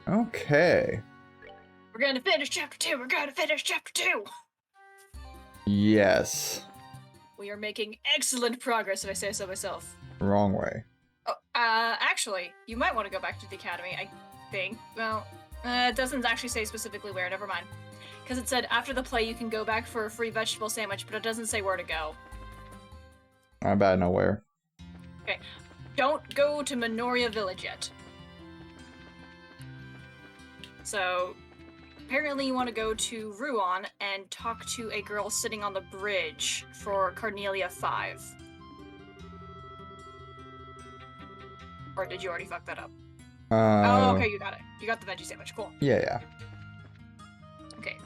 Okay. We're gonna finish chapter 2. We're gonna finish chapter 2. Yes. We are making excellent progress, if I say so myself. Wrong way. Oh, actually, you might want to go back to the academy, I think. Well, it doesn't actually say specifically where, never mind. Because it said after the play you can go back for a free vegetable sandwich, but it doesn't say where to go. I bad nowhere. Okay. Don't go to Minoria Village yet. So, apparently you want to go to Ruon and talk to a girl sitting on the bridge for Carnelia 5. Or did you already fuck that up? Oh, okay, you got it. You got the veggie sandwich. Cool. Yeah. Okay.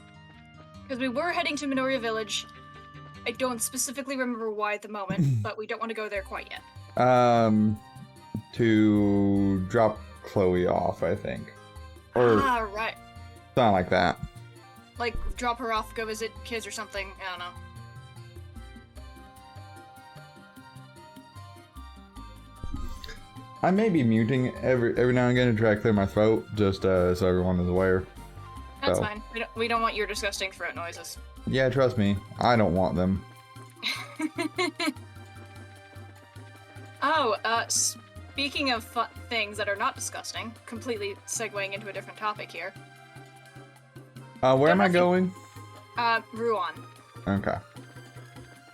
Because we were heading to Minoria Village. I don't specifically remember why at the moment, but we don't want to go there quite yet. To drop Chloe off, I think. Or right. something like that. Like, drop her off, go visit kids or something. I don't know. I may be muting every now and again to try to clear my throat, just so everyone is aware. That's fine. We don't want your disgusting throat noises. Yeah, trust me. I don't want them. Speaking of things that are not disgusting, completely segueing into a different topic here. Where am I going? Ruon. Okay.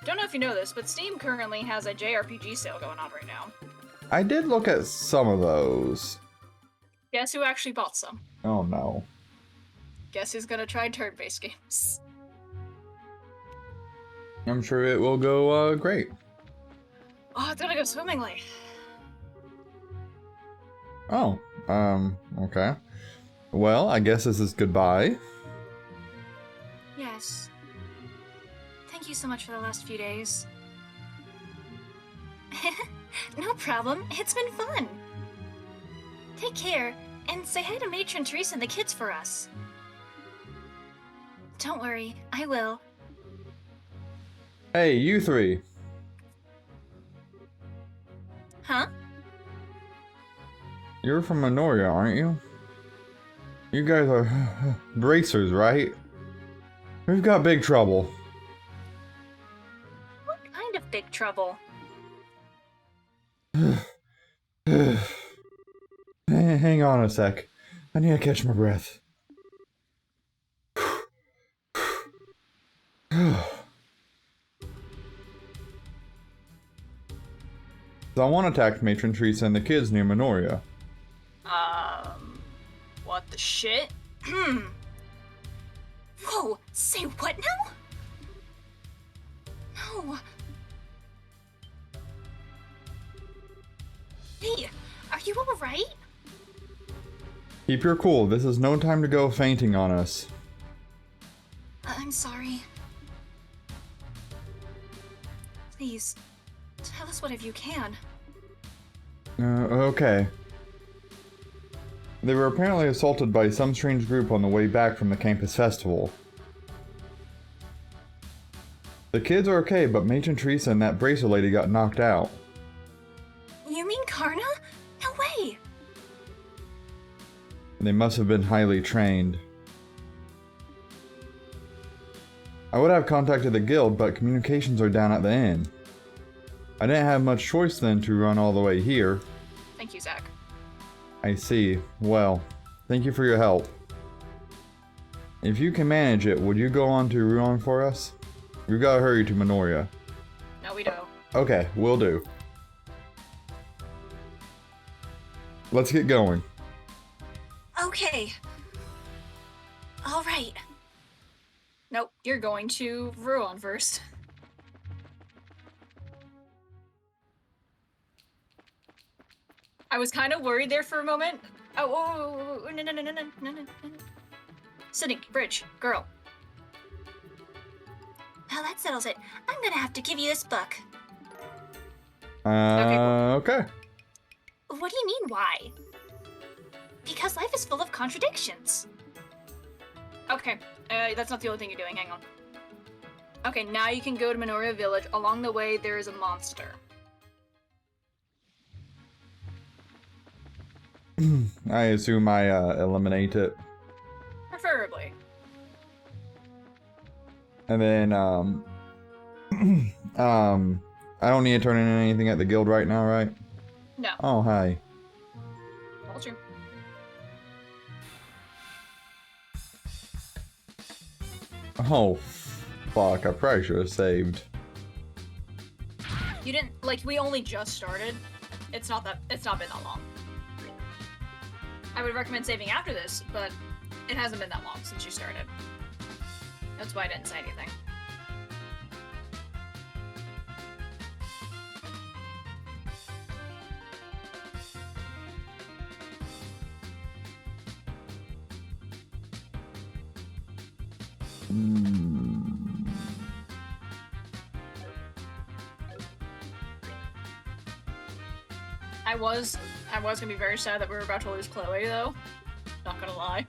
Don't know if you know this, but Steam currently has a JRPG sale going on right now. I did look at some of those. Guess who actually bought some? Oh no. Guess who's gonna try turn-based games? I'm sure it will go great. Oh, it's gonna go swimmingly. Oh, okay. Well, I guess this is goodbye. Yes. Thank you so much for the last few days. No problem. It's been fun. Take care, and say hi to Matron Teresa and the kids for us. Don't worry, I will. Hey, you three. Huh? You're from Minoria, aren't you? You guys are bracers, right? We've got big trouble. What kind of big trouble? Hang on a sec. I need to catch my breath. So I want to attack Matron Teresa and the kids near Minoria. What the shit? Whoa, say what now? No. Hey, are you alright? Keep your cool. This is no time to go fainting on us. I'm sorry. Please, tell us whatever you can. Okay. They were apparently assaulted by some strange group on the way back from the campus festival. The kids are okay, but Matron Teresa and that bracer lady got knocked out. You mean Karna? No way! They must have been highly trained. I would have contacted the guild, but communications are down at the inn. I didn't have much choice then to run all the way here. Thank you, Zach. I see. Well, thank you for your help. If you can manage it, would you go on to Ruon for us? We've got to hurry to Minoria. No, we don't. Okay, will do. Let's get going. Okay. Alright. Nope, you're going to Ruon first. I was kind of worried there for a moment. Oh, no. Sitting, bridge, girl. Well, that settles it. I'm gonna have to give you this book. Okay. What do you mean, why? Because life is full of contradictions. Okay, that's not the only thing you're doing, hang on. Okay, now you can go to Minoria Village. Along the way, there is a monster. I assume I eliminate it. Preferably. And then, I don't need to turn in anything at the guild right now, right? No. Oh, hi. Told you. Oh, fuck, I probably should have saved. You didn't, like, we only just started. It's not been that long. I would recommend saving after this, but it hasn't been that long since you started. That's why I didn't say anything. I was gonna be very sad that we were about to lose Chloe, though. Not gonna lie.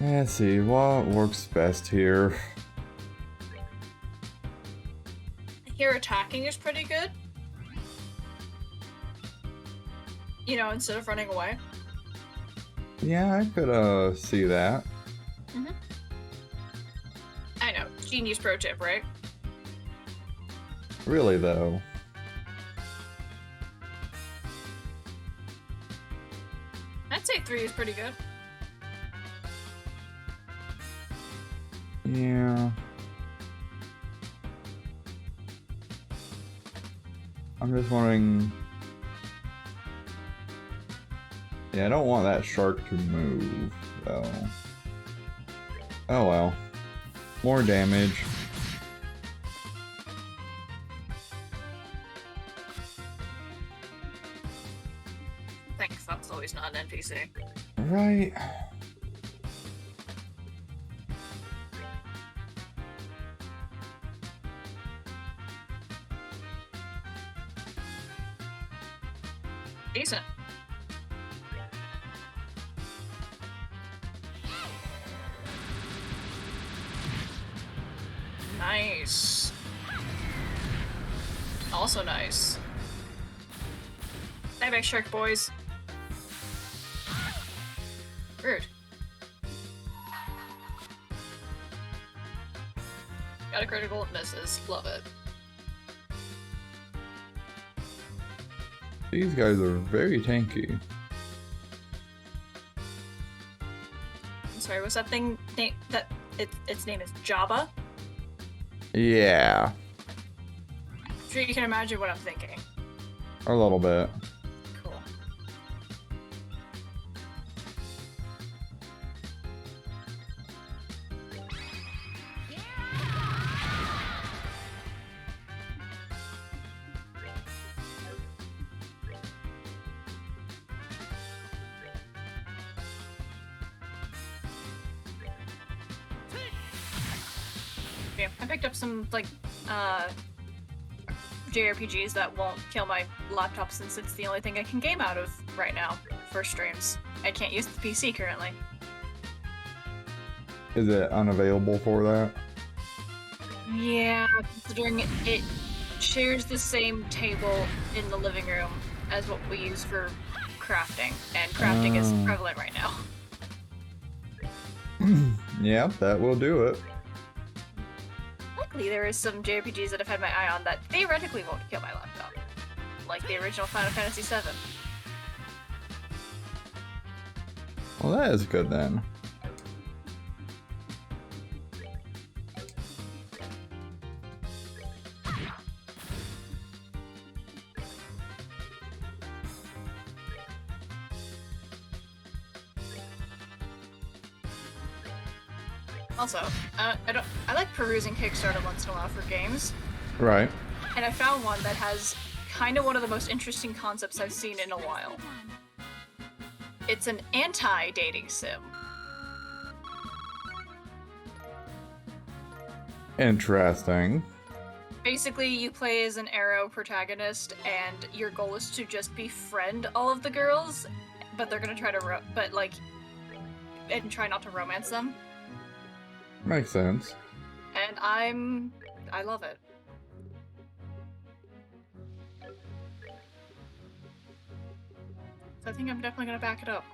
Let's see, what works best here? Here attacking is pretty good. You know, instead of running away. Yeah, I could, see that. Mm-hmm. I know. Genius pro tip, right? Really, though. I'd say 3 is pretty good. Yeah. I'm just wondering... Yeah, I don't want that shark to move, though. Oh well. More damage. Thanks, that's always not an NPC. Right. Decent. Nice. Also nice. Bye bye, shark boys. Rude. Got a critical, misses. Love it. These guys are very tanky. I'm sorry, what's that thing that its name is Jabba? Yeah. I'm sure you can imagine what I'm thinking. A little bit. Cool. Okay, I picked up some, like, JRPGs that won't kill my laptop since it's the only thing I can game out of right now for streams. I can't use the PC currently. Is it unavailable for that? Yeah, considering it shares the same table in the living room as what we use for crafting, and crafting is prevalent right now. Yep, that will do it. Luckily, there is some JRPGs that I've had my eye on that theoretically won't kill my laptop, like the original Final Fantasy VII. Well, that is good then. Also, I like perusing Kickstarter once in a while for games, Right. and I found one that has kind of one of the most interesting concepts I've seen in a while. It's an anti-dating sim. Interesting. Basically, you play as an Arrow protagonist, and your goal is to just befriend all of the girls, but they're gonna try to and try not to romance them. Makes sense. And I love it. So I think I'm definitely gonna back it up.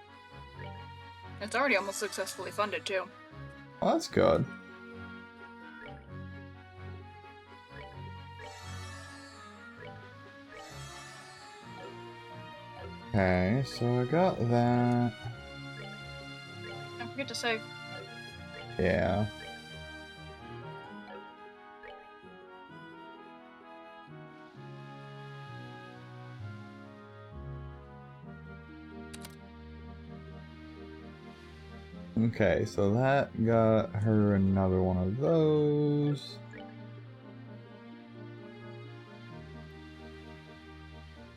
It's already almost successfully funded too. Well, that's good. Okay, so I got that. Don't forget to save. Yeah. Okay, so that got her another one of those.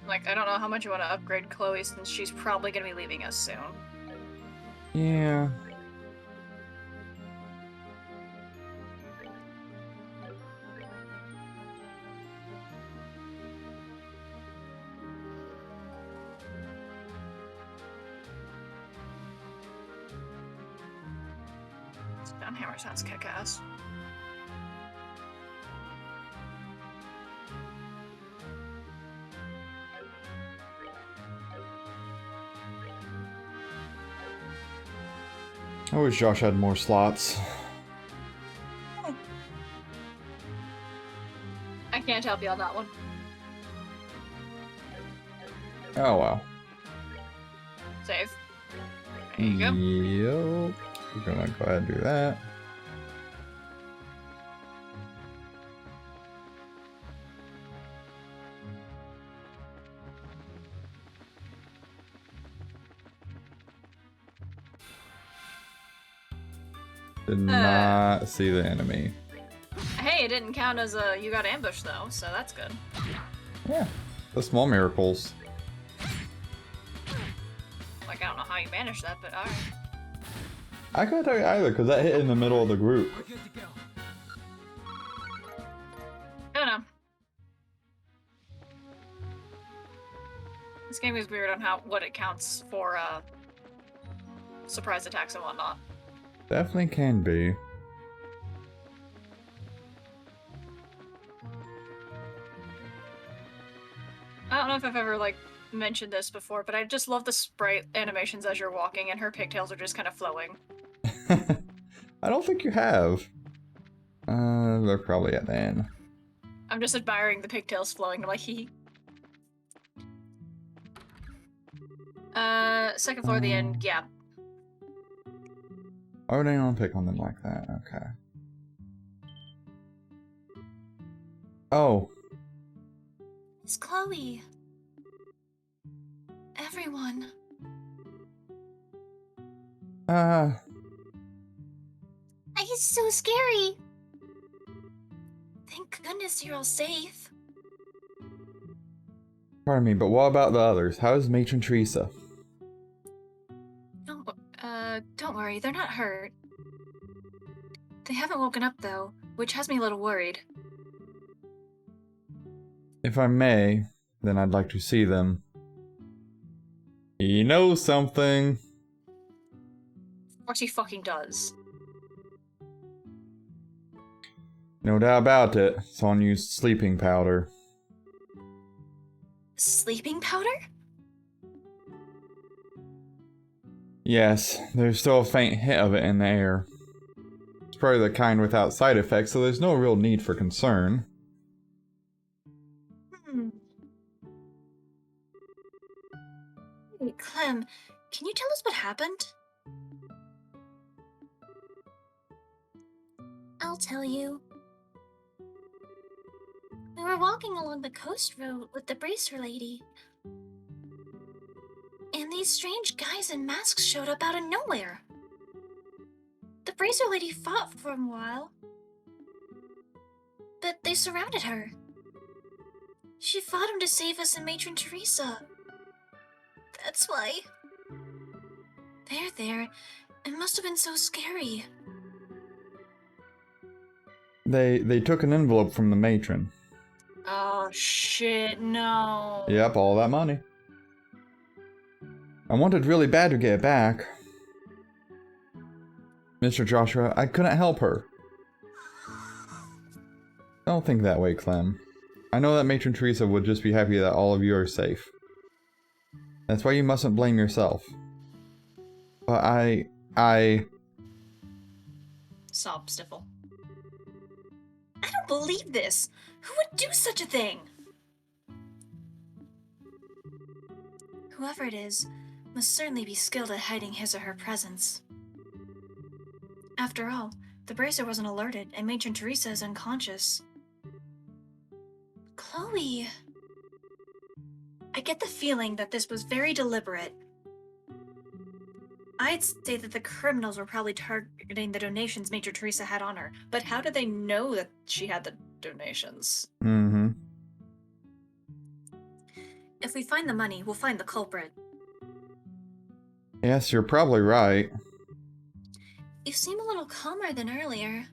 Like, I don't know how much you want to upgrade Chloe since she's probably gonna be leaving us soon. Yeah. Downhammer sounds kick-ass. I wish Josh had more slots. I can't help you on that one. Oh well. Save. There you go. Yep. We're gonna go ahead and do that. Did not see the enemy. Hey, it didn't count as a you got ambushed though, so that's good. Yeah. The small miracles. Like, I don't know how you managed that, but alright. I couldn't tell you either, because that hit in the middle of the group. I don't know. This game is weird on what it counts for surprise attacks and whatnot. Definitely can be. I don't know if I've ever, like, mentioned this before, but I just love the sprite animations as you're walking and her pigtails are just kind of flowing. I don't think you have. They're probably at the end. I'm just admiring the pigtails flowing. I'm like, hee. Second floor, the end, yeah. Why would anyone pick on them like that? Okay. Oh. It's Chloe. Everyone. It's so scary. Thank goodness you're all safe. Pardon me, but what about the others? How is Matron Teresa? Don't worry, they're not hurt. They haven't woken up though, which has me a little worried. If I may, then I'd like to see them. He knows something. Of course he fucking does. No doubt about it. Someone used sleeping powder. Sleeping powder? Yes, there's still a faint hint of it in the air. It's probably the kind without side effects, so there's no real need for concern. Hey, Clem, can you tell us what happened? I'll tell you. We were walking along the coast road with the bracer lady. And these strange guys in masks showed up out of nowhere. The bracer lady fought for a while, but they surrounded her. She fought him to save us and Matron Teresa. That's why. There. It must have been so scary. They took an envelope from the matron. Oh, shit, no. Yep, all that money. I wanted really bad to get it back. Mr. Joshua, I couldn't help her. Don't think that way, Clem. I know that Matron Teresa would just be happy that all of you are safe. That's why you mustn't blame yourself. But I... Sob stifle. I don't believe this. Who would do such a thing? Whoever it is must certainly be skilled at hiding his or her presence. After all, the bracer wasn't alerted, and Matron Teresa is unconscious. Chloe... I get the feeling that this was very deliberate. I'd say that the criminals were probably targeting the donations Matron Teresa had on her, but how did they know that she had the donations? Mm-hmm. If we find the money, we'll find the culprit. Yes, you're probably right. You seem a little calmer than earlier.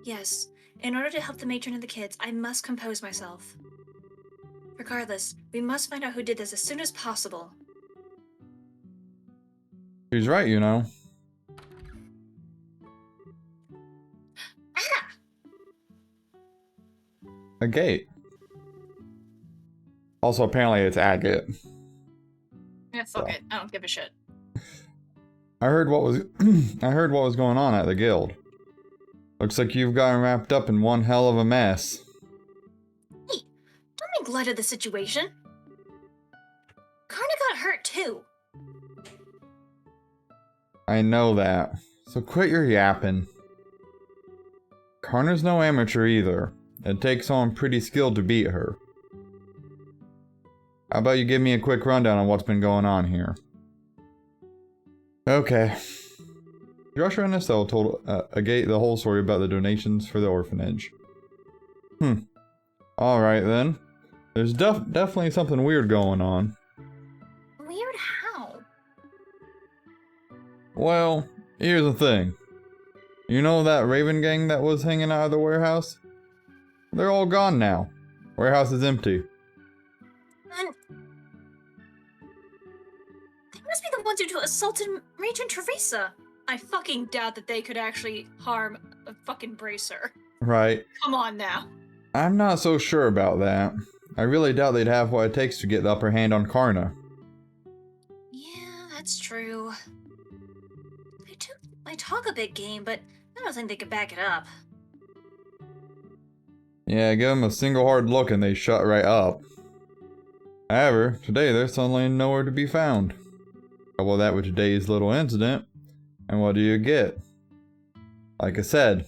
Yes, in order to help the matron and the kids, I must compose myself. Regardless, we must find out who did this as soon as possible. She's right, you know. Ah! A gate. Also, apparently it's agate. Yeah, fuck it. I don't give a shit. I heard what was I heard what was going on at the guild. Looks like you've gotten wrapped up in one hell of a mess. Hey, don't make light of the situation. Karna got hurt too. I know that. So quit your yapping. Karna's no amateur either. It takes someone pretty skilled to beat her. How about you give me a quick rundown on what's been going on here? Okay. Joshua and Estelle told Agate the whole story about the donations for the orphanage. Alright then. There's definitely something weird going on. Weird how? Well, here's the thing. You know that Raven gang that was hanging out of the warehouse? They're all gone now. Warehouse is empty. They must be the ones who assaulted Matron Teresa. I fucking doubt that they could actually harm a fucking bracer. Right. Come on now. I'm not so sure about that. I really doubt they'd have what it takes to get the upper hand on Karna. Yeah, that's true. They talk a big game, but I don't think they could back it up. Yeah, give them a single hard look and they shut right up. However, today they're suddenly nowhere to be found. Couple that with today's little incident, and what do you get? Like I said,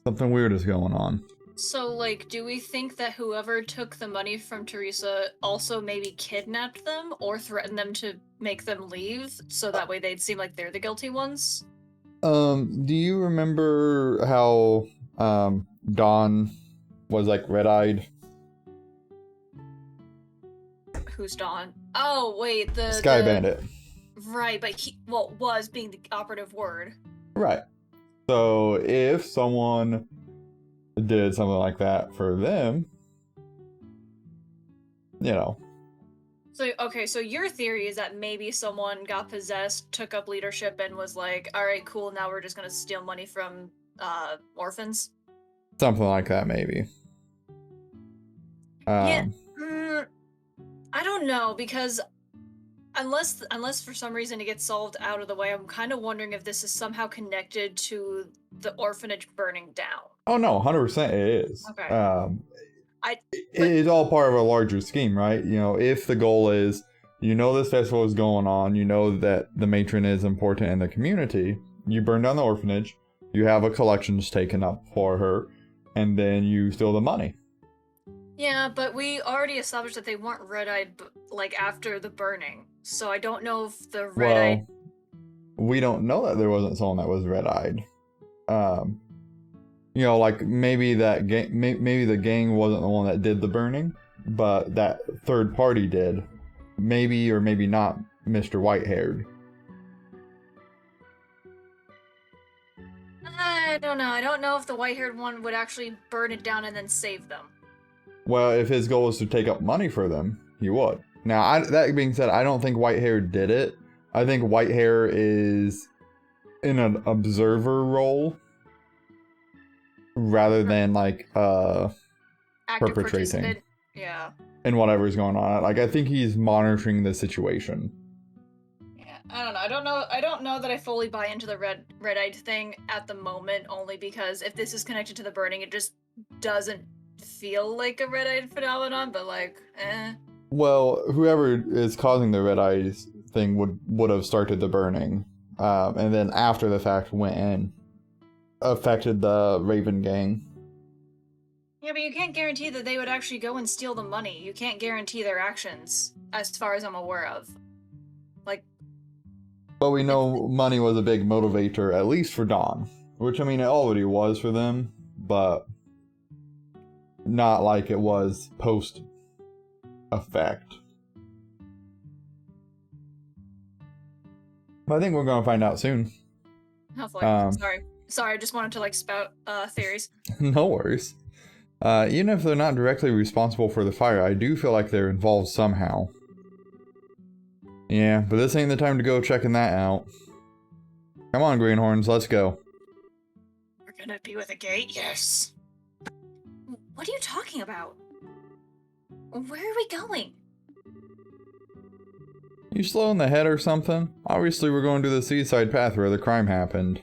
something weird is going on. So, like, do we think that whoever took the money from Teresa also maybe kidnapped them or threatened them to make them leave so that way they'd seem like they're the guilty ones? Do you remember how, Dawn was, like, red-eyed? Who's Dawn? Oh, wait, the... Sky Bandit. Right, but he, well, was being the operative word. Right. So, if someone did something like that for them, you know. So, okay, so your theory is that maybe someone got possessed, took up leadership, and was like, alright, cool, now we're just gonna steal money from, orphans? Something like that, maybe. I don't know, because unless for some reason it gets solved out of the way, I'm kind of wondering if this is somehow connected to the orphanage burning down. Oh no, 100% it is. Okay. It's all part of a larger scheme, right? You know, if the goal is, you know this festival is going on, you know that the matron is important in the community, you burn down the orphanage, you have a collections taken up for her, and then you steal the money. Yeah, but we already established that they weren't red-eyed, like, after the burning. So I don't know if the red-eyed... Well, we don't know that there wasn't someone that was red-eyed. You know, like, maybe that maybe the gang wasn't the one that did the burning, but that third party did. Maybe or maybe not Mr. Whitehaired. I don't know. I don't know if the white-haired one would actually burn it down and then save them. Well, if his goal is to take up money for them, he would. Now, that being said, I don't think Whitehair did it. I think Whitehair is in an observer role rather than like Active perpetrating participant. Yeah. in whatever's going on. Like, I think he's monitoring the situation. Yeah. I don't know. I don't know that I fully buy into the red-eyed thing at the moment, only because if this is connected to the burning, it just doesn't feel like a red-eyed phenomenon, but like, eh. Well, whoever is causing the red eyes thing would have started the burning, and then after the fact went and affected the Raven gang. Yeah, but you can't guarantee that they would actually go and steal the money. You can't guarantee their actions, as far as I'm aware of. Like, But we know money was a big motivator, at least for Dawn, which I mean it already was for them, but not like it was post effect. But I think we're gonna find out soon. hopefully. Sorry, I just wanted to like spout theories. No worries. Even if they're not directly responsible for the fire, I do feel like they're involved somehow. Yeah, but this ain't the time to go checking that out. Come on, Greenhorns, let's go. We're gonna be with a gate? Yes. What are you talking about? Where are we going? You slow in the head or something? Obviously we're going to the seaside path where the crime happened.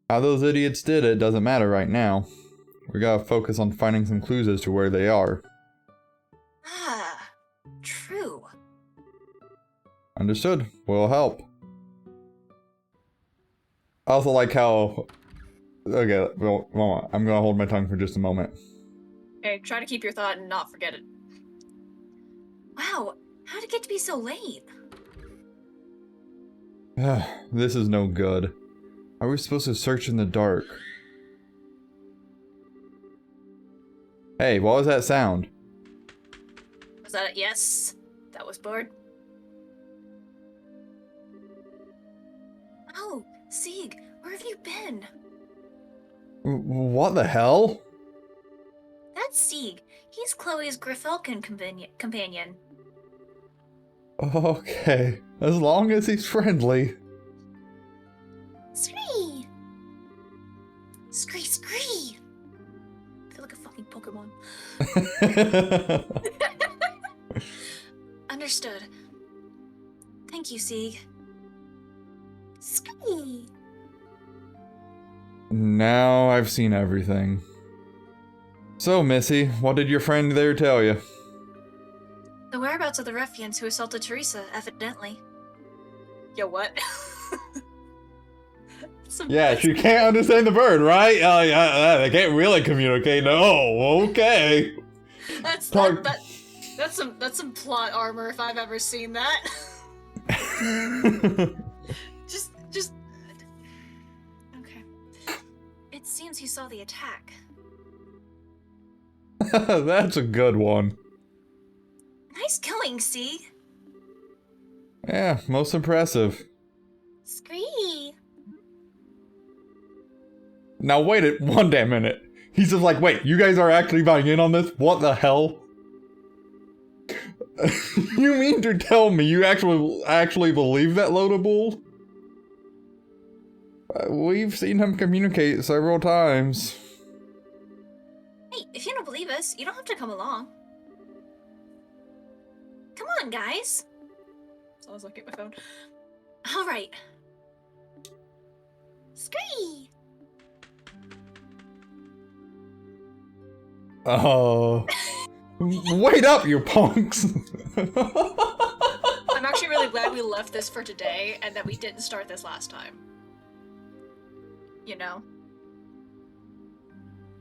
How those idiots did it doesn't matter right now. We gotta focus on finding some clues as to where they are. Ah, true. Understood. We'll help. I also like how... Okay, well, I'm gonna hold my tongue for just a moment. Okay, try to keep your thought and not forget it. Wow, how'd it get to be so late? This is no good. Are we supposed to search in the dark? Hey, what was that sound? Was that it? Yes. That was Bard. Oh, Sieg, where have you been? What the hell? That's Sieg. He's Chloe's Griffalcon companion. Okay, as long as he's friendly. Scree! Scree, scree! I feel like a fucking Pokemon. Understood. Thank you, Sieg. Scree! Now I've seen everything. So, Missy, what did your friend there tell you? The whereabouts of the ruffians who assaulted Teresa, evidently. Yo, what? Yeah, she can't understand the bird, right? They can't really communicate. No, okay. That's some plot armor if I've ever seen that. just okay. It seems he saw the attack. That's a good one. Nice going, Sieg. Yeah, most impressive. Scree. Now wait one damn minute. He's just like, wait, you guys are actually buying in on this? What the hell? You mean to tell me you actually believe that load of bull? We've seen him communicate several times. Hey, if you don't believe us, you don't have to come along. Come on, guys. So I was looking at my phone. All right. Scree. Oh. Wait up, you punks! I'm actually really glad we left this for today and that we didn't start this last time. You know?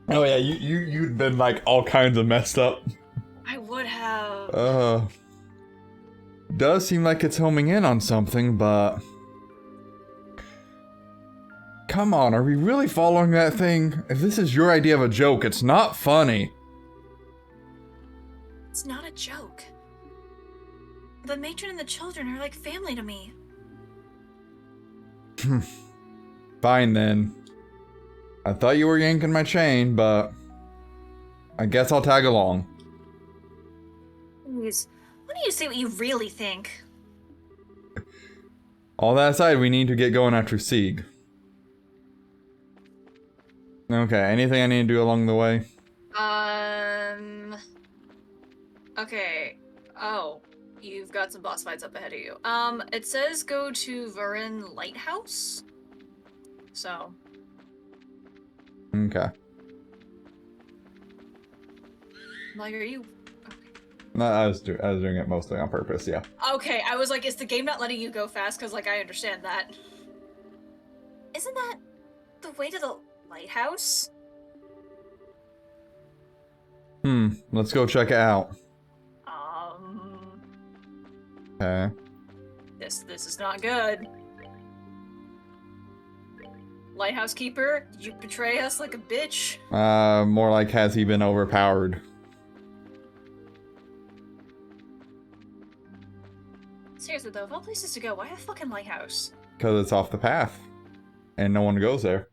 Oh yeah, you'd been like all kinds of messed up. I would have. Does seem like it's homing in on something, but... Come on, are we really following that thing? If this is your idea of a joke, it's not funny. It's not a joke. The matron and the children are like family to me. Fine then. I thought you were yanking my chain, but I guess I'll tag along. Please, why don't you say what you really think? All that aside, we need to get going after Sieg. Okay, anything I need to do along the way? Okay. Oh, you've got some boss fights up ahead of you. It says go to Varin Lighthouse. So. Okay. Like, are you? No, I was doing it mostly on purpose, yeah. Okay, I was like, is the game not letting you go fast? Because, like, I understand that. Isn't that the way to the lighthouse? Let's go check it out. Okay. This is not good. Lighthouse Keeper, did you betray us like a bitch? More like, has he been overpowered? Seriously though, of all places to go, why a fucking lighthouse? Because it's off the path. And no one goes there.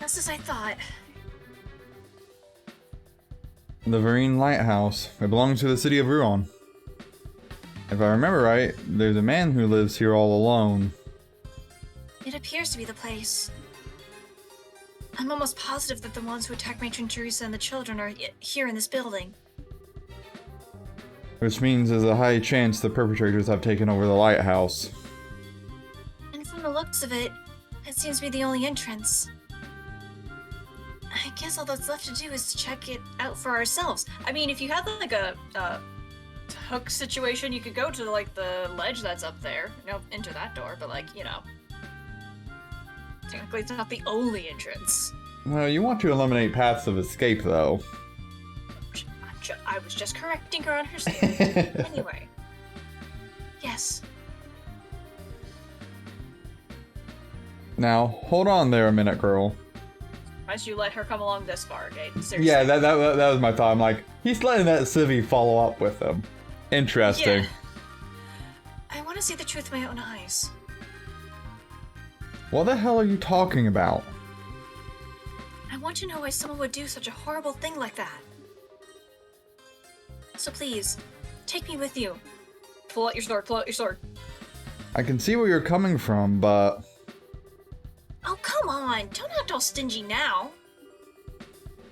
Just as I thought. The Varine Lighthouse. It belongs to the city of Ruon. If I remember right, there's a man who lives here all alone. It appears to be the place. I'm almost positive that the ones who attacked Matron Teresa and the children are here in this building. Which means there's a high chance the perpetrators have taken over the lighthouse. And from the looks of it, it seems to be the only entrance. I guess all that's left to do is to check it out for ourselves. I mean, if you had like a hook situation, you could go to like the ledge that's up there, you know, enter that door, but like, you know, technically it's not the only entrance. Well, you want to eliminate paths of escape, though. I was just correcting her on her statement. Anyway. Yes. Now, hold on there a minute, girl. As you let her come along this far, okay? Seriously. Yeah, that was my thought. I'm like, he's letting that civvy follow up with him. Interesting. Yeah. I want to see the truth with my own eyes. What the hell are you talking about? I want to know why someone would do such a horrible thing like that. So please, take me with you. Pull out your sword, pull out your sword. I can see where you're coming from, but... Oh, come on! Don't act all stingy now!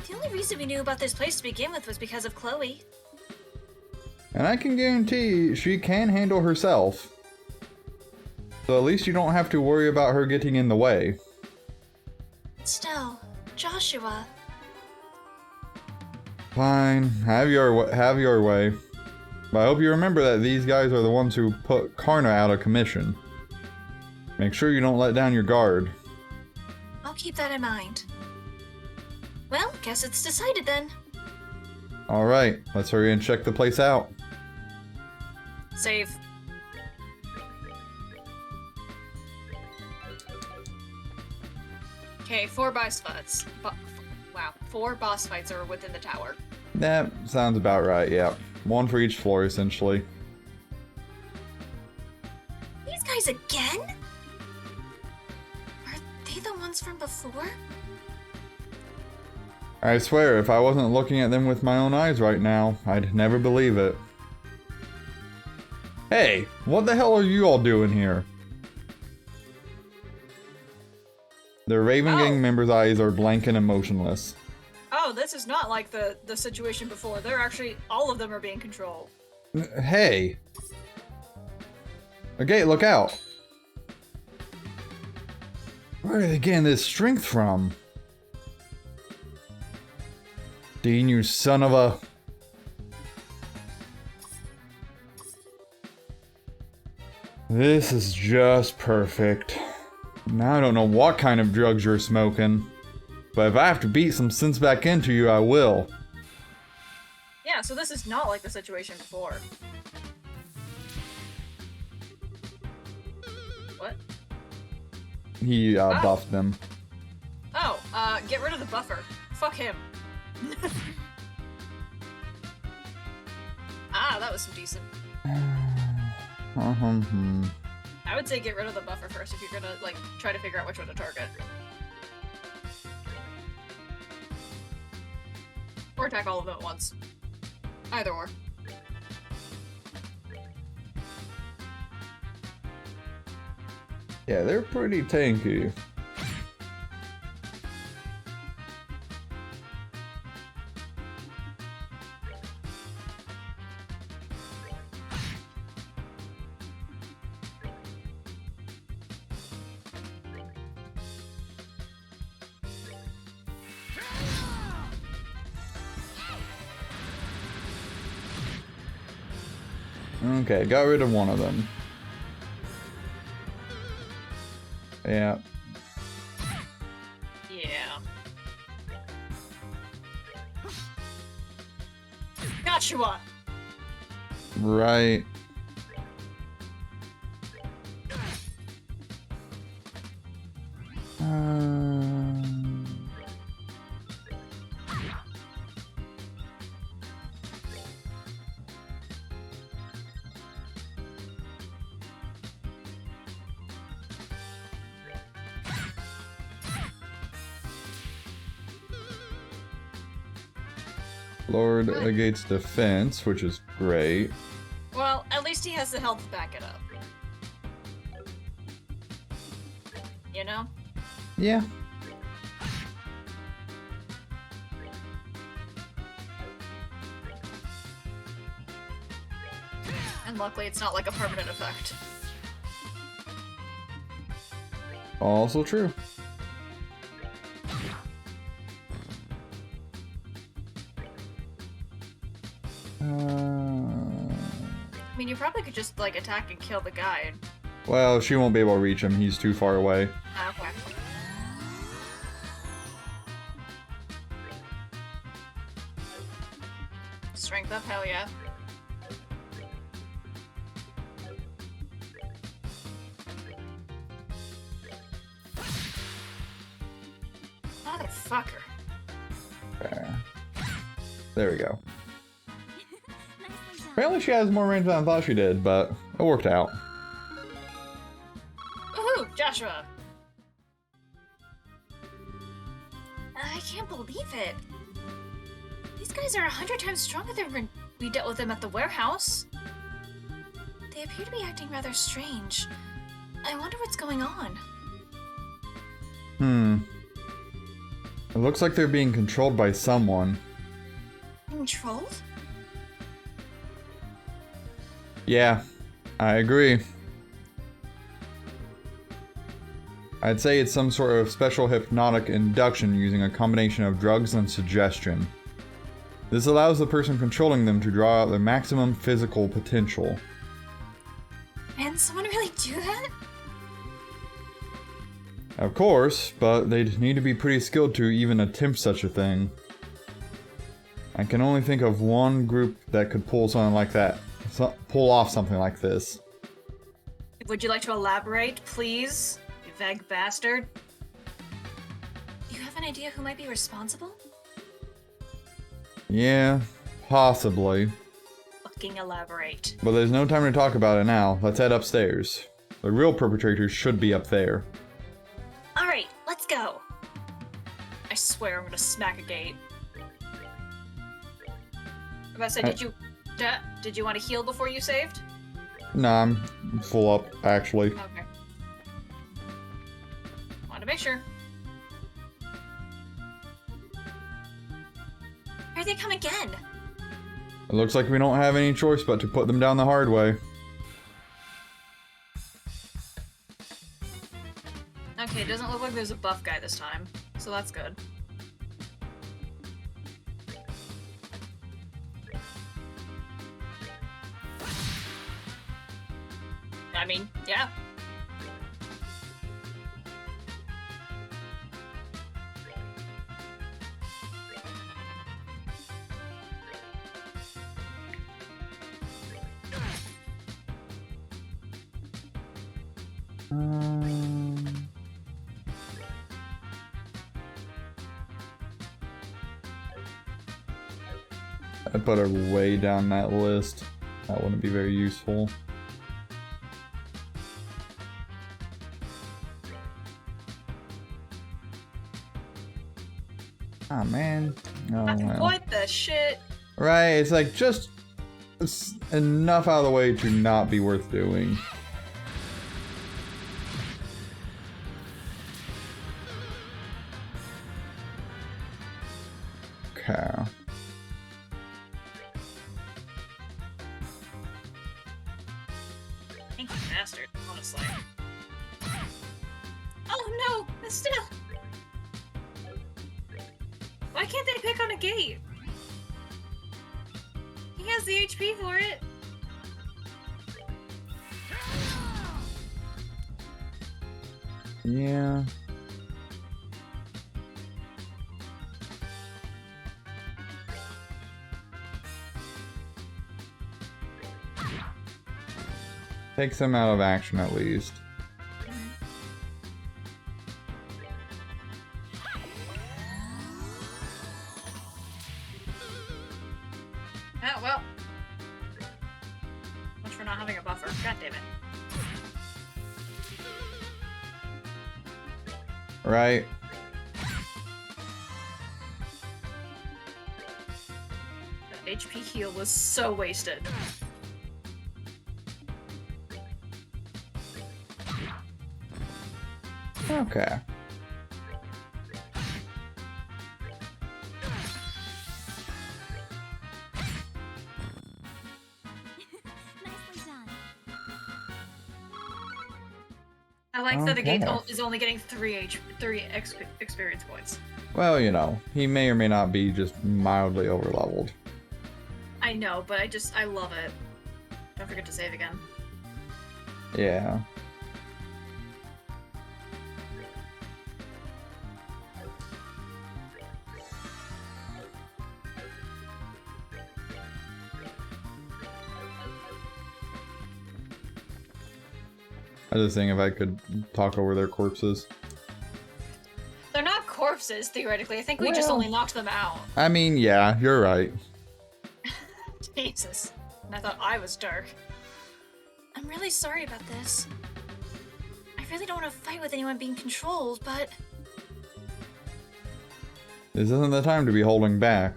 The only reason we knew about this place to begin with was because of Chloe. And I can guarantee she can handle herself. So at least you don't have to worry about her getting in the way. Still, Joshua... Fine, have your way. But I hope you remember that these guys are the ones who put Karna out of commission. Make sure you don't let down your guard. I'll keep that in mind. Well, guess it's decided then. Alright, let's hurry and check the place out. Save. Okay, 4 boss fights. Wow, 4 boss fights are within the tower. That sounds about right, yeah. 1 for each floor, essentially. These guys again? Are they the ones from before? I swear, if I wasn't looking at them with my own eyes right now, I'd never believe it. Hey, what the hell are you all doing here? The Raven Gang members' eyes are blank and emotionless. Oh, this is not like the situation before. They're actually, all of them are being controlled. Hey! Okay, look out! Where are they getting this strength from? Dean, you son of a... This is just perfect. Now I don't know what kind of drugs you're smoking, but if I have to beat some sense back into you, I will. Yeah, so this is not like the situation before. What? He buffed them. Oh, get rid of the buffer. Fuck him. Yeah, that was some decent. I would say get rid of the buffer first if you're gonna, like, try to figure out which one to target. Or attack all of them at once. Either or. Yeah, they're pretty tanky. Okay, got rid of one of them. Yeah. Yeah. Joshua! Right. Lord negates defense, which is great. Well, at least he has the health to back it up. You know? Yeah. And luckily it's not like a permanent effect. Also true. I mean, you probably could just, like, attack and kill the guy. Well, she won't be able to reach him. He's too far away. Okay. Strength up, hell yeah. Motherfucker. There we go. Apparently she has more range than I thought she did, but it worked out. Woohoo! Joshua! I can't believe it. These guys are 100 times stronger than when we dealt with them at the warehouse. They appear to be acting rather strange. I wonder what's going on. It looks like they're being controlled by someone. Controlled? Yeah, I agree. I'd say it's some sort of special hypnotic induction using a combination of drugs and suggestion. This allows the person controlling them to draw out their maximum physical potential. Can someone really do that? Of course, but they'd need to be pretty skilled to even attempt such a thing. I can only think of one group that could pull something like that. Pull off something like this. Would you like to elaborate, please? You vague bastard. Do you have an idea who might be responsible? Yeah, possibly. Fucking elaborate. But there's no time to talk about it now. Let's head upstairs. The real perpetrators should be up there. Alright, let's go. I swear I'm gonna smack a gate. I'm about to say, did you want to heal before you saved? Nah, I'm full up, actually. Okay. Want to make sure. Here they come again. It looks like we don't have any choice but to put them down the hard way. Okay, it doesn't look like there's a buff guy this time, so that's good. I mean, yeah. I put her way down that list. That wouldn't be very useful. Ah, man. Oh, I can well. point this shit. Right, it's like just it's enough out of the way to not be worth doing. Okay. Thank you, bastard, honestly. Oh no, Estelle! Why can't they pick on a gate? He has the HP for it. Yeah. Takes him out of action at least. Oh, well. Much for not having a buffer. God damn it. Right. That HP heal was so wasted. Okay. Nicely done. I like that the gate Okay. is only getting 3 experience points. Well, you know, he may or may not be just mildly overleveled. I know, but I love it. Don't forget to save again. Yeah. I just think if I could talk over their corpses. They're not corpses, theoretically. I think we just Well- only knocked them out. I mean, yeah, you're right. Jesus. And I thought I was dark. I'm really sorry about this. I really don't want to fight with anyone being controlled, but... This isn't the time to be holding back.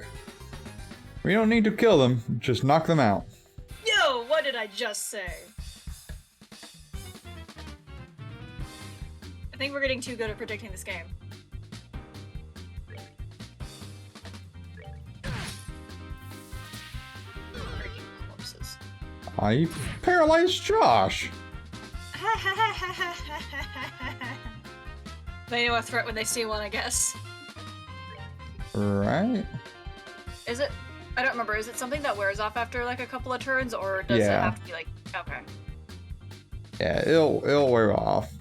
We don't need to kill them, just knock them out. Yo, what did I just say? I think we're getting too good at predicting this game. Freaking corpses. I paralyzed Josh. They know a threat when they see one, I guess. Right? Is it? I don't remember. Is it something that wears off after like a couple of turns, or does it Yeah. have to be like? Okay. Yeah, it'll wear off.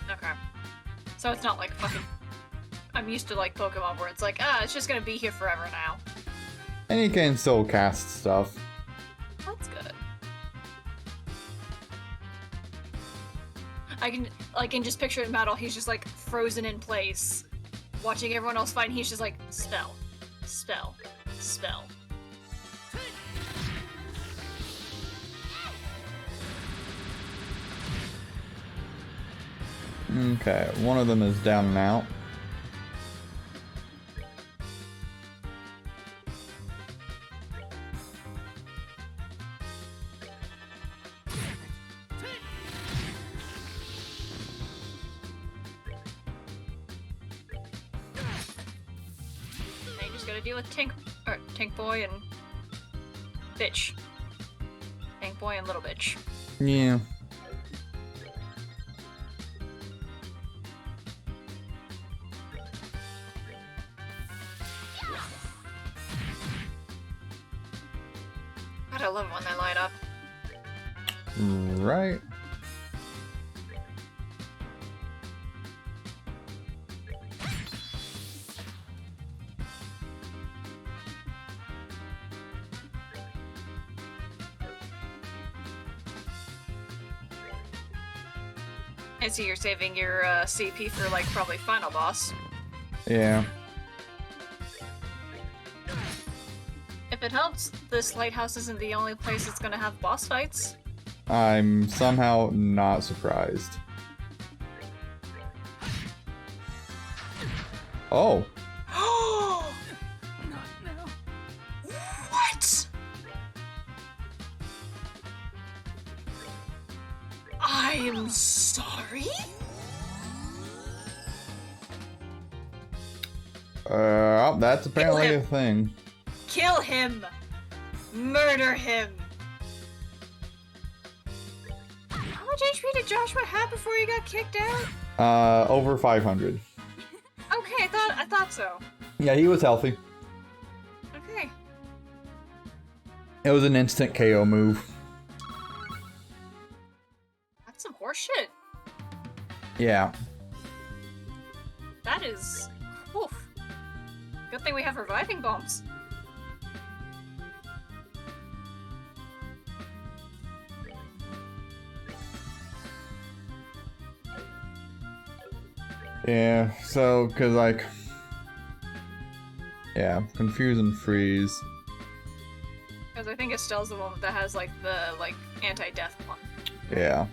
Okay. So it's not like fucking. I'm used to like Pokemon where it's like, it's just gonna be here forever now. And you can still cast stuff. That's good. I can just picture in battle, he's just like frozen in place, watching everyone else fight, and he's just like, spell, spell, spell. Okay, one of them is down and out. Now you just gotta deal with Tank Boy and Bitch. Tank Boy and Little Bitch. Yeah. God, I love it when they light up. Right. I see you're saving your CP for like probably final boss. Yeah. If it helps, this lighthouse isn't the only place that's gonna have boss fights. I'm somehow not surprised. Oh. What? I'm sorry? That's apparently Kill a him. thing. Kill him! Murder him! How much HP did Joshua have before he got kicked out? Over 500. Okay, I thought so. Yeah, he was healthy. Okay. It was an instant KO move. That's some horseshit. Yeah. That is... Oof. Good thing we have reviving bombs. Yeah, so, cause like... Yeah, confuse and freeze. Because I think Estelle's the one that has, like, the, anti-death one. Yeah.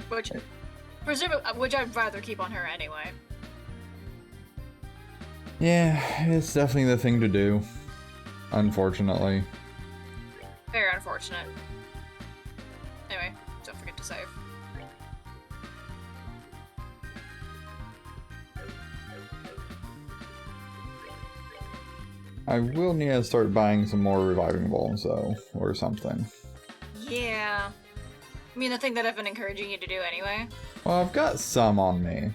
Which I'd rather keep on her anyway. Yeah, it's definitely the thing to do. Unfortunately. Very unfortunate. Anyway, don't forget to save. I will need to start buying some more reviving bombs though, or something. Yeah. I mean, the thing that I've been encouraging you to do anyway. Well, I've got some on me.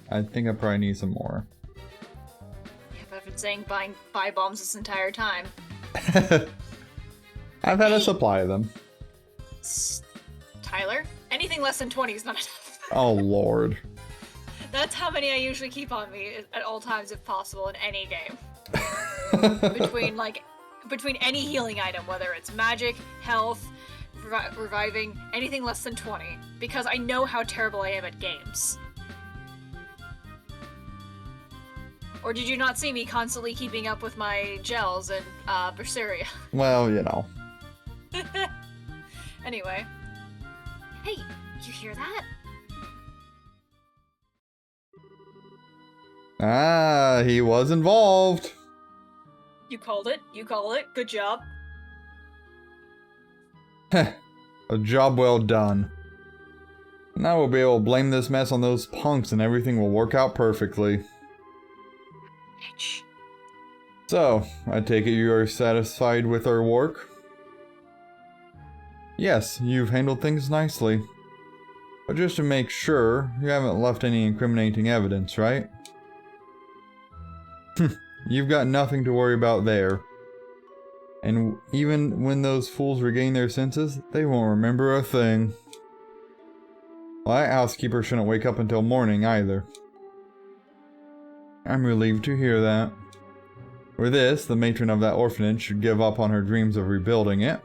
I think I probably need some more. Yeah, but I've been saying buy bombs this entire time. I've had a supply of them. Tyler, anything less than 20 is not enough. Oh lord. That's how many I usually keep on me at all times if possible in any game. Between any healing item, whether it's magic, health, reviving, anything less than 20, because I know how terrible I am at games. Or did you not see me constantly keeping up with my gels and Berseria? Well, you know. Anyway. Hey, you hear that? Ah, he was involved. You called it. You called it. Good job. A job well done. Now we'll be able to blame this mess on those punks and everything will work out perfectly. Bitch. So, I take it you are satisfied with our work? Yes, you've handled things nicely. But just to make sure, you haven't left any incriminating evidence, right? You've got nothing to worry about there. And even when those fools regain their senses, they won't remember a thing. Well, that housekeeper shouldn't wake up until morning either. I'm relieved to hear that. For this, the matron of that orphanage should give up on her dreams of rebuilding it.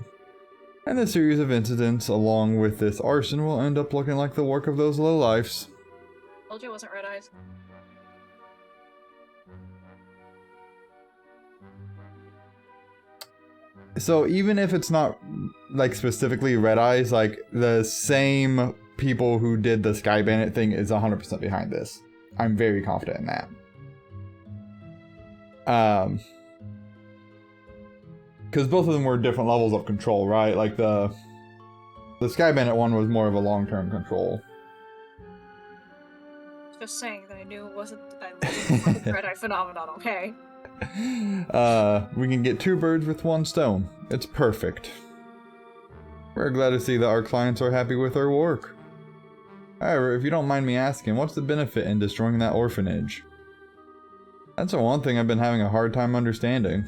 And the series of incidents along with this arson will end up looking like the work of those lowlifes. Told you it wasn't Red Eyes. So even if it's not, like, specifically Red Eyes, like, the same people who did the Sky Bandit thing is 100% behind this. I'm very confident in that. Because both of them were different levels of control, right? Like, the Sky Bandit one was more of a long-term control. Just saying that I knew it wasn't a Red Eye phenomenon, okay? We can get two birds with one stone. It's perfect. We're glad to see that our clients are happy with our work. However, if you don't mind me asking, what's the benefit in destroying that orphanage? That's the one thing I've been having a hard time understanding.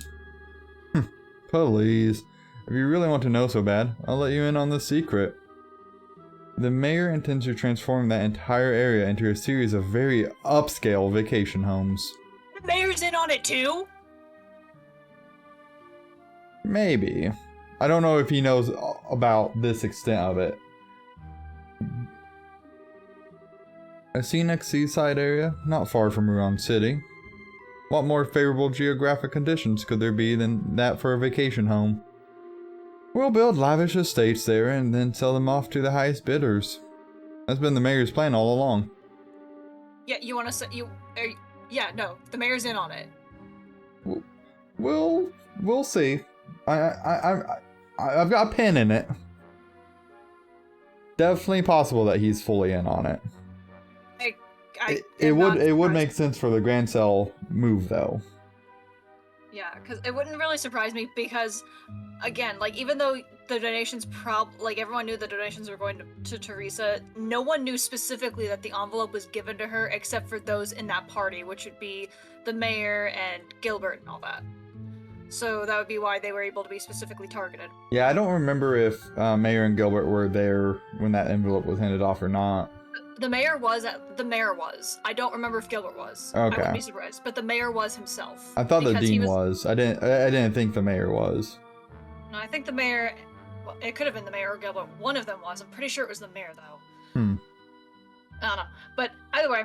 Please, if you really want to know so bad, I'll let you in on the secret. The mayor intends to transform that entire area into a series of very upscale vacation homes. The mayor's in on it too? Maybe. I don't know if he knows about this extent of it. A scenic seaside area, not far from Ruan City. What more favorable geographic conditions could there be than that for a vacation home? We'll build lavish estates there and then sell them off to the highest bidders. That's been the mayor's plan all along. Yeah, you want to say yeah, no, the mayor's in on it. We'll see. I've got a pin in it. Definitely possible that he's fully in on it. It would make sense for the grand sale move though. Yeah, because it wouldn't really surprise me because, again, like, even though the donations like, everyone knew the donations were going to Teresa, no one knew specifically that the envelope was given to her except for those in that party, which would be the mayor and Gilbert and all that. So that would be why they were able to be specifically targeted. Yeah, I don't remember if Mayor and Gilbert were there when that envelope was handed off or not. The mayor was. I don't remember if Gilbert was. Okay. I wouldn't be surprised. But the mayor was himself. I thought the dean was. I didn't think the mayor was. No, I think the mayor. Well, it could have been the mayor or Gilbert. One of them was. I'm pretty sure it was the mayor though. I don't know. But either way,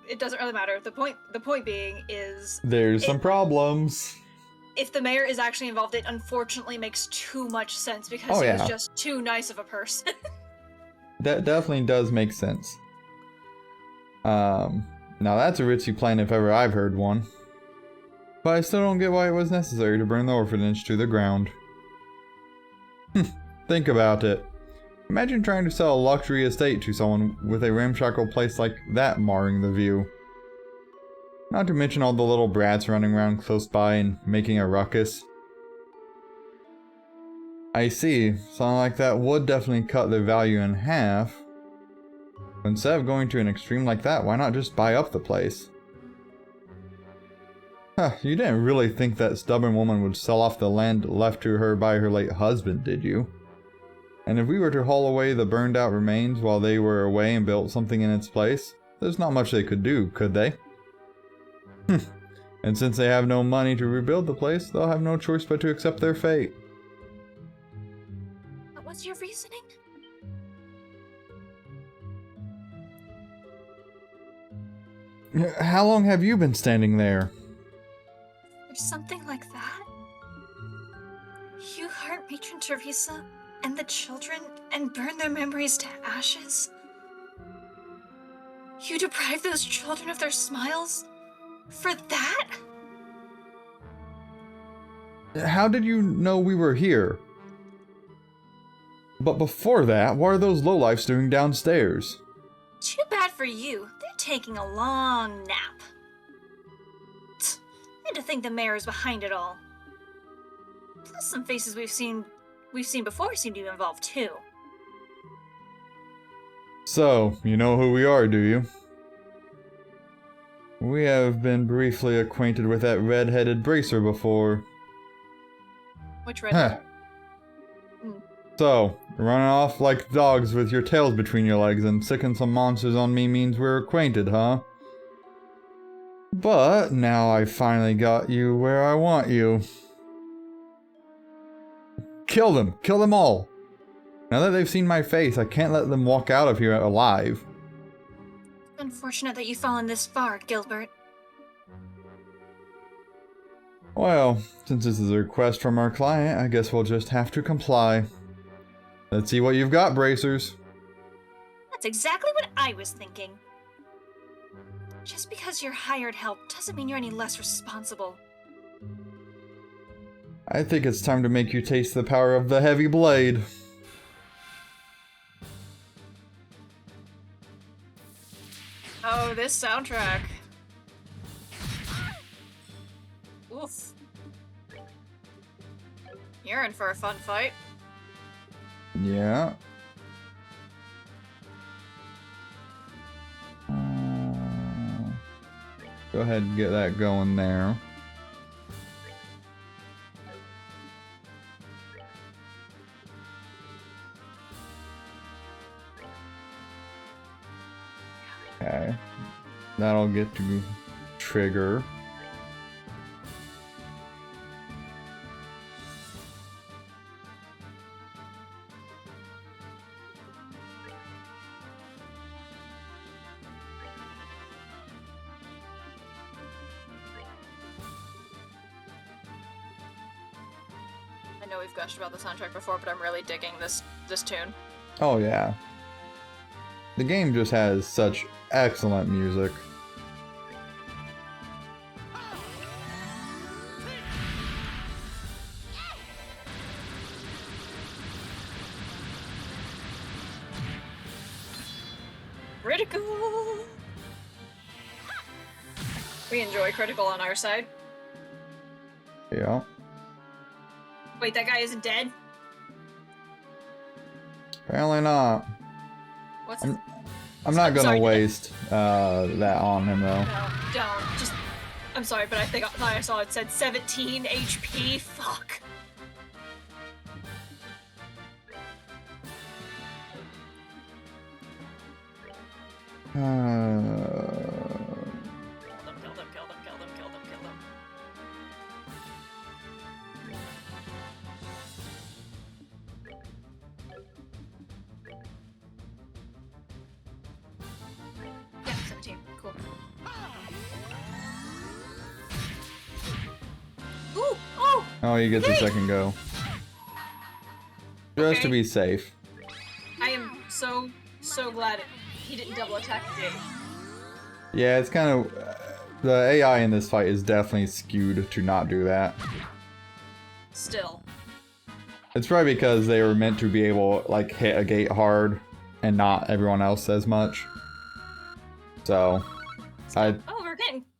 it doesn't really matter. The point being is there's some problems. If the mayor is actually involved, it unfortunately makes too much sense because he was just too nice of a person. That definitely does make sense. Now that's a ritzy plan if ever I've heard one. But I still don't get why it was necessary to burn the orphanage to the ground. Think about it. Imagine trying to sell a luxury estate to someone with a ramshackle place like that marring the view. Not to mention all the little brats running around close by and making a ruckus. I see. Something like that would definitely cut the value in half. But instead of going to an extreme like that, why not just buy up the place? Huh, you didn't really think that stubborn woman would sell off the land left to her by her late husband, did you? And if we were to haul away the burned out remains while they were away and built something in its place, there's not much they could do, could they? And since they have no money to rebuild the place, they'll have no choice but to accept their fate. What's your reasoning? How long have you been standing there? There's something like that? You hurt Matron Teresa and the children and burn their memories to ashes? You deprive those children of their smiles? For that? How did you know we were here? But before that, what are those lowlifes doing downstairs? Too bad for you. They're taking a long nap. And to think the mayor is behind it all. Plus, some faces we've seen before seem to be involved too. So, you know who we are, do you? We have been briefly acquainted with that red-headed bracer before. Which red? So, running off like dogs with your tails between your legs and sicking some monsters on me means we're acquainted, huh? But now I finally got you where I want you. Kill them! Kill them all! Now that they've seen my face, I can't let them walk out of here alive. Unfortunate that you've fallen this far, Gilbert. Well, since this is a request from our client, I guess we'll just have to comply. Let's see what you've got, bracers. That's exactly what I was thinking. Just because you're hired help doesn't mean you're any less responsible. I think it's time to make you taste the power of the heavy blade. Oh, this soundtrack. Oof. You're in for a fun fight. Yeah. Go ahead and get that going there. Okay. That'll get to trigger. I know we've gushed about the soundtrack before, but I'm really digging this tune. Oh yeah. The game just has such excellent music. Critical! We enjoy critical on our side. Yeah. Wait, that guy isn't dead? Apparently not. What's his... I'm not gonna sorry, waste that on him though. No, don't. Just... I'm sorry, but I thought I saw it said 17 HP. Fuck. Kill them. Yeah, 17. Cool. Ooh! Oh! Oh, he gets a Yay! second go. Just to Okay. be safe. I am so glad he didn't double attack Jake. Yeah, it's kind of... the AI in this fight is definitely skewed to not do that. Still. It's probably because they were meant to be able like hit a gate hard and not everyone else as much. So, Oh, we're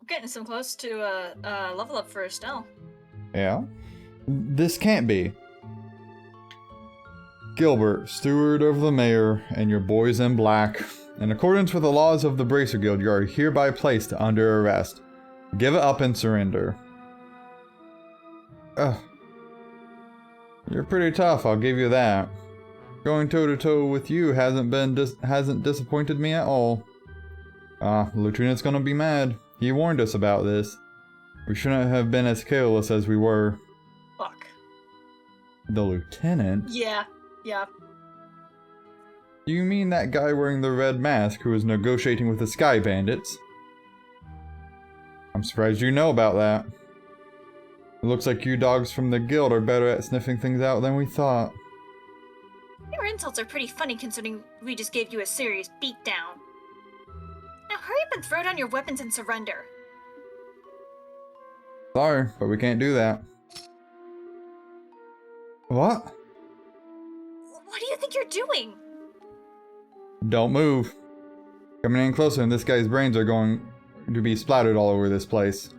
getting some close to level up for Estelle. yeah. This can't be. Gilbert, steward of the mayor, and your boys in black. In accordance with the laws of the Bracer Guild, you are hereby placed under arrest. Give it up and surrender. Ugh. You're pretty tough, I'll give you that. Going toe-to-toe with you hasn't disappointed me at all. The lieutenant's gonna be mad. He warned us about this. We shouldn't have been as careless as we were. Fuck. The lieutenant? Yeah. Do you mean that guy wearing the red mask who was negotiating with the Sky Bandits? I'm surprised you know about that. It looks like you dogs from the guild are better at sniffing things out than we thought. Your insults are pretty funny considering we just gave you a serious beatdown. Now hurry up and throw down your weapons and surrender. Sorry, but we can't do that. What? What do you think you're doing? Don't move. Coming in closer and this guy's brains are going to be splattered all over this place.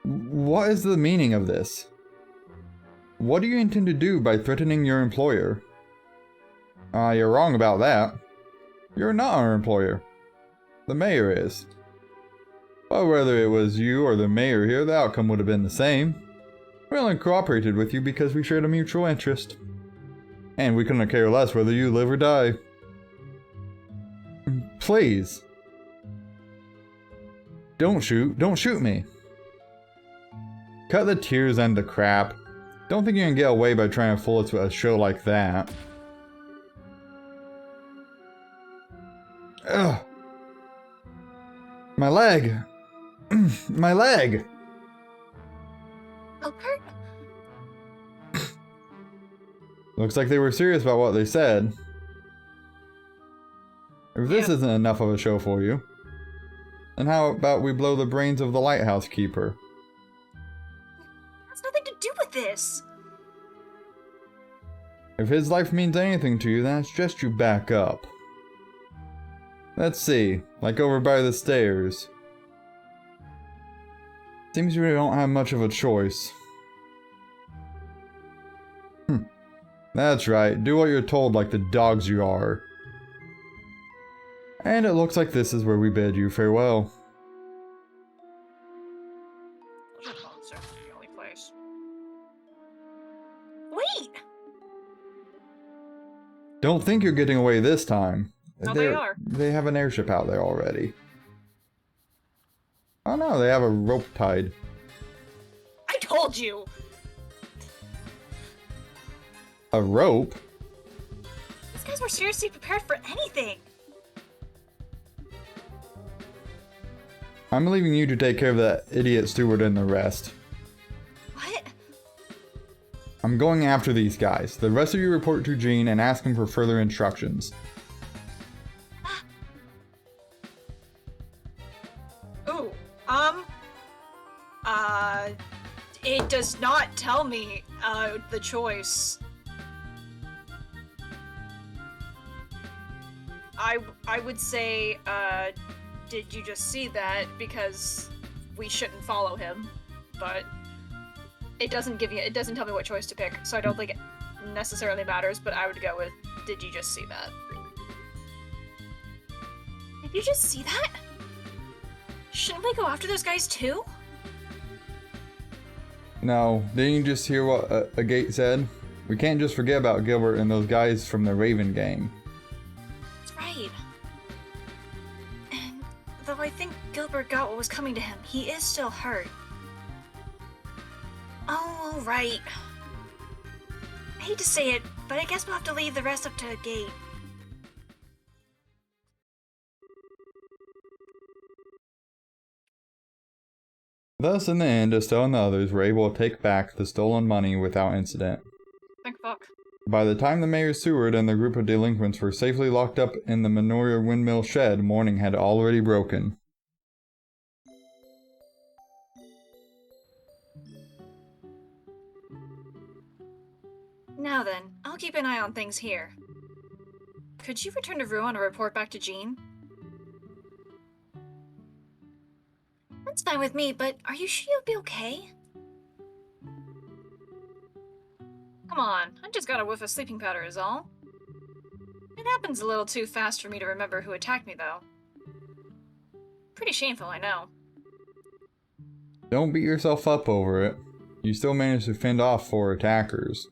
What is the meaning of this? What do you intend to do by threatening your employer? You're wrong about that. You're not our employer. The mayor is. But whether it was you or the mayor here, the outcome would have been the same. We only cooperated with you because we shared a mutual interest. And we couldn't care less whether you live or die. Please. Don't shoot me. Cut the tears and the crap. Don't think you can get away by trying to fool us with a show like that. Ugh. My leg. My leg. Albert? Looks like they were serious about what they said. If this isn't enough of a show for you, then how about we blow the brains of the lighthouse keeper? That's nothing to do with this. If his life means anything to you, then I suggest you back up. Let's see, like over by the stairs. Seems we don't have much of a choice. That's right, do what you're told like the dogs you are. And it looks like this is where we bid you farewell. The only place. Wait! Don't think you're getting away this time. Oh, they are. They have an airship out there already. Oh no, they have a rope tied. I told you! A rope? These guys were seriously prepared for anything. I'm leaving you to take care of that idiot steward and the rest. What? I'm going after these guys. The rest of you report to Jean and ask him for further instructions. Ooh, it does not tell me, the choice. I would say, did you just see that? Because we shouldn't follow him, but it doesn't tell me what choice to pick, so I don't think it necessarily matters, but I would go with, did you just see that? Did you just see that? Shouldn't we go after those guys too? No, didn't you just hear what Agate said? We can't just forget about Gilbert and those guys from the Raven gang. That's right. And though I think Gilbert got what was coming to him, he is still hurt. Oh, right. I hate to say it, but I guess we'll have to leave the rest up to Agate. Thus, in the end, Estelle and the others were able to take back the stolen money without incident. Thank fuck. By the time the Mayor Seward and the group of delinquents were safely locked up in the Menoria windmill shed, morning had already broken. Now then, I'll keep an eye on things here. Could you return to Ruan and report back to Jean? That's fine with me, but are you sure you'll be okay? Come on, I just got a whiff of sleeping powder is all. It happens a little too fast for me to remember who attacked me, though. Pretty shameful, I know. Don't beat yourself up over it. You still managed to fend off 4 attackers.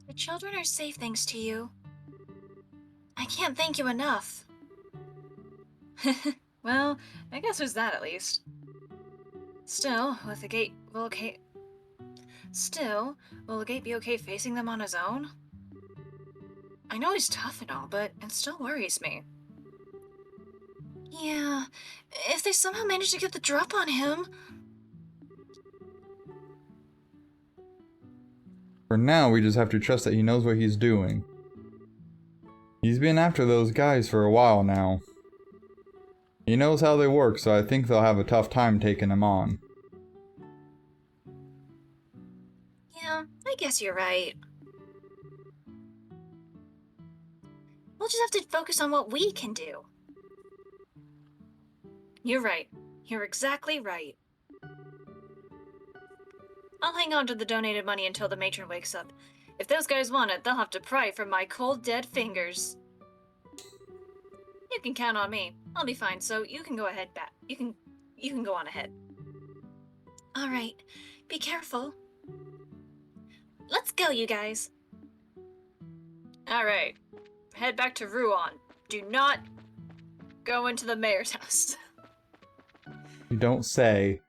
The children are safe thanks to you. I can't thank you enough. Well, I guess there's that at least. Still, will the gate be okay facing them on his own? I know he's tough and all, but it still worries me. Yeah, if they somehow manage to get the drop on him... For now, we just have to trust that he knows what he's doing. He's been after those guys for a while now. He knows how they work, so I think they'll have a tough time taking him on. Yeah, I guess you're right. We'll just have to focus on what we can do. You're right. You're exactly right. I'll hang on to the donated money until the matron wakes up. If those guys want it, they'll have to pry from my cold, dead fingers. You can count on me. I'll be fine, so you can go ahead, You can go on ahead. All right. Be careful. Let's go, you guys. All right. Head back to Ruan. Do not go into the mayor's house. You don't say.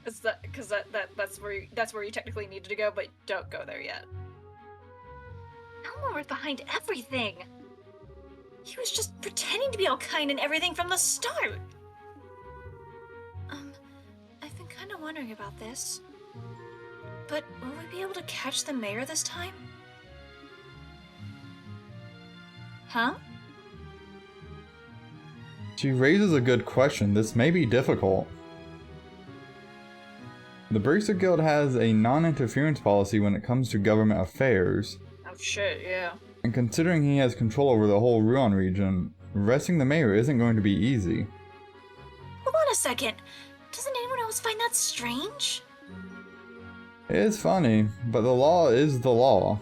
That's where you technically needed to go, but don't go there yet. Elmore was behind everything. He was just pretending to be all kind and everything from the start. I've been kind of wondering about this. But will we be able to catch the mayor this time? Huh? She raises a good question. This may be difficult. The Bracer Guild has a non-interference policy when it comes to government affairs. Oh shit, yeah. And considering he has control over the whole Ruan region, arresting the mayor isn't going to be easy. Hold on a second. Doesn't anyone else find that strange? It is funny, but the law is the law.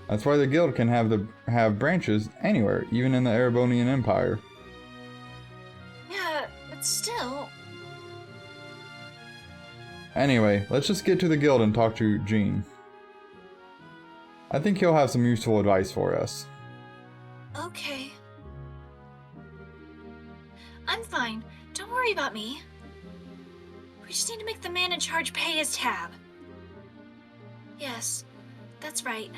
That's why the guild can have branches anywhere, even in the Erebonian Empire. Yeah, but still... Anyway, let's just get to the guild and talk to Jean. I think he'll have some useful advice for us. Okay. I'm fine. Don't worry about me. We just need to make the man in charge pay his tab. Yes, that's right.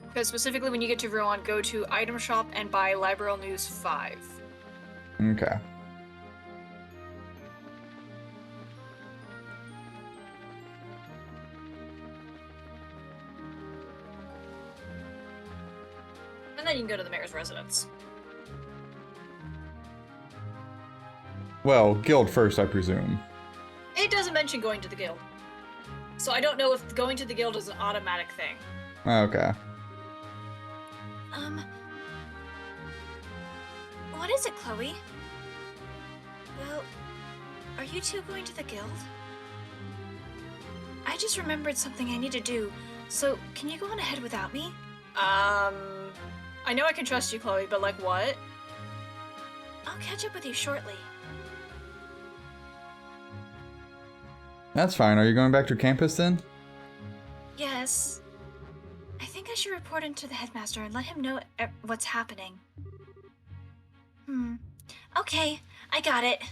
Because specifically when you get to Ruan, go to Item Shop and buy Liberal News 5. Okay. And then you can go to the mayor's residence. Well, guild first, I presume. It doesn't mention going to the guild. So I don't know if going to the guild is an automatic thing. Okay. What is it, Chloe? Well, are you two going to the guild? I just remembered something I need to do, so can you go on ahead without me? I know I can trust you, Chloe, but like what? I'll catch up with you shortly. That's fine. Are you going back to campus then? Yes. I think I should report into the headmaster and let him know what's happening. Okay, I got it.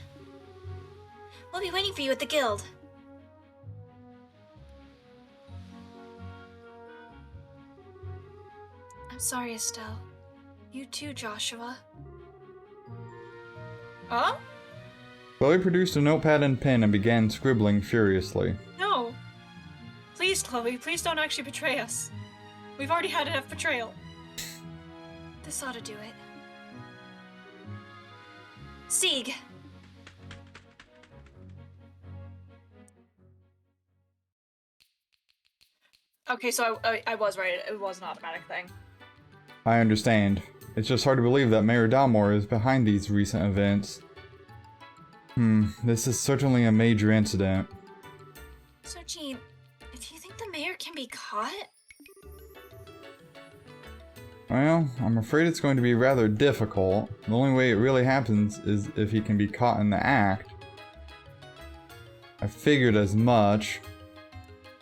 We'll be waiting for you at the guild. I'm sorry, Estelle. You too, Joshua. Huh? Chloe produced a notepad and pen and began scribbling furiously. No. Please, Chloe, please don't actually betray us. We've already had enough betrayal. This ought to do it. Sieg. Okay, so I was right. It was an automatic thing. I understand. It's just hard to believe that Mayor Dalmore is behind these recent events. This is certainly a major incident. So, Jean, do you think the mayor can be caught? Well, I'm afraid it's going to be rather difficult. The only way it really happens is if he can be caught in the act. I figured as much.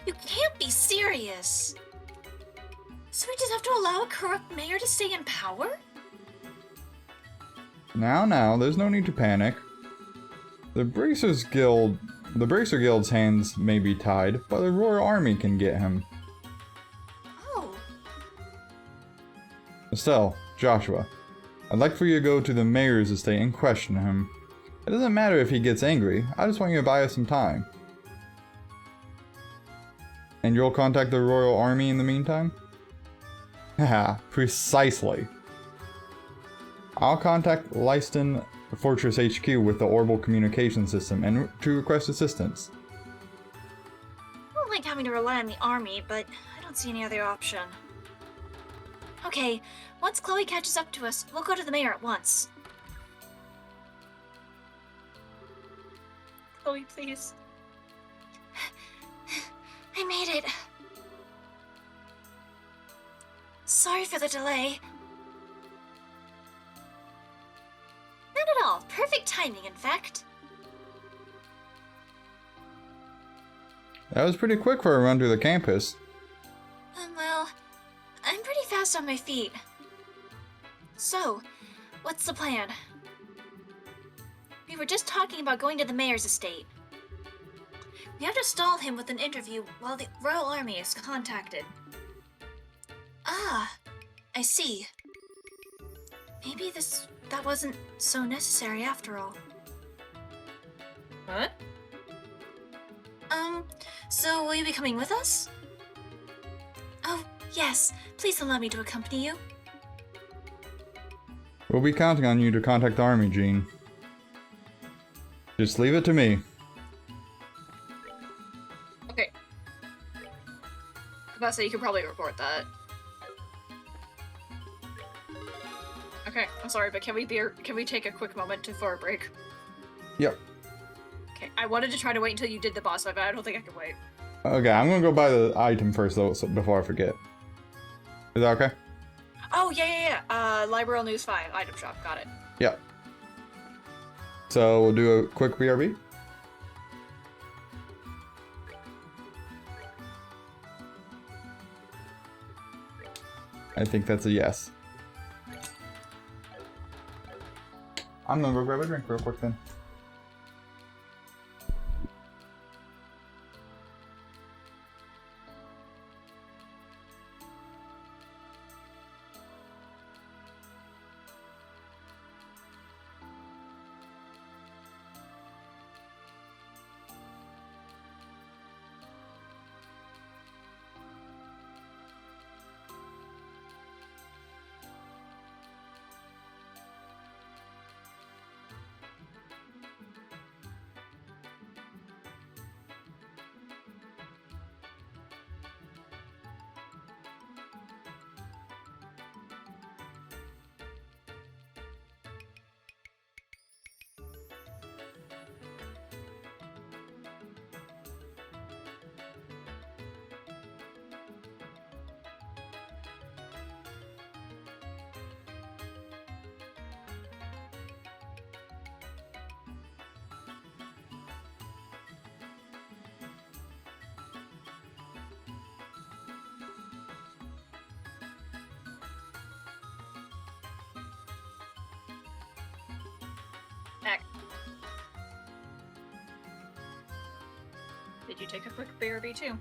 You can't be serious. So we just have to allow a corrupt mayor to stay in power? Now, there's no need to panic. The Bracer Guild's hands may be tied, but the Royal Army can get him. Oh. Estelle, Joshua, I'd like for you to go to the mayor's estate and question him. It doesn't matter if he gets angry, I just want you to buy us some time. And you'll contact the Royal Army in the meantime? Haha, precisely. I'll contact Lyston Fortress HQ with the Orbital communication system and to request assistance. I don't like having to rely on the army, but I don't see any other option. Okay, once Chloe catches up to us, we'll go to the mayor at once. Chloe, please. I made it. Sorry for the delay. Not at all. Perfect timing, in fact. That was pretty quick for a run through the campus. Well, I'm pretty fast on my feet. So, what's the plan? We were just talking about going to the mayor's estate. We have to stall him with an interview while the Royal Army is contacted. Ah, I see. Maybe that wasn't so necessary after all. What? So will you be coming with us? Oh, yes. Please allow me to accompany you. We'll be counting on you to contact the army, Jean. Just leave it to me. Okay. I was about to say, you could probably report that. Okay, I'm sorry, but can we take a quick moment for a break? Yep. Okay, I wanted to try to wait until you did the boss fight, but I don't think I can wait. Okay, I'm gonna go buy the item first though, before I forget. Is that okay? Oh, yeah. Liberal News 5, item shop, got it. Yep. So we'll do a quick BRB. I think that's a yes. I'm gonna go grab a drink real quick then. you take a quick BRB too.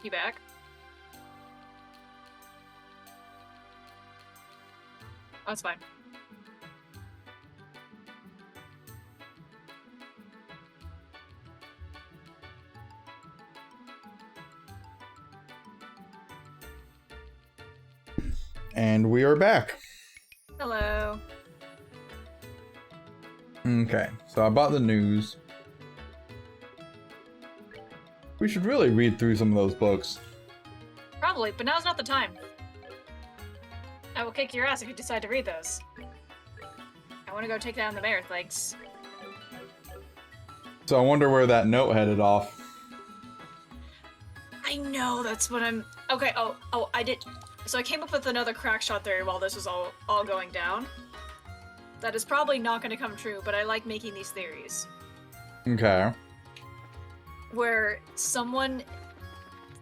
You back? Oh, it's fine. And we are back. Hello. Okay, so I bought the news. We should really read through some of those books. Probably, but now's not the time. I will kick your ass if you decide to read those. I want to go take down the mayor, thanks. So I wonder where that note headed off. I know, that's what I'm... Okay, oh, I did... So I came up with another crack shot theory while this was all going down. That is probably not going to come true, but I like making these theories. Okay. Where someone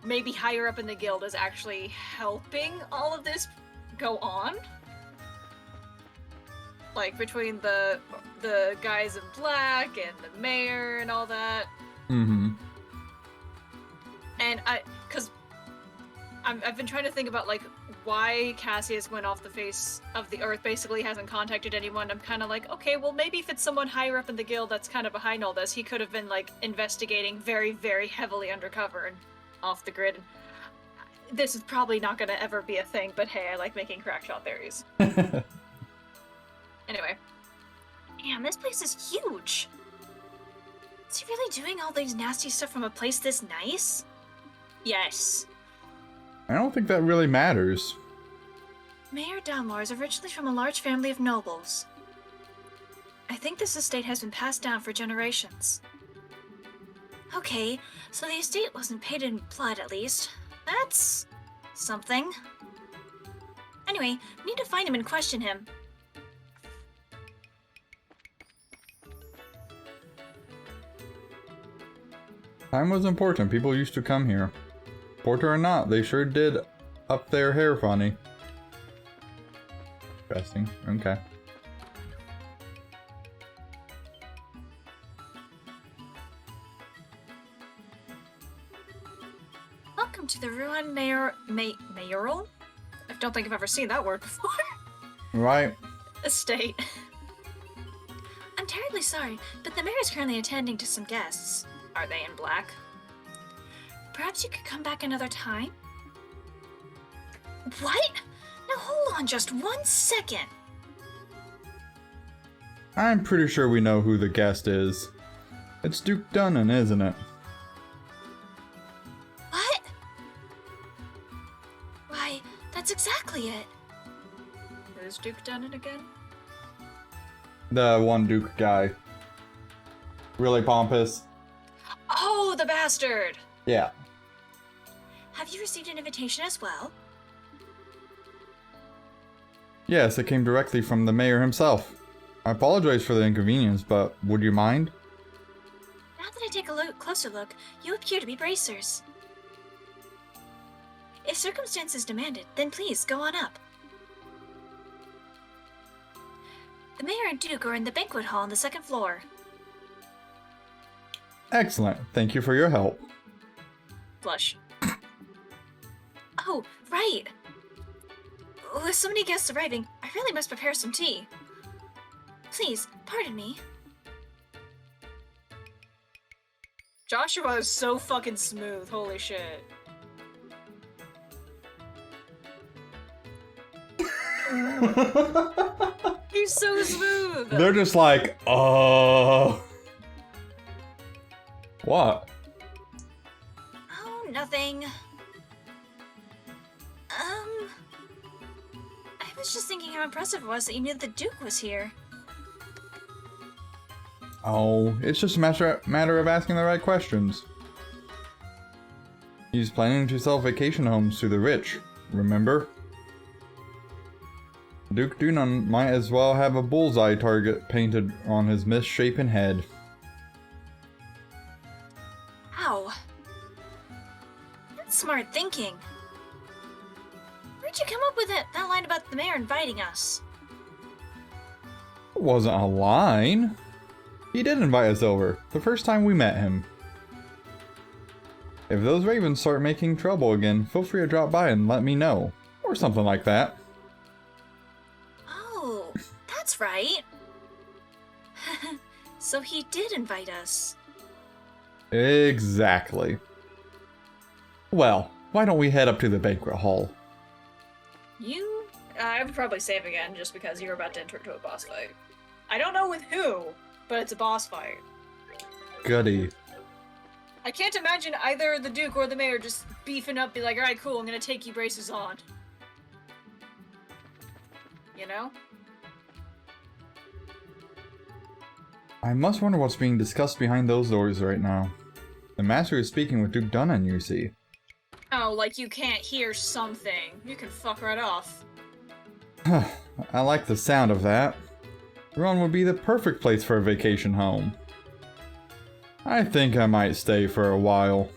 maybe higher up in the guild is actually helping all of this go on. Like, between the guys in black and the mayor and all that. Mm-hmm. And I've been trying to think about, like, why Cassius went off the face of the earth, basically hasn't contacted anyone. I'm kind of like, okay, well, maybe if it's someone higher up in the guild that's kind of behind all this, he could have been, like, investigating very, very heavily undercover and off the grid. This is probably not going to ever be a thing, but hey, I like making crackshot theories. Anyway. Damn, this place is huge! Is he really doing all these nasty stuff from a place this nice? Yes. I don't think that really matters. Mayor Dalmor is originally from a large family of nobles. I think this estate has been passed down for generations. Okay, so the estate wasn't paid in blood, at least. That's... something. Anyway, we need to find him and question him. Time was important. People used to come here. Porter or not, they sure did up their hair funny. Interesting. Okay. Welcome to the Ruin Mayoral? I don't think I've ever seen that word before. Right. Estate. I'm terribly sorry, but the mayor is currently attending to some guests. Are they in black? Perhaps you could come back another time? What? Now hold on just 1 second. I'm pretty sure we know who the guest is. It's Duke Dunnan, isn't it? What? Why, that's exactly it. Who's Duke Dunnan again? The one Duke guy. Really pompous. Oh, the bastard! Yeah. Have you received an invitation as well? Yes, it came directly from the mayor himself. I apologize for the inconvenience, but would you mind? Now that I take a closer look, you appear to be bracers. If circumstances demand it, then please go on up. The mayor and Duke are in the banquet hall on the 2nd floor. Excellent. Thank you for your help. Blush. Oh, right! With so many guests arriving, I really must prepare some tea. Please, pardon me. Joshua is so fucking smooth, holy shit. He's so smooth. They're just like, what? Oh, nothing. I was just thinking how impressive it was that you knew the Duke was here. Oh, it's just a matter of asking the right questions. He's planning to sell vacation homes to the rich, remember? Duke Dunan might as well have a bullseye target painted on his misshapen head. Wow. That's smart thinking. Where'd you come up with that line about the mayor inviting us? It wasn't a line. He did invite us over, the first time we met him. If those ravens start making trouble again, feel free to drop by and let me know. Or something like that. Oh, that's right. So he did invite us. Exactly. Well, why don't we head up to the banquet hall? I would probably save again just because you're about to enter into a boss fight. I don't know with who, but it's a boss fight. Goody. I can't imagine either the Duke or the Mayor just beefing up, be like, alright, cool, I'm gonna take you braces on. You know? I must wonder what's being discussed behind those doors right now. The master is speaking with Duke Dunnan, you see. Oh, like you can't hear something. You can fuck right off. I like the sound of that. Ron would be the perfect place for a vacation home. I think I might stay for a while.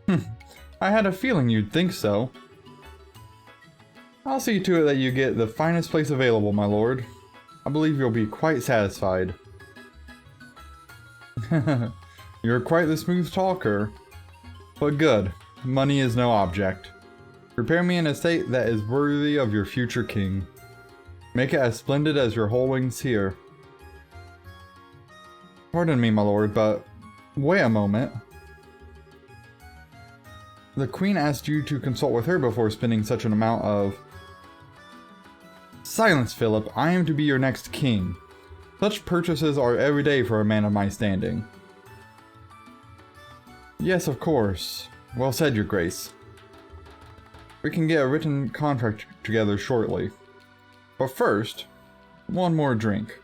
I had a feeling you'd think so. I'll see to it that you get the finest place available, my lord. I believe you'll be quite satisfied. You're quite the smooth talker. But good, money is no object. Prepare me an estate that is worthy of your future king. Make it as splendid as your holdings here. Pardon me, my lord, but wait a moment. The queen asked you to consult with her before spending such an amount of... Silence, Philip. I am to be your next king. Such purchases are every day for a man of my standing. Yes, of course. Well said, your grace. We can get a written contract together shortly. But first, one more drink.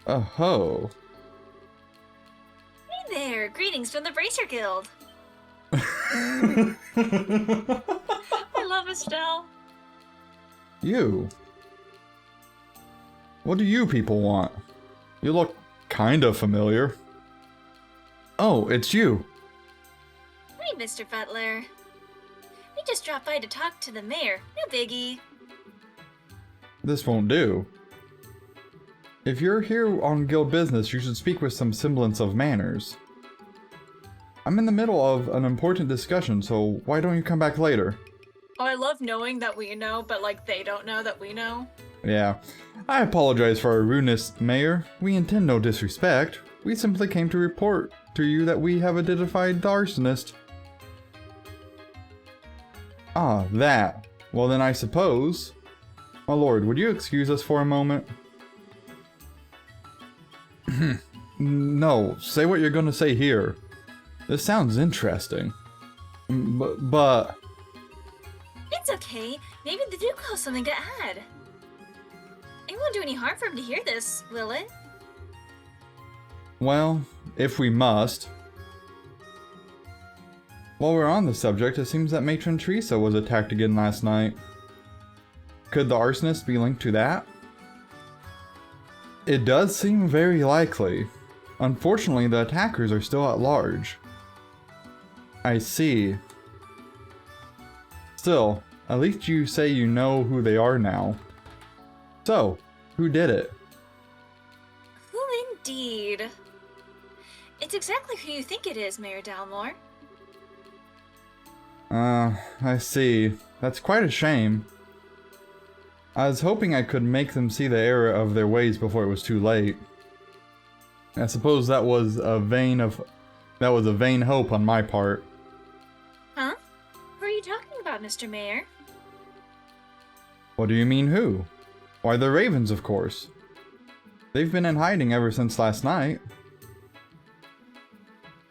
Oh-ho. Hey there, greetings from the Bracer Guild. I love Estelle. You? What do you people want? You look kinda familiar. Oh, it's you. Hey, Mr. Butler. We just dropped by to talk to the mayor. No biggie. This won't do. If you're here on guild business, you should speak with some semblance of manners. I'm in the middle of an important discussion, so why don't you come back later? Oh, I love knowing that we know, but like they don't know that we know. Yeah. I apologize for our rudeness, Mayor. We intend no disrespect. We simply came to report to you that we have identified the arsonist. Ah, that. Well then I suppose... My lord, would you excuse us for a moment? No, say what you're gonna say here. This sounds interesting. But... It's okay. Maybe the Duke will have something to add. It won't do any harm for him to hear this, will it? Well, if we must. While we're on the subject, it seems that Matron Teresa was attacked again last night. Could the arsonist be linked to that? It does seem very likely. Unfortunately, the attackers are still at large. I see. Still, at least you say you know who they are now. So, who did it? Who indeed? It's exactly who you think it is, Mayor Dalmore. I see. That's quite a shame. I was hoping I could make them see the error of their ways before it was too late. I suppose that was a vain hope on my part. Huh? Who are you talking about, Mr. Mayor? What do you mean, who? Why, the Ravens, of course. They've been in hiding ever since last night.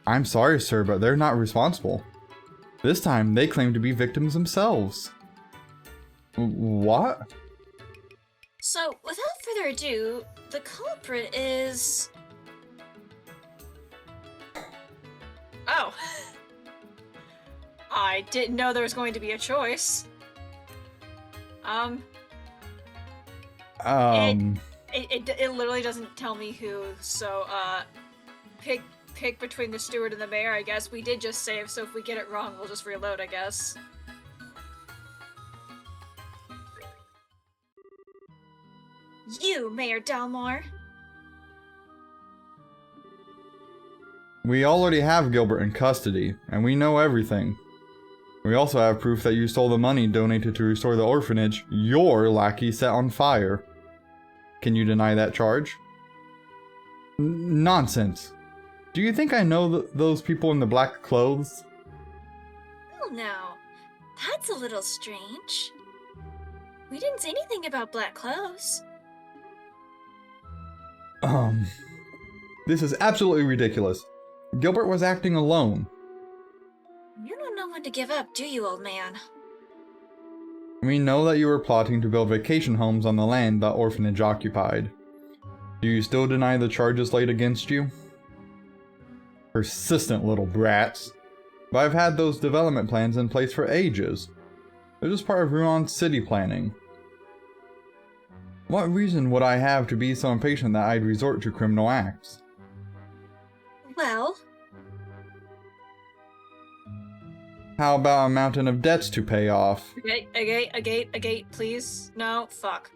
I'm sorry, sir, but they're not responsible. This time, they claim to be victims themselves. What? So, without further ado, the culprit is... Oh. I didn't know there was going to be a choice. It literally doesn't tell me who, so, pick between the steward and the mayor, I guess. We did just save, so if we get it wrong, we'll just reload, I guess. You, Mayor Dalmore. We already have Gilbert in custody, and we know everything. We also have proof that you stole the money donated to restore the orphanage your lackey set on fire. Can you deny that charge? Nonsense. Do you think I know those people in the black clothes? Oh no, that's a little strange. We didn't say anything about black clothes. This is absolutely ridiculous. Gilbert was acting alone. You don't know when to give up, do you, old man? We know that you were plotting to build vacation homes on the land the orphanage occupied. Do you still deny the charges laid against you? Persistent little brats. But I've had those development plans in place for ages. They're just part of Ruon's city planning. What reason would I have to be so impatient that I'd resort to criminal acts? Well... How about a mountain of debts to pay off? A gate, please. No, fuck.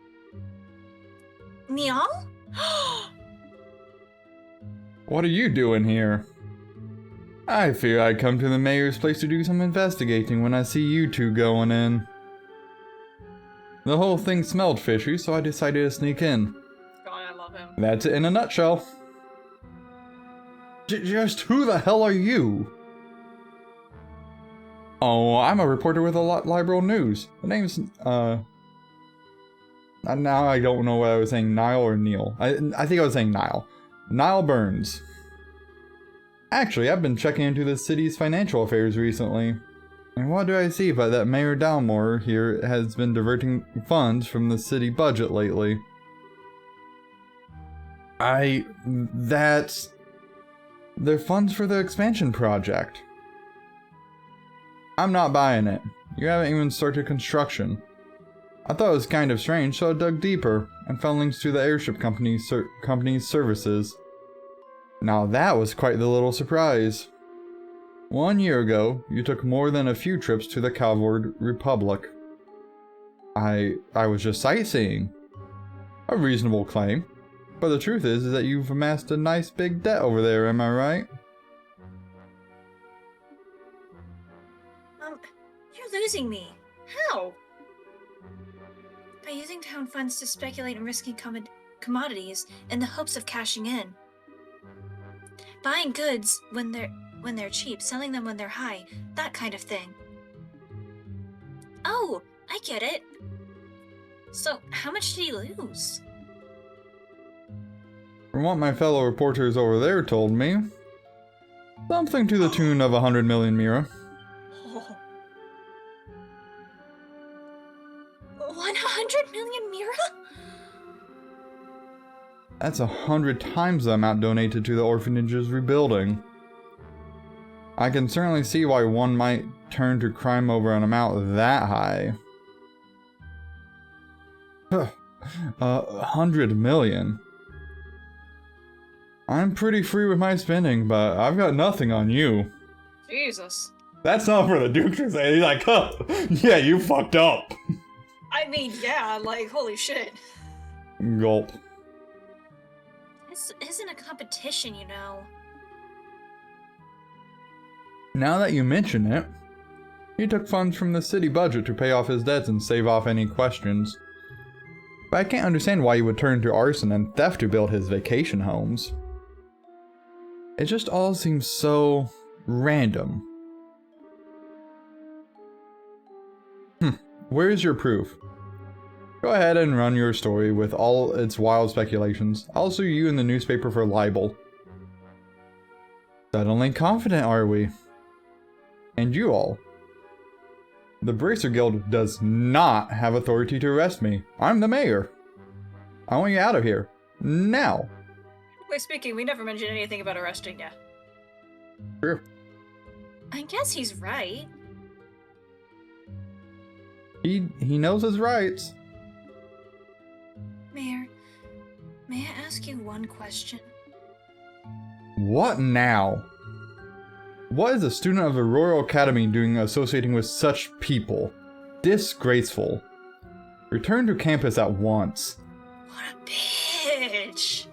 Niall? What are you doing here? I fear I'd come to the mayor's place to do some investigating when I see you two going in. The whole thing smelled fishy, so I decided to sneak in. God, I love him. That's it in a nutshell. Just who the hell are you? Oh, I'm a reporter with a Liberal News. The name's, now I don't know whether I was saying Niall or Neil. I think I was saying Niall. Niall Burns. Actually, I've been checking into the city's financial affairs recently. And what do I see but that Mayor Dalmore here has been diverting funds from the city budget lately. They're funds for the expansion project. I'm not buying it. You haven't even started construction. I thought it was kind of strange, so I dug deeper and found links to the airship company's services. Now that was quite the little surprise. 1 year ago, you took more than a few trips to the Calvord Republic. I was just sightseeing. A reasonable claim. But the truth is that you've amassed a nice big debt over there, am I right? You're losing me. How? By using town funds to speculate and risking commodities in the hopes of cashing in. Buying goods when they're cheap, selling them when they're high, that kind of thing. Oh, I get it. So, how much did he lose? From what my fellow reporters over there told me, something to the tune of 100 million Mira. Oh. 100 million Mira? That's 100 times the amount donated to the orphanage's rebuilding. I can certainly see why one might turn to crime over an amount that high. 100 million. I'm pretty free with my spending, but I've got nothing on you. Jesus. That's not for the Duke to say. He's like, huh, yeah, you fucked up. I mean, yeah, like, holy shit. Gulp. This isn't a competition, you know. Now that you mention it, he took funds from the city budget to pay off his debts and save off any questions. But I can't understand why he would turn to arson and theft to build his vacation homes. It just all seems so random. Where is your proof? Go Go ahead and run your story with all its wild speculations. I'll sue you in the newspaper for libel. Suddenly confident, are we? And you all. The Bracer Guild does not have authority to arrest me. I'm the mayor. I want you out of here. Now. Wait, speaking, we never mentioned anything about arresting you. Sure. I guess he's right. He knows his rights. Mayor, may I ask you one question? What now? What is a student of the Royal Academy doing associating with such people? Disgraceful. Return to campus at once. What a bitch!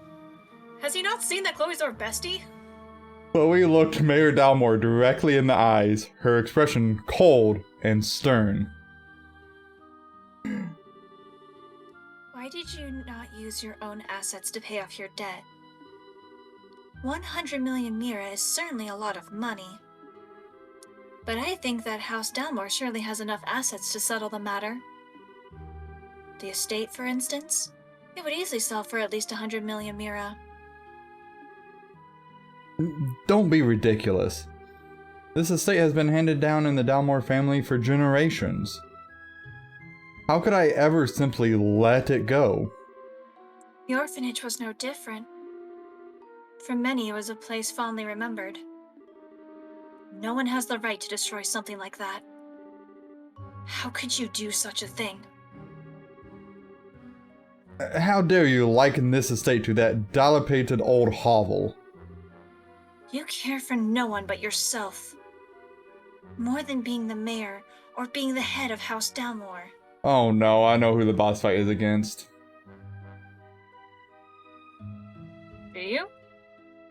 Has he not seen that Chloe's our bestie? Chloe looked Mayor Dalmore directly in the eyes, her expression cold and stern. Why did you not use your own assets to pay off your debt? 100 million Mira is certainly a lot of money. But I think that House Dalmore surely has enough assets to settle the matter. The estate, for instance? It would easily sell for at least 100 million Mira. Don't be ridiculous. This estate has been handed down in the Dalmore family for generations. How could I ever simply let it go? The orphanage was no different. For many, it was a place fondly remembered. No one has the right to destroy something like that. How could you do such a thing? How dare you liken this estate to that dilapidated old hovel? You care for no one but yourself. More than being the mayor or being the head of House Dalmore. Oh no, I know who the boss fight is against. Do you?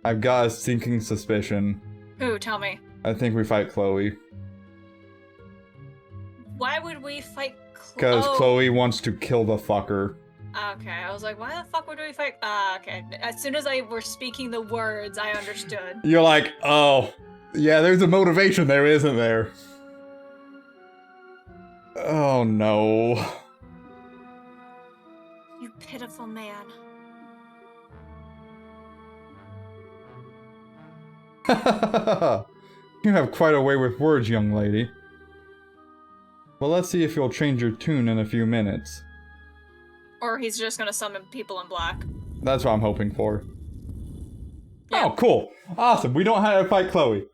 I've got a sinking suspicion. Who? Tell me. I think we fight Chloe. Why would we fight Because Chloe wants to kill the fucker. Okay, I was like, why the fuck would we fight? Okay. As soon as I were speaking the words, I understood. You're like, oh, yeah, there's a motivation there, isn't there? Oh no. You pitiful man. You have quite a way with words, young lady. Well, let's see if you'll change your tune in a few minutes. Or he's just gonna summon people in black. That's what I'm hoping for. Yeah. Oh, cool. Awesome. We don't have to fight Chloe.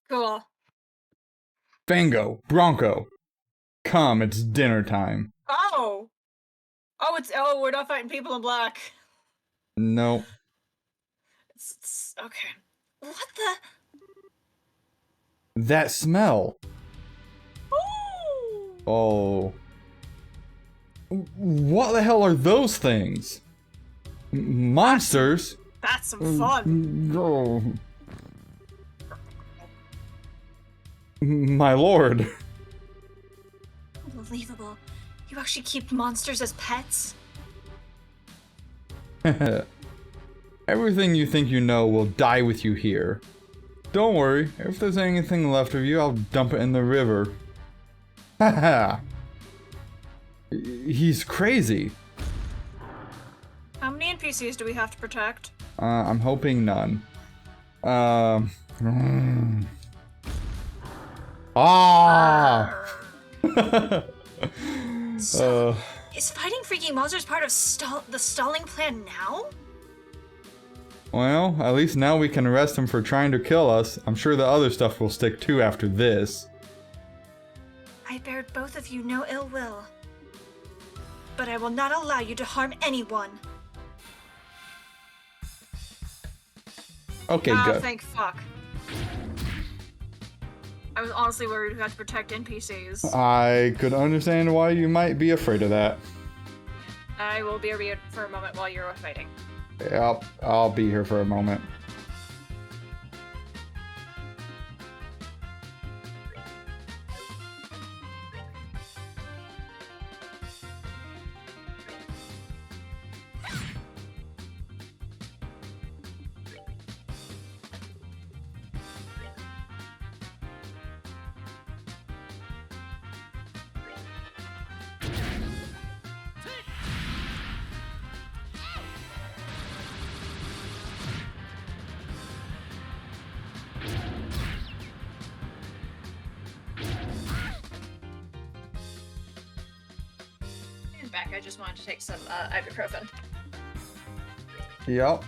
Cool. Fango, Bronco. Come, it's dinner time. Oh! Oh, we're not fighting people in black. No. It's okay. What the? That smell. Ooh! Oh. What the hell are those things? Monsters? That's some fun. Oh. My lord. Unbelievable. You actually keep monsters as pets? Everything you think you know will die with you here. Don't worry, if there's anything left of you, I'll dump it in the river. Haha. He's crazy. How many NPCs do we have to protect? I'm hoping none. Ah! So, is fighting freaking monsters part of the stalling plan now? Well, at least now we can arrest him for trying to kill us. I'm sure the other stuff will stick too after this. I bear both of you no ill will. But I will not allow you to harm anyone. Okay, Oh, good. thank fuck. I was honestly worried we had to protect NPCs. I could understand why you might be afraid of that. I will be around for a moment while you're fighting. Yep, I'll be here for a moment. back. I just wanted to take some ibuprofen. Yep.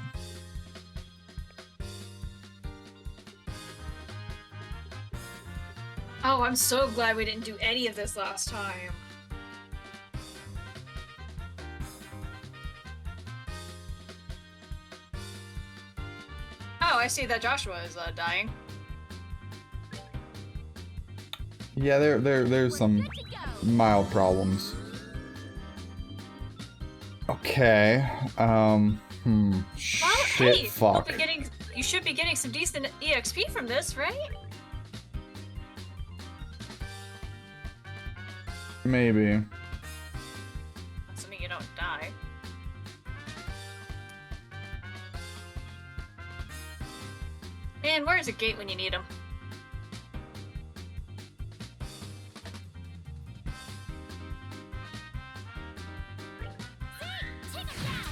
Oh, I'm so glad we didn't do any of this last time. Oh, I see that Joshua is dying. Yeah, there's We're some good to go. mild problems. Okay. Well, Shit. hey, Fuck. you should be getting some decent EXP from this, right? Maybe. Assuming you don't die. Man, where's a gate when you need him? Take it down.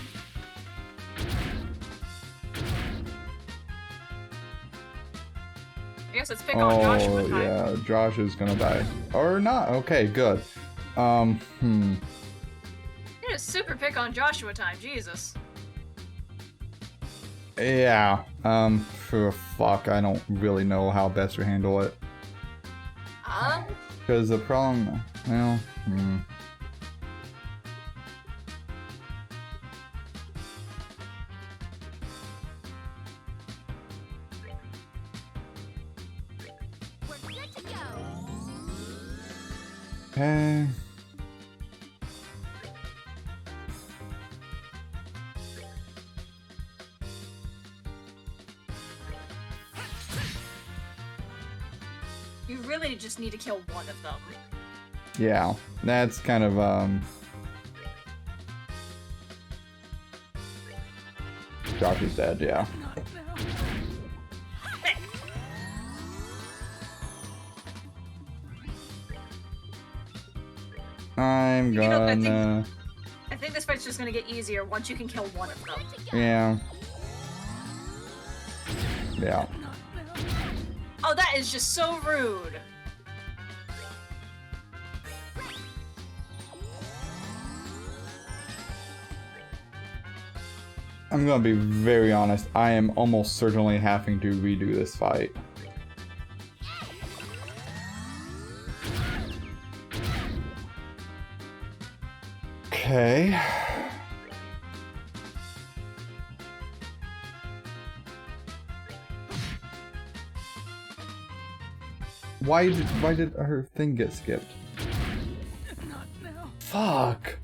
I guess it's pick on Joshua Oh time. yeah, Josh is gonna die. Or not. Okay, good. It is super pick on Joshua time, Jesus. Yeah. Fuck, I don't really know how best to handle it. Because the problem, well, We're good to go. okay. You really just need to kill one of them. Yeah, that's kind of, Josh is dead, yeah. I'm You know, gonna, I think this fight's just gonna get easier once you can kill one of them. Good to go. yeah. Yeah. Oh, that is just so rude. I'm gonna be very honest, I am almost certainly having to redo this fight. Okay. Why did her thing get skipped? Fuck.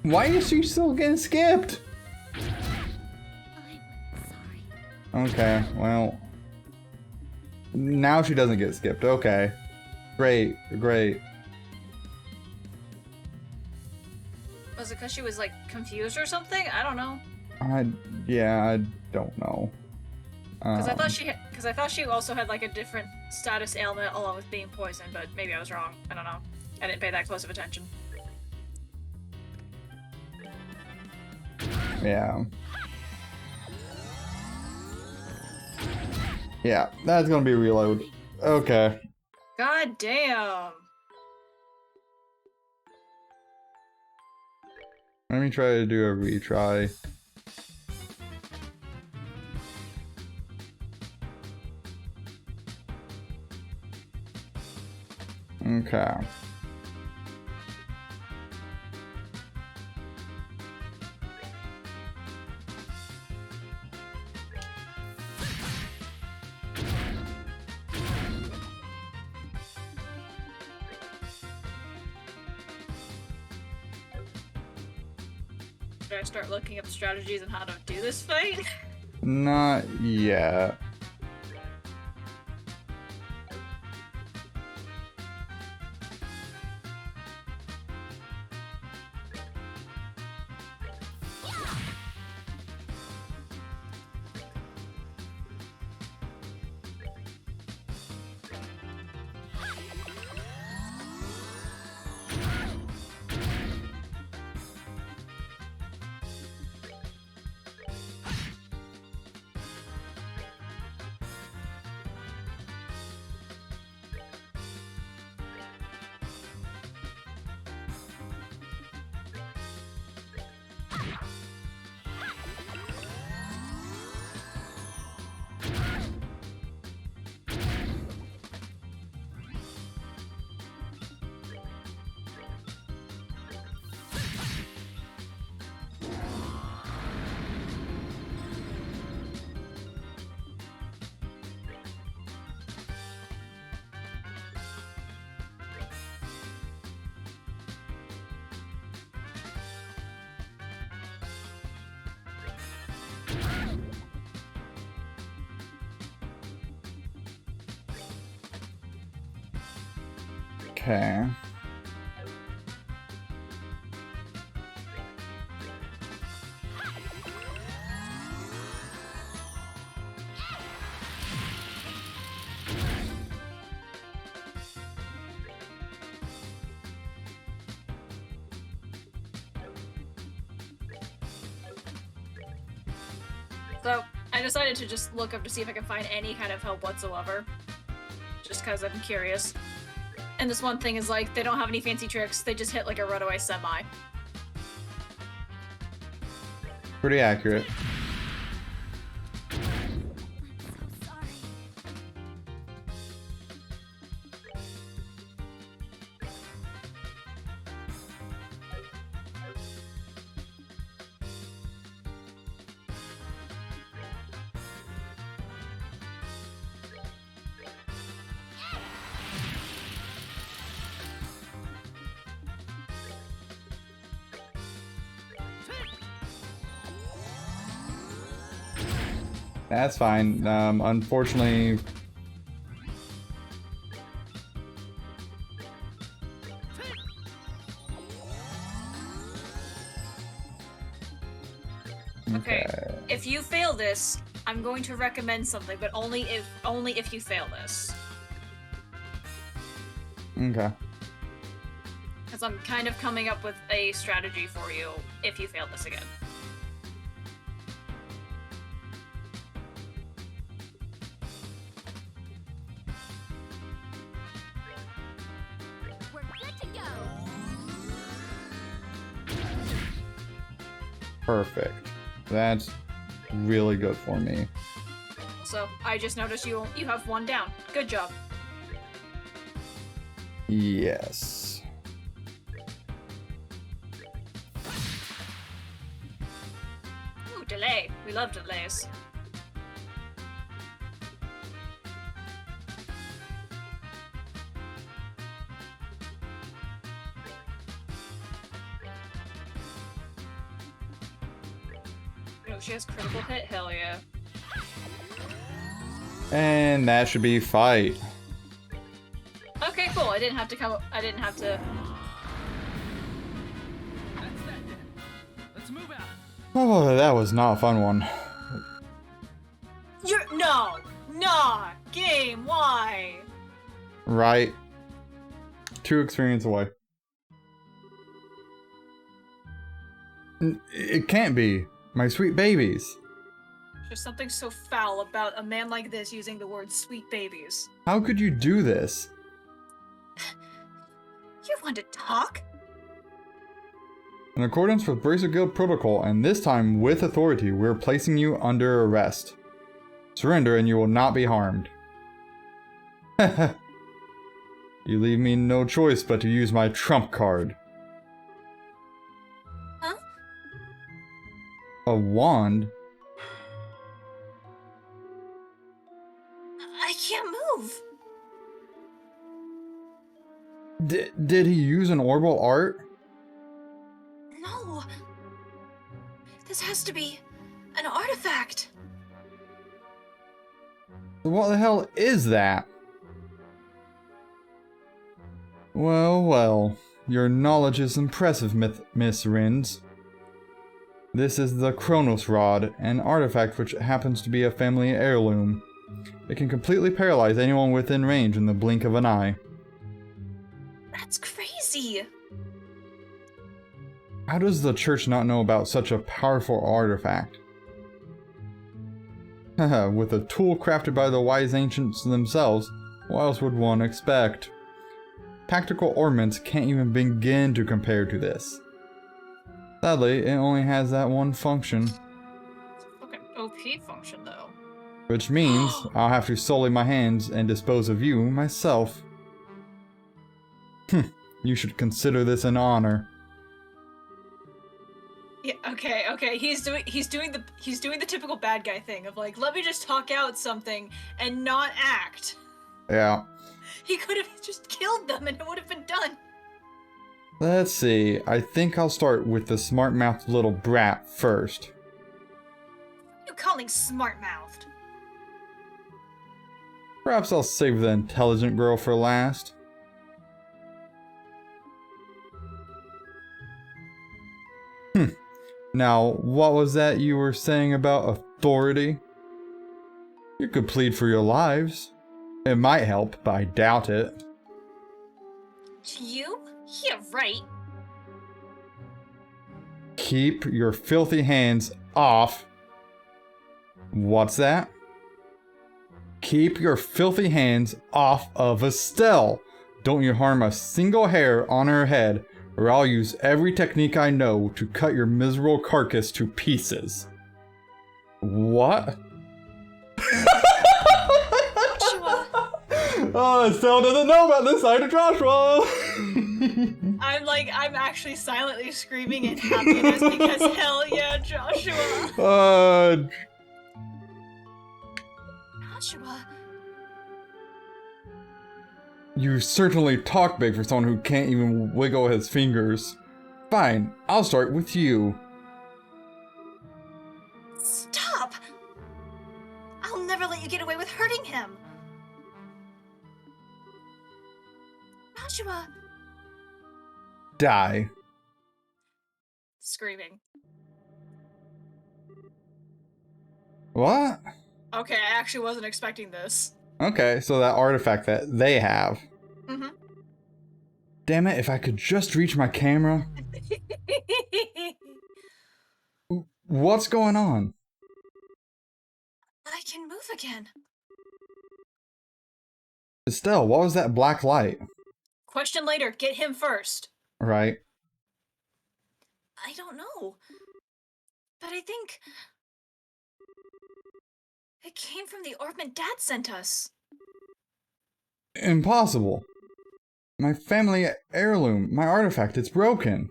Why is she still getting skipped? I'm sorry. Okay, well. Now she doesn't get skipped. Okay. Great, great. Was it because she was like confused or something? I don't know. Yeah, I don't know. Because I thought she also had like a different status ailment along with being poisoned, but maybe I was wrong. I don't know. I didn't pay that close of attention. Yeah. Yeah, that's gonna be reload. Okay. God damn. Let me try to do a retry. Okay. Should I start looking up strategies on how to do this fight? Not yet. Okay. So I decided to just look up to see if I can find any kind of help whatsoever. Just because I'm curious. And this one thing is like, they don't have any fancy tricks, they just hit like a runaway semi. Pretty accurate. I'm so sorry. That's fine. Unfortunately, Okay. If you fail this, I'm going to recommend something, but only if you fail this. Okay. Because I'm kind of coming up with a strategy for you if you fail this again. We're good to go. Perfect. That's really good for me. So I just noticed you have one down. Good job. Yes. Ooh, delay. We love delays. Oh, she has critical hit. Hell yeah. And that should be fight. Okay, cool. I didn't have to come. I didn't have to. That's that then. Let's move out. Oh, that was not a fun one. You're nah. Game. Why? Right. 2 experience away. It can't be. My sweet babies. There's something so foul about a man like this using the word "sweet babies." How could you do this? You want to talk? In accordance with Bracer Guild protocol, and this time with authority, we're placing you under arrest. Surrender and you will not be harmed. You leave me no choice but to use my trump card. Huh? A wand? I can't move. Did he use an orbital art? No. This has to be an artifact. What the hell is that? Well, your knowledge is impressive, Miss Rins. This is the Chronos Rod, an artifact which happens to be a family heirloom. It can completely paralyze anyone within range in the blink of an eye. That's crazy. How does the church not know about such a powerful artifact? Haha, with a tool crafted by the wise ancients themselves, what else would one expect? Tactical ornaments can't even begin to compare to this. Sadly, it only has that one function, It's a fucking OP function, though. which means I'll have to sully my hands and dispose of you myself. You should consider this an honor. Yeah. Okay. He's doing the typical bad guy thing of like, let me just talk out something and not act. Yeah. He could have just killed them and it would have been done. Let's see, I think I'll start with the smart-mouthed little brat first. You calling smart-mouthed? Perhaps I'll save the intelligent girl for last. Now, what was that you were saying about authority? You could plead for your lives. It might help, but I doubt it. You? Yeah, right. Keep your filthy hands off. What's that? Keep your filthy hands off of Estelle. Don't you harm a single hair on her head, or I'll use every technique I know to cut your miserable carcass to pieces. What? Joshua. Oh, Estelle doesn't know about this side of Joshua. I'm actually silently screaming in happiness because hell yeah, Joshua. Joshua. You certainly talk big for someone who can't even wiggle his fingers. Fine, I'll start with you. Stop! I'll never let you get away with hurting him. Joshua. Die. Screaming. What? Okay, I actually wasn't expecting this. Okay, so that artifact that they have. Mm-hmm. Damn it, if I could just reach my camera. What's going on? I can move again. Estelle, what was that black light? Question later, get him first. Right. I don't know. But I think it came from the orphan Dad sent us. Impossible. My family heirloom, my artifact, it's broken.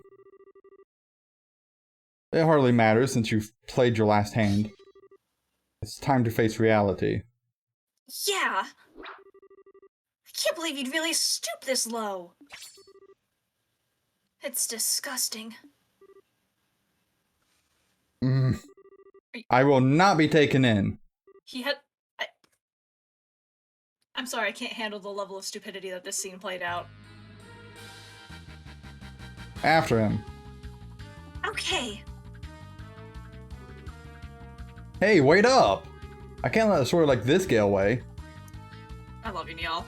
It hardly matters since you've played your last hand. It's time to face reality. Yeah. I can't believe you'd really stoop this low. It's disgusting. I will not be taken in. He had... I'm sorry, I can't handle the level of stupidity that this scene played out. After him. Okay. Hey, wait up! I can't let a sword like this get away. I love you, Neil.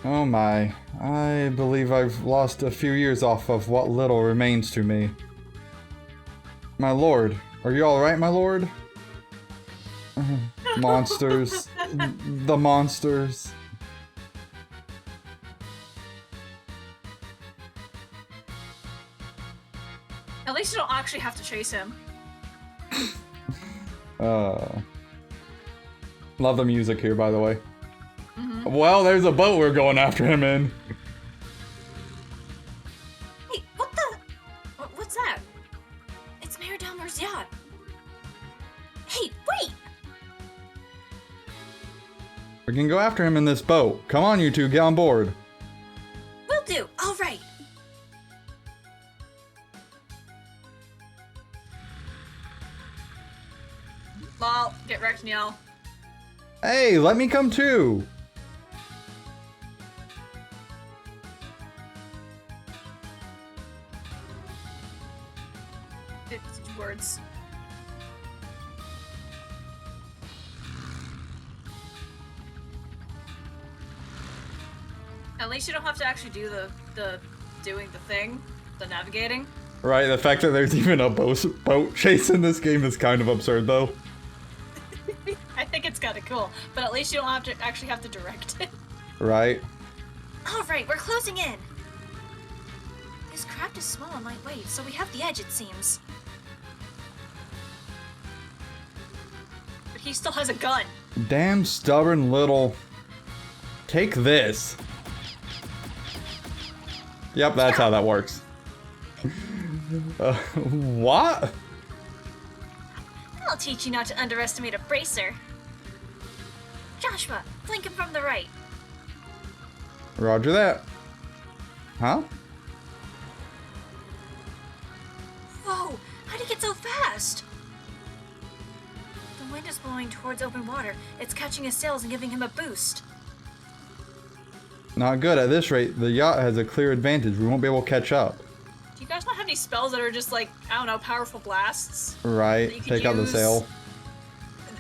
Oh my. I believe I've lost a few years off of what little remains to me. My lord. Are you alright, my lord? Monsters. The monsters. At least you don't actually have to chase him. Love the music here, by the way. Well, there's a boat we're going after him in. Hey, what the? What's that? It's Mayor Delmer's yacht. Hey, wait! We can go after him in this boat. Come on, you two, get on board. Will do. All right. Lol, get wrecked, Neil. Hey, let me come too. It's words. At least you don't have to actually do the doing the thing, the navigating. Right, the fact that there's even a boat chase in this game is kind of absurd, though. I think it's kind of cool, but at least you don't have to actually have to direct it. Right. All right, we're closing in. This craft is small and lightweight, so we have the edge, it seems. But he still has a gun. Damn stubborn little... Take this. Yep, that's how that works. What? I'll teach you not to underestimate a bracer. Joshua, flank him from the right. Roger that. Huh? Whoa, how'd he get so fast? The wind is blowing towards open water. It's catching his sails and giving him a boost. Not good. At this rate, the yacht has a clear advantage. We won't be able to catch up. Do you guys not have any spells that are just like, I don't know, powerful blasts? Right. that you could Take out the use? sail.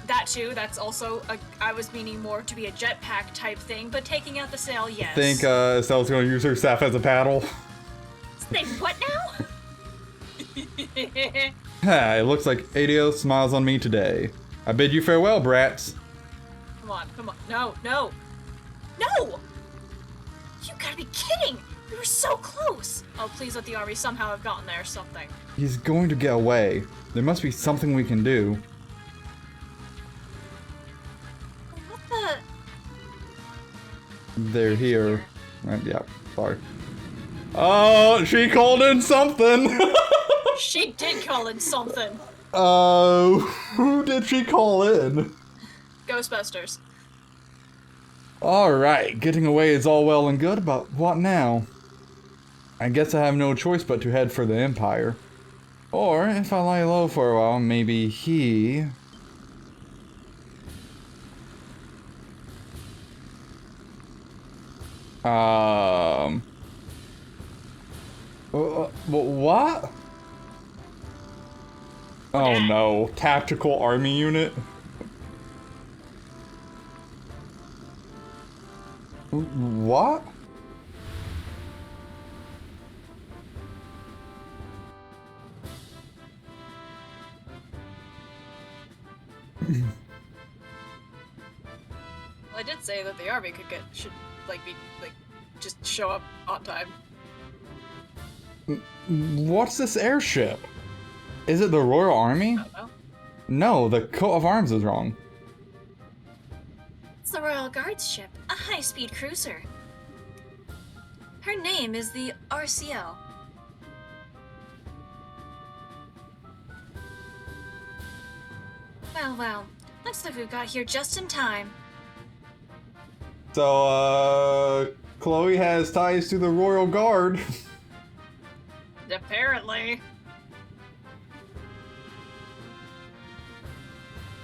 That too, that's also, I was meaning more to be a jetpack type thing, but taking out the sail, yes. Think Estelle's gonna use her staff as a paddle. Think what now? Ha, it looks like Adios smiles on me today. I bid you farewell, brats. Come on, come on. No, no. No! You gotta be kidding! We were so close! Oh, please let the army somehow have gotten there or something. He's going to get away. There must be something we can do. What the? They're here. Yeah, sorry. Oh, she called in something! She did call in something. Who did she call in? Ghostbusters. Alright, getting away is all well and good, but what now? I guess I have no choice but to head for the Empire. Or, if I lie low for a while, maybe he... What? Oh no, tactical army unit? What? Well, I did say that the army should just show up on time. What's this airship? Is it the Royal Army? I don't know. No, the coat of arms is wrong. It's the Royal Guards ship, a high-speed cruiser. Her name is the RCL. Well, well, looks like we got here just in time. So, Chloe has ties to the Royal Guard. Apparently.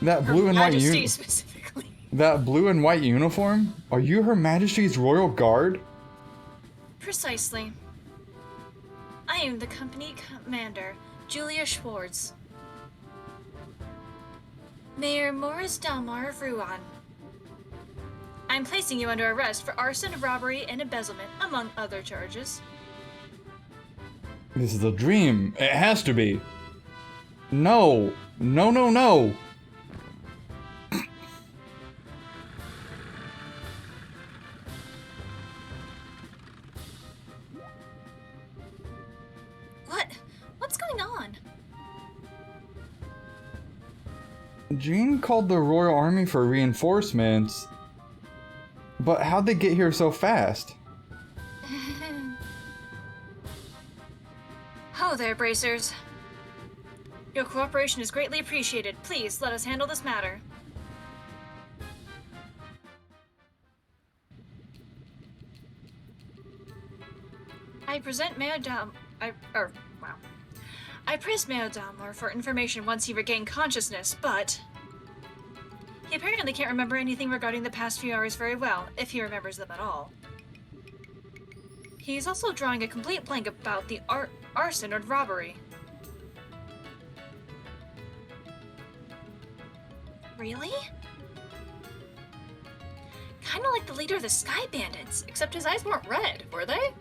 That Her blue and white Majesty uniform. specifically. That blue and white uniform? Are you Her Majesty's Royal Guard? Precisely. I am the company commander, Julia Schwartz. Mayor Morris Delmar of Ruan. I'm placing you under arrest for arson, robbery, and embezzlement, among other charges. This is a dream. It has to be. No. No, no, no. What's going on? Jean called the Royal Army for reinforcements. But how'd they get here so fast? Ho there, bracers. Your cooperation is greatly appreciated. Please, let us handle this matter. I present Mayor I praised Mayor Dalmor for information once he regained consciousness, but he apparently can't remember anything regarding the past few hours very well, if he remembers them at all. He's also drawing a complete blank about the arson and robbery. Really? Kinda like the leader of the Sky Bandits, except his eyes weren't red, were they?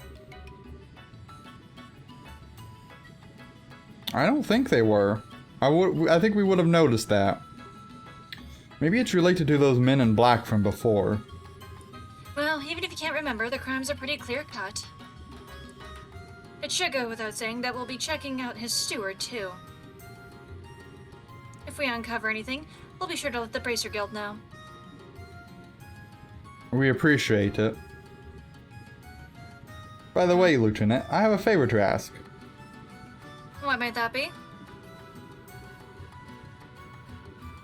I don't think they were. I think we would have noticed that. Maybe it's related to those men in black from before. Well, even if you can't remember, the crimes are pretty clear-cut. It should go without saying that we'll be checking out his steward, too. If we uncover anything, we'll be sure to let the Bracer Guild know. We appreciate it. By the way, Lieutenant, I have a favor to ask. What might that be?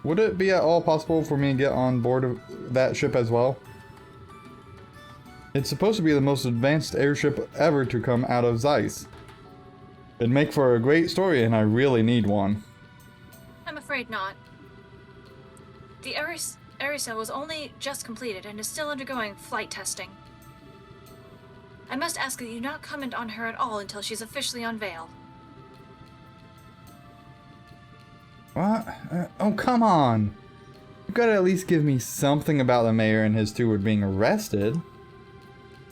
Would it be at all possible for me to get on board of that ship as well? It's supposed to be the most advanced airship ever to come out of Zeiss. It'd make for a great story, and I really need one. I'm afraid not. The Aerosol was only just completed and is still undergoing flight testing. I must ask that you not comment on her at all until she's officially on bail. What? Oh, come on. You gotta at least give me something about the mayor and his steward being arrested.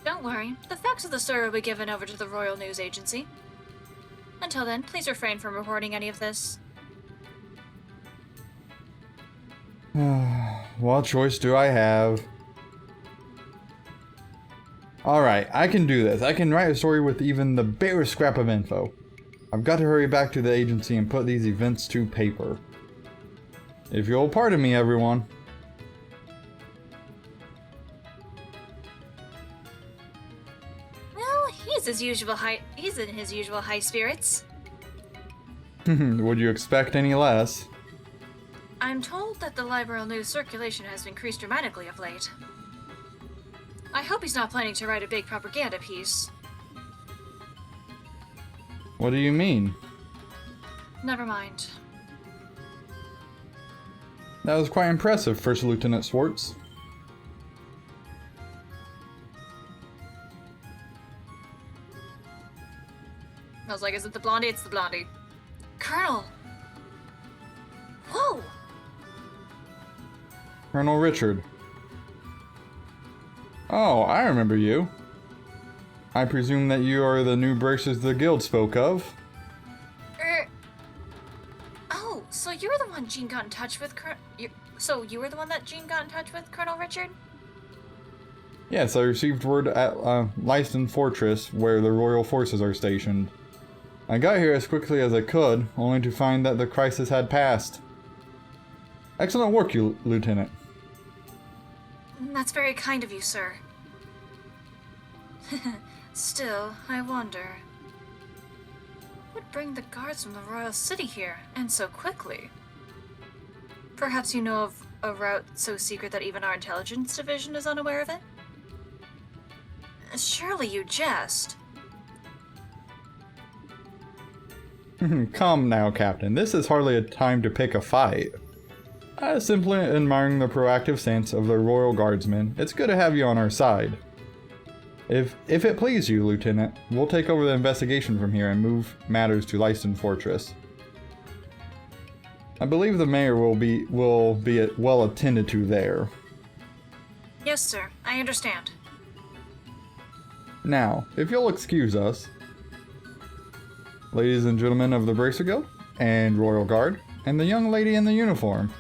Don't worry, the facts of the story will be given over to the Royal News Agency. Until then, please refrain from reporting any of this. What choice do I have? Alright, I can do this. I can write a story with even the barest scrap of info. I've got to hurry back to the agency and put these events to paper. If you'll pardon me, everyone. Well, he's in his usual high spirits. Would you expect any less? I'm told that the Liberal News circulation has increased dramatically of late. I hope he's not planning to write a big propaganda piece. What do you mean? Never mind. That was quite impressive, First Lieutenant Swartz. I was like, is it the blondie? It's the blondie. Colonel! Whoa! Colonel Richard. Oh, I remember you. I presume that you are the new bracers the guild spoke of. Oh, so you're the one Jean got in touch with, So you were the one that Jean got in touch with, Colonel Richard? Yes, I received word at Leiston Fortress, where the royal forces are stationed. I got here as quickly as I could, only to find that the crisis had passed. Excellent work, Lieutenant. That's very kind of you, sir. Still, I wonder. What would bring the guards from the royal city here, and so quickly? Perhaps you know of a route so secret that even our intelligence division is unaware of it? Surely you jest. Come now, Captain. This is hardly a time to pick a fight. I was simply admiring the proactive stance of the Royal Guardsmen. It's good to have you on our side. If it please you, Lieutenant, we'll take over the investigation from here and move matters to Leiston Fortress. I believe the mayor will be well attended to there. Yes, sir. I understand. Now, if you'll excuse us, ladies and gentlemen of the Bracer Guild and Royal Guard, and the young lady in the uniform.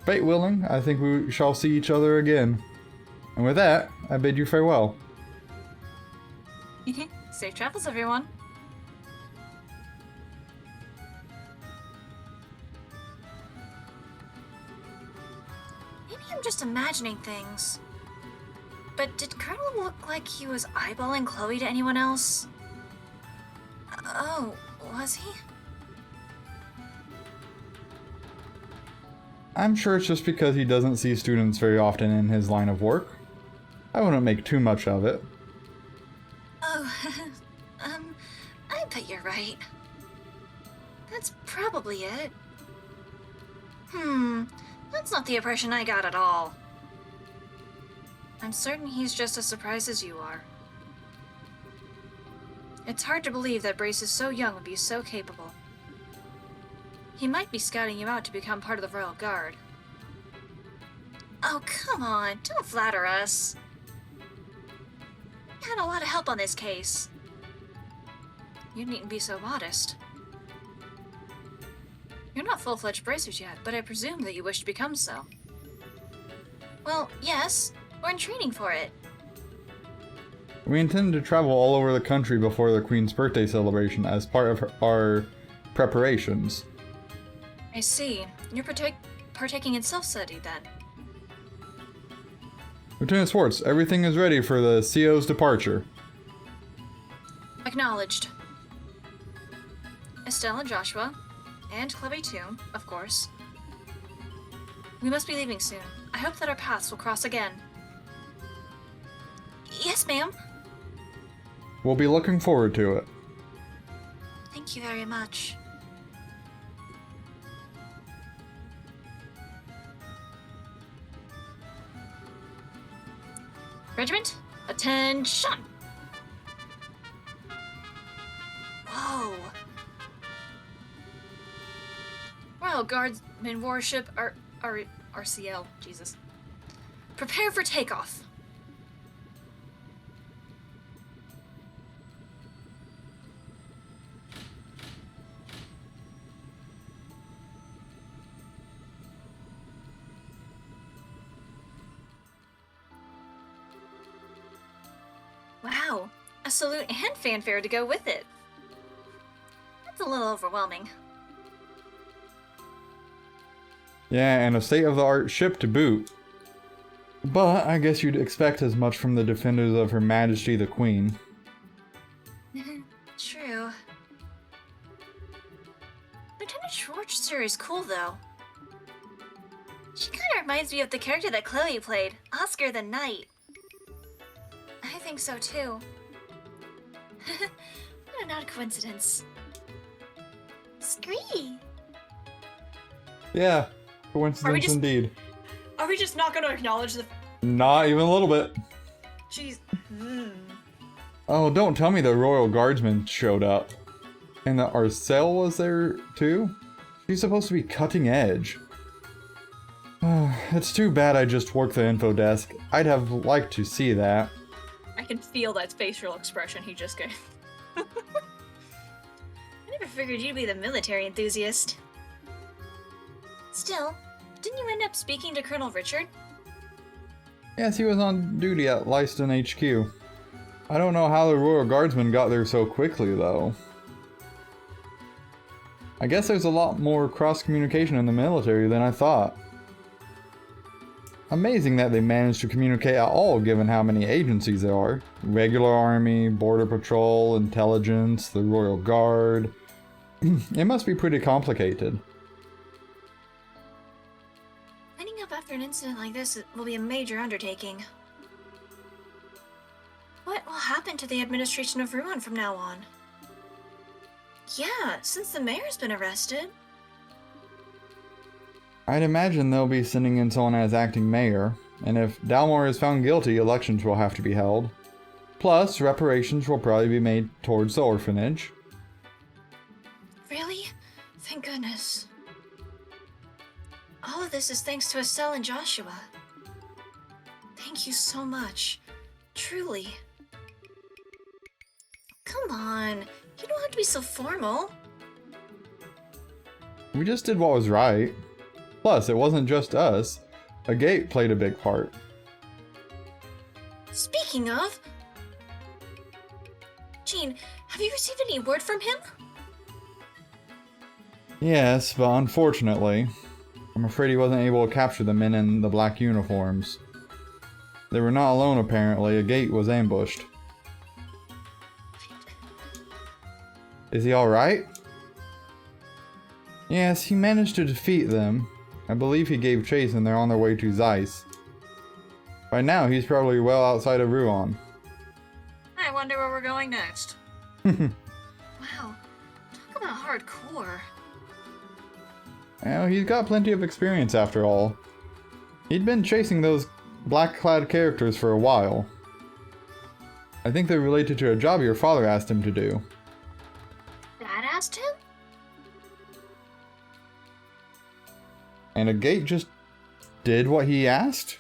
Fate willing, I think we shall see each other again. And with that, I bid you farewell. Safe travels, everyone. Maybe I'm just imagining things. But did Colonel look like he was eyeballing Chloe to anyone else? Oh, was he? I'm sure it's just because he doesn't see students very often in his line of work. I wouldn't make too much of it. Oh, I bet you're right. That's probably it. That's not the impression I got at all. I'm certain he's just as surprised as you are. It's hard to believe that Brace is so young and be so capable. He might be scouting you out to become part of the Royal Guard. Oh, come on, don't flatter us. You had a lot of help on this case. You needn't be so modest. You're not full-fledged bracers yet, but I presume that you wish to become so. Well, yes, we're in training for it. We intend to travel all over the country before the Queen's birthday celebration as part of our preparations. I see. You're partaking in self-study, then. Lieutenant Swartz, everything is ready for the CO's departure. Acknowledged. Estelle and Joshua, and Chloe too, of course. We must be leaving soon. I hope that our paths will cross again. Yes, ma'am. We'll be looking forward to it. Thank you very much. Regiment, Attention! Whoa. Royal Guardsmen Warship RCL. Jesus. Prepare for takeoff. Wow, a salute and fanfare to go with it. That's a little overwhelming. Yeah, and a state-of-the-art ship to boot. But I guess you'd expect as much from the defenders of Her Majesty the Queen. True. Lieutenant Schwarzer is cool, though. She kind of reminds me of the character that Chloe played, Oscar the Knight. I think so, too. What an odd coincidence. Scree! Yeah, coincidence just- indeed. Are we just not going to acknowledge the... Not even a little bit. Jeez. Oh, don't tell me the Royal Guardsmen showed up. And that Arcel was there too? She's supposed to be cutting edge. It's too bad I just work the info desk. I'd have liked to see that. I can feel that facial expression he just gave. I never figured you'd be the military enthusiast. Still, didn't you end up speaking to Colonel Richard? Yes, he was on duty at Lyston HQ. I don't know how the Royal Guardsmen got there so quickly, though. I guess there's a lot more cross-communication in the military than I thought. Amazing that they managed to communicate at all given how many agencies there are. Regular Army, Border Patrol, Intelligence, the Royal Guard. It must be pretty complicated. Cleaning up after an incident like this will be a major undertaking. What will happen to the administration of Ruan from now on? Yeah, since the mayor's been arrested. I'd imagine they'll be sending in someone as acting mayor, and if Dalmor is found guilty, elections will have to be held. Plus, reparations will probably be made towards the orphanage. Really? Thank goodness. All of this is thanks to Estelle and Joshua. Thank you so much. Truly. Come on, you don't have to be so formal. We just did what was right. Plus, it wasn't just us. Agate played a big part. Speaking of... Jean, have you received any word from him? Yes, but unfortunately, I'm afraid he wasn't able to capture the men in the black uniforms. They were not alone apparently, Agate was ambushed. Is he alright? Yes, he managed to defeat them. I believe he gave chase and they're on their way to Zeiss. By now, he's probably well outside of Ruan. I wonder where we're going next. Wow, talk about hardcore. Well, he's got plenty of experience after all. He'd been chasing those black-clad characters for a while. I think they're related to a job your father asked him to do. Dad asked him? And Agate just did what he asked?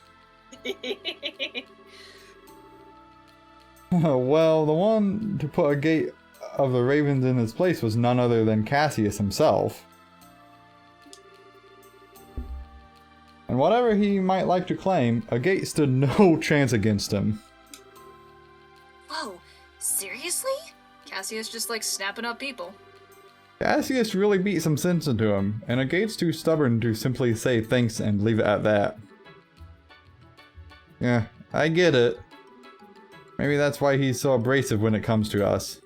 Well, the one to put Agate of the Ravens in his place was none other than Cassius himself. And whatever he might like to claim, Agate stood no chance against him. Whoa, seriously? Cassius just like snapping up people. Cassius really beat some sense into him, and Agate's too stubborn to simply say thanks and leave it at that. Yeah, I get it. Maybe that's why he's so abrasive when it comes to us.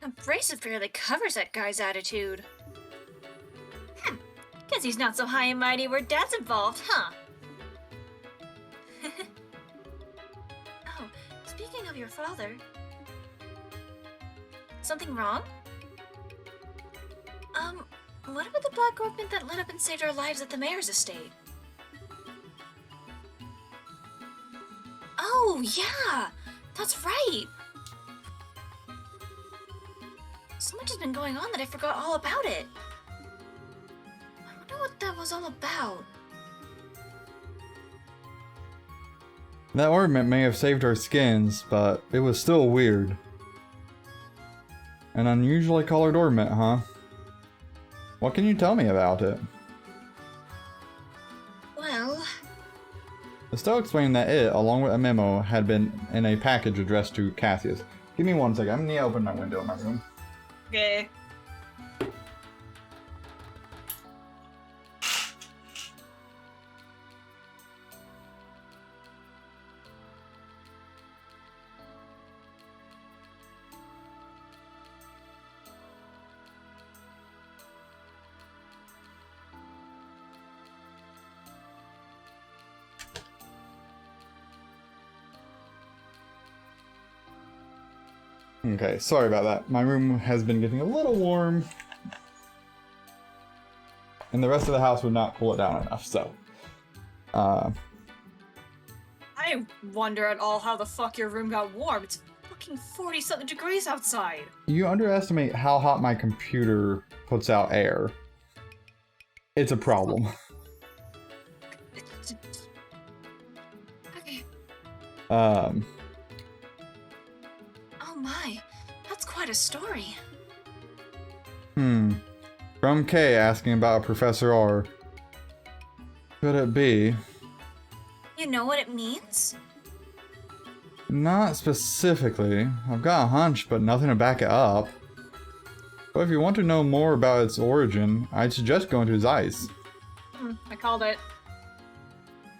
Abrasive barely covers that guy's attitude. Guess he's not so high and mighty where Dad's involved, huh? Oh, speaking of your father... Something wrong? What about the Black Orphan that lit up and saved our lives at the mayor's estate? Oh, Oh, yeah! That's right! So much has been going on that I forgot all about it. I wonder what that was all about. That ornament may have saved our skins, but it was still weird. An unusually colored ornament, huh? What can you tell me about it? Well... Estelle explained that it, along with a memo, had been in a package addressed to Cassius. Give me 1 second, I'm gonna open my window in my room. Okay. Okay, sorry about that. My room has been getting a little warm. And the rest of the house would not cool it down enough, so... I wonder at all how the fuck your room got warm. It's fucking 40-something degrees outside. You underestimate how hot my computer puts out air. It's a problem. Okay. Um... Oh my, that's quite a story. From K asking about Professor R. Could it be? You know what it means? Not specifically. I've got a hunch, but nothing to back it up. But if you want to know more about its origin, I'd suggest going to Zeiss. I called it.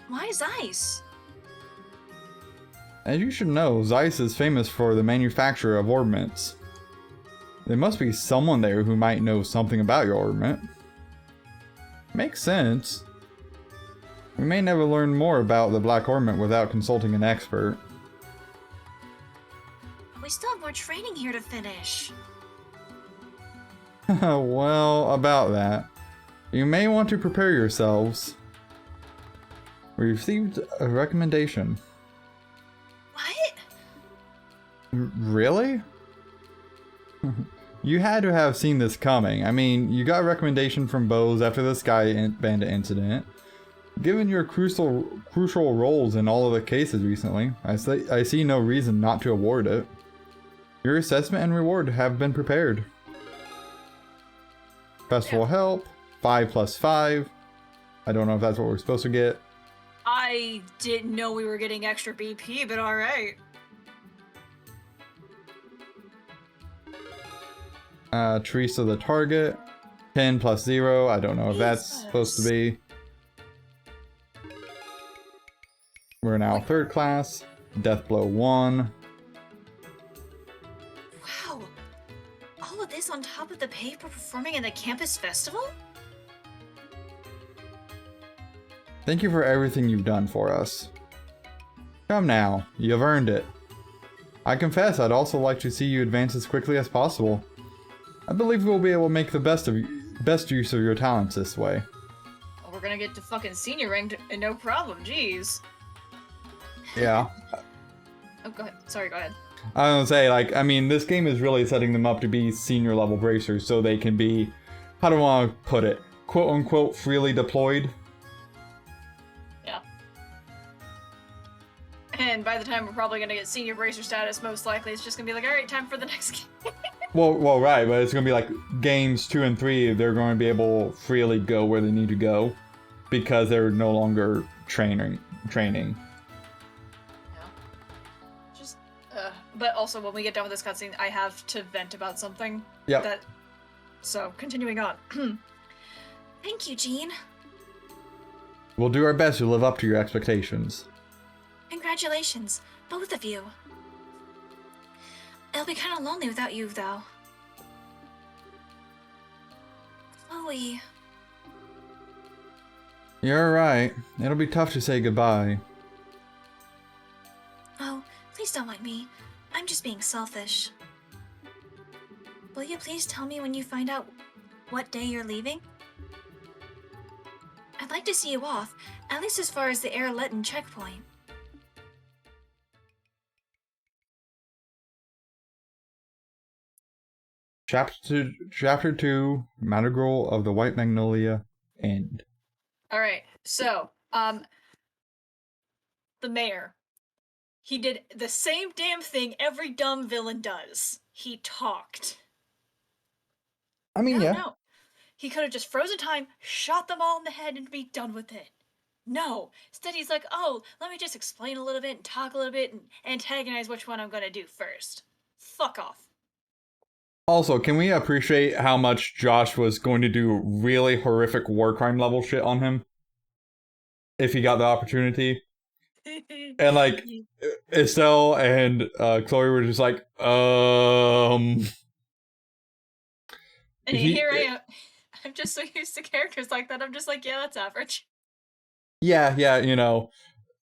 Why Zeiss? As you should know, Zeiss is famous for the manufacture of ornaments. There must be someone there who might know something about your ornament. Makes sense. We may never learn more about the Black Ornament without consulting an expert. We still have more training here to finish. Well, about that. You may want to prepare yourselves. We received a recommendation. What? Really? You had to have seen this coming. I mean, you got a recommendation from Bose after the Sky Bandit incident. Given your crucial roles in all of the cases recently, I see no reason not to award it. Your assessment and reward have been prepared. Festival help, 5 + 5. I don't know if that's what we're supposed to get. I didn't know we were getting extra BP, but alright. Teresa the target, 10 + 0. I don't know if that's supposed to be. We're now 3rd class. Deathblow 1. Wow. All of this on top of the pay for performing in the campus festival? Thank you for everything you've done for us. Come now, you've earned it. I confess I'd also like to see you advance as quickly as possible. I believe we'll be able to make the best use of your talents this way. Well, we're gonna get to fucking senior ranked and no problem, jeez. Yeah. Oh, go ahead. Sorry, go ahead. I was gonna say, like, I mean, this game is really setting them up to be senior level bracers so they can be, how do I want to put it, quote unquote, freely deployed. Yeah. And by the time we're probably gonna get senior bracer status, most likely it's just gonna be like, alright, time for the next game. Well, right, but it's gonna be like games 2 and 3, they're going to be able to freely go where they need to go because they're no longer training. Yeah. Just, but also when we get done with this cutscene, I have to vent about something. Yep. So, continuing on. Thank you, Jean. We'll do our best to live up to your expectations. Congratulations, both of you. It'll be kind of lonely without you, though. Chloe. You're right. It'll be tough to say goodbye. Oh, please don't mind me. I'm just being selfish. Will you please tell me when you find out what day you're leaving? I'd like to see you off, at least as far as the Erletten checkpoint. Chapter 2, Madrigal of the White Magnolia, end. All right. So, the mayor. He did the same damn thing every dumb villain does. He talked. I mean, yeah. No. He could have just frozen time, shot them all in the head, and be done with it. No. Instead, he's like, oh, let me just explain a little bit and talk a little bit and antagonize which one I'm going to do first. Fuck off. Also, can we appreciate how much Josh was going to do really horrific war crime level shit on him? If he got the opportunity. And like, Estelle and Chloe were just like, And here I am. I'm just so used to characters like that. I'm just like, yeah, that's average. Yeah, you know.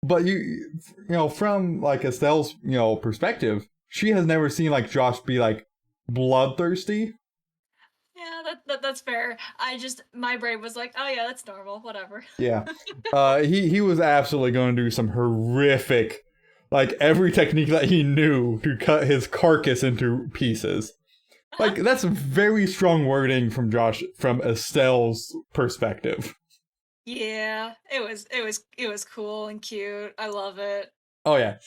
But you know, from like Estelle's, you know, perspective, she has never seen like Josh be like bloodthirsty. Yeah, that's fair. My brain was like, oh yeah, that's normal, whatever. Yeah. He was absolutely going to do some horrific, like every technique that he knew to cut his carcass into pieces. Like, that's very strong wording from Estelle's perspective. Yeah, it was cool and cute. I love it. Oh yeah.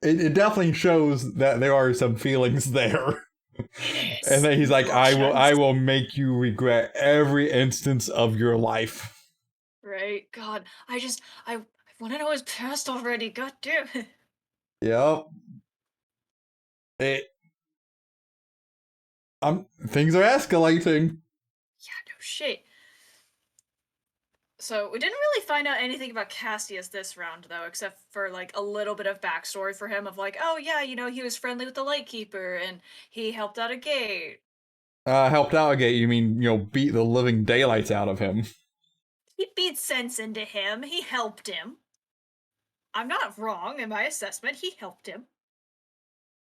It definitely shows that there are some feelings there. Yes. And then he's like, I will make you regret every instance of your life. Right? God, I want to know his past already. God damn it. Yep. Things are escalating. Yeah, no shit. So, we didn't really find out anything about Cassius this round, though, except for, like, a little bit of backstory for him of, like, oh, yeah, you know, he was friendly with the Lightkeeper, and he helped out a gate. Helped out a gate, you mean, you know, beat the living daylights out of him. He beat sense into him. He helped him. I'm not wrong in my assessment. He helped him.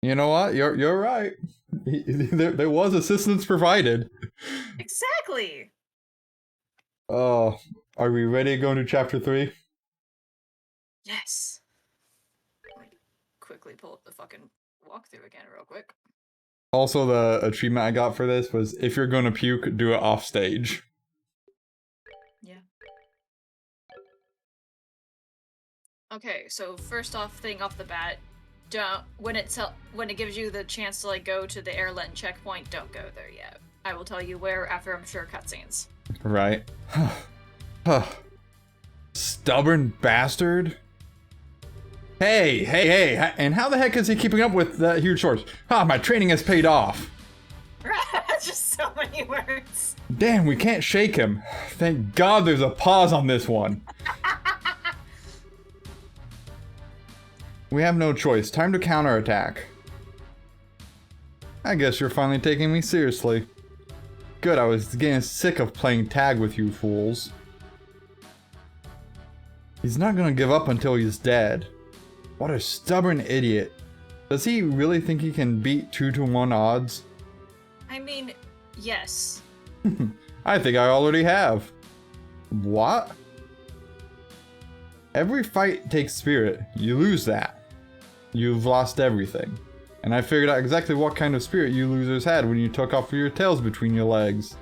You know what? You're right. There was assistance provided. Exactly. Oh, are we ready to go into chapter 3? Yes. Let me quickly pull up the fucking walkthrough again real quick. Also, the achievement I got for this was, if you're gonna puke, do it off stage. Yeah. Okay, so first off the bat, when it gives you the chance to like go to the Airlen checkpoint, don't go there yet. I will tell you where after I'm sure cutscenes. Right. Stubborn bastard. Hey, and how the heck is he keeping up with that huge horse? My training has paid off. That's just so many words. Damn, we can't shake him. Thank God there's a pause on this one. We have no choice. Time to counterattack. I guess you're finally taking me seriously. Good, I was getting sick of playing tag with you fools. He's not gonna give up until he's dead. What a stubborn idiot. Does he really think he can beat 2-to-1 odds? I mean, yes. I think I already have. What? Every fight takes spirit. You lose that. You've lost everything. And I figured out exactly what kind of spirit you losers had when you took off your tails between your legs.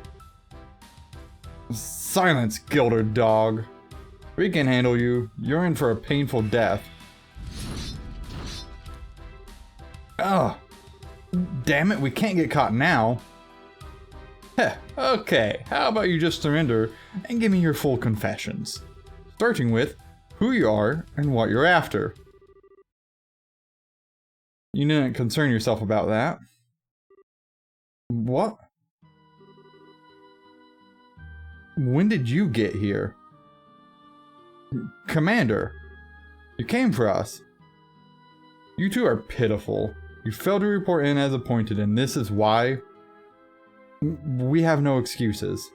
Silence, Gilder dog. We can handle you. You're in for a painful death. Ugh. Damn it, we can't get caught now. Heh, okay, how about you just surrender and give me your full confessions. Starting with who you are and what you're after. You needn't concern yourself about that. What? When did you get here? Commander, you came for us. You two are pitiful. You failed to report in as appointed, and this is why? We have no excuses.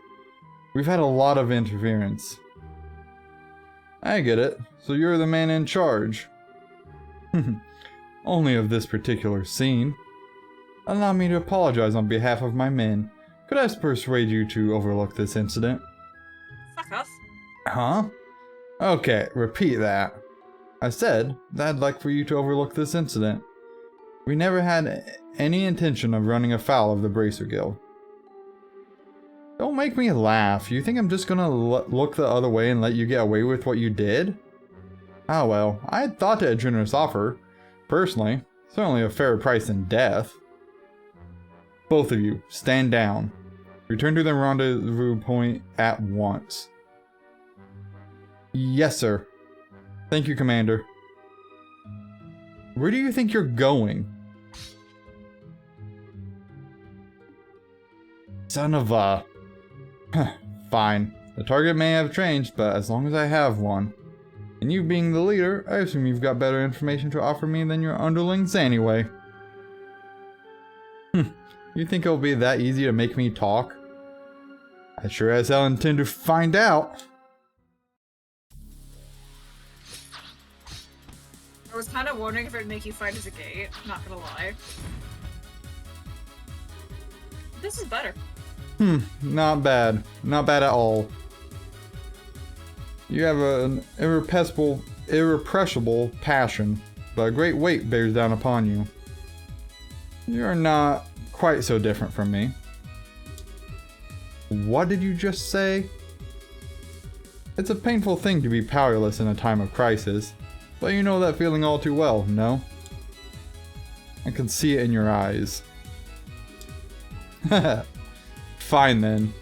We've had a lot of interference. I get it. So you're the man in charge. Only of this particular scene. Allow me to apologize on behalf of my men. Could I persuade you to overlook this incident? Fuck off. Huh? Okay, repeat that. I said that I'd like for you to overlook this incident. We never had any intention of running afoul of the Bracer Guild. Don't make me laugh. You think I'm just gonna look the other way and let you get away with what you did? Ah well, I had thought to a generous offer. Personally, certainly a fairer price than death. Both of you, stand down. Return to the rendezvous point at once. Yes, sir. Thank you, Commander. Where do you think you're going? Son of a... Fine. The target may have changed, but as long as I have one. And you being the leader, I assume you've got better information to offer me than your underlings anyway. You think it'll be that easy to make me talk? I sure as hell intend to find out. I was kind of wondering if it'd make you fight as a gate, not gonna lie. This is better. Not bad. Not bad at all. You have an irrepressible passion, but a great weight bears down upon you. You're not quite so different from me. What did you just say? It's a painful thing to be powerless in a time of crisis, but you know that feeling all too well, no? I can see it in your eyes. Fine then.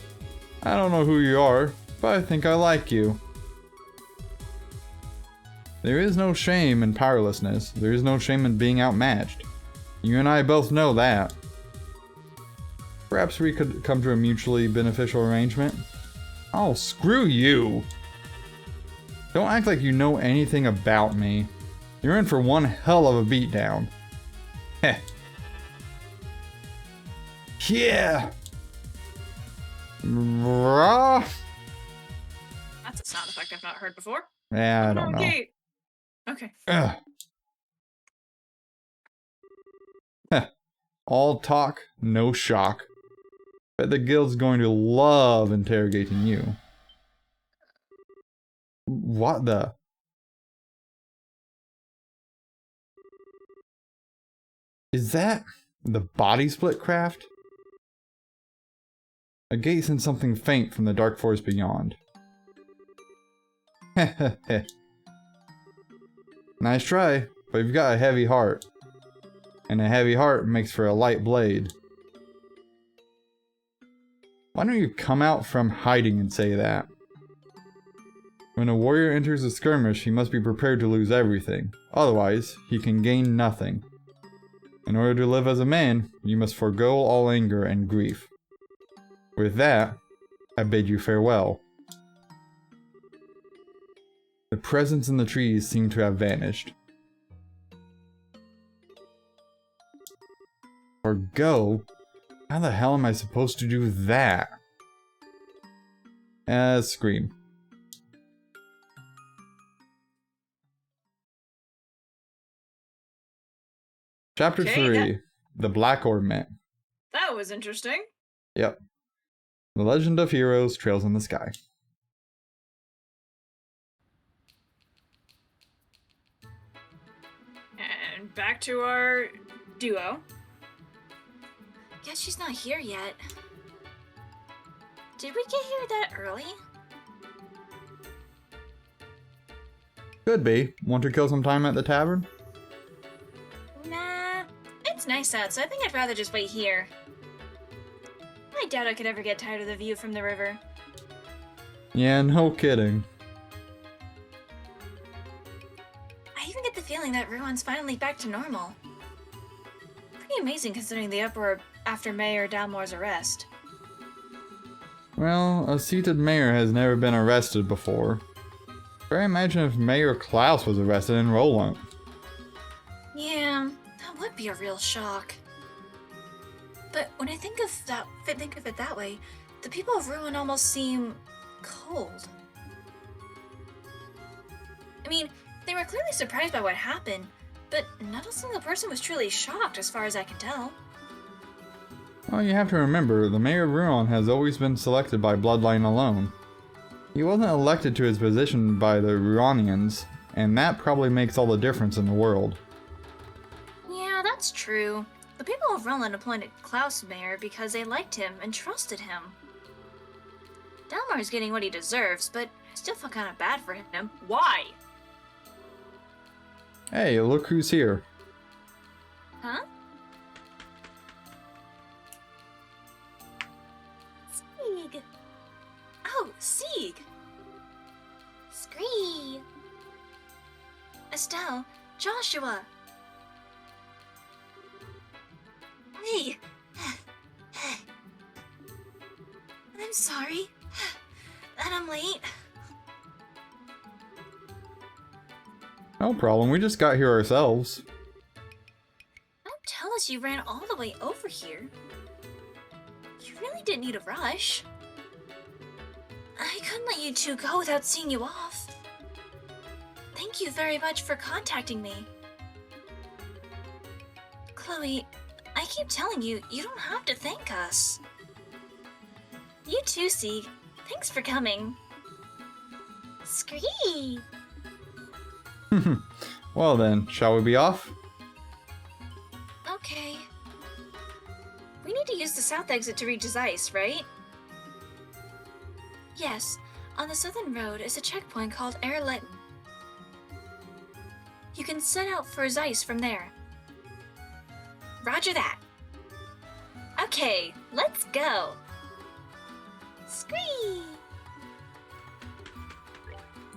I don't know who you are, but I think I like you. There is no shame in powerlessness. There is no shame in being outmatched. You and I both know that. Perhaps we could come to a mutually beneficial arrangement? Oh, screw you! Don't act like you know anything about me. You're in for one hell of a beatdown. Heh. Yeah! Rah! That's a sound effect I've not heard before. Yeah, I don't know. Gate. Okay. Ugh. Heh. All talk, no shock. Bet the guild's going to love interrogating you. What the? Is that the body split craft? A gate sends something faint from the dark forest beyond. Heh. Nice try, but you've got a heavy heart. And a heavy heart makes for a light blade. Why don't you come out from hiding and say that? When a warrior enters a skirmish, he must be prepared to lose everything. Otherwise, he can gain nothing. In order to live as a man, you must forego all anger and grief. With that, I bid you farewell. The presence in the trees seemed to have vanished. Forgo? How the hell am I supposed to do that? Scream. Chapter Okay, 3. The Black Ornament. That was interesting. Yep. The Legend of Heroes Trails in the Sky. And back to our duo. Guess she's not here yet. Did we get here that early? Could be. Want to kill some time at the tavern? Nah, it's nice out, so I think I'd rather just wait here. I doubt I could ever get tired of the view from the river. Yeah, no kidding. I even get the feeling that Ruan's finally back to normal. Pretty amazing considering the uproar after Mayor Dalmore's arrest. Well, a seated mayor has never been arrested before. But I imagine if Mayor Klaus was arrested in Roland. Yeah, that would be a real shock. But when I think of it that way, the people of Ruin almost seem cold. I mean, they were clearly surprised by what happened, but not a single person was truly shocked as far as I can tell. Well, you have to remember, the mayor of Ruon has always been selected by bloodline alone. He wasn't elected to his position by the Ruonians, and that probably makes all the difference in the world. Yeah, that's true. The people of Runland appointed Klaus mayor because they liked him and trusted him. Delmar's getting what he deserves, but I still feel kind of bad for him. Why? Hey, look who's here. Huh? Sieg. Oh, Sieg! Scree. Estelle, Joshua! Hey! I'm sorry that I'm late. No problem, we just got here ourselves. Don't tell us you ran all the way over here. You really didn't need a rush. I couldn't let you two go without seeing you off. Thank you very much for contacting me. Chloe, I keep telling you, you don't have to thank us. You too, Sieg. Thanks for coming. Scree. Well then, shall we be off? Okay. We need to use the south exit to reach Zeiss, right? Yes. On the southern road is a checkpoint called Erletten. You can set out for Zeiss from there. Roger that. Okay, let's go. Scree.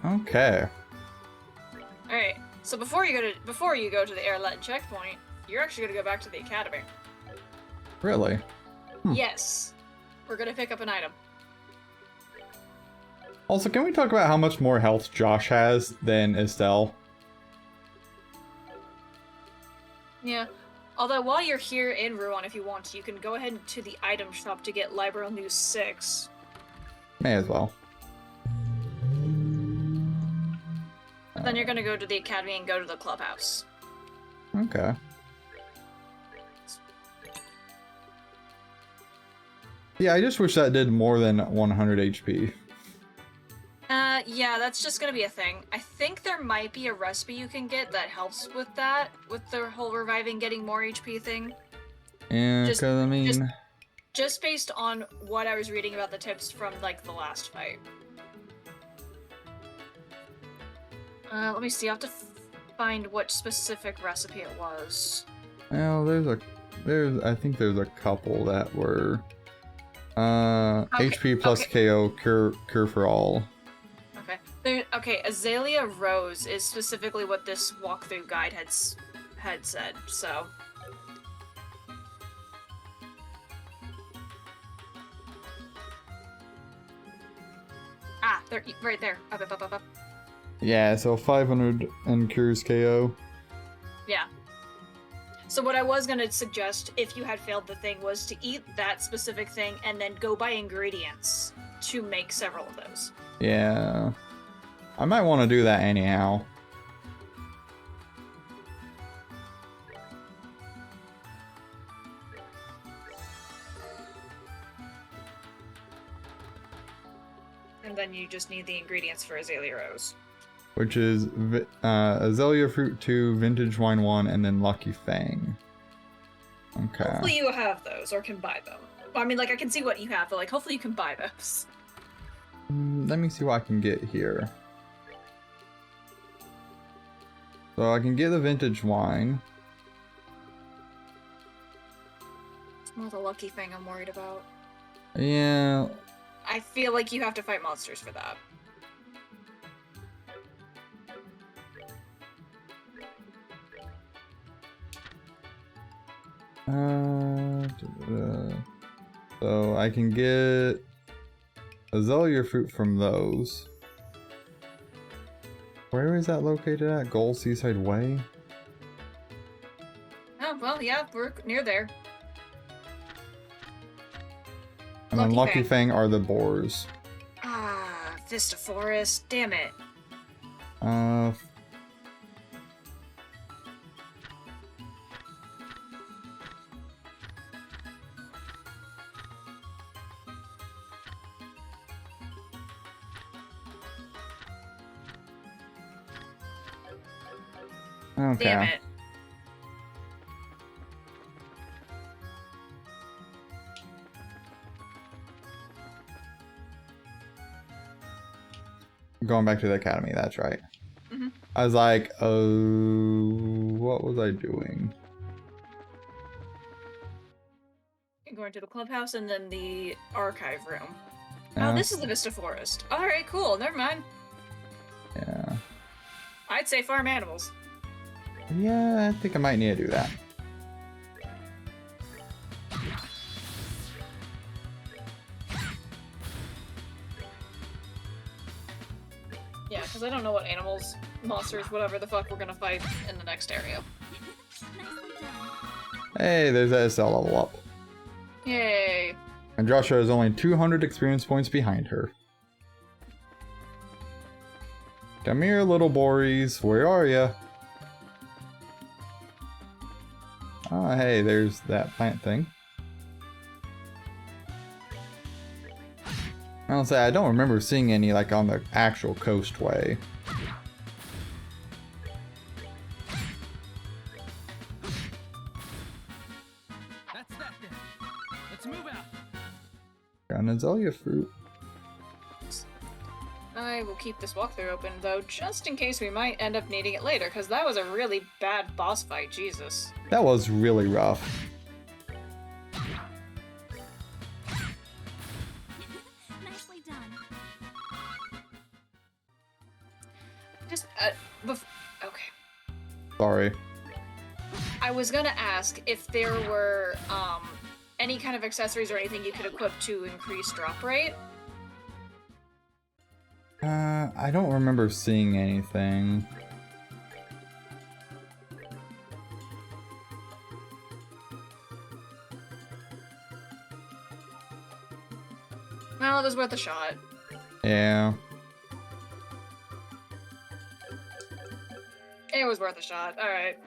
Okay. All right. So before you go to the Erletten checkpoint, you're actually gonna go back to the academy. Really? Yes. We're gonna pick up an item. Also, can we talk about how much more health Josh has than Estelle? Yeah. Although while you're here in Ruan, if you want to, you can go ahead to the item shop to get Liberal News 6. May as well. But then you're gonna go to the academy and go to the clubhouse. Okay. Yeah, I just wish that did more than 100 HP. Yeah, that's just gonna be a thing. I think there might be a recipe you can get that helps with that, with the whole reviving getting more HP thing. Yeah, Just- because I mean... Just based on what I was reading about the tips from, like, the last fight. Let me see, I have to find what specific recipe it was. Well, I think there's a couple that were... Okay, HP plus okay. KO, cure for all. Okay, Azalea Rose is specifically what this walkthrough guide had said, so... Ah, they're right there. Up. Yeah, so 500 and cures KO. Yeah. So what I was gonna suggest, if you had failed the thing, was to eat that specific thing and then go buy ingredients to make several of those. Yeah. I might want to do that anyhow. And then you just need the ingredients for Azalea Rose. Which is Azalea Fruit 2, Vintage Wine 1, and then Lucky Fang. Okay. Hopefully you have those, or can buy them. I mean, like, I can see what you have, but, like, hopefully you can buy those. Let me see what I can get here. So I can get the Vintage Wine. It's more the lucky thing I'm worried about. Yeah. I feel like you have to fight monsters for that. So I can get Azalea Fruit from those. Where is that located at? Gold Seaside Way? Oh, well, yeah, we're near there. And then Lucky Lucky Fang are the boars. Ah, Vista Forest, damn it. Okay. Damn it. Going back to the academy, that's right. Mhm. I was like, oh, what was I doing? Going to the clubhouse and then the archive room. Yeah. Oh, this is the Vista Forest. Alright, cool. Never mind. Yeah. I'd say farm animals. Yeah, I think I might need to do that. Yeah, because I don't know what animals, monsters, whatever the fuck we're gonna fight in the next area. Nicely done. Hey, there's that SL level up. Yay. And Joshua is only 200 experience points behind her. Come here, little Boris. Where are ya? Oh, hey, there's that plant thing. I'll say, I don't remember seeing any, like, on the actual coastway. That's that then. Let's move out. Got an azalea fruit. I will keep this walkthrough open, though, just in case we might end up needing it later, because that was a really bad boss fight, Jesus. That was really rough. Nicely done. Just, okay. Sorry. I was gonna ask if there were, any kind of accessories or anything you could equip to increase drop rate. I don't remember seeing anything. Well, it was worth a shot. Yeah. It was worth a shot, alright.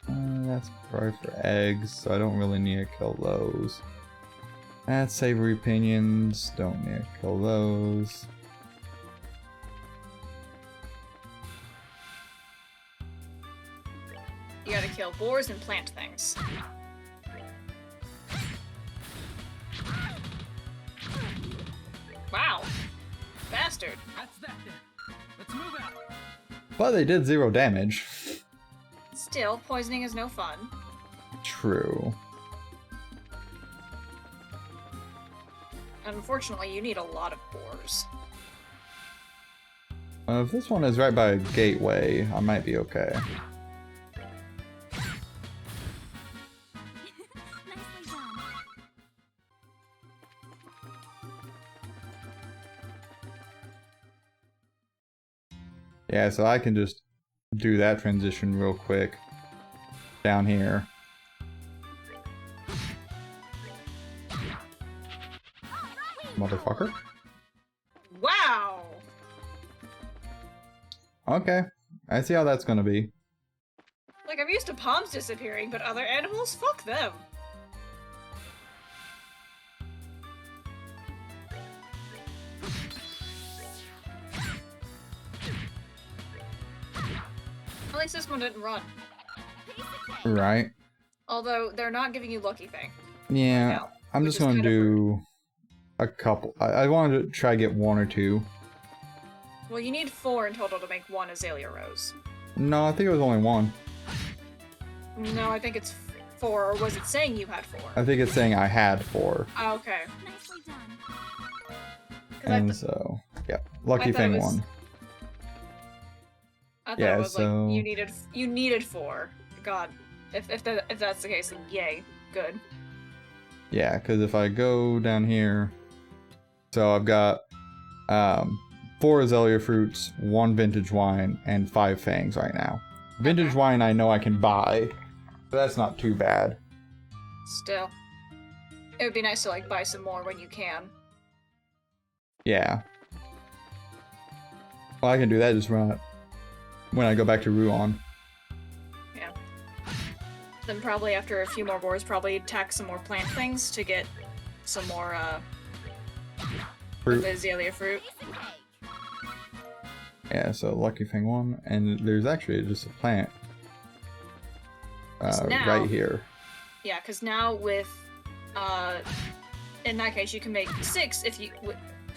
That's probably for eggs, so I don't really need to kill those. That's savory pinions, don't need to kill those. You gotta kill boars and plant things. Wow. Bastard. That's that then. Let's move out. But they did 0 damage. Still, poisoning is no fun. True. Unfortunately, you need a lot of boars. If this one is right by a gateway, I might be okay. Nicely done. Yeah, so I can just do that transition real quick down here. Motherfucker. Wow! Okay, I see how that's gonna be. Like, I'm used to palms disappearing, but other animals? Fuck them. At least this one didn't run. Right. Although, they're not giving you Lucky Thing. Yeah, No, I'm which just is gonna kind of do a couple. I wanted to try to get 1 or 2. Well, you need 4 in total to make 1 Azalea Rose. No, I think it was only 1. No, I think it's 4, or was it saying you had 4? I think it's saying I had 4. Oh, okay. Nicely done. 'Cause I And th- so, yeah, Lucky I thought it Thing was- 1. I thought Yeah, it was so- like you needed 4. God, if that's the case, then yay, good. Yeah, because if I go down here, so I've got 4 Azalea fruits, 1 vintage wine, and 5 fangs right now. Vintage Okay. wine I know I can buy, so that's not too bad. Still, it would be nice to like buy some more when you can. Yeah. Well, I can do that just when I go back to Ruan. Yeah. Then probably after a few more boars, probably attack some more plant things to get some more Fruit. Azalea fruit. Piece of cake. Yeah, so Lucky Thing 1, and there's actually just a plant Just now. right here. Yeah, because now with in that case, you can make 6 if you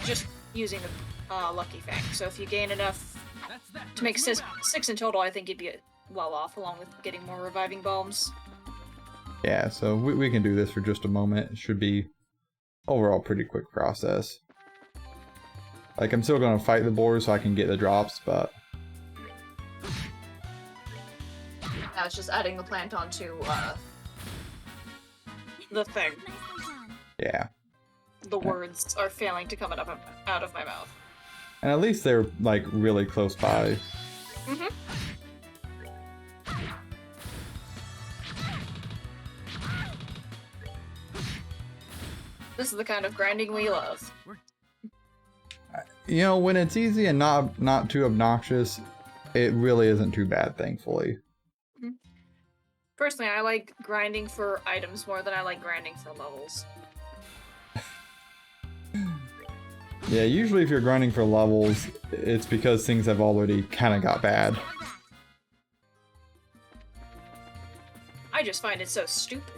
just using the Lucky Fang. So if you gain enough That's that. to make Let's move out. 6 in total, I think you'd be well off, along with getting more reviving bombs. Yeah, so we can do this for just a moment. It should be overall pretty quick process. Like, I'm still gonna fight the boars so I can get the drops, but Now it's just adding the plant onto the thing. Nicely done. yeah. The words are failing to come out of my mouth. And at least they're like really close by. Mm-hmm. This is the kind of grinding we love. You know, when it's easy and not too obnoxious, it really isn't too bad, thankfully. Personally, I like grinding for items more than I like grinding for levels. Yeah, usually if you're grinding for levels, it's because things have already kind of got bad. I just find it so stupid.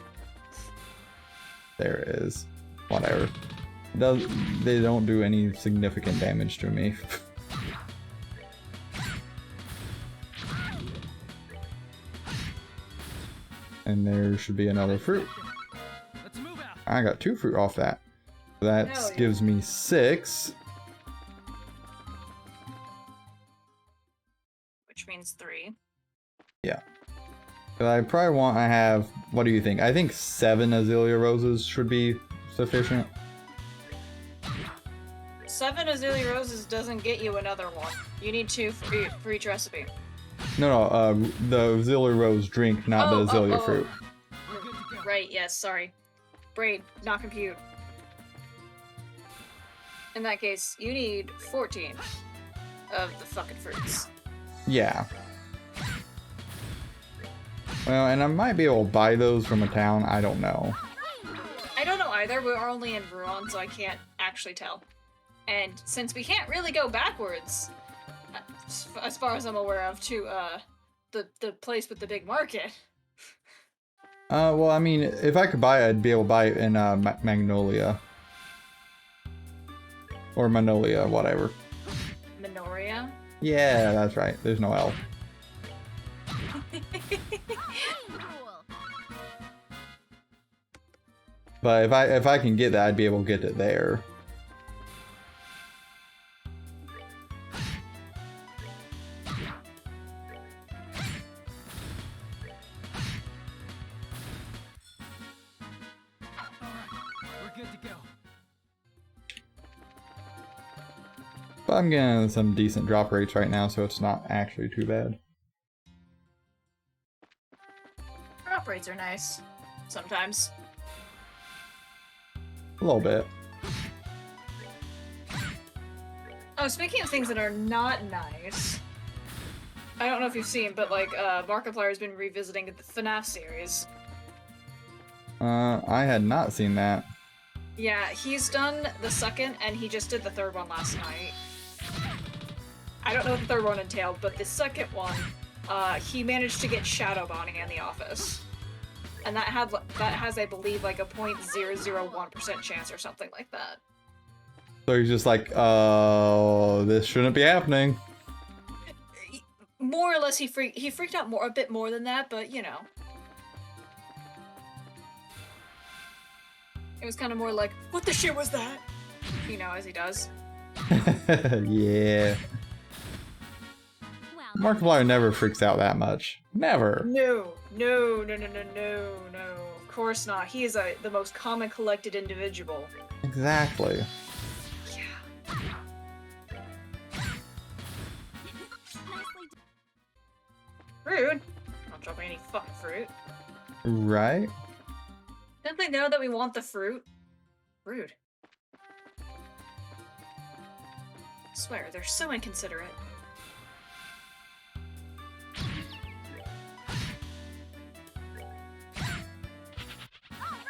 There it is. Whatever. They don't do any significant damage to me. And there should be another fruit. Let's move out. I got 2 fruit off that. That Hell yeah. gives me 6. Which means 3. But I probably want to have, what do you think? I think 7 Azalea Roses should be sufficient. 7 Azalea Roses doesn't get you another one. You need 2 for each recipe. No, the Azalea Rose drink, not the Azalea fruit. We're good to go. Right, yes, sorry. Braid, not compute. In that case, you need 14 of the fucking fruits. Yeah. Well, and I might be able to buy those from a town, I don't know. I don't know either, we're only in Ruan, so I can't actually tell. And since we can't really go backwards, as far as I'm aware of, to the place with the big market. Well, I mean, if I could buy it, I'd be able to buy it in Magnolia. Or Manolia, whatever. Minoria? Yeah, that's right. There's no L. Cool. But if I can get that, I'd be able to get it there. Alright, we're good to go. But I'm getting some decent drop rates right now, so it's not actually too bad. Drop rates are nice. Sometimes. A little bit. Oh, speaking of things that are not nice, I don't know if you've seen, but like, Markiplier's been revisiting the FNAF series. I had not seen that. Yeah, he's done the second, and he just did the third one last night. I don't know what the third one entailed, but the second one, he managed to get Shadow Bonnie in the office. And that has, I believe, like a 0.001% chance or something like that. So he's just like, oh, this shouldn't be happening. More or less, he freaked out a bit more than that, but you know. It was kind of more like, what the shit was that? You know, as he does. Yeah. Well, Markiplier never freaks out that much. Never. No. Of course not. He is the most calm and collected individual. Exactly. Yeah. nicely done. Rude. Not dropping any fucking fruit. Right? Didn't they know that we want the fruit? Rude. I swear, they're so inconsiderate.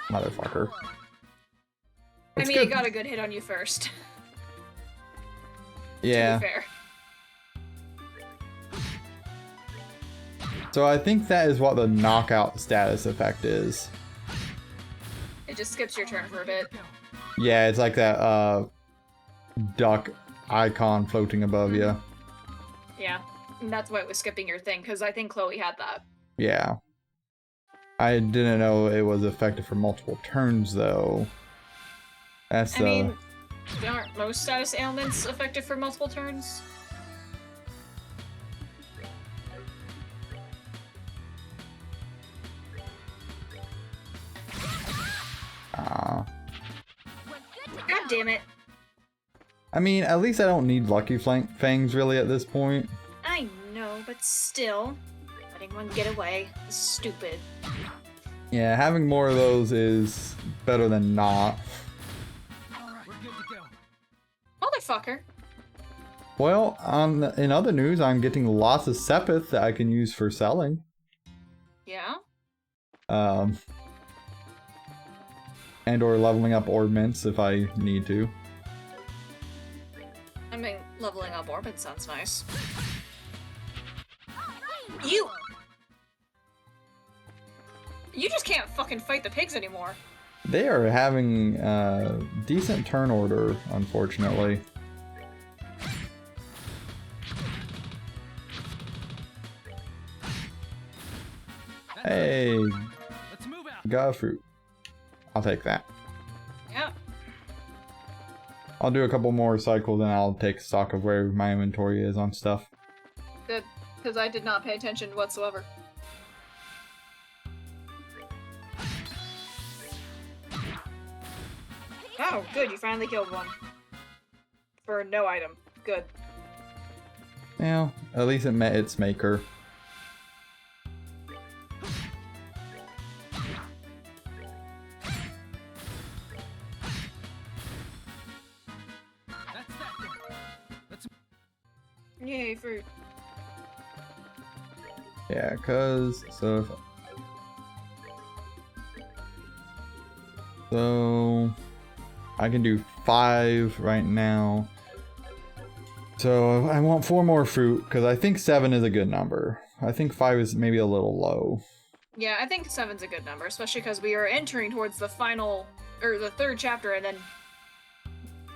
Motherfucker. I It's mean, good. it got a good hit on you first. Yeah. To be fair. So I think that is what the knockout status effect is. It just skips your turn for a bit. Yeah, it's like that duck icon floating above you. Yeah, and that's why it was skipping your thing, because I think Chloe had that. Yeah. I didn't know it was effective for multiple turns though. That's I mean, aren't most status ailments effective for multiple turns? We're good to God go. damn it. I mean, at least I don't need Lucky Fangs really at this point. I know, but still. Letting one get away is stupid. Yeah, having more of those is better than not. Alright, we're good to go. Motherfucker. Well, in other news, I'm getting lots of Sepith that I can use for selling. Yeah? And or leveling up Orbments if I need to. I mean, leveling up Orbit sounds nice. Rainbow. You- You just can't fucking fight the pigs anymore. They are having decent turn order, unfortunately. That's Hey, it. Let's move out. got a fruit. I'll take that. Yeah. I'll do a couple more cycles and I'll take stock of where my inventory is on stuff. Good. Because I did not pay attention whatsoever. Oh, good. You finally killed one. For no item. Good. Yeah, at least it met its maker. That's that then. Let's Yay, fruit. Yeah, cause so I can do 5 right now. So I want 4 more fruit because I think 7 is a good number. I think 5 is maybe a little low. Yeah, I think 7's a good number, especially because we are entering towards the final, or the 3rd chapter, and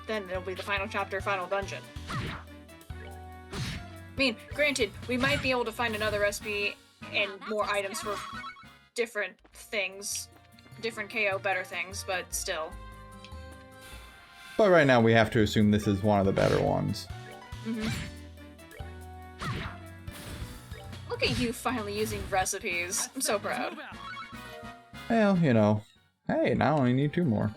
then it'll be the final chapter, final dungeon. I mean, granted, we might be able to find another recipe and more items for different things, different KO better things, but still. But right now we have to assume this is one of the better ones. Look at you finally using recipes. I'm so Let's proud. move out. Well, you know. Hey, now I only need 2 more.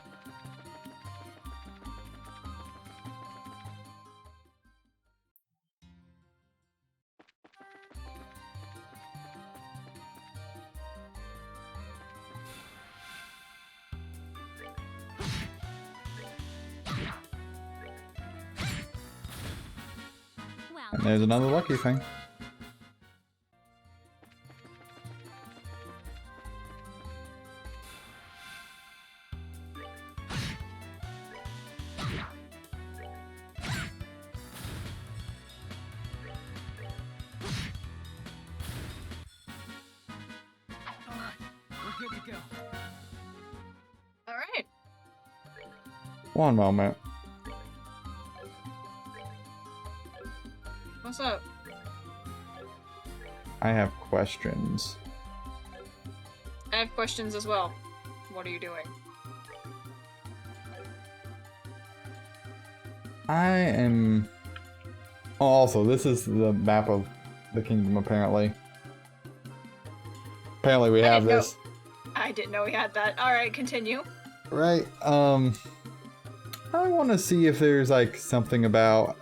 Well, And there's another lucky thing. Alright, we're good to go. Alright. One moment. What's up? I have questions. I have questions as well. What are you doing? I am... Oh, also, this is the map of the kingdom, apparently. Apparently we I have didn't know- this. I didn't know we had that. Alright, continue. Right, I want to see if there's, like, something about...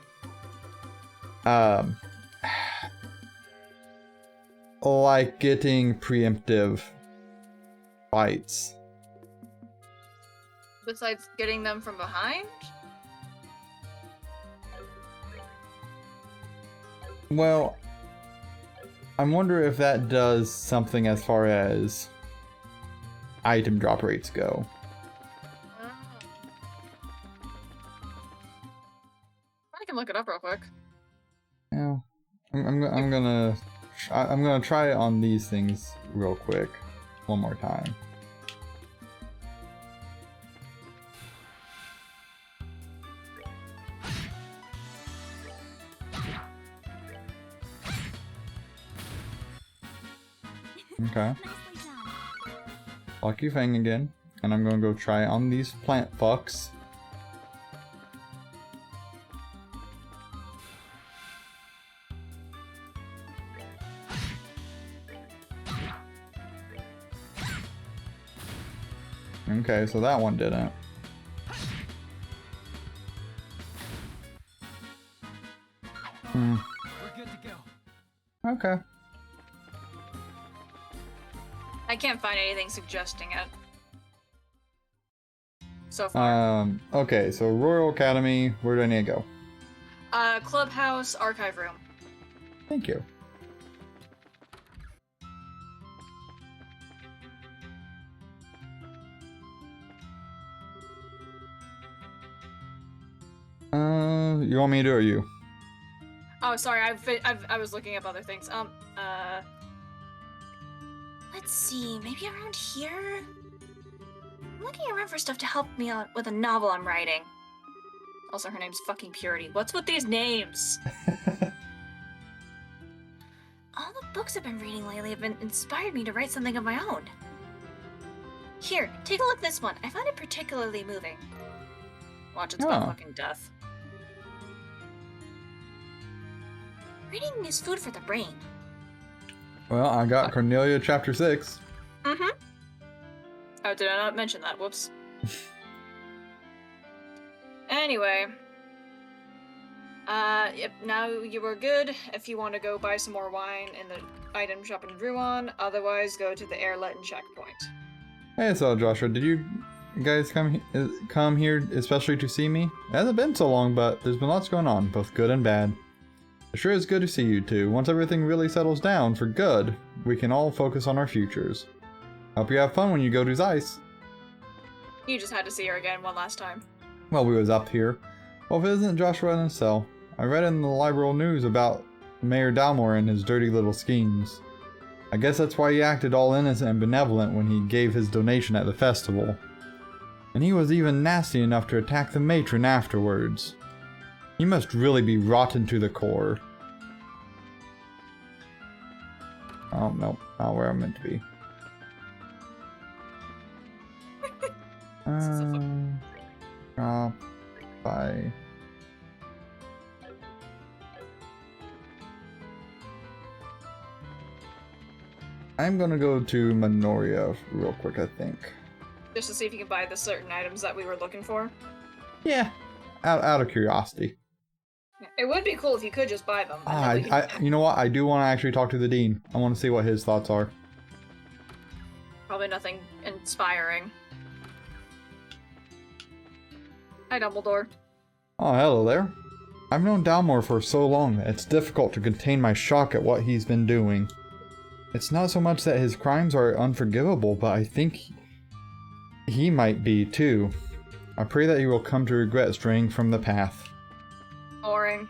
like getting preemptive fights. Besides getting them from behind? Well, I wonder if that does something as far as item drop rates go. I can look it up real quick. Yeah, I'm gonna try it on these things real quick, one more time. Okay. Nicely done. Lucky Fang again. And I'm gonna go try on these plant fucks. Okay, so that one didn't. Hmm. We're good to go. Okay. I can't find anything suggesting it. So far. Okay, so Royal Academy, where do I need to go? Clubhouse, archive room. Thank you. You want me to do it or you? Oh, sorry, I was looking up other things. Let's see, maybe around here? I'm looking around for stuff to help me out with a novel I'm writing. Also, her name's fucking Purity. What's with these names? All the books I've been reading lately have been inspired me to write something of my own. Here, take a look at this one. I find it particularly moving. Watch, it's about Oh. fucking death. Reading is food for the brain. Well, I got Cornelia chapter 6. Mm-hmm. Oh, did I not mention that? Whoops. Anyway. Yep, now you are good. If you want to go buy some more wine in the item shop in Ruan, otherwise go to the Airleton checkpoint. Hey, so Joshua, did you guys come here especially to see me? It hasn't been so long, but there's been lots going on, both good and bad. It sure is good to see you two. Once everything really settles down for good, we can all focus on our futures. Hope you have fun when you go to Zeiss. You just had to see her again one last time. Well, we was up here. Well, if it isn't Joshua in his cell. I read in the liberal news about Mayor Dalmor and his dirty little schemes. I guess that's why he acted all innocent and benevolent when he gave his donation at the festival. And he was even nasty enough to attack the matron afterwards. He must really be rotten to the core. Oh, no. Not where I'm meant to be. Drop by... I'm gonna go to Minoria real quick, I think. Just to see if you can buy the certain items that we were looking for. Yeah, out of curiosity. It would be cool if you could just buy them. and then we can- You know what? I do want to actually talk to the dean. I want to see what his thoughts are. Probably nothing inspiring. Hi, Dumbledore. Oh, hello there. I've known Dalmor for so long that it's difficult to contain my shock at what he's been doing. It's not so much that his crimes are unforgivable, but I think he might be too. I pray that he will come to regret straying from the path. Boring.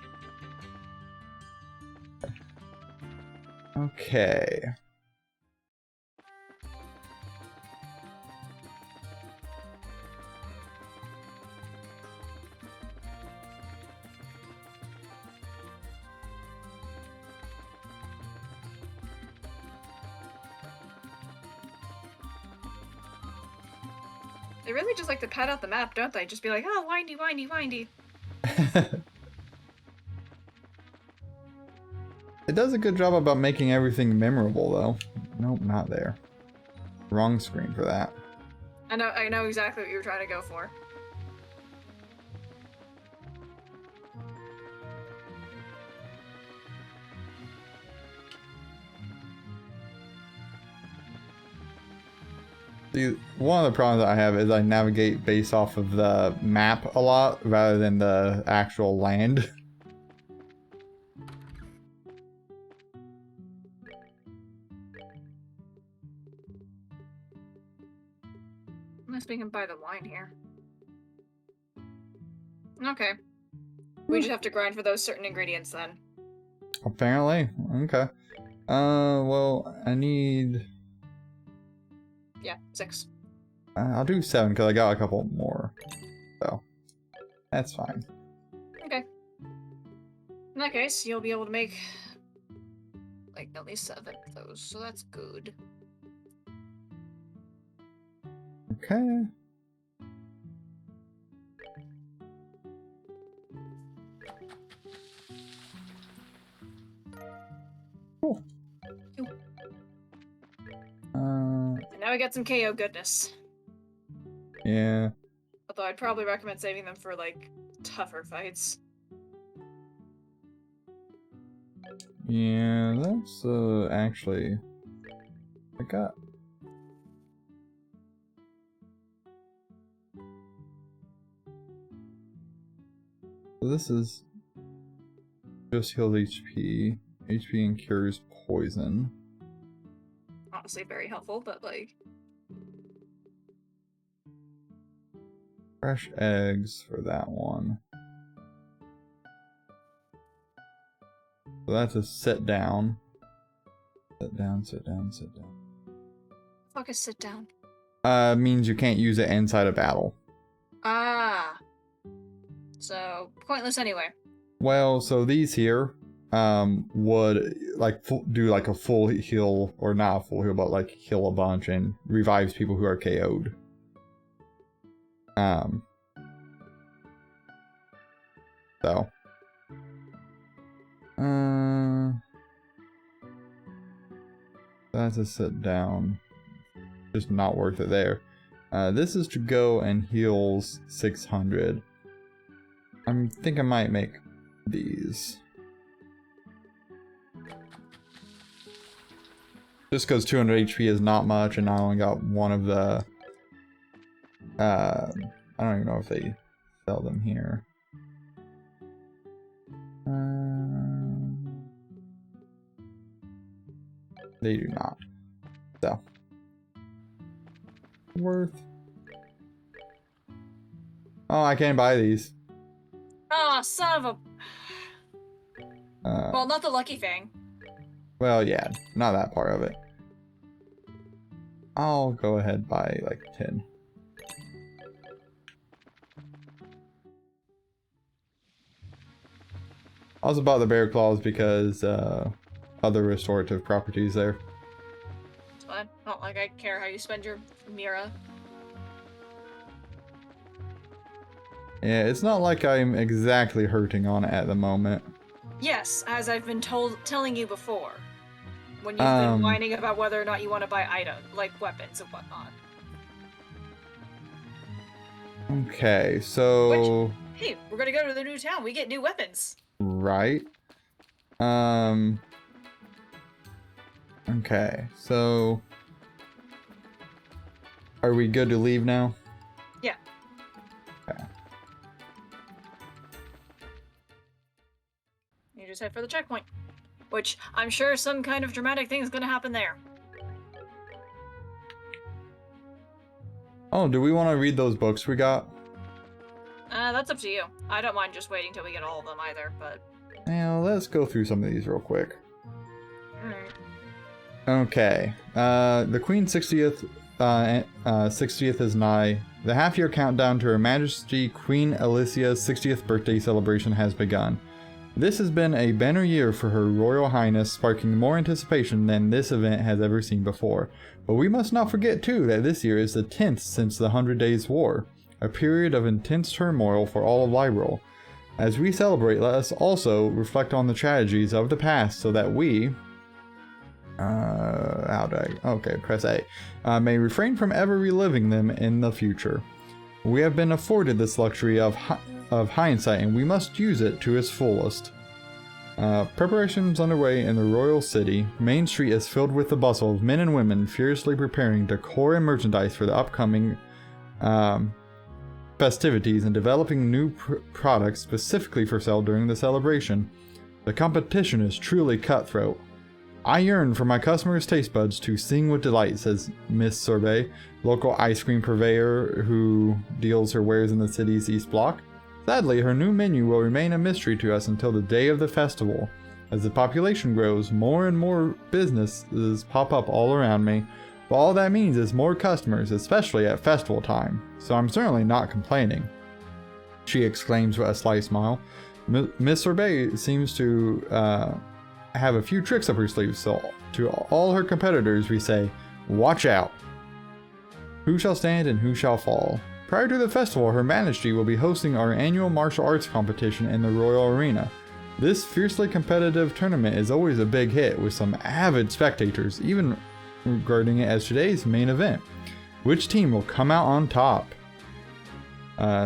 Okay. They really just like to pad out the map, don't they? Just be like, oh, windy, windy, windy. It does a good job about making everything memorable, though. Nope, not there. Wrong screen for that. I know exactly what you were trying to go for. See, one of the problems that I have is I navigate based off of the map a lot rather than the actual land. Unless we can buy the wine here. Okay. We just have to grind for those certain ingredients then. Apparently. Okay. Well, I need... Yeah, 6. I'll do 7 because I got a couple more. So, that's fine. Okay. In that case, you'll be able to make like at least 7 of those, so that's good. Okay. Cool. And now we got some KO goodness. Yeah. Although I'd probably recommend saving them for, like, tougher fights. Yeah, that's actually I got. So this is just heals HP, and cures poison. Honestly, very helpful, but, like... Fresh eggs for that one. So that's a sit down. Sit down, sit down, sit down. Fuck is sit down? Means you can't use it inside a battle. Ah. So, pointless anyway. Well, so these here, would like do like a full heal, or not a full heal, but like heal a bunch and revives people who are KO'd. So. That's a sit down. Just not worth it there. This is to go and heals 600. I think I might make these. Just because 200 HP is not much, and I only got one of the... I don't even know if they sell them here. They do not. So. Worth. Oh, I can't buy these. Ah, son of a... well, not the Lucky Fang. Well, yeah, not that part of it. I'll go ahead and buy like 10. I also bought the bear claws because other restorative properties there. It's fine. Not like I care how you spend your Mira. Yeah, it's not like I'm exactly hurting on it at the moment. Yes, as I've been telling you before. When you've been whining about whether or not you want to buy items, like weapons and whatnot. Okay, so... Which, hey, we're gonna go to the new town. We get new weapons. Right. Okay, so... Are we good to leave now? Yeah. Okay. You just head for the checkpoint. Which, I'm sure some kind of dramatic thing is gonna happen there. Oh, do we want to read those books we got? That's up to you. I don't mind just waiting till we get all of them either, but... Yeah, let's go through some of these real quick. Alright. Okay. The Queen's 60th is nigh. The half-year countdown to Her Majesty Queen Alicia's 60th birthday celebration has begun. This has been a banner year for Her Royal Highness, sparking more anticipation than this event has ever seen before. But we must not forget, too, that this year is the 10th since the 100 Days' War, a period of intense turmoil for all of Lyrol. As we celebrate, let us also reflect on the tragedies of the past so that we... press A. May refrain from ever reliving them in the future. We have been afforded this luxury of hindsight, and we must use it to its fullest. Preparations underway in the royal city. Main Street is filled with the bustle of men and women furiously preparing decor and merchandise for the upcoming festivities and developing new products specifically for sale during the celebration. The competition is truly cutthroat. I yearn for my customers' taste buds to sing with delight, says Miss Sorbet, local ice cream purveyor who deals her wares in the city's East Block. Sadly, her new menu will remain a mystery to us until the day of the festival. As the population grows, more and more businesses pop up all around me, but all that means is more customers, especially at festival time, so I'm certainly not complaining, she exclaims with a slight smile. Miss Sorbet seems to have a few tricks up her sleeve, so to all her competitors we say, watch out. Who shall stand and who shall fall? Prior to the festival, Her Majesty will be hosting our annual martial arts competition in the Royal Arena. This fiercely competitive tournament is always a big hit, with some avid spectators even regarding it as today's main event. Which team will come out on top?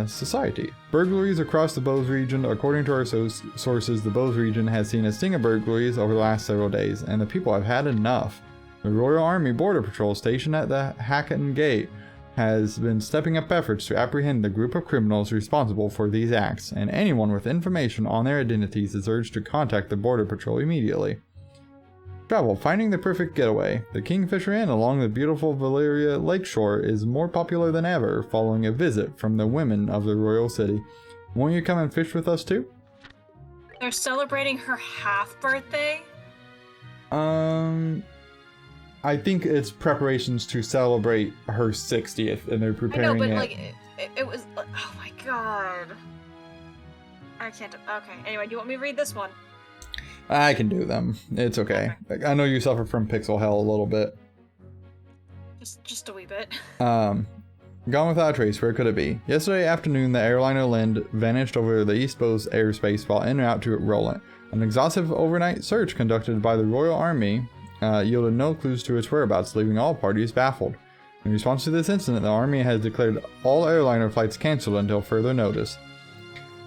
Society. Burglaries across the Bose region. According to our sources, the Bose region has seen a sting of burglaries over the last several days, and the people have had enough. The Royal Army Border Patrol stationed at the Hacketon Gate has been stepping up efforts to apprehend the group of criminals responsible for these acts, and anyone with information on their identities is urged to contact the Border Patrol immediately. Travel. Finding the perfect getaway. The Kingfisher Inn along the beautiful Valeria Lakeshore is more popular than ever following a visit from the women of the royal city. Won't you come and fish with us too? They're celebrating her half birthday? I think it's preparations to celebrate her 60th, and they're preparing I know, but it. like, it was, oh my god. I can't, okay, anyway, do you want me to read this one? I can do them. It's okay. I know you suffer from pixel hell a little bit. Just a wee bit. Gone without a trace, where could it be? Yesterday afternoon, the airliner Lind vanished over the East Bose airspace while en route to Roland. An exhaustive overnight search conducted by the Royal Army yielded no clues to its whereabouts, leaving all parties baffled. In response to this incident, the Army has declared all airliner flights cancelled until further notice.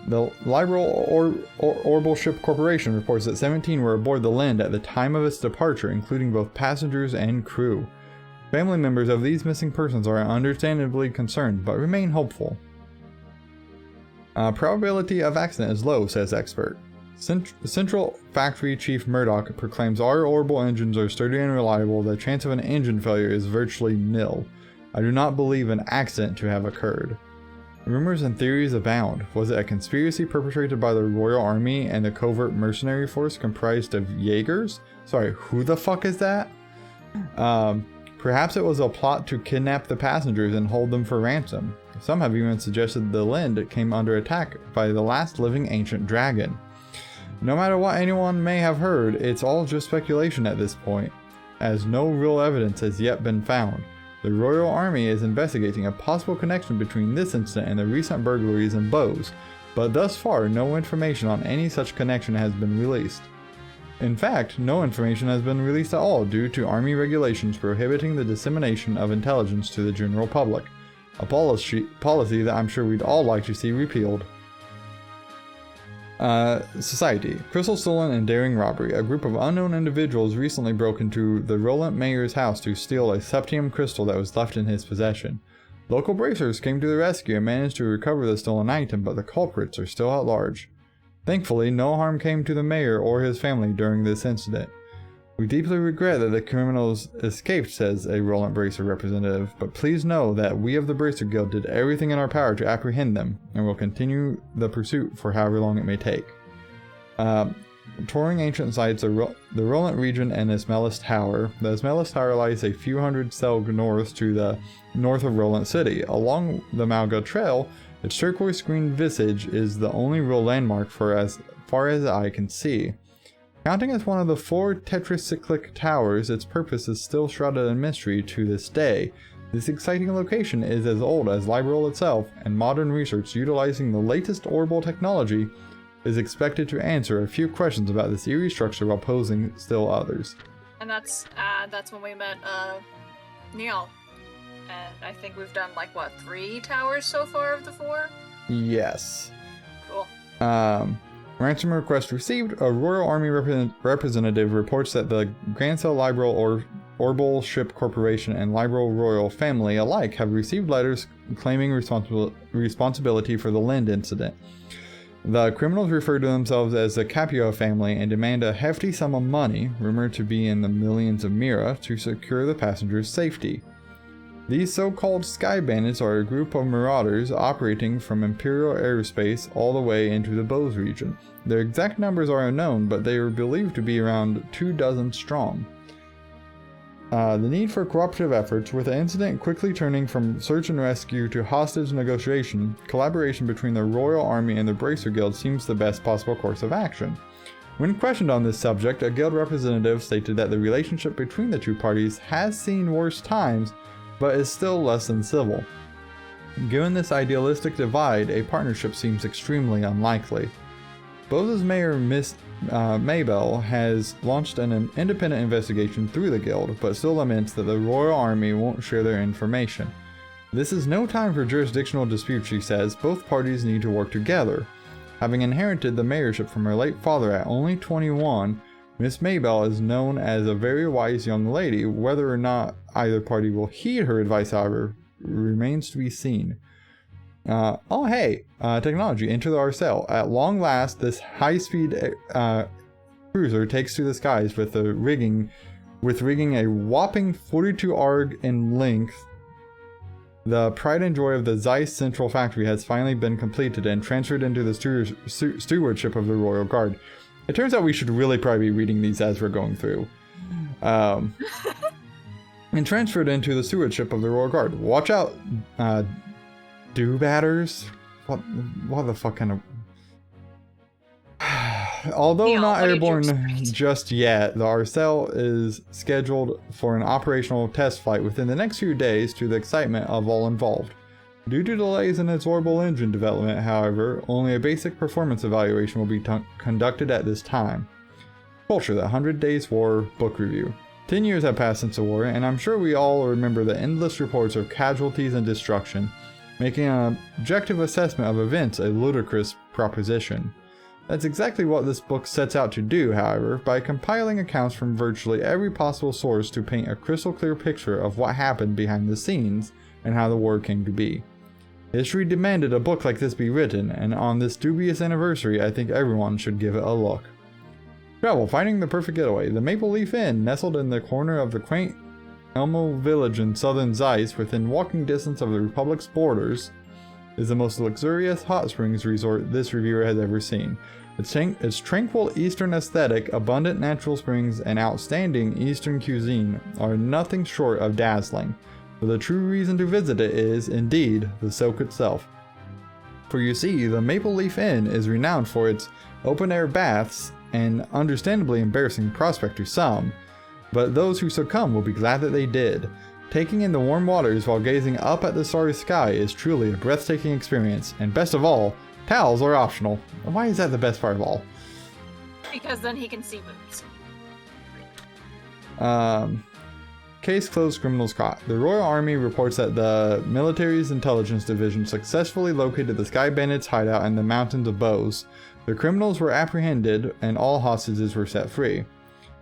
The Liberal Orbital Ship Corporation reports that 17 were aboard the Lind at the time of its departure, including both passengers and crew. Family members of these missing persons are understandably concerned, but remain hopeful. Probability of accident is low, says expert. Central Factory Chief Murdoch proclaims our orbital engines are sturdy and reliable. The chance of an engine failure is virtually nil. I do not believe an accident to have occurred. Rumors and theories abound. Was it a conspiracy perpetrated by the Royal Army and the covert mercenary force comprised of Jaegers? Sorry, who the fuck is that? Perhaps it was a plot to kidnap the passengers and hold them for ransom. Some have even suggested the Lind came under attack by the last living ancient dragon. No matter what anyone may have heard, it's all just speculation at this point, as no real evidence has yet been found. The Royal Army is investigating a possible connection between this incident and the recent burglaries in Bose, but thus far no information on any such connection has been released. In fact, no information has been released at all due to Army regulations prohibiting the dissemination of intelligence to the general public, a policy that I'm sure we'd all like to see repealed. Society. Crystal stolen and daring robbery. A group of unknown individuals recently broke into the Roland mayor's house to steal a septium crystal that was left in his possession. Local bracers came to the rescue and managed to recover the stolen item, but the culprits are still at large. Thankfully, no harm came to the mayor or his family during this incident. We deeply regret that the criminals escaped, says a Roland Bracer representative, but please know that we of the Bracer Guild did everything in our power to apprehend them, and will continue the pursuit for however long it may take. Touring ancient sites, the Roland region and Ismaelis Tower. The Ismaelis Tower lies a few hundred selg north to the north of Roland City. Along the Malga Trail, its turquoise green visage is the only real landmark for as far as the eye can see. Counting as one of the 4 tetracyclic towers, its purpose is still shrouded in mystery to this day. This exciting location is as old as Liberal itself, and modern research utilizing the latest orbital technology is expected to answer a few questions about this eerie structure while posing still others. And that's when we met, Neil. And I think we've done, like, what, 3 towers so far of the 4? Yes. Cool. Ransom request received. A Royal Army representative reports that the Grancel Liberal Orbital Ship Corporation and Liberal Royal family alike have received letters claiming responsibility for the Lind incident. The criminals refer to themselves as the Capio family and demand a hefty sum of money, rumored to be in the millions of mira, to secure the passengers' safety. These so-called Sky Bandits are a group of marauders operating from Imperial airspace all the way into the Bose region. Their exact numbers are unknown, but they are believed to be around 24 strong. The need for cooperative efforts, with the incident quickly turning from search and rescue to hostage negotiation, collaboration between the Royal Army and the Bracer Guild seems the best possible course of action. When questioned on this subject, a guild representative stated that the relationship between the two parties has seen worse times, but is still less than civil. Given this idealistic divide, a partnership seems extremely unlikely. Boza's mayor, Miss Maybell, has launched an independent investigation through the guild, but still laments that the Royal Army won't share their information. This is no time for jurisdictional disputes, she says. Both parties need to work together. Having inherited the mayorship from her late father at only 21, Miss Maybell is known as a very wise young lady. Whether or not either party will heed her advice, however, remains to be seen. Technology, enter the Arcel. At long last, this high-speed cruiser takes to the skies with rigging a whopping 42 arg in length. The pride and joy of the Zeiss Central Factory has finally been completed and transferred into the stewardship of the Royal Guard. It turns out we should really probably be reading these as we're going through. And transferred into the stewardship of the Royal Guard. Watch out, do-batters. What the fuck kind of... Although not airborne just yet, the Arcel is scheduled for an operational test flight within the next few days to the excitement of all involved. Due to delays in its orbital engine development, however, only a basic performance evaluation will be conducted at this time. Culture, the 100 Days War book review. 10 years have passed since the war, and I'm sure we all remember the endless reports of casualties and destruction, making an objective assessment of events a ludicrous proposition. That's exactly what this book sets out to do, however, by compiling accounts from virtually every possible source to paint a crystal clear picture of what happened behind the scenes and how the war came to be. History demanded a book like this be written, and on this dubious anniversary, I think everyone should give it a look. Travel, finding the perfect getaway. The Maple Leaf Inn, nestled in the corner of the quaint Elmo village in southern Zeiss, within walking distance of the Republic's borders, is the most luxurious hot springs resort this reviewer has ever seen. Its tranquil eastern aesthetic, abundant natural springs, and outstanding eastern cuisine are nothing short of dazzling. But the true reason to visit it is, indeed, the soak itself. For you see, the Maple Leaf Inn is renowned for its open-air baths, an understandably embarrassing prospect to some, but those who succumb will be glad that they did. Taking in the warm waters while gazing up at the starry sky is truly a breathtaking experience, and best of all, towels are optional. Why is that the best part of all? Because then he can see boobs. Case closed, criminals caught. The Royal Army reports that the military's intelligence division successfully located the Sky Bandits' hideout in the mountains of Bose. The criminals were apprehended and all hostages were set free.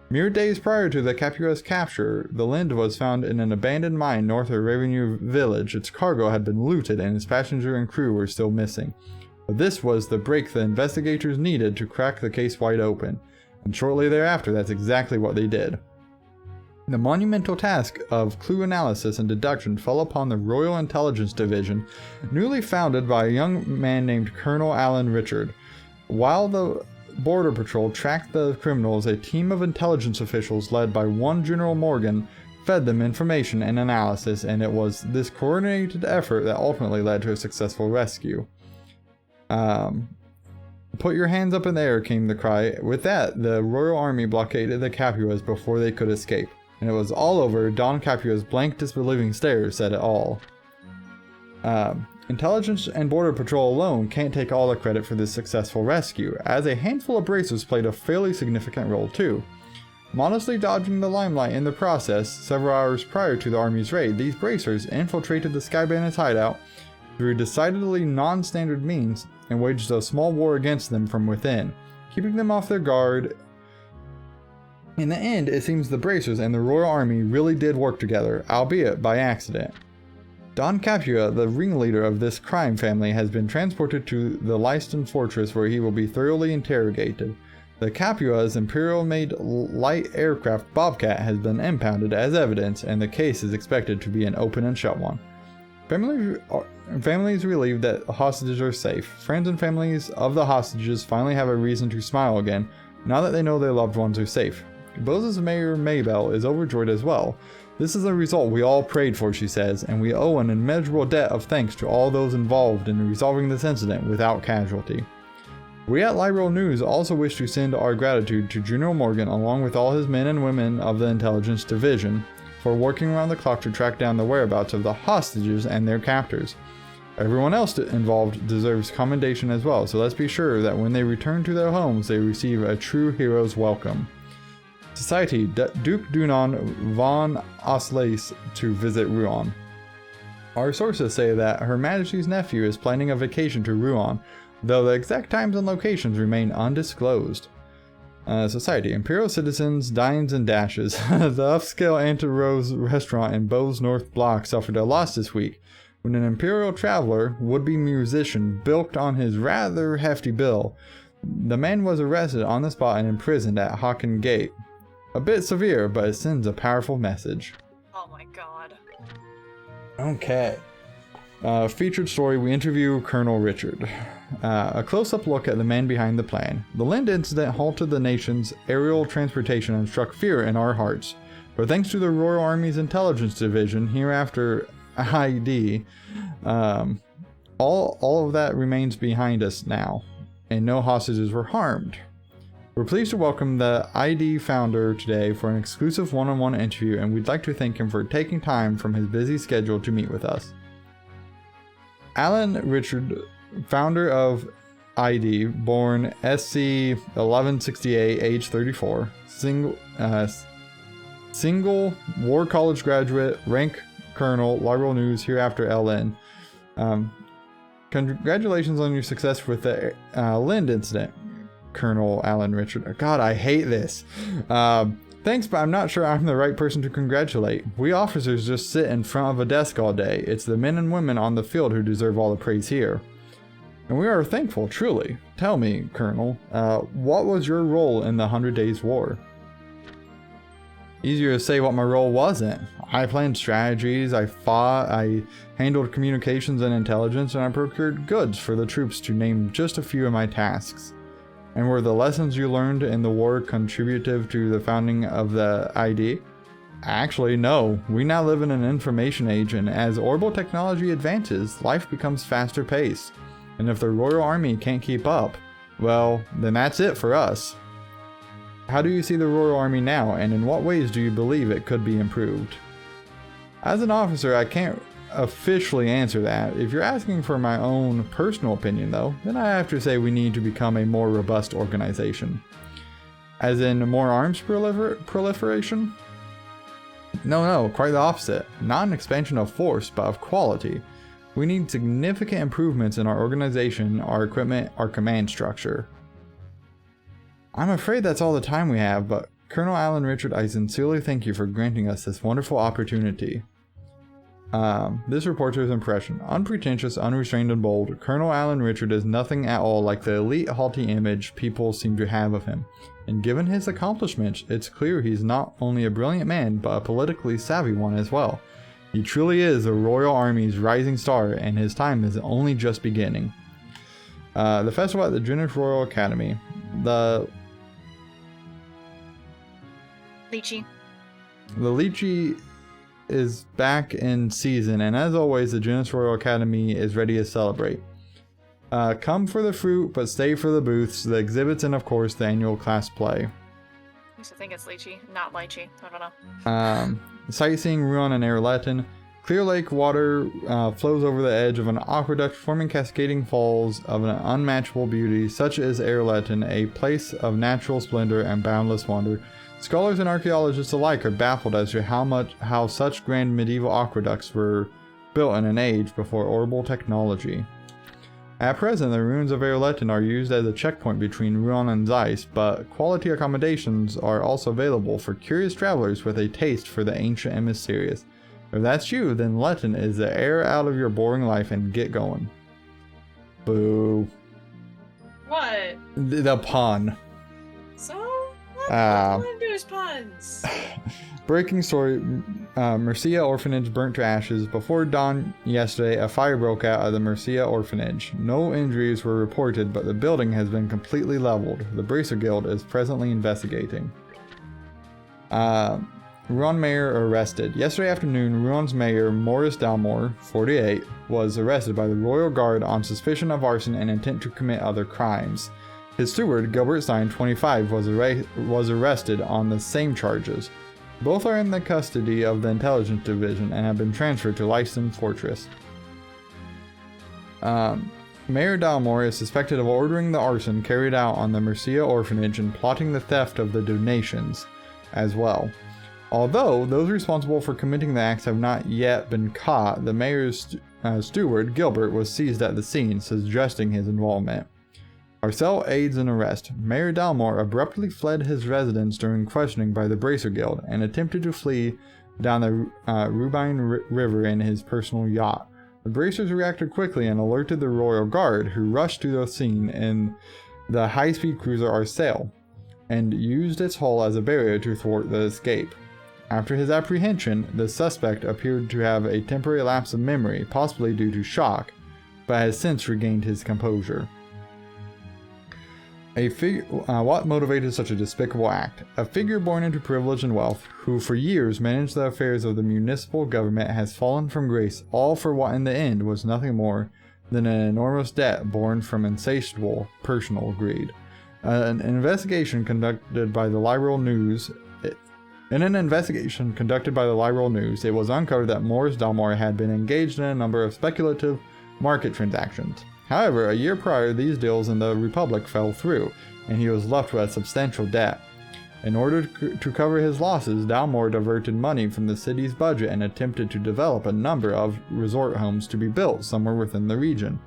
Mere days prior to the Capua's capture, the Lind was found in an abandoned mine north of Revenue Village. Its cargo had been looted and its passenger and crew were still missing. But this was the break the investigators needed to crack the case wide open, and shortly thereafter that's exactly what they did. The monumental task of clue analysis and deduction fell upon the Royal Intelligence Division, newly founded by a young man named Colonel Alan Richard. While the Border Patrol tracked the criminals, a team of intelligence officials led by one General Morgan fed them information and analysis, and it was this coordinated effort that ultimately led to a successful rescue. Put your hands up in the air, came the cry. With that, the Royal Army blockaded the Capuas before they could escape. And it was all over. Don Capua's blank, disbelieving stare said it all. Intelligence and Border Patrol alone can't take all the credit for this successful rescue, as a handful of bracers played a fairly significant role too. Modestly dodging the limelight in the process, several hours prior to the Army's raid, these bracers infiltrated the Sky Bandits' hideout through decidedly non-standard means and waged a small war against them from within, keeping them off their guard. In the end, it seems the bracers and the Royal Army really did work together, albeit by accident. Don Capua, the ringleader of this crime family, has been transported to the Leiston Fortress where he will be thoroughly interrogated. The Capua's Imperial-made light aircraft Bobcat has been impounded as evidence, and the case is expected to be an open and shut one. Families relieved that the hostages are safe. Friends and families of the hostages finally have a reason to smile again, now that they know their loved ones are safe. Bose's Mayor Maybell is overjoyed as well. This is a result we all prayed for, she says, and we owe an immeasurable debt of thanks to all those involved in resolving this incident without casualty. We at Lyro News also wish to send our gratitude to General Morgan along with all his men and women of the Intelligence Division for working around the clock to track down the whereabouts of the hostages and their captors. Everyone else involved deserves commendation as well, so let's be sure that when they return to their homes, they receive a true hero's welcome. Society, Duke Dunon von Oslais to visit Ruan. Our sources say that Her Majesty's nephew is planning a vacation to Ruan, though the exact times and locations remain undisclosed. Society, Imperial citizens, dines and dashes. The upscale Anta Rose restaurant in Bowes North Block suffered a loss this week when an Imperial traveler, would-be musician, bilked on his rather hefty bill. The man was arrested on the spot and imprisoned at Hawken Gate. A bit severe, but it sends a powerful message. Oh my god. Okay. Featured story, we interview Colonel Richard. A close-up look at the man behind the plan. The Lind incident halted the nation's aerial transportation and struck fear in our hearts. But thanks to the Royal Army's Intelligence Division, hereafter ID, all of that remains behind us now, and no hostages were harmed. We're pleased to welcome the ID founder today for an exclusive one-on-one interview, and we'd like to thank him for taking time from his busy schedule to meet with us. Alan Richard, founder of ID, born SC 1168, age 34, single, War College graduate, rank Colonel, Largo News, hereafter LN. Congratulations on your success with the Lind incident, Colonel Alan Richard. God, I hate this. Thanks, but I'm not sure I'm the right person to congratulate. We officers just sit in front of a desk all day. It's the men and women on the field who deserve all the praise here. And we are thankful, truly. Tell me, Colonel, what was your role in the 100 Days War? Easier to say what my role wasn't. I planned strategies, I fought, I handled communications and intelligence, and I procured goods for the troops, to name just a few of my tasks. And were the lessons you learned in the war contributive to the founding of the ID? Actually, no. We now live in an information age, and as orbital technology advances, life becomes faster paced. And if the Royal Army can't keep up, well, then that's it for us. How do you see the Royal Army now, and in what ways do you believe it could be improved? As an officer, I can't officially answer that. If you're asking for my own personal opinion, though, then I have to say we need to become a more robust organization. As in more arms proliferation? No, quite the opposite. Not an expansion of force, but of quality. We need significant improvements in our organization, our equipment, our command structure. I'm afraid that's all the time we have, but Colonel Alan Richard, I sincerely thank you for granting us this wonderful opportunity. This reporter's impression. Unpretentious, unrestrained, and bold, Colonel Alan Richard is nothing at all like the elite, haughty image people seem to have of him. And given his accomplishments, it's clear he's not only a brilliant man, but a politically savvy one as well. He truly is the Royal Army's rising star, and his time is only just beginning. The festival at the Greenwich Royal Academy. The Lychee is back in season, and as always, the Greenwich Royal Academy is ready to celebrate. Come for the fruit, but stay for the booths, the exhibits, and of course, the annual class play. I used to think it's lychee, not lychee. I don't know. Sightseeing Ruan and Erletten. Clear lake water flows over the edge of an aqueduct, forming cascading falls of an unmatchable beauty. Such is Erletten, a place of natural splendor and boundless wonder. Scholars and archaeologists alike are baffled as to how such grand medieval aqueducts were built in an age before orbital technology. At present, the ruins of Erletten are used as a checkpoint between Ruan and Zeiss, but quality accommodations are also available for curious travelers with a taste for the ancient and mysterious. If that's you, then Letten is the air out of your boring life and get going. Boo. What? The pun. So? What do his puns? Breaking story, Mercia Orphanage burnt to ashes. Before dawn yesterday, a fire broke out at the Mercia Orphanage. No injuries were reported, but the building has been completely leveled. The Bracer Guild is presently investigating. Ruan mayor arrested. Yesterday afternoon, Ruan's mayor, Morris Dalmore, 48, was arrested by the Royal Guard on suspicion of arson and intent to commit other crimes. His steward, Gilbert Stein, 25, was arrested on the same charges. Both are in the custody of the Intelligence Division and have been transferred to Lyston Fortress. Mayor Dalmore is suspected of ordering the arson carried out on the Mercia orphanage and plotting the theft of the donations as well. Although those responsible for committing the acts have not yet been caught, the mayor's steward, Gilbert, was seized at the scene, suggesting his involvement. Arcel aids in arrest. Mayor Dalmore abruptly fled his residence during questioning by the Bracer Guild and attempted to flee down the Rubine River in his personal yacht. The Bracers reacted quickly and alerted the Royal Guard, who rushed to the scene in the high-speed cruiser Arcel and used its hull as a barrier to thwart the escape. After his apprehension, the suspect appeared to have a temporary lapse of memory, possibly due to shock, but has since regained his composure. What motivated such a despicable act? A figure born into privilege and wealth, who for years managed the affairs of the municipal government, has fallen from grace, all for what in the end was nothing more than an enormous debt born from insatiable personal greed. An investigation conducted by the Lyral News In an investigation conducted by the Lyral News, it was uncovered that Morris Dalmore had been engaged in a number of speculative market transactions. However, a year prior, these deals in the Republic fell through, and he was left with a substantial debt. In order to cover his losses, Dalmore diverted money from the city's budget and attempted to develop a number of resort homes to be built somewhere within the region.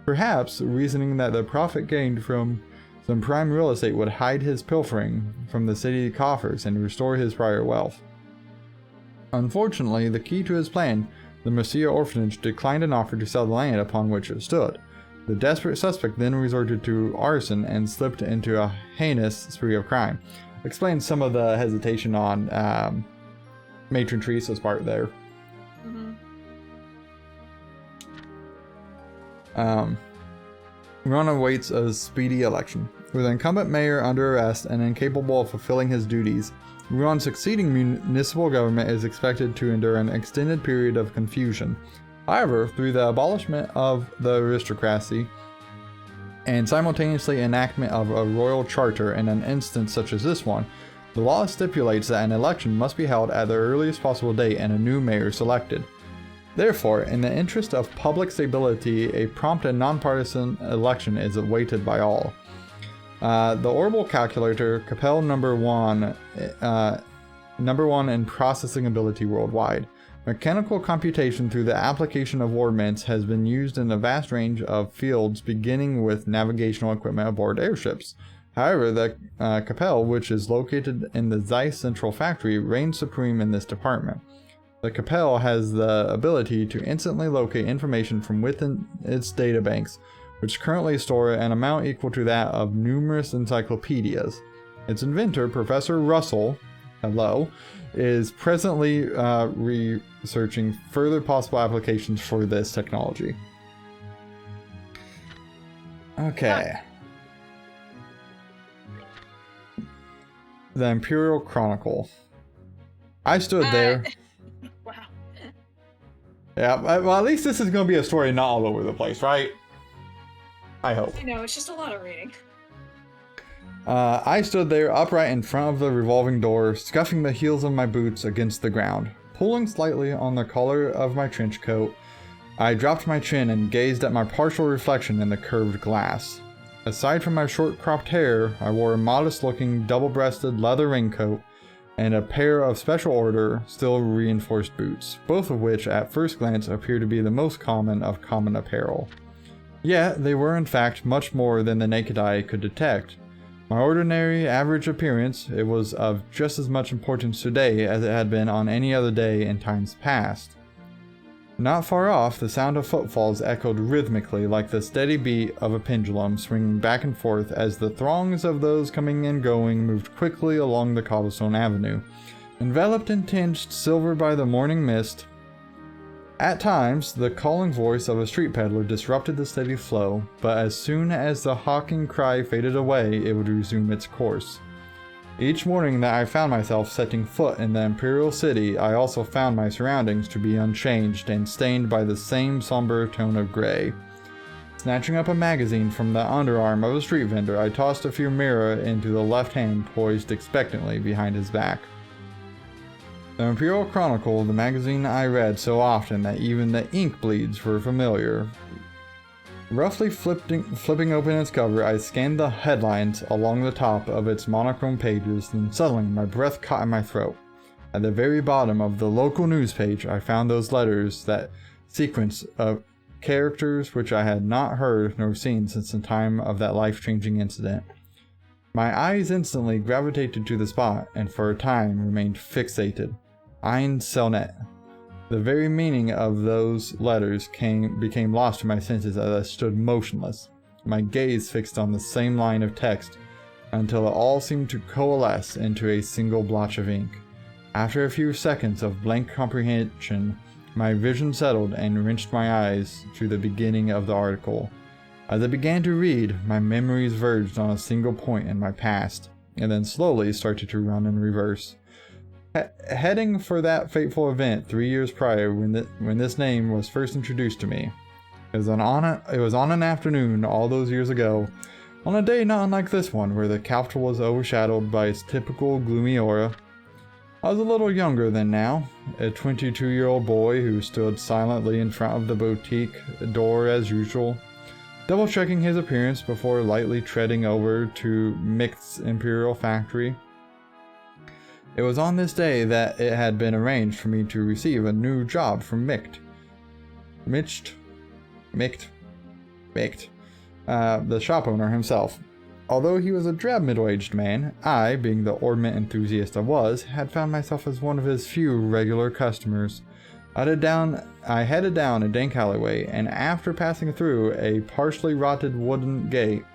Perhaps reasoning that the profit gained from some prime real estate would hide his pilfering from the city coffers and restore his prior wealth. Unfortunately, the key to his plan, the Mercia orphanage, declined an offer to sell the land upon which it stood. The desperate suspect then resorted to arson and slipped into a heinous spree of crime. Explains some of the hesitation on Matron Teresa's part there. Ron awaits a speedy election. With the incumbent mayor under arrest and incapable of fulfilling his duties, Ruan's succeeding municipal government is expected to endure an extended period of confusion. However, through the abolishment of the aristocracy and simultaneously enactment of a royal charter in an instance such as this one, the law stipulates that an election must be held at the earliest possible date and a new mayor selected. Therefore, in the interest of public stability, a prompt and nonpartisan election is awaited by all. The Orbital Calculator, Capel number one in processing ability worldwide. Mechanical computation through the application of war mints has been used in a vast range of fields, beginning with navigational equipment aboard airships. However, the Capel, which is located in the Zeiss Central Factory, reigns supreme in this department. The Capel has the ability to instantly locate information from within its databanks, which currently store an amount equal to that of numerous encyclopedias. Its inventor, Professor Russell, is presently researching further possible applications for this technology. Okay. The Imperial Chronicle. I stood there. Wow. Yeah, well, at least this is going to be a story not all over the place, right? I hope. I know, it's just a lot of reading. I stood there upright in front of the revolving door, scuffing the heels of my boots against the ground. Pulling slightly on the collar of my trench coat, I dropped my chin and gazed at my partial reflection in the curved glass. Aside from my short cropped hair, I wore a modest-looking double-breasted leather raincoat and a pair of special order, steel reinforced boots, both of which at first glance appear to be the most common of common apparel. Yet, they were in fact much more than the naked eye could detect. My ordinary, average appearance, it was of just as much importance today as it had been on any other day in times past. Not far off, the sound of footfalls echoed rhythmically like the steady beat of a pendulum swinging back and forth as the throngs of those coming and going moved quickly along the cobblestone avenue, enveloped and tinged silver by the morning mist. At times, the calling voice of a street peddler disrupted the steady flow, but as soon as the hawking cry faded away, it would resume its course. Each morning that I found myself setting foot in the Imperial City, I also found my surroundings to be unchanged and stained by the same somber tone of gray. Snatching up a magazine from the underarm of a street vendor, I tossed a few mirror into the left hand poised expectantly behind his back. The Imperial Chronicle, the magazine I read so often that even the ink bleeds were familiar. Roughly flipping open its cover, I scanned the headlines along the top of its monochrome pages, then suddenly my breath caught in my throat. At the very bottom of the local news page, I found those letters, that sequence of characters which I had not heard nor seen since the time of that life-changing incident. My eyes instantly gravitated to the spot, and for a time remained fixated. Ein Selnet. The very meaning of those letters became lost to my senses as I stood motionless, my gaze fixed on the same line of text, until it all seemed to coalesce into a single blotch of ink. After a few seconds of blank comprehension, my vision settled and wrenched my eyes to the beginning of the article. As I began to read, my memories verged on a single point in my past, and then slowly started to run in reverse. Heading for that fateful event 3 years prior when this name was first introduced to me. It was on an afternoon all those years ago, on a day not unlike this one, where the capital was overshadowed by its typical gloomy aura. I was a little younger than now, a 22-year-old boy who stood silently in front of the boutique door as usual, double-checking his appearance before lightly treading over to Micht's Imperial Factory. It was on this day that it had been arranged for me to receive a new job from Micht. Micht, the shop owner himself. Although he was a drab middle-aged man, I, being the ornament enthusiast I was, had found myself as one of his few regular customers. I headed down a dank alleyway, and after passing through a partially rotted wooden gate,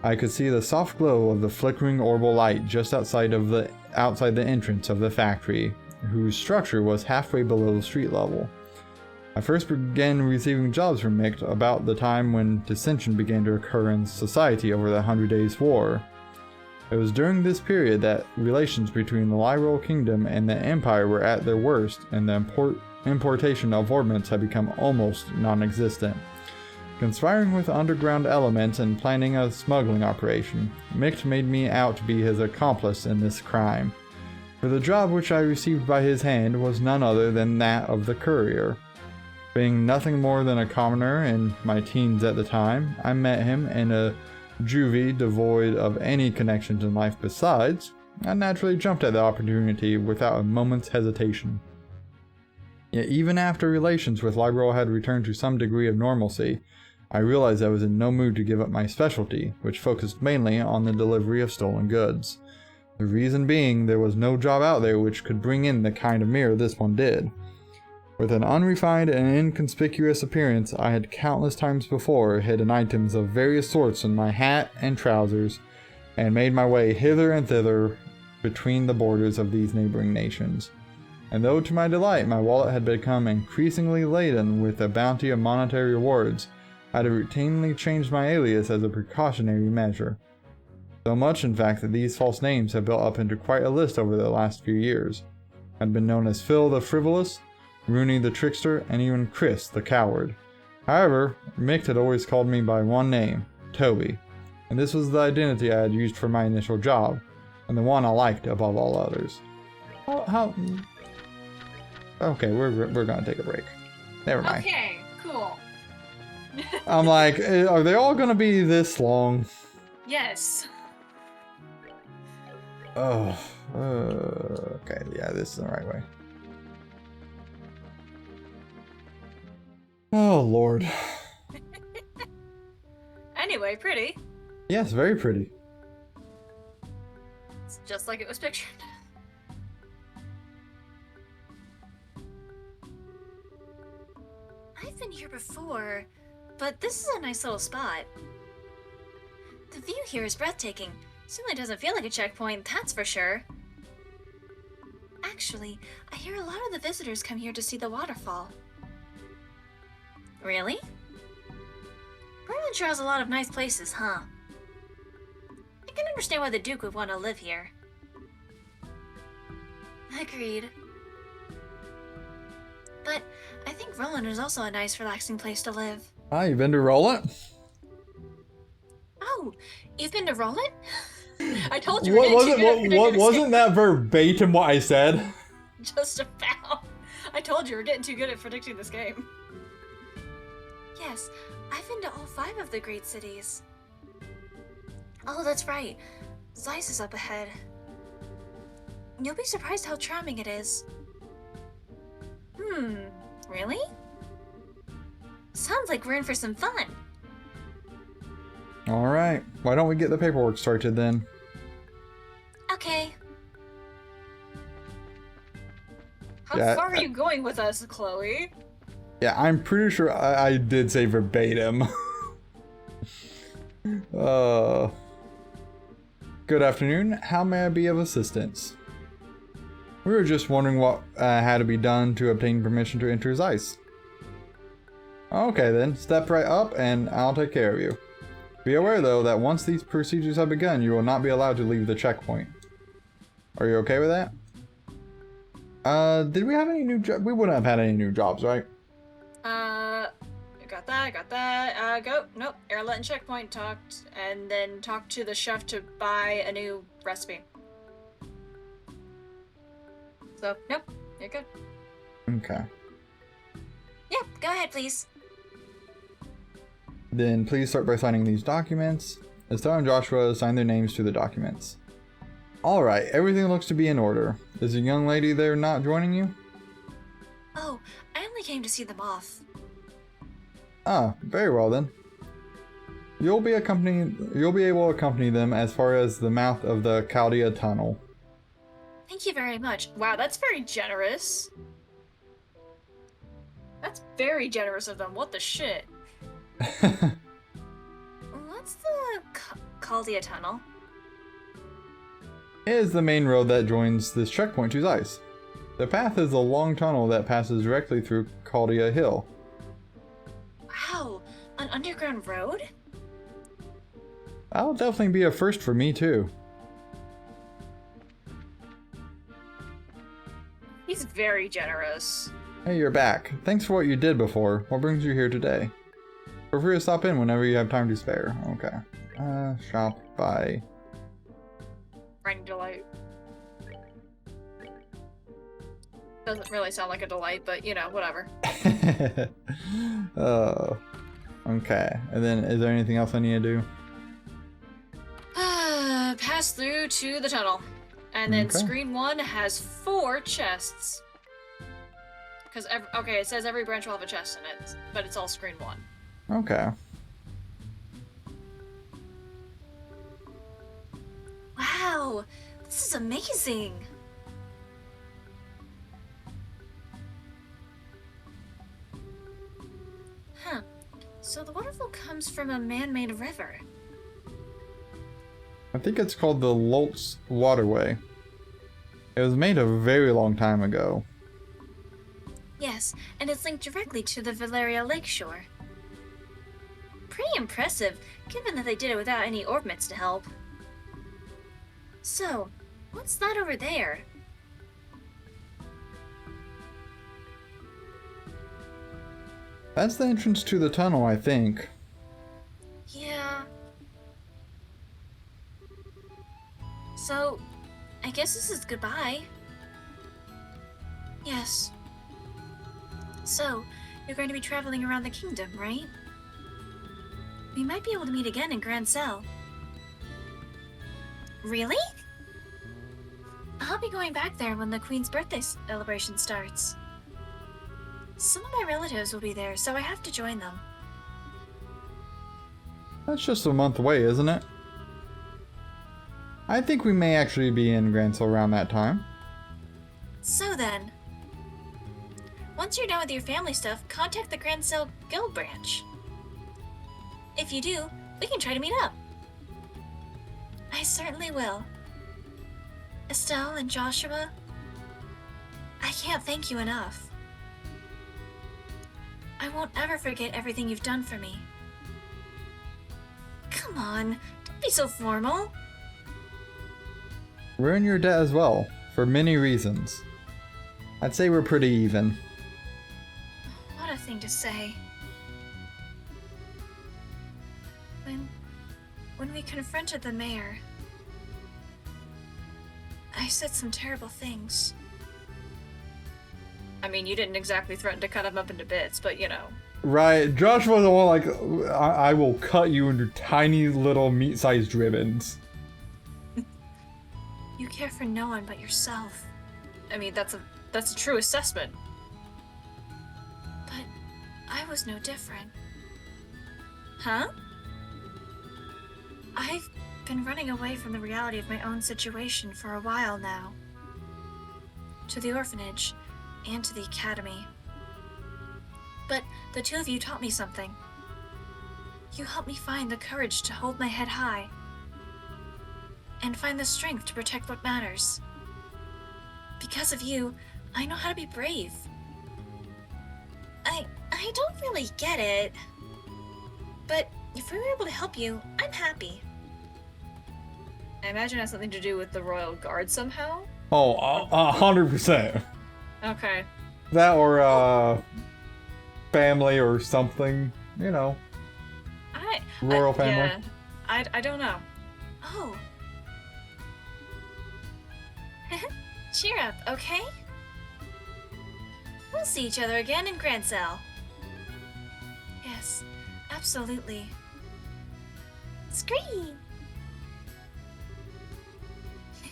I could see the soft glow of the flickering orbital light just outside the entrance of the factory, whose structure was halfway below street level. I first began receiving jobs from Micht about the time when dissension began to occur in society over the 100 Days' War. It was during this period that relations between the Lyrol Kingdom and the Empire were at their worst, and the importation of ordnance had become almost non-existent. Conspiring with underground elements and planning a smuggling operation, Micht made me out to be his accomplice in this crime. For the job which I received by his hand was none other than that of the courier. Being nothing more than a commoner in my teens at the time, I met him in a juvie devoid of any connections in life besides. I naturally jumped at the opportunity without a moment's hesitation. Yet even after relations with Lyrol had returned to some degree of normalcy, I realized I was in no mood to give up my specialty, which focused mainly on the delivery of stolen goods. The reason being there was no job out there which could bring in the kind of mirror this one did. With an unrefined and inconspicuous appearance, I had countless times before hidden items of various sorts in my hat and trousers, and made my way hither and thither between the borders of these neighboring nations. And though to my delight my wallet had become increasingly laden with a bounty of monetary rewards, I had routinely changed my alias as a precautionary measure. So much, in fact, that these false names have built up into quite a list over the last few years. I'd been known as Phil the Frivolous, Rooney the Trickster, and even Chris the Coward. However, Micht had always called me by one name, Toby, and this was the identity I had used for my initial job, and the one I liked above all others. Okay, we're gonna take a break. Never mind. Okay, cool. I'm like, are they all gonna be this long? Yes. Oh, okay, yeah, this is the right way. Oh, Lord. Anyway, pretty. Yes, very pretty. It's just like it was pictured. I've been here before, but this is a nice little spot. The view here is breathtaking. Certainly doesn't feel like a checkpoint, that's for sure. Actually, I hear a lot of the visitors come here to see the waterfall. Really? Berlin sure has a lot of nice places, huh? I can understand why the Duke would want to live here. Agreed. But I think Roland is also a nice, relaxing place to live. Ah, you been to Roland? Oh, you've been to Roland? I told you. Wasn't that verbatim what I said? Just about. I told you we're getting too good at predicting this game. Yes, I've been to all 5 of the great cities. Oh, that's right. Zeiss is up ahead. You'll be surprised how charming it is. Really? Sounds like we're in for some fun. Alright, why don't we get the paperwork started then? Okay. How Yeah, far are you going with us, Chloe? Yeah, I'm pretty sure I did say verbatim. Good afternoon, how may I be of assistance? We were just wondering what had to be done to obtain permission to enter Zeiss. Okay then, step right up and I'll take care of you. Be aware though that once these procedures have begun, you will not be allowed to leave the checkpoint. Are you okay with that? Did we have any new jobs? We wouldn't have had any new jobs, right? Got that. Go. Nope. Airlet and checkpoint talked, and then talked to the chef to buy a new recipe. So, nope. You're good. Okay. Yeah, go ahead, please. Then please start by signing these documents. Estelle and Joshua sign their names to the documents. Alright, everything looks to be in order. Is the young lady there not joining you? Oh, I only came to see them off. Ah, very well then. You'll be able to accompany them as far as the mouth of the Chaldea Tunnel. Thank you very much. Wow, that's very generous. That's very generous of them. What the shit? What's the Chaldea Tunnel? It is the main road that joins this checkpoint to Zeiss. The path is a long tunnel that passes directly through Chaldea Hill. Wow, an underground road? That'll definitely be a first for me too. He's very generous. Hey, you're back. Thanks for what you did before. What brings you here today? Feel free to stop in whenever you have time to spare. Okay. Shop by... Friend delight. Doesn't really sound like a delight, but you know, whatever. Okay. And then, is there anything else I need to do? Pass through to the tunnel. And then Okay. screen 1 has 4 chests. Because, okay, it says every branch will have a chest in it, but it's all screen 1. Okay. Wow, this is amazing. Huh. So the waterfall comes from a man-made river. I think it's called the Loltz Waterway. It was made a very long time ago. Yes, and it's linked directly to the Valeria Lakeshore. Pretty impressive, given that they did it without any Orbmits to help. So, what's that over there? That's the entrance to the tunnel, I think. Yeah. So, I guess this is goodbye. Yes. So, you're going to be traveling around the kingdom, right? We might be able to meet again in Grand Cell. Really? I'll be going back there when the Queen's birthday celebration starts. Some of my relatives will be there, so I have to join them. That's just a month away, isn't it? I think we may actually be in Grancel around that time. So then, once you're done with your family stuff, contact the Grand Cell Guild branch. If you do, we can try to meet up. I certainly will. Estelle and Joshua, I can't thank you enough. I won't ever forget everything you've done for me. Come on, don't be so formal. We're in your debt as well, for many reasons. I'd say we're pretty even. What a thing to say. When we confronted the mayor, I said some terrible things. I mean, you didn't exactly threaten to cut him up into bits, but you know. Right, Josh was the one like, I will cut you into tiny little meat-sized ribbons. You care for no one but yourself. I mean, that's a true assessment. But I was no different. Huh? I've been running away from the reality of my own situation for a while now. To the orphanage and to the academy. But the two of you taught me something. You helped me find the courage to hold my head high. And find the strength to protect what matters. Because of you, I know how to be brave. I don't really get it. But if we were able to help you, I'm happy. I imagine it has something to do with the Royal Guard somehow? Oh, 100%. Okay. That or, family or something, you know. Royal family. Yeah, I don't know. Oh. Cheer up, okay? We'll see each other again in Grancel. Yes, absolutely. Scream!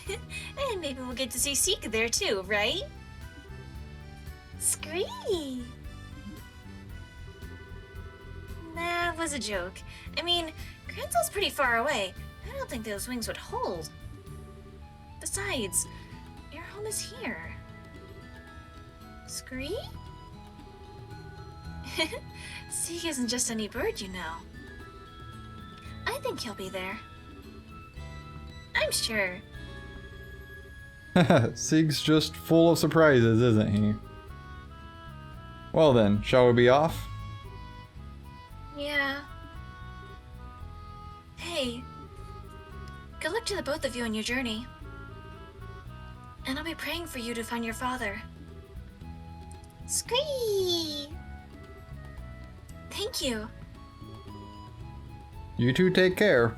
And maybe we'll get to see Sika there too, right? Scream! That was a joke. I mean, Grancel's pretty far away. I don't think those wings would hold. Besides, your home is here. Scree? Sieg isn't just any bird, you know. I think he'll be there. I'm sure. Sieg's just full of surprises, isn't he? Well then, shall we be off? Yeah. Hey. Good luck to the both of you on your journey. And I'll be praying for you to find your father. Scree! Thank you. You two take care.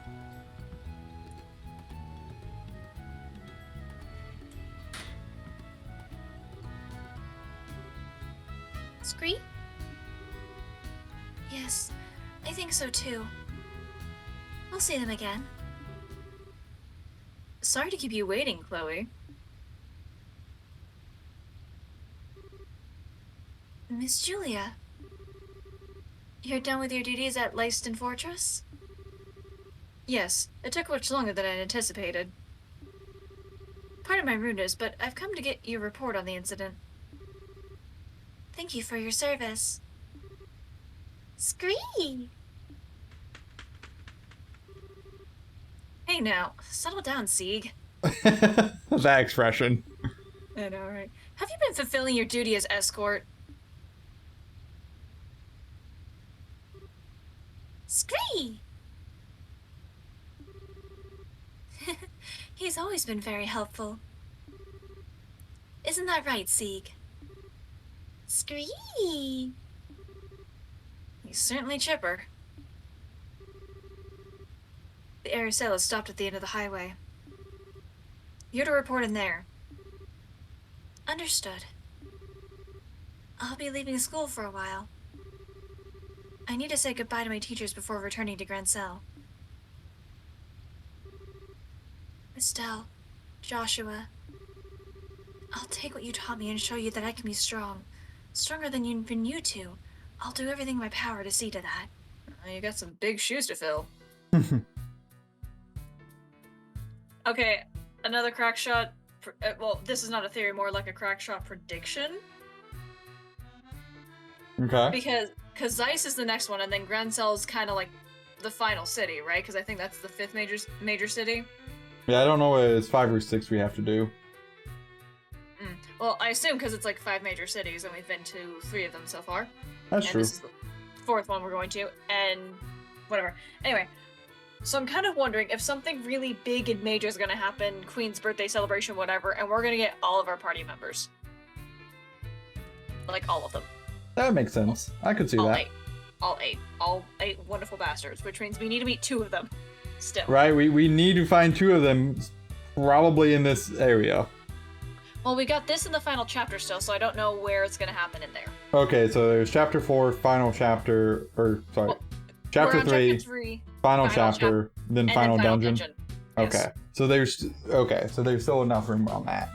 Scree? Yes, I think so too. We'll see them again. Sorry to keep you waiting, Chloe. Miss Julia. You're done with your duties at Leiston Fortress? Yes, it took much longer than I anticipated. Pardon my rudeness, but I've come to get your report on the incident. Thank you for your service. Scree! Hey now, settle down, Sieg. That expression. I know, right? Have you been fulfilling your duty as escort? Scree! He's always been very helpful. Isn't that right, Sieg? Scree! He's certainly chipper. The Araceli is stopped at the end of the highway. You're to report in there. Understood. I'll be leaving school for a while. I need to say goodbye to my teachers before returning to Grancel. Estelle, Joshua, I'll take what you taught me and show you that I can be strong. Stronger than even you two. I'll do everything in my power to see to that. You got some big shoes to fill. Okay, another crack shot. Well, this is not a theory, more like a crack shot prediction. Okay. Because Zeiss is the next one, and then Grancel is kind of like the final city, right? Because I think that's the fifth major city. Yeah, I don't know if it's 5 or 6 we have to do. Well, I assume because it's like 5 major cities, and we've been to 3 of them so far. That's and true. This is the 4th one we're going to, and whatever. Anyway, so I'm kind of wondering if something really big and major is going to happen, Queen's birthday celebration, whatever, and we're going to get all of our party members. Like, all of them. That makes sense. I could see that. All 8 wonderful bastards, which means we need to meet 2 of them. Still. Right, we need to find 2 of them probably in this area. Well, we got this in the final chapter still, so I don't know where it's gonna happen in there. Okay, so there's chapter 4, final chapter, or sorry, Well, chapter We're on 3, chapter 3, final final chapter, then and final then dungeon. Yes. Okay, so there's still enough room on that.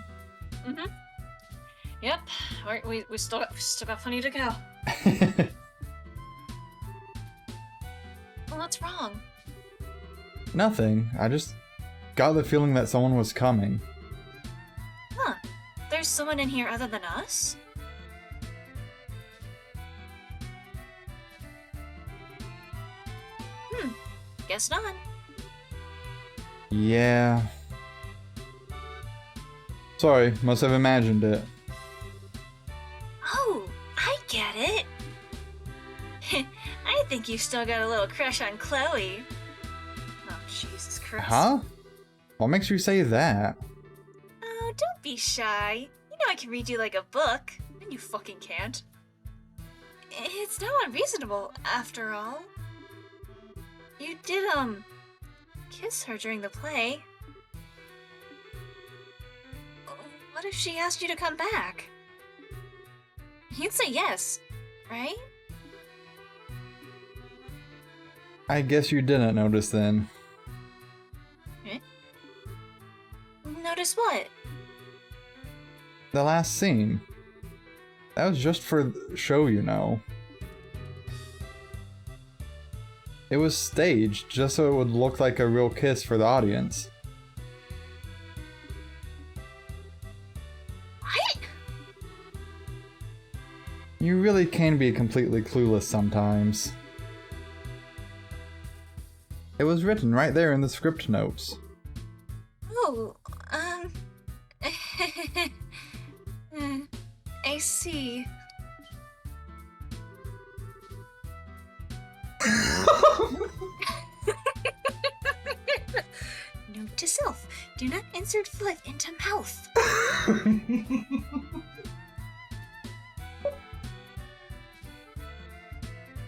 Yep. We still got plenty to go. Well, what's wrong? Nothing. I just got the feeling that someone was coming. Huh. There's someone in here other than us? Guess not. Yeah. Sorry, must have imagined it. Oh, I get it. I think you still got a little crush on Chloe. Oh, Jesus Christ. Huh? What makes you say that? Oh, don't be shy. You know I can read you like a book, and you fucking can't. It's not unreasonable, after all. You did, kiss her during the play. What if she asked you to come back? You'd say yes, right? I guess you didn't notice then. Notice what? The last scene. That was just for show, you know. It was staged just so it would look like a real kiss for the audience. What? You really can be completely clueless sometimes. It was written right there in the script notes. Oh, I see. Note to self, do not insert foot into mouth.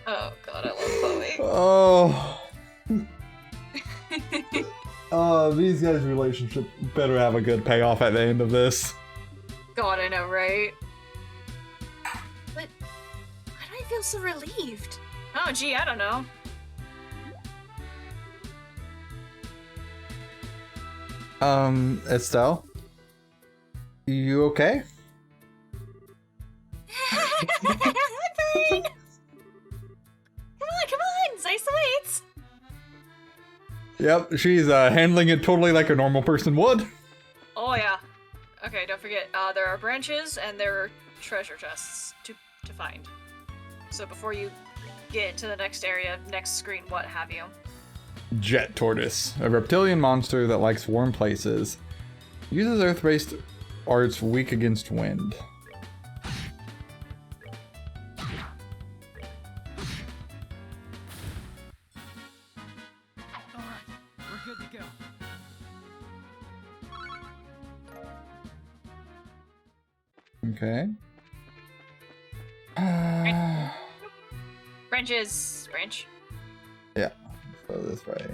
Oh god, I love Chloe. Oh, these guys' relationship better have a good payoff at the end of this. God, I know, right? But why do I feel so relieved? Oh, gee, I don't know. Estelle? You okay? I'm fine. Come on, say sweets. Yep, she's handling it totally like a normal person would. Oh yeah. Okay, don't forget, there are branches and there are treasure chests to find. So before you get to the next area, next screen, what have you. Jet Tortoise, a reptilian monster that likes warm places. Uses earth-based arts weak against wind. Alright, we're good to go. Okay. Branch. Yeah, let's go this way.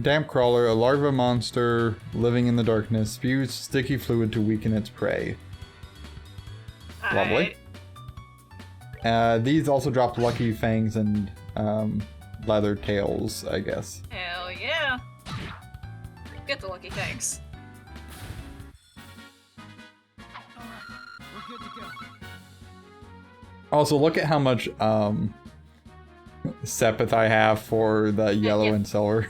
Damp crawler, a larva monster living in the darkness, spews sticky fluid to weaken its prey. Lovely. These also drop lucky fangs and leather tails, I guess. Hell yeah. Get the lucky fangs. Alright, we're good to go. Also, look at how much Sepith I have for the yellow yeah. and silver.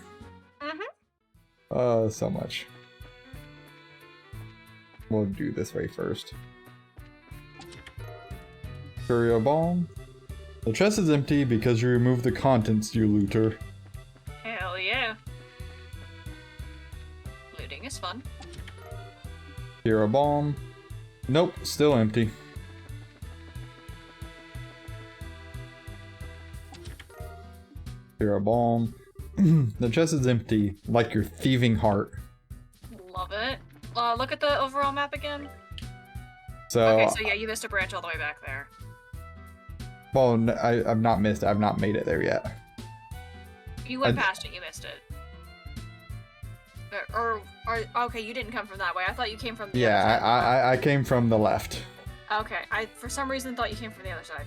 Mm-hmm. So much. We'll do this way first. Curio Balm. The chest is empty because you removed the contents, you looter. Hell yeah. Looting is fun. Curio Balm. Nope, still empty. Curio Balm. The chest is empty, like your thieving heart. Love it. Look at the overall map again. So, Okay, so yeah, you missed a branch all the way back there. well, I've not missed. I've not made it there yet. You went I- past it, you missed it. Okay, you didn't come from that way. I thought you came from the other Yeah, side. I came from the left. Okay, I for some reason thought you came from the other side.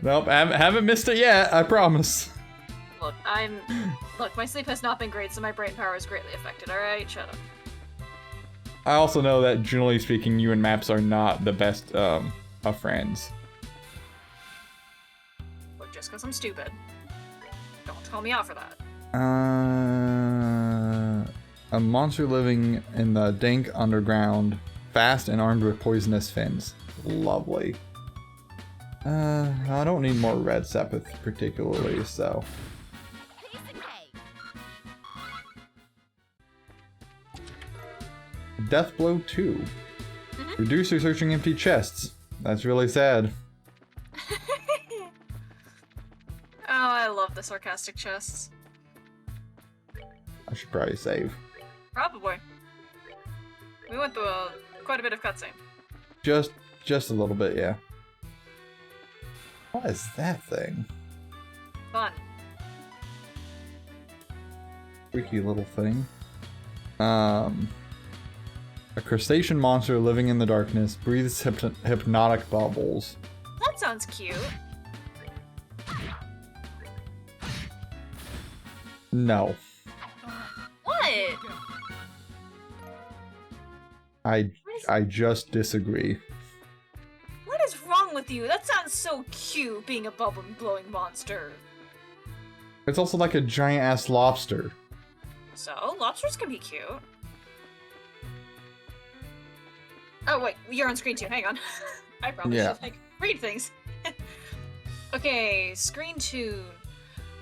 Nope, haven't missed it yet, I promise. Look, my sleep has not been great, so my brain power is greatly affected, alright? Shut up. I also know that generally speaking, you and Maps are not the best of friends. Look, just because I'm stupid. Don't call me out for that. A monster living in the dank underground, fast and armed with poisonous fins. Lovely. I don't need more red Sepith particularly, so. Piece of cake. Death Blow 2. Reduce your searching empty chests. That's really sad. Oh, I love the sarcastic chests. I should probably save. Probably. We went through quite a bit of cutscene. Just a little bit, yeah. What is that thing? Fun. Freaky little thing. A crustacean monster living in the darkness breathes hypnotic bubbles. That sounds cute. No. What? I just disagree. What is wrong with you? That sounds so cute, being a bubble-blowing monster. It's also like a giant ass lobster. So, lobsters can be cute. Oh wait, you're on screen too, hang on. I probably Yeah. should, read things. Okay, screen 2.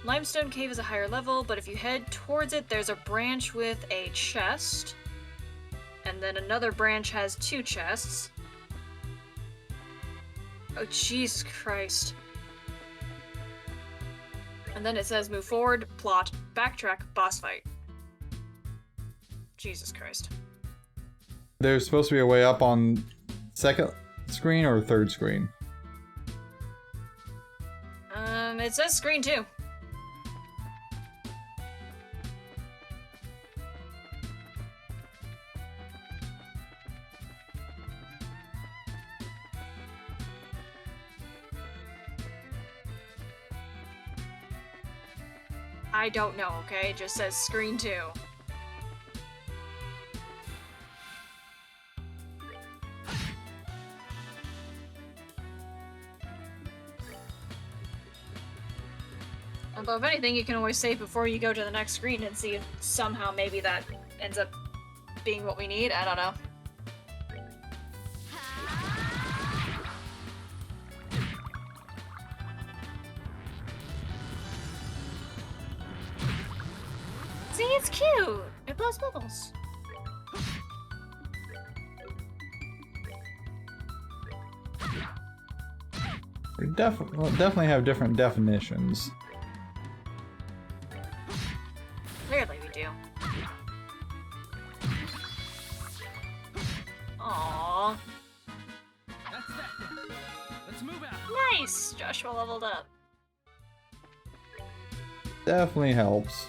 Limestone Cave is a higher level, but if you head towards it, there's a branch with a chest. And then another branch has 2 chests. Oh, Jesus Christ. And then it says move forward, plot, backtrack, boss fight. Jesus Christ. There's supposed to be a way up on second screen or third screen. It says screen 2. I don't know, okay? It just says screen 2. Although, if anything, you can always save before you go to the next screen and see if somehow maybe that ends up being what we need. I don't know. See, it's cute! It blows bubbles. We definitely have different definitions. Clearly we do. Aww. That's that then. Let's move out. Nice! Joshua leveled up. Definitely helps.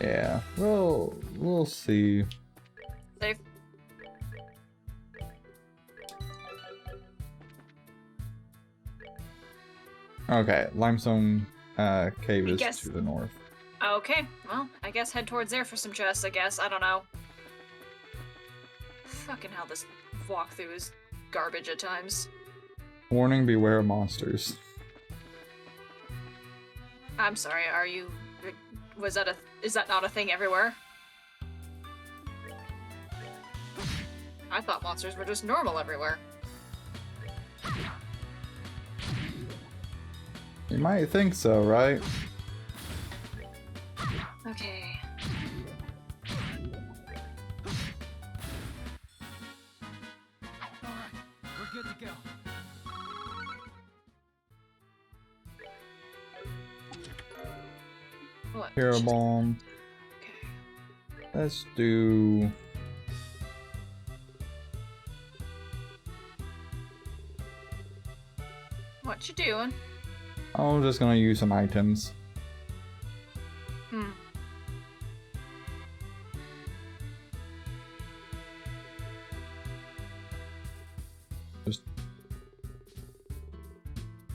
Yeah, we'll see. Save. Okay, Limestone Cave is guess- to the north. Okay, well, I guess head towards there for some chests, I guess. I don't know. Fucking hell, this walkthrough is garbage at times. Warning, beware of monsters. I'm sorry, are you... is that not a thing everywhere? I thought monsters were just normal everywhere. You might think so, right? Okay. Alright, we're good to go. What? Hero Bomb. Okay. Let's do... What you doing? I'm just gonna use some items. Hmm.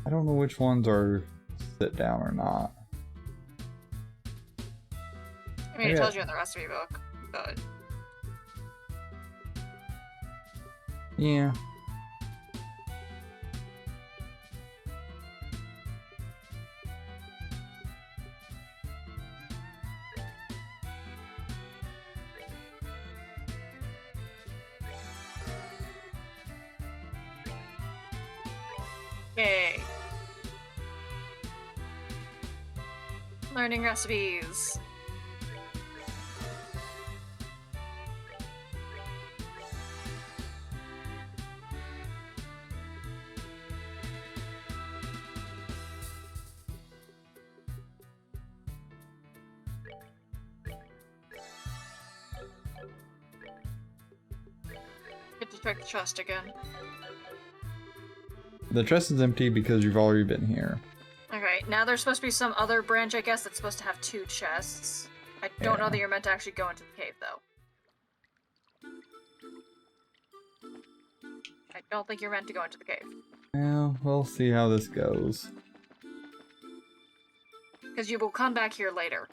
I don't know which ones are sit down or not. I mean, it Okay. tells you in the recipe book, but Yeah. yay. Learning recipes. Get to check the chest again. The chest is empty because you've already been here. Okay, now there's supposed to be some other branch, I guess, that's supposed to have 2 chests. I don't know Yeah. that you're meant to actually go into the cave, though. I don't think you're meant to go into the cave. Well, we'll see how this goes. Because you will come back here later.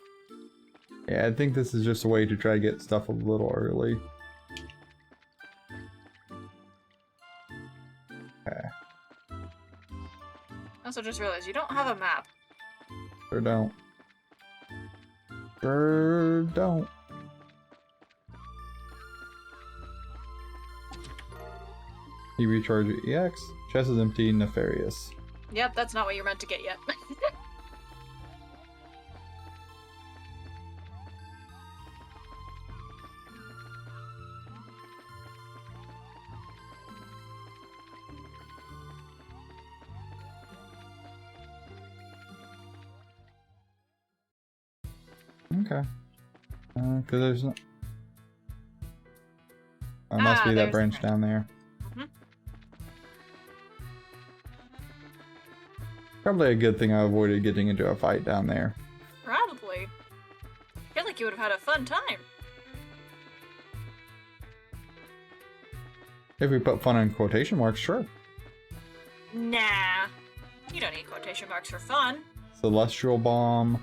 Yeah, I think this is just a way to try to get stuff a little early. Okay, I also just realized you don't have a map. or don't. Or don't. You recharge your EX. Chest is empty, nefarious. Yep, that's not what you're meant to get yet. Okay. Cause there's no. It must Ah, be that there's the branch branch. down there. Mhm. Probably a good thing I avoided getting into a fight down there. Probably. I feel like you would have had a fun time. If we put fun in quotation marks, sure. Nah. You don't need quotation marks for fun. Celestial bomb.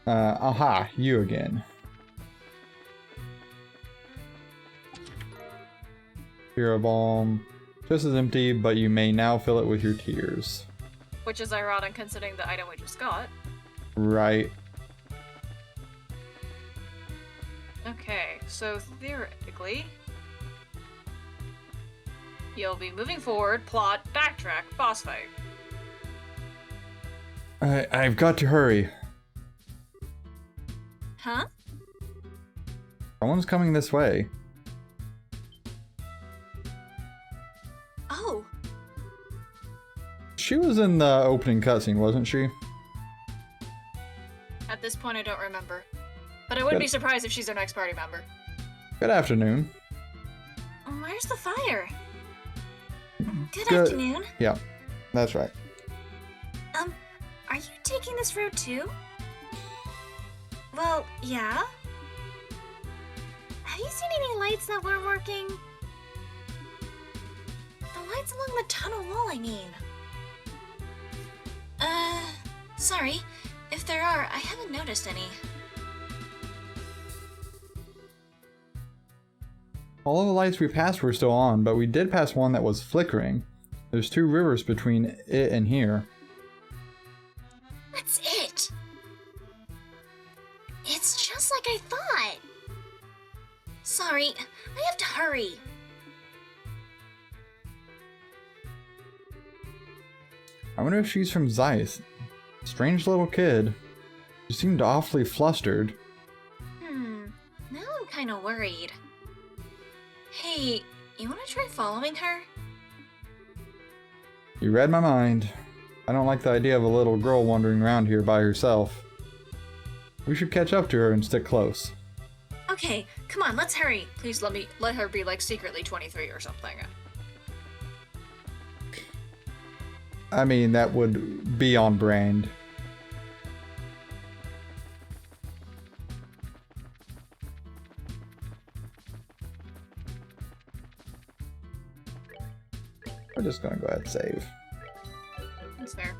Aha, you again. Hero bomb. Chest is empty, but you may now fill it with your tears. Which is ironic considering the item we just got. Right. Okay, so theoretically, you'll be moving forward, plot, backtrack, boss fight. I've got to hurry. Huh? Someone's coming this way. Oh, She was in the opening cutscene, wasn't she? at this point I don't remember. But I wouldn't Good. be surprised if she's our next party member. Good afternoon. Where's the fire? Good Good. afternoon. Yeah, that's right. Are you taking this road too? Well, yeah. Have you seen any lights that weren't working? The lights along the tunnel wall, I mean. Sorry. If there are, I haven't noticed any. All of the lights we passed were still on, but we did pass one that was flickering. There's 2 rivers between it and here. That's it! It's just like I thought! Sorry, I have to hurry. I wonder if she's from Zeiss. Strange little kid. She seemed awfully flustered. Now I'm kinda worried. Hey, you wanna try following her? You read my mind. I don't like the idea of a little girl wandering around here by herself. We should catch up to her and stick close. Okay, come on, let's hurry. Please let her be like secretly 23 or something. I mean, that would be on brand. We're just gonna go ahead and save. That's fair.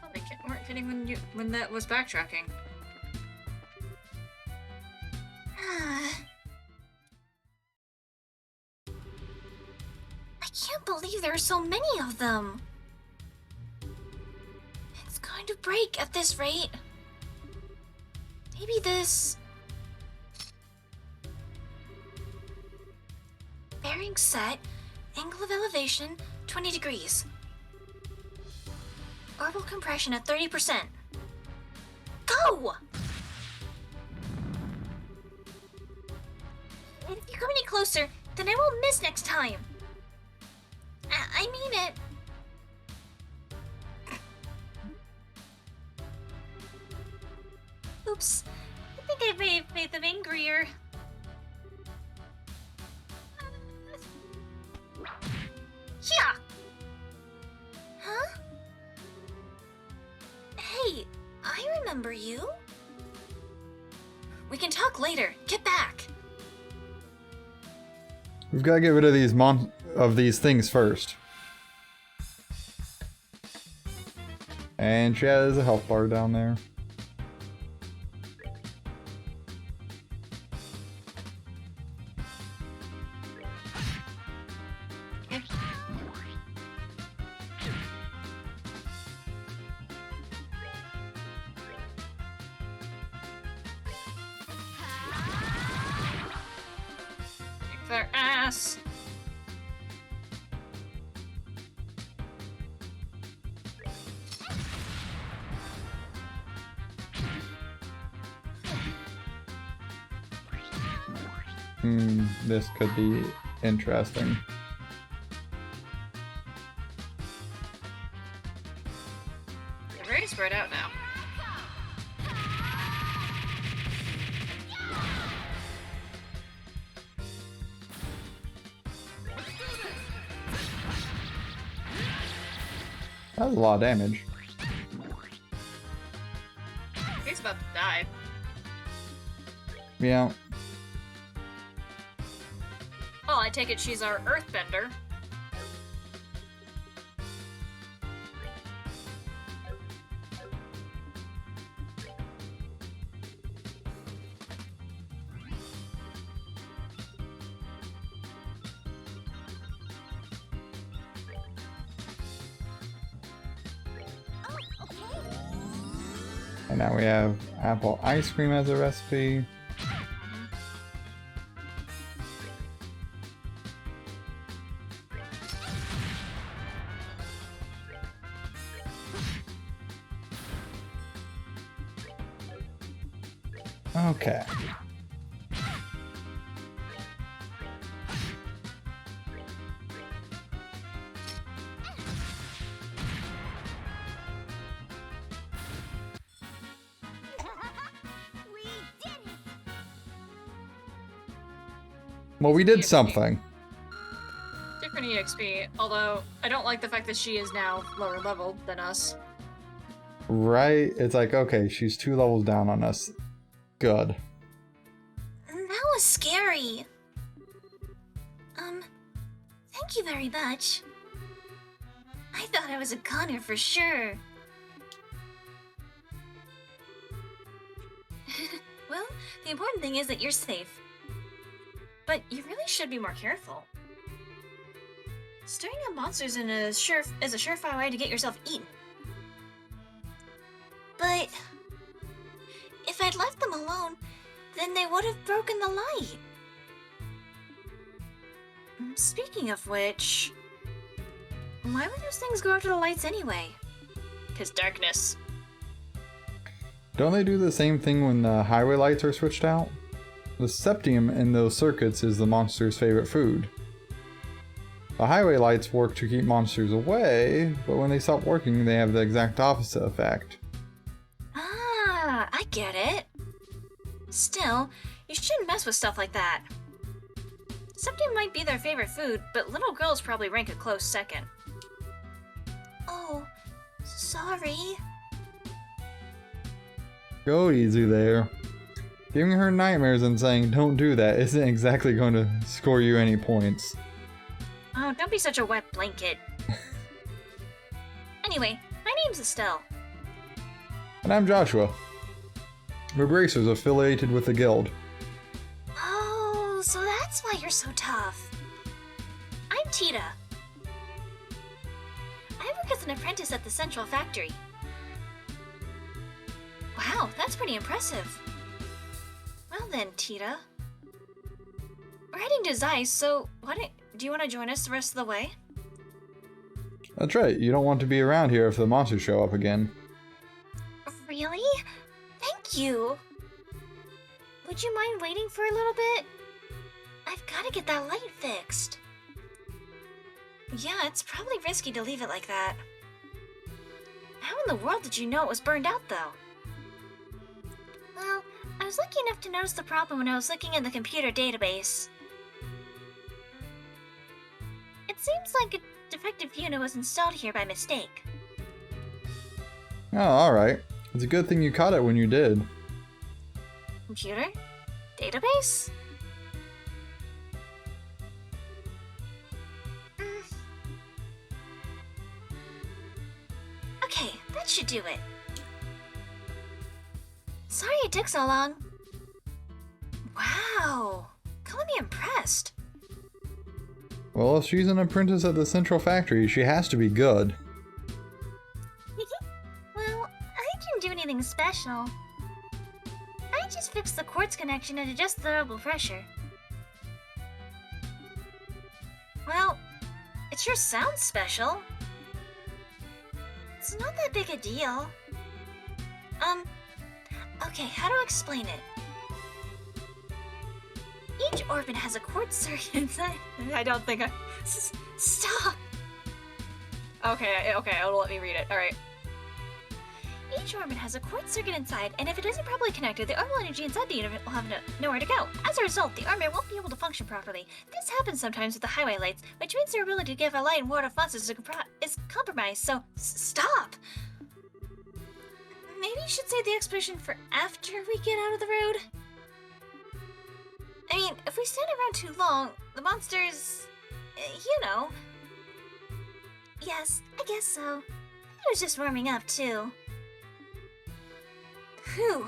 Oh, they weren't kidding when that was backtracking. I can't believe there are so many of them. It's going to break at this rate. Maybe this... bearing set, angle of elevation, 20 degrees. Orbital compression at 30%. Go! And if you come any closer, then I won't miss next time. I mean it. Oops. I think I may have made them angrier. Yeah. Huh? Hey, I remember you. We can talk later. Get back. We've got to get rid of these things first. And she has a health bar down there. Kick their ass. This could be interesting. They're very spread out now. That was a lot of damage. He's about to die. Yeah. Well, I take it she's our earthbender. And now we have apple ice cream as a recipe. Okay. We did it! Well, we did something. Different EXP, although I don't like the fact that she is now lower level than us. Right? It's like, okay, she's 2 levels down on us. Good. That was scary. Thank you very much. I thought I was a goner for sure. Well, the important thing is that you're safe. But you really should be more careful. Staring at monsters is a surefire way to get yourself eaten. But if I'd left them alone, then they would have broken the light. Speaking of which, why would those things go after the lights anyway? 'Cause darkness. Don't they do the same thing when the highway lights are switched out? The septium in those circuits is the monster's favorite food. The highway lights work to keep monsters away, but when they stop working, they have the exact opposite effect. Ah, I get it. Still, you shouldn't mess with stuff like that. Something might be their favorite food, but little girls probably rank a close second. Oh, sorry. Go easy there. Giving her nightmares and saying don't do that isn't exactly going to score you any points. Oh, don't be such a wet blanket. Anyway, my name's Estelle. And I'm Joshua. We're bracers affiliated with the guild. Oh, so that's why you're so tough. I'm Tita. I work as an apprentice at the Central Factory. Wow, that's pretty impressive. Well then, Tita. We're heading to Zeiss, so do you want to join us the rest of the way? That's right, you don't want to be around here if the monsters show up again. Really? Thank you. Would you mind waiting for a little bit? I've got to get that light fixed. Yeah, it's probably risky to leave it like that. How in the world did you know it was burned out, though? Well, I was lucky enough to notice the problem when I was looking in the computer database. It seems like a defective unit was installed here by mistake. Oh, alright. It's a good thing you caught it when you did. Computer? Database? Okay, that should do it. Sorry it took so long. Wow, color me impressed. Well, if she's an apprentice at the Central Factory, she has to be good. Well, I didn't do anything special. I just fixed the quartz connection and adjusted the double pressure. Well, it sure sounds special. It's not that big a deal. Okay, how to explain it? Each orbit has a quartz circuit inside. I don't think I... Stop! Okay, it'll let me read it. Alright. Each orbit has a quartz circuit inside, and if it isn't properly connected, the orbital energy inside the unit will have nowhere to go. As a result, the orbit won't be able to function properly. This happens sometimes with the highway lights, which means their ability to give a light and water responses is compromised, so stop! Maybe you should save the explanation for after we get out of the road? I mean, if we stand around too long, the monsters... you know. Yes, I guess so. I was just warming up, too. Whew.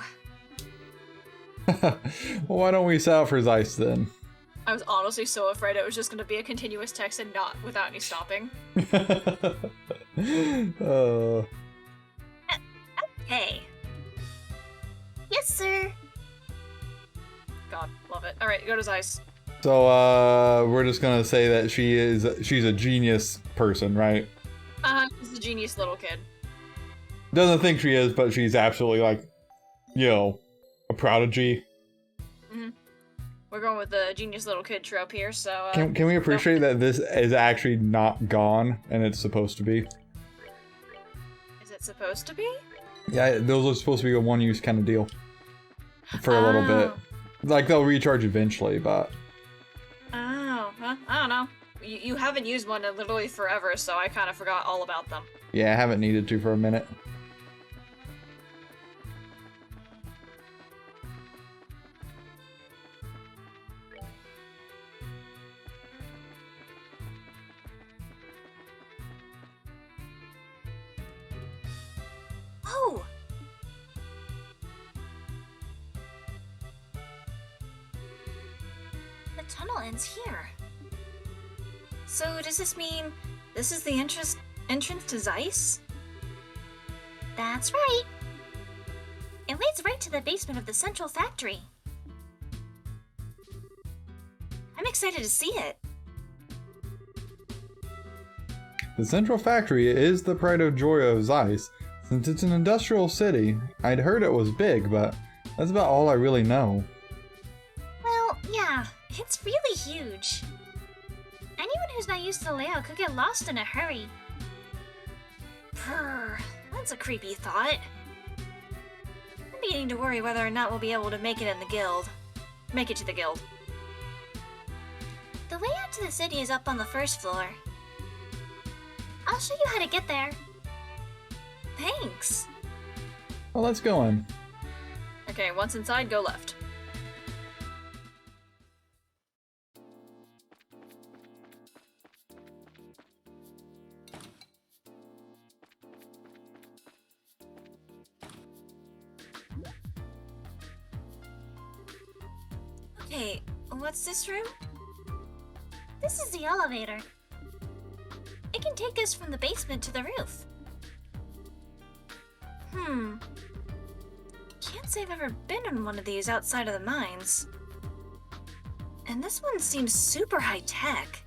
Well, why don't we set out for Zeiss then? I was honestly so afraid it was just gonna be a continuous text and not without any stopping. Hey. Yes, sir. God, love it. Alright, go to Zeiss. So, we're just gonna say that she's a genius person, right? She's a genius little kid. Doesn't think she is, but she's absolutely like, you know, a prodigy. We're going with the genius little kid trope here, so, Can we appreciate that this is actually not gone, and it's supposed to be? Is it supposed to be? Yeah, those are supposed to be a one-use kind of deal. For a little bit. Like, they'll recharge eventually, but... Oh, well, I don't know. You haven't used one in literally forever, so I kind of forgot all about them. Yeah, I haven't needed to for a minute. Oh! The tunnel ends here. So does this mean this is the entrance to Zeiss? That's right. It leads right to the basement of the Central Factory. I'm excited to see it. The Central Factory is the pride of joy of Zeiss. Since it's an industrial city, I'd heard it was big, but that's about all I really know. Well, yeah, it's really huge. Anyone who's not used to the layout could get lost in a hurry. Brr, that's a creepy thought. I'm beginning to worry whether or not we'll be able to make it to the guild. The way out to the city is up on the first floor. I'll show you how to get there. Thanks. Well, let's go in. Okay, once inside, go left. Okay, what's this room? This is the elevator. It can take us from the basement to the roof. Can't say I've ever been in one of these outside of the mines. And this one seems super high tech.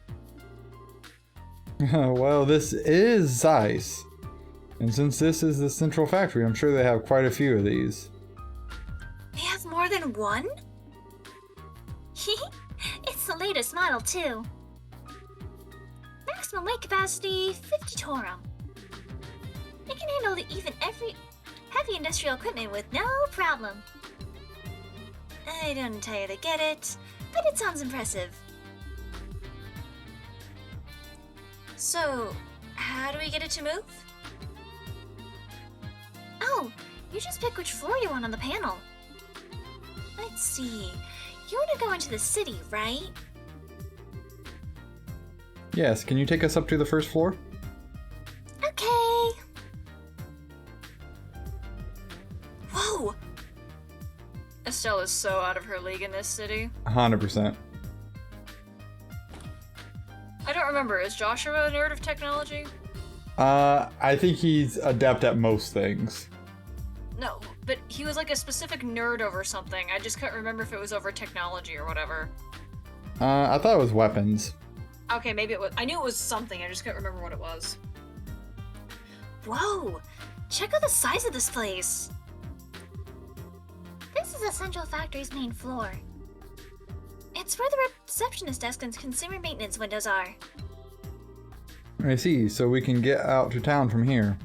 Well, this is Zeiss. And since this is the central factory, I'm sure they have quite a few of these. They have more than one? It's the latest model, too. Maximum weight capacity 50 Torum. It can handle even every heavy industrial equipment with no problem. I don't entirely get it, but it sounds impressive. So, how do we get it to move? Oh, you just pick which floor you want on the panel. Let's see. You want to go into the city, right? Yes, can you take us up to the first floor? Okay. Whoa! Estelle is so out of her league in this city. 100%. I don't remember, is Joshua a nerd of technology? I think he's adept at most things. No, but he was like a specific nerd over something. I just couldn't remember if it was over technology or whatever. I thought it was weapons. Okay, maybe it was. I knew it was something, I just couldn't remember what it was. Whoa! Check out the size of this place. This is the central factory's main floor. It's where the receptionist desk and consumer maintenance windows are. I see, so we can get out to town from here.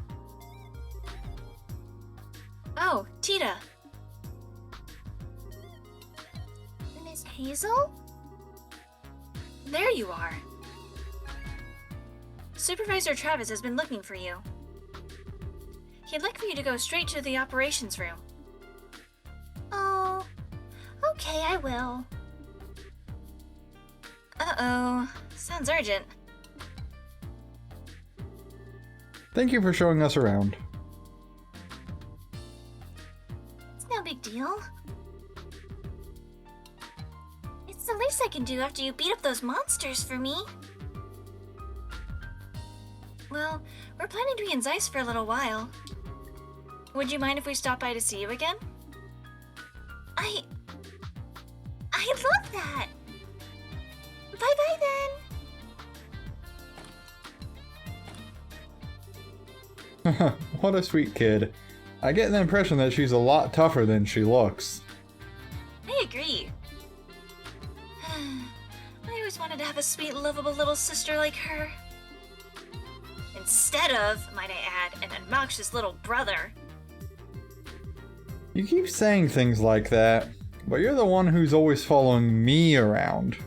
Oh, Tita. Miss Hazel? There you are. Supervisor Travis has been looking for you. He'd like for you to go straight to the operations room. Oh, okay, I will. Uh-oh, sounds urgent. Thank you for showing us around. It's no big deal. It's the least I can do after you beat up those monsters for me. Well, we're planning to be in Zeiss for a little while. Would you mind if we stop by to see you again? I love that! Bye-bye then! What a sweet kid. I get the impression that she's a lot tougher than she looks. I agree. I always wanted to have a sweet, lovable little sister like her. Instead of, might I add, an obnoxious little brother. You keep saying things like that, but you're the one who's always following me around.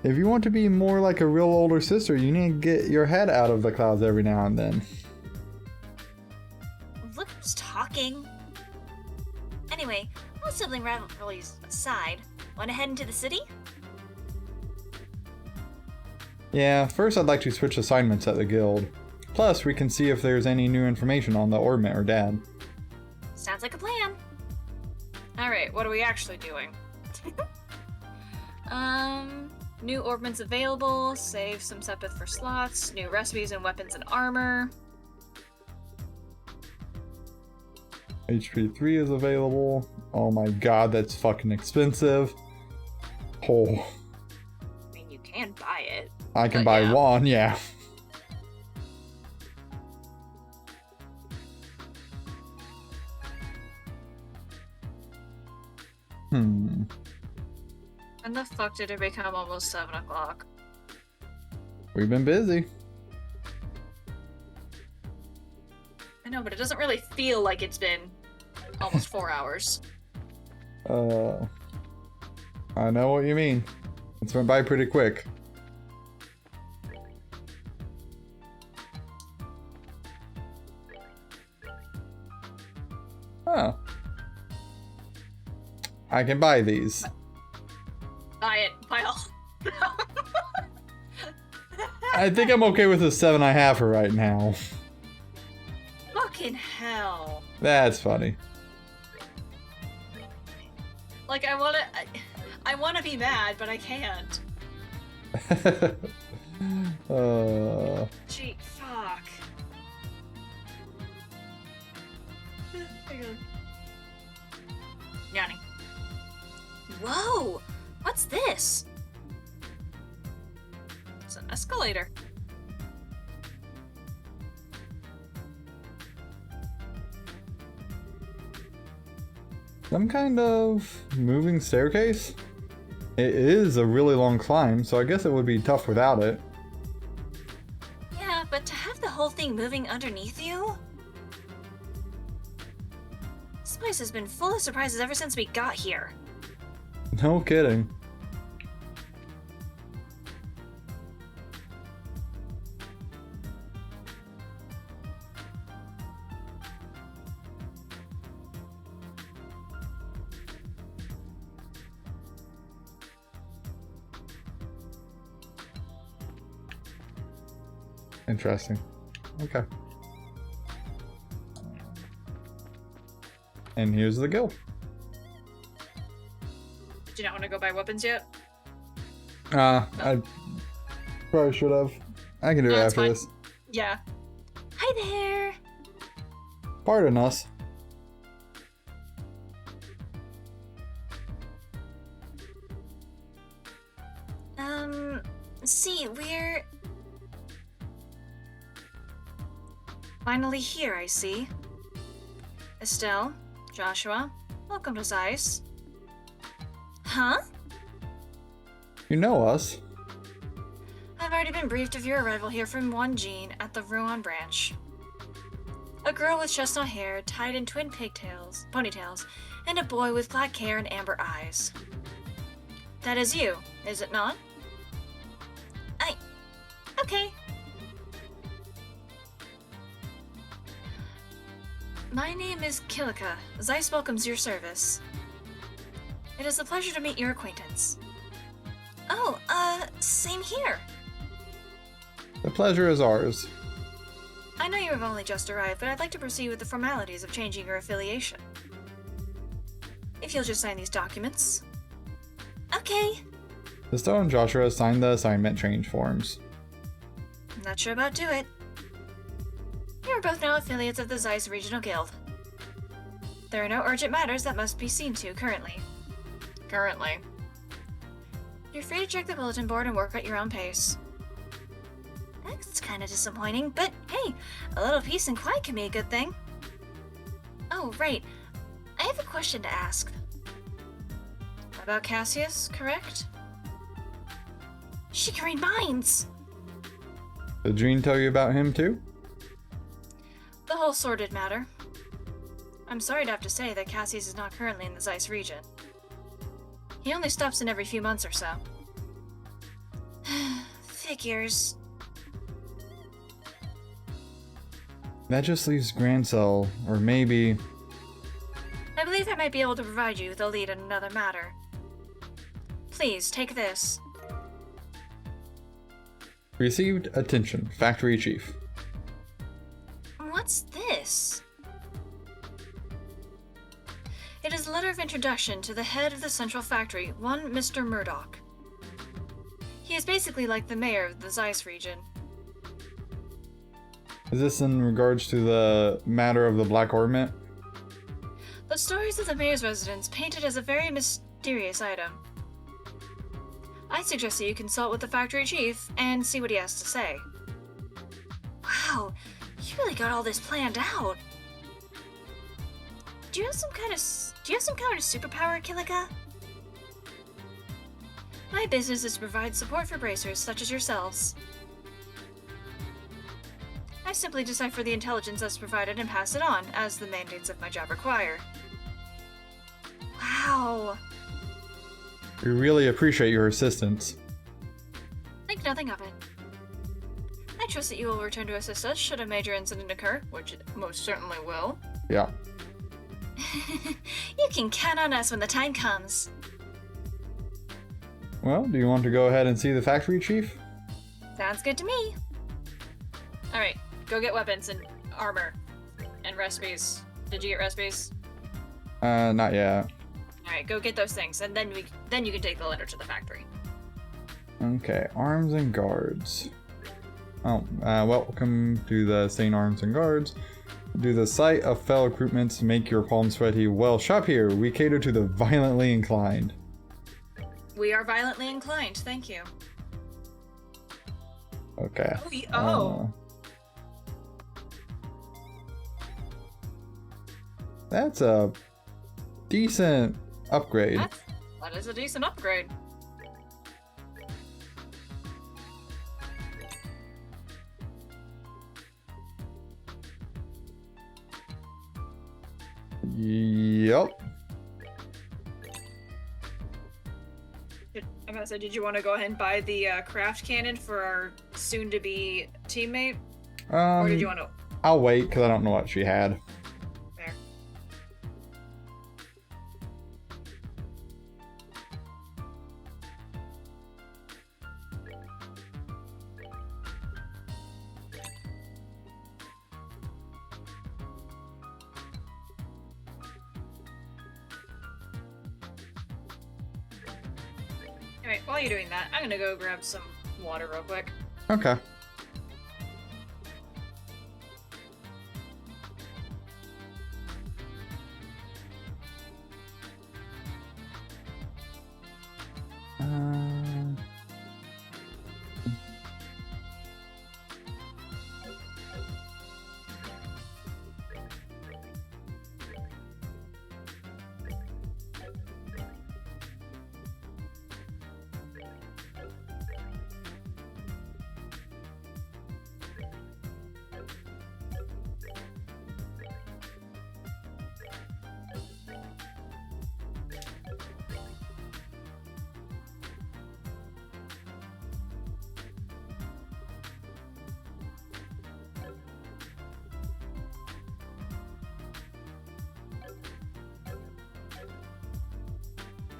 If you want to be more like a real older sister, you need to get your head out of the clouds every now and then. Look who's talking. Anyway, all sibling rivalries aside, want to head into the city? Yeah, first I'd like to switch assignments at the guild. Plus, we can see if there's any new information on the Orbment or Dad. Sounds like a plan. Alright, what are we actually doing? New orbments available, save some Sepith for slots, new recipes and weapons and armor. HP 3 is available. Oh my god, that's fucking expensive. Oh, I mean, you can buy it. I can But buy yeah. one, yeah. Hmm. When the fuck did it become almost 7 o'clock? We've been busy. I know, but it doesn't really feel like it's been almost 4 hours. I know what you mean. It's went by pretty quick. Oh. I can buy these. Buy it. Buy all. I think I'm okay with the 7.5 for right now. Fucking hell. That's funny. Like, I wanna be mad, but I can't. Gee, fuck. Hang on. Yanni. Whoa! What's this? It's an escalator. Some kind of moving staircase? It is a really long climb, so I guess it would be tough without it. Yeah, but to have the whole thing moving underneath you? This place has been full of surprises ever since we got here. No kidding. Interesting. Okay. And here's the guild. Do you not want to go buy weapons yet? I probably should have. I can do it No, it's after fine. this. Yeah. Hi there! Pardon us. See, we're finally here, I see. Estelle, Joshua, welcome to Zeiss. Huh? You know us. I've already been briefed of your arrival here from one Jean at the Ruan branch. A girl with chestnut hair tied in twin ponytails, and a boy with black hair and amber eyes. That is you, is it not? Okay. My name is Kilika. Zeiss welcomes your service. It is a pleasure to meet your acquaintance. Oh, same here. The pleasure is ours. I know you have only just arrived, but I'd like to proceed with the formalities of changing your affiliation. If you'll just sign these documents. Okay. Estelle and Joshua signed the assignment change forms. Not sure about do it. You are both now affiliates of the Zeiss Regional Guild. There are no urgent matters that must be seen to currently. You're free to check the bulletin board and work at your own pace. That's kind of disappointing, but hey, a little peace and quiet can be a good thing. Oh, right. I have a question to ask. About Cassius, correct? She can read minds! Did Jean tell you about him too? The whole sordid matter. I'm sorry to have to say that Cassius is not currently in the Zeiss region. He only stops in every few months or so. Figures. That just leaves Grancel, or maybe... I believe I might be able to provide you with a lead in another matter. Please, take this. Received attention, Factory Chief. What's this? It is a letter of introduction to the head of the Central Factory, one Mr. Murdoch. He is basically like the mayor of the Zeiss region. Is this in regards to the matter of the Black Ornament? The stories of the mayor's residence painted as a very mysterious item. I suggest that you consult with the factory chief and see what he has to say. Wow, you really got all this planned out. Do you have some kind of superpower, Kilika? My business is to provide support for bracers such as yourselves. I simply decipher the intelligence that's provided and pass it on, as the mandates of my job require. Wow. We really appreciate your assistance. Think nothing of it. I trust that you will return to assist us should a major incident occur, which it most certainly will. Yeah. You can count on us when the time comes. Well, do you want to go ahead and see the factory, Chief? Sounds good to me. Alright, go get weapons and armor. And recipes. Did you get recipes? Not yet. Alright, go get those things, and then you can take the letter to the factory. Okay, arms and guards. Oh, welcome to the St. Arms and Guards. Do the sight of fell recruitments make your palms sweaty? Well, shop here. We cater to the violently inclined. We are violently inclined, thank you. Okay. Oh. That's a decent upgrade. That is a decent upgrade. Yep. I'm gonna say, did you want to go ahead and buy the craft cannon for our soon-to-be teammate? Or did you want to... I'll wait, because I don't know what she had. Fair. Alright, while you're doing that, I'm gonna go grab some water real quick. Okay.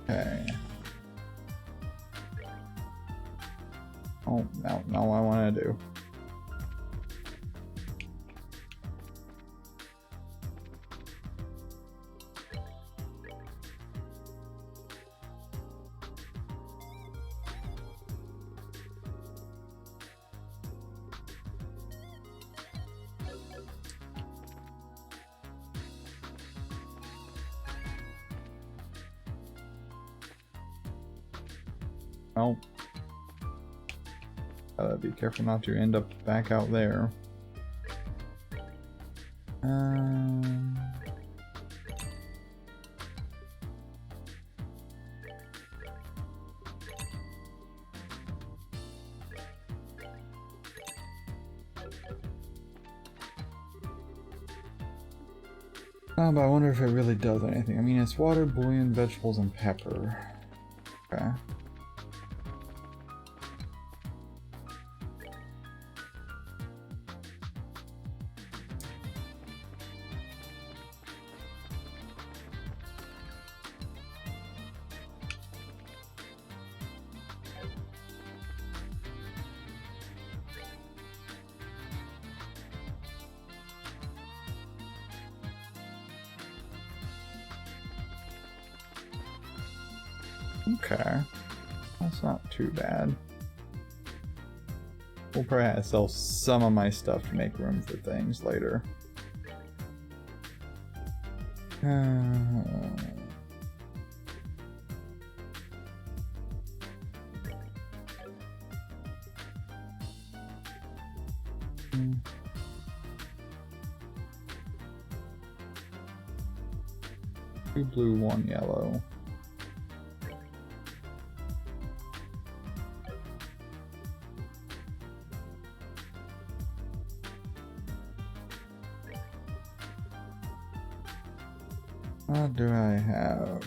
Okay. Oh, no, no, I want to do. Oh. Gotta be careful not to end up back out there. Oh, but I wonder if it really does anything. I mean, it's water, bouillon, vegetables, and pepper. Okay. Okay, that's not too bad. We'll probably have to sell some of my stuff to make room for things later. Two blue, one yellow. What do I have?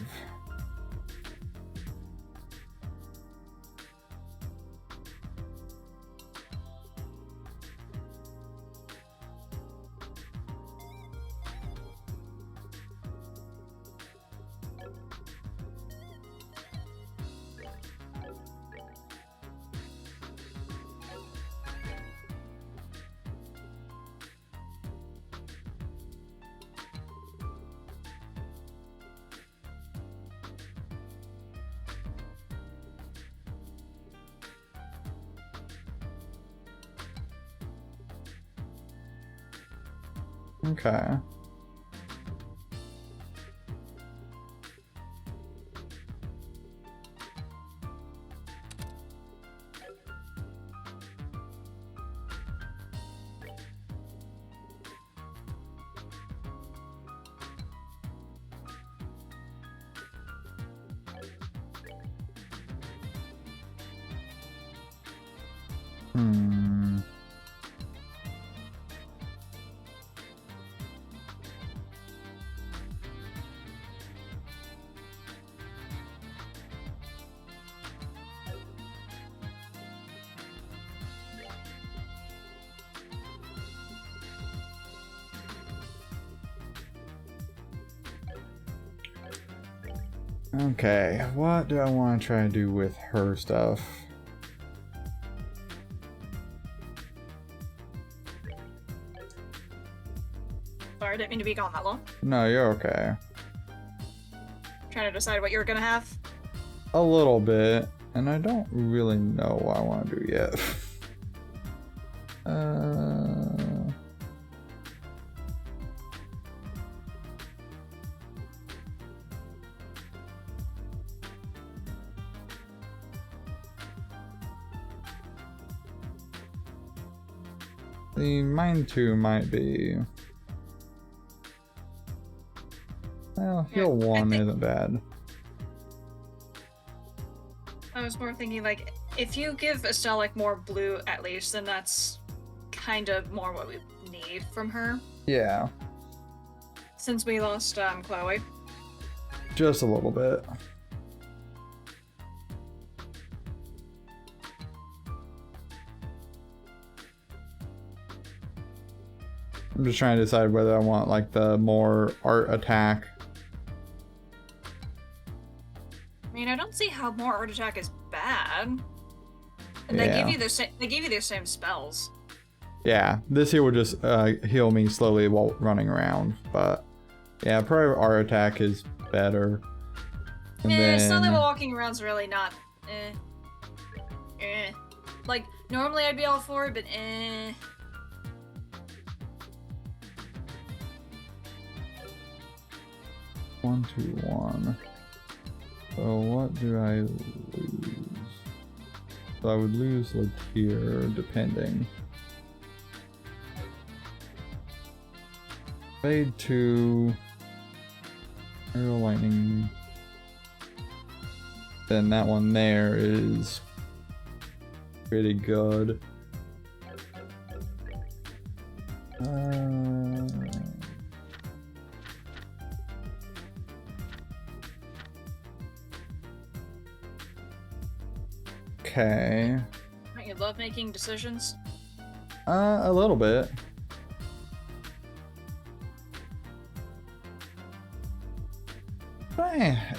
Okay. Hmm. Okay, what do I want to try to do with her stuff? Sorry, I didn't mean to be gone that long. No, you're okay. Trying to decide what you're gonna have. A little bit, and I don't really know what I want to do yet. The mine 2 might be. Well, heal Yeah, I 1 think- isn't bad. I was more thinking, like, if you give Estelle, like, more blue at least, then that's kind of more what we need from her. Yeah, Since we lost, Chloe. just a little bit. I'm just trying to decide whether I want like the more art attack. I mean, I don't see how more art attack is bad. And they Yeah. give you the same. They give you the same spells. Yeah, this here would just heal me slowly while running around. But yeah, probably art attack is better. And Slowly then while walking around's really not. Like normally I'd be all for it, but 1, 2, 1. So what do I lose? So I would lose like here, depending. Fade 2. Aerial lightning. Then that one there is pretty good. Okay. don't you love making decisions? A little bit.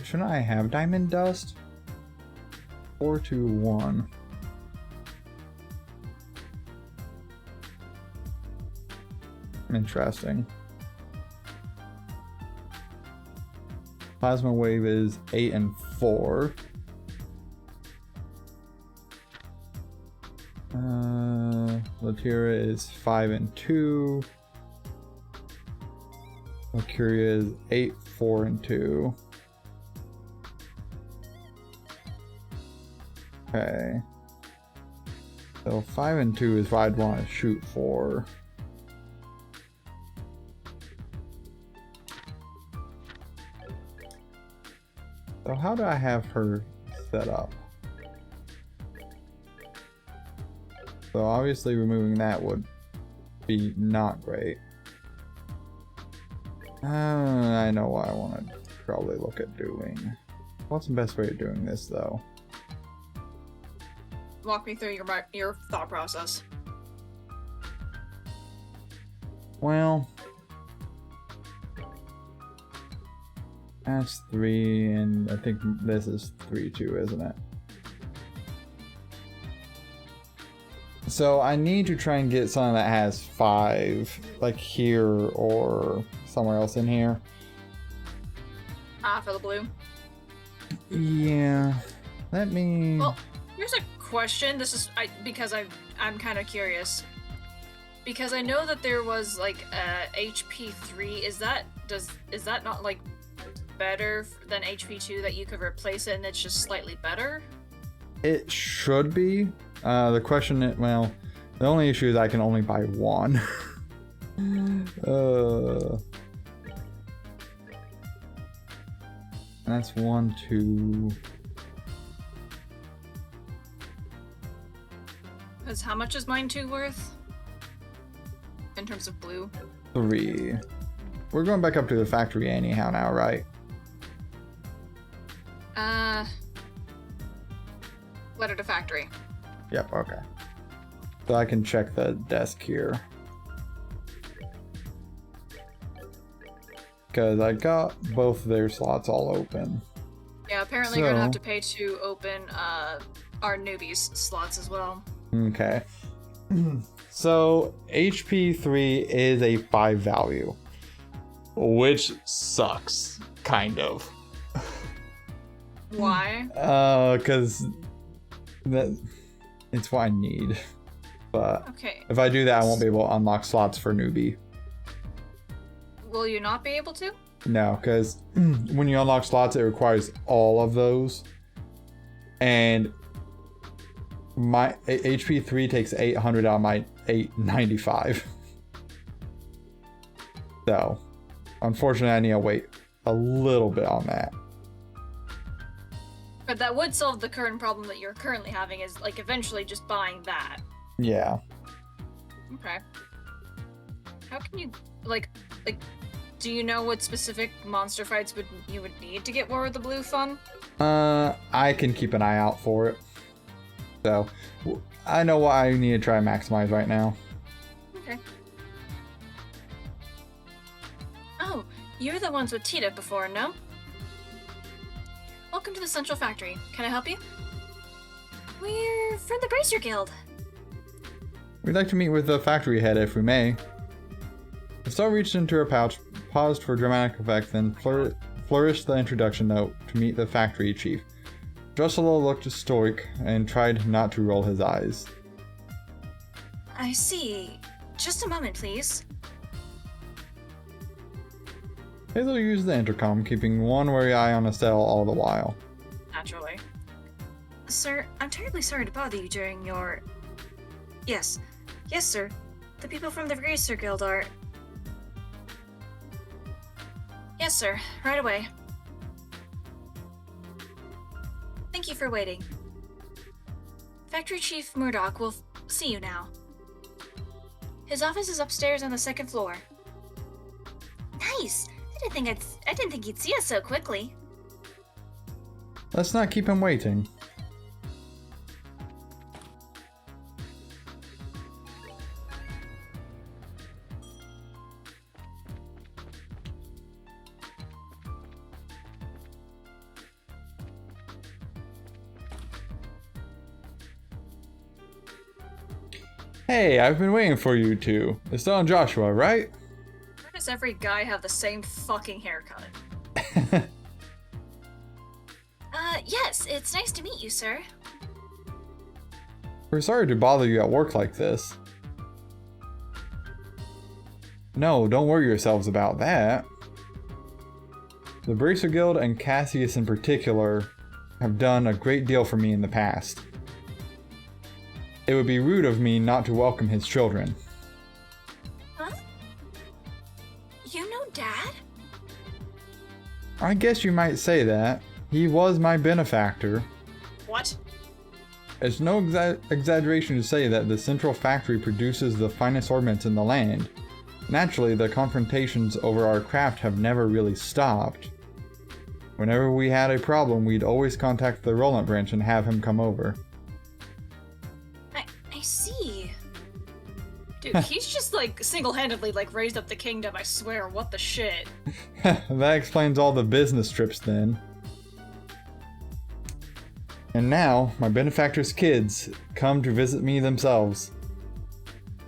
Shouldn't I have diamond dust? 4, 2, 1. Interesting. Plasma wave is 8 and 4. Latira is 5 and 2. Mercuria is 8, 4 and 2. Okay. So 5 and 2 is what I'd want to shoot for. So how do I have her set up? So obviously removing that would be not great. I know what I want to probably look at doing. What's the best way of doing this though? Walk me through your thought process. Well, that's 3, and I think this is 3 too, isn't it? So I need to try and get something that has 5, like here or somewhere else in here. For the blue. Yeah, let me. Well, here's a question. This is because I'm kind of curious. Because I know that there was like HP 3. Is that not like better than HP 2 that you could replace it and it's just slightly better? It should be. The question, well, the only issue is I can only buy one. That's 1, 2. Because how much is mine 2 worth? In terms of blue? 3. We're going back up to the factory anyhow now, right? Letter to factory. Yep, okay. So I can check the desk here. Because I got both their slots all open. Yeah, apparently you're gonna have So- to pay to open our newbies slots as well. Okay. So HP 3 is a 5 value. Which sucks, kind of. Why? Because it's what I need. But Okay. if I do that, I won't be able to unlock slots for newbie. Will you not be able to? No, because when you unlock slots, it requires all of those. And my HP 3 takes 800 out of my 895. So, unfortunately, I need to wait a little bit on that. But that would solve the current problem that you're currently having is like eventually just buying that. Yeah. Okay. How can you like do you know what specific monster fights you would need to get War of the Blue fun? I can keep an eye out for it. So, I know what I need to try and maximize right now. Okay. Oh, you're the ones with Tita before, no? Welcome to the Central Factory. Can I help you? We're from the Bracer Guild. We'd like to meet with the factory head if we may. The star reached into her pouch, paused for dramatic effect, then flourished the introduction note to meet the factory chief. Drusilla looked stoic and tried not to roll his eyes. I see. Just a moment, please. Hazel used the intercom, keeping one wary eye on Estelle all the while. Naturally. Sir, I'm terribly sorry to bother you during your... Yes, sir. The people from the Bracer Guild are... Yes, sir. Right away. Thank you for waiting. Factory Chief Murdoch will see you now. His office is upstairs on the 2nd floor. Nice! I didn't think he'd see us so quickly. Let's not keep him waiting. Hey, I've been waiting for you two. Estelle and Joshua, right? Why does every guy have the same fucking haircut? Yes, it's nice to meet you, sir. We're sorry to bother you at work like this. No, don't worry yourselves about that. The Bracer Guild and Cassius in particular have done a great deal for me in the past. It would be rude of me not to welcome his children. Huh? You know Dad? I guess you might say that. He was my benefactor. What? It's no exaggeration to say that the Central Factory produces the finest ornaments in the land. Naturally, the confrontations over our craft have never really stopped. Whenever we had a problem, we'd always contact the Roland branch and have him come over. I see. Dude, he's just like single-handedly like raised up the kingdom, I swear, what the shit? That explains all the business trips then. And now, my benefactor's kids come to visit me themselves.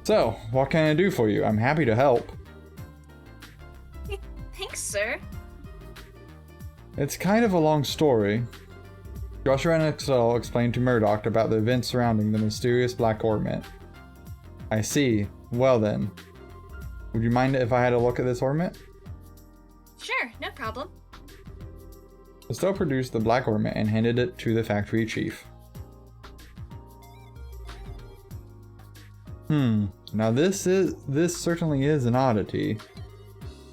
So, what can I do for you? I'm happy to help. Thanks, sir. It's kind of a long story. Joshua and Estelle explained to Murdoch about the events surrounding the mysterious black ornament. I see. Well then, would you mind if I had a look at this ornament? Sure, no problem. Estelle produced the black ornament and handed it to the factory chief. Now this certainly is an oddity.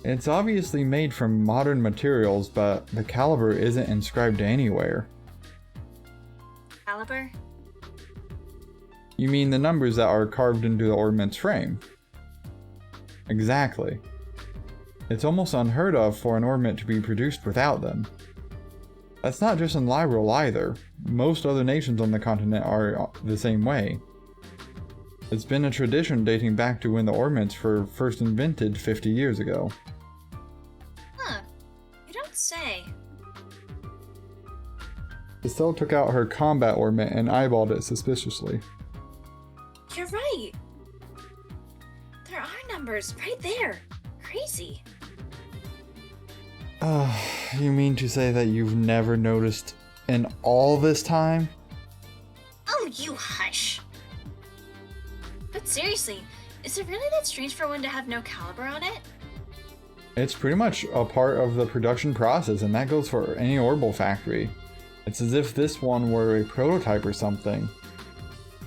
It's obviously made from modern materials, but the caliber isn't inscribed anywhere. Caliber? You mean the numbers that are carved into the ornament's frame? Exactly. It's almost unheard of for an ornament to be produced without them. That's not just in Liberl either. Most other nations on the continent are the same way. It's been a tradition dating back to when the ornaments were first invented 50 years ago. Huh. You don't say. Estelle took out her combat ornament and eyeballed it suspiciously. You're right. There are numbers right there. Crazy. You mean to say that you've never noticed in all this time? Oh, you hush. But seriously, is it really that strange for one to have no caliber on it? It's pretty much a part of the production process, and that goes for any Orbital factory. It's as if this one were a prototype or something.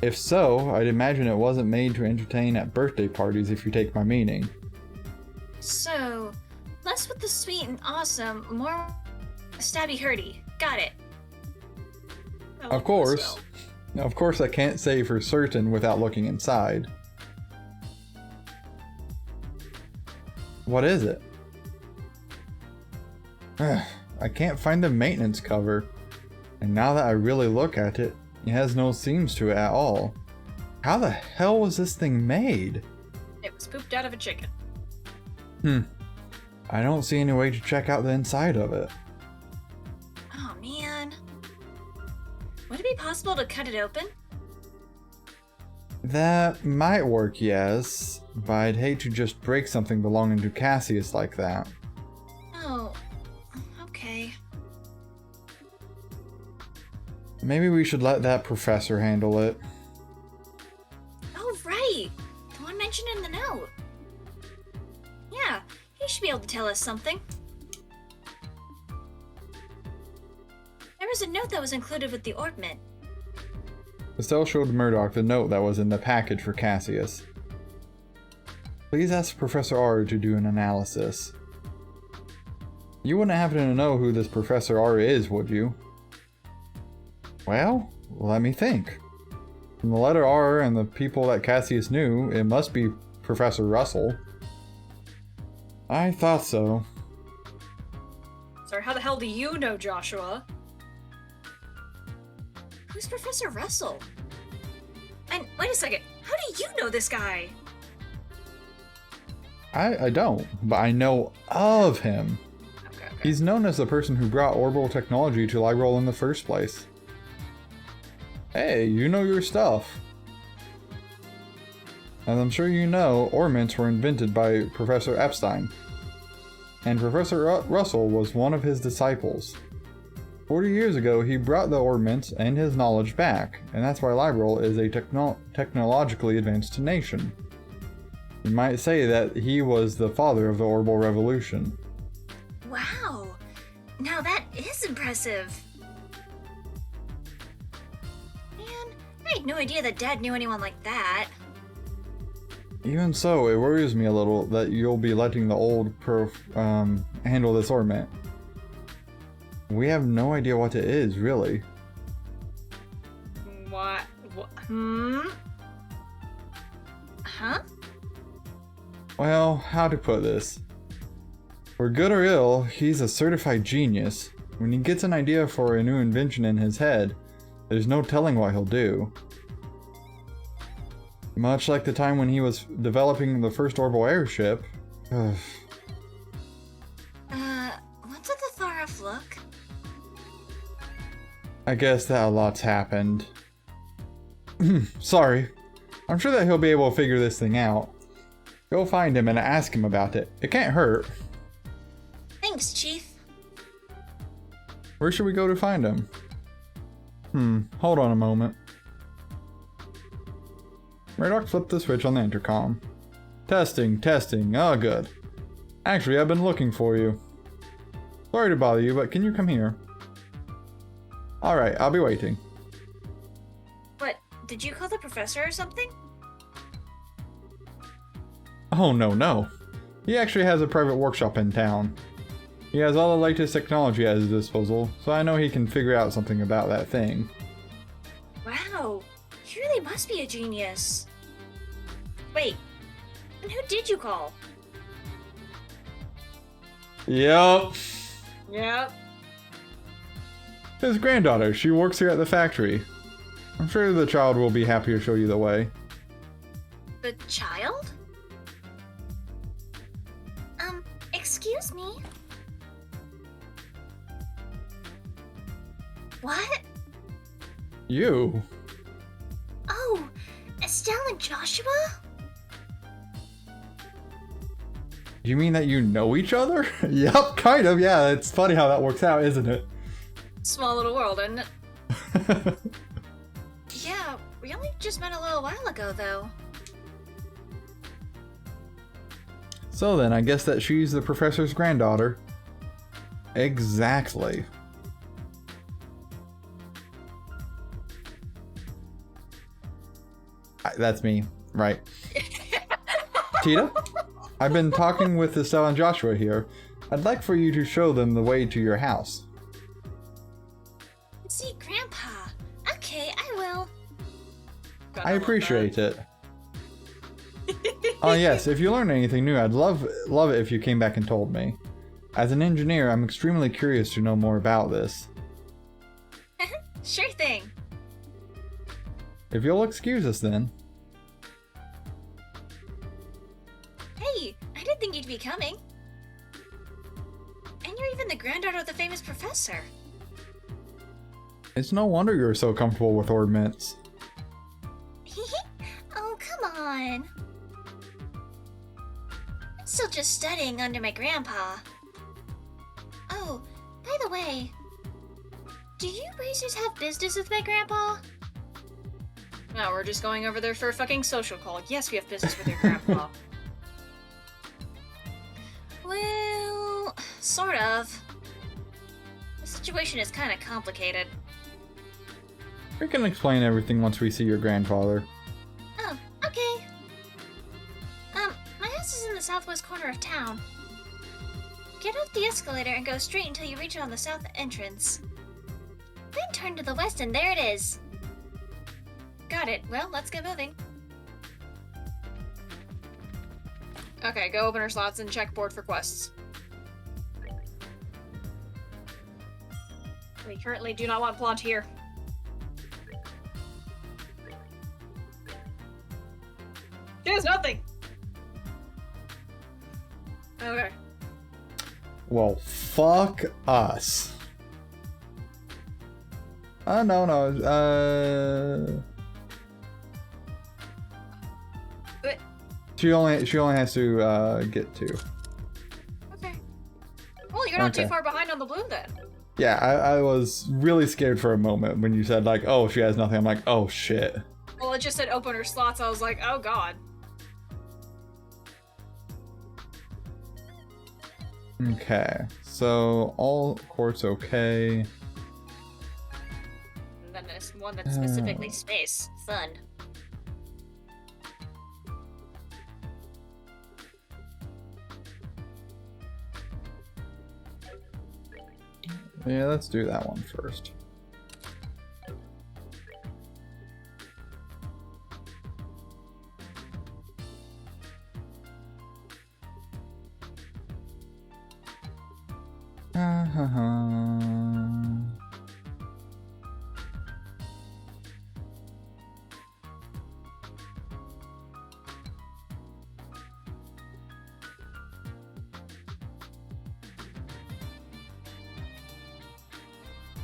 If so, I'd imagine it wasn't made to entertain at birthday parties, if you take my meaning. So, less with the sweet and awesome, more stabby hurdy. Got it. Of course. Of course, I can't say for certain without looking inside. What is it? I can't find the maintenance cover. And now that I really look at it, it has no seams to it at all. How the hell was this thing made? It was pooped out of a chicken. I don't see any way to check out the inside of it. Oh man. Would it be possible to cut it open? That might work, yes, but I'd hate to just break something belonging to Cassius like that. Oh, okay. Maybe we should let that professor handle it. Oh, right! The one mentioned in the note. Yeah, he should be able to tell us something. There was a note that was included with the ornament. Estelle showed Murdoch the note that was in the package for Cassius. Please ask Professor R to do an analysis. You wouldn't happen to know who this Professor R is, would you? Well, let me think. From the letter R and the people that Cassius knew, it must be Professor Russell. I thought so. Sorry, how the hell do you know Joshua? Who's Professor Russell? And wait a second, how do you know this guy? I don't, but I know of him. Okay. He's known as the person who brought orbital technology to Liberl in the first place. Hey, you know your stuff. As I'm sure you know, ornaments were invented by Professor Epstein. And Professor Russell was one of his disciples. 40 years ago, he brought the ornaments and his knowledge back, and that's why Liberl is a technologically advanced nation. You might say that he was the father of the Orbital Revolution. Wow! Now that is impressive! Man, I had no idea that Dad knew anyone like that. Even so, it worries me a little that you'll be letting the old prof handle this ornament. We have no idea what it is, really. What? Huh? Well, how to put this? For good or ill, he's a certified genius. When he gets an idea for a new invention in his head, there's no telling what he'll do. Much like the time when he was developing the first orbital airship. What's at the far off look? I guess that a lot's happened. Sorry. I'm sure that he'll be able to figure this thing out. Go find him and ask him about it. It can't hurt. Thanks, Chief. Where should we go to find him? Hold on a moment. Murdoch flipped the switch on the intercom. Testing, testing. Oh, good. Actually, I've been looking for you. Sorry to bother you, but can you come here? Alright, I'll be waiting. What? Did you call the professor or something? Oh, no. He actually has a private workshop in town. He has all the latest technology at his disposal, so I know he can figure out something about that thing. Wow, he really must be a genius. Wait, and who did you call? Yup. Yep. His granddaughter. She works here at the factory. I'm sure the child will be happy to show you the way. The child? Excuse me? What? You? Oh, Estelle and Joshua? You mean that you know each other? Yup, kind of, yeah. It's funny how that works out, isn't it? Small little world, isn't it? Yeah, we only just met a little while ago, though. So then, I guess that she's the professor's granddaughter. Exactly. That's me, right. Tita? I've been talking with Estelle and Joshua here. I'd like for you to show them the way to your house. See, Grandpa. Okay, I will. God, I love appreciate it. Oh yes, if you learn anything new, I'd love it if you came back and told me. As an engineer, I'm extremely curious to know more about this. Sure thing. If you'll excuse us then. Hey, I didn't think you'd be coming. And you're even the granddaughter of the famous professor. It's no wonder you're so comfortable with ordnance. Oh, come on. I'm still just studying under my grandpa. Oh, by the way, do you racers have business with my grandpa? No, we're just going over there for a fucking social call. Yes, we have business with your grandpa. Well, sort of. The situation is kind of complicated. We can explain everything once we see your grandfather. Oh, okay. My house is in the southwest corner of town. Get off the escalator and go straight until you reach it on the south entrance. Then turn to the west and there it is. Got it. Well, let's get moving. Okay, go open our slots and check board for quests. We currently do not want Plant here. There's nothing! Okay. Well, fuck us. No. Wait. She only has to get 2. Okay. Well, you're not too Okay. far behind on the blue then. Yeah, I was really scared for a moment when you said like, oh, she has nothing. I'm like, oh shit. Well, it just said open her slots. I was like, oh god. Okay, so all courts okay. And then there's one that's specifically space. Fun. Yeah, let's do that one first.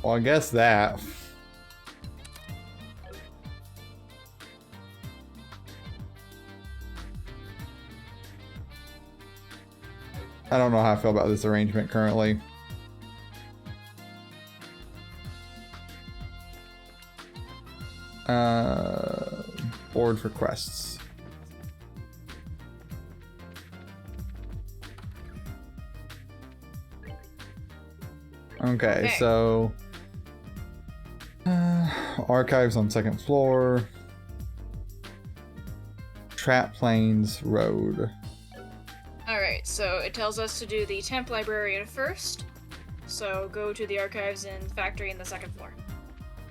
Well, I guess that. I don't know how I feel about this arrangement currently. Board for quests. Okay, so archives on second floor. Trap Plains Road. Alright, so it tells us to do the temp librarian first. So go to the archives and factory in the second floor.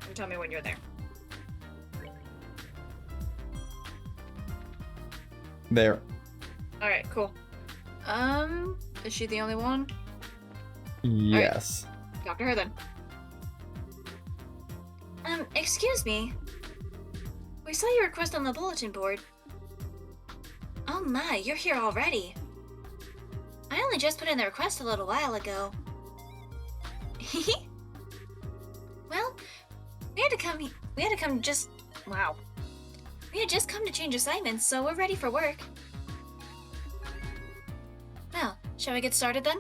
And tell me when you're there. There. Alright, cool. Is she the only one? Yes. Talk to her then. Excuse me. We saw your request on the bulletin board. Oh my, you're here already. I only just put in the request a little while ago. Well, we had just come to change assignments, so we're ready for work. Well, shall we get started then?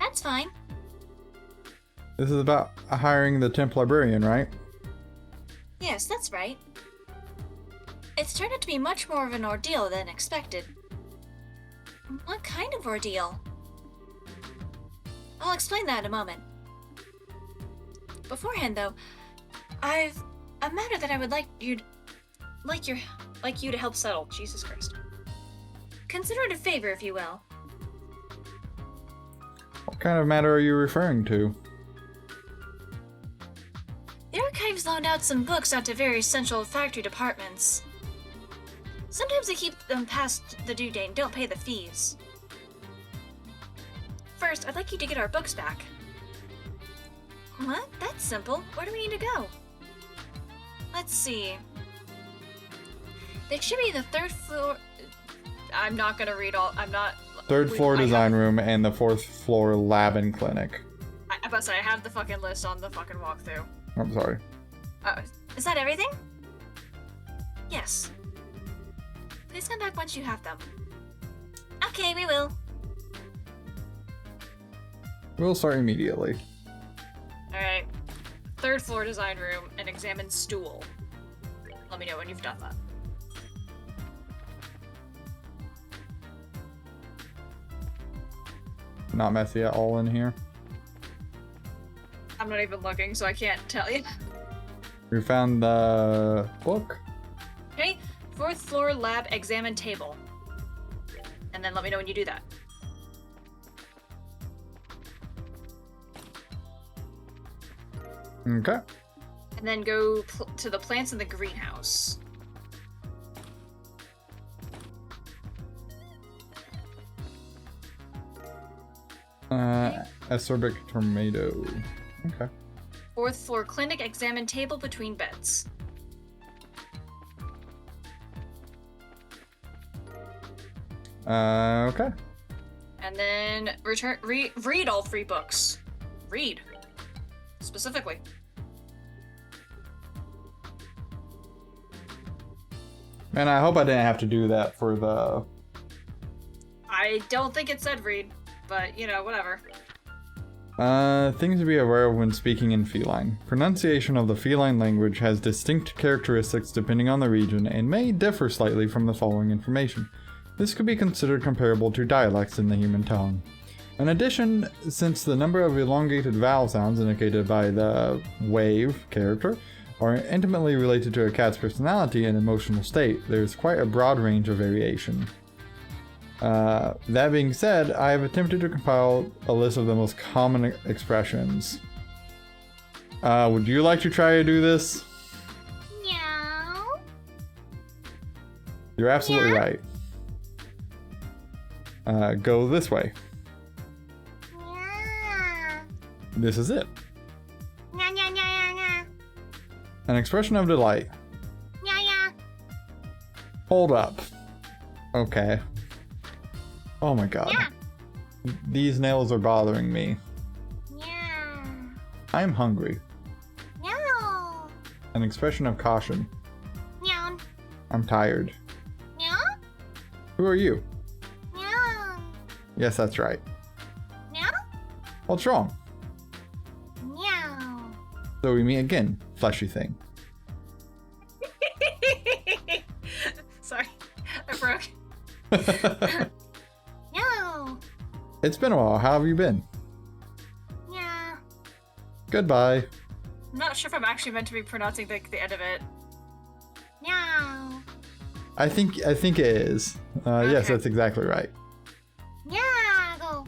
That's fine. This is about hiring the temp librarian, right? Yes, that's right. It's turned out to be much more of an ordeal than expected. What kind of ordeal? I'll explain that in a moment. Beforehand, though, I've a matter that I would like you to help settle. Jesus Christ. Consider it a favor, if you will. What kind of matter are you referring to? The archives loaned out some books out to various central factory departments. Sometimes they keep them past the due date and don't pay the fees. First, I'd like you to get our books back. What? That's simple. Where do we need to go? Let's see. They should be the third floor. I'm not gonna read all. I'm not. Third floor design room and the fourth floor lab and clinic. I'm about to say, I have the fucking list on the fucking walkthrough. I'm sorry. Is that everything? Yes. Please come back once you have them. Okay, we will. We'll start immediately. Alright. Third floor design room and examine stool. Let me know when you've done that. Not messy at all in here. I'm not even looking, so I can't tell you. We found the book. Okay, fourth floor lab examine table. And then let me know when you do that. Okay. And then go to the plants in the greenhouse. Acerbic tomato. Okay. Fourth floor clinic examine table between beds. Okay. And then read all 3 books. Read. Specifically. Man, I hope I didn't have to do that for the... I don't think it said read, but, you know, whatever. Things to be aware of when speaking in feline. Pronunciation of the feline language has distinct characteristics depending on the region and may differ slightly from the following information. This could be considered comparable to dialects in the human tongue. In addition, since the number of elongated vowel sounds indicated by the wave character are intimately related to a cat's personality and emotional state, there's quite a broad range of variation. That being said, I have attempted to compile a list of the most common expressions. Would you like to try to do this? Meow. You're absolutely right. Go this way. Meow. This is it. Meow, meow, meow, meow. An expression of delight. Meow, meow. Hold up. Okay. Oh my god. Yeah. These nails are bothering me. Meow. I'm hungry. Meow. An expression of caution. Meow. I'm tired. Meow. Who are you? Meow. Yes, that's right. Meow. What's wrong? Meow. So we meet again, fleshy thing. Sorry, I broke. No. It's been a while. How have you been? Yeah. Goodbye. I'm not sure if I'm actually meant to be pronouncing the end of it. Meow. I think it is. Yes, Okay. that's exactly right. Meow.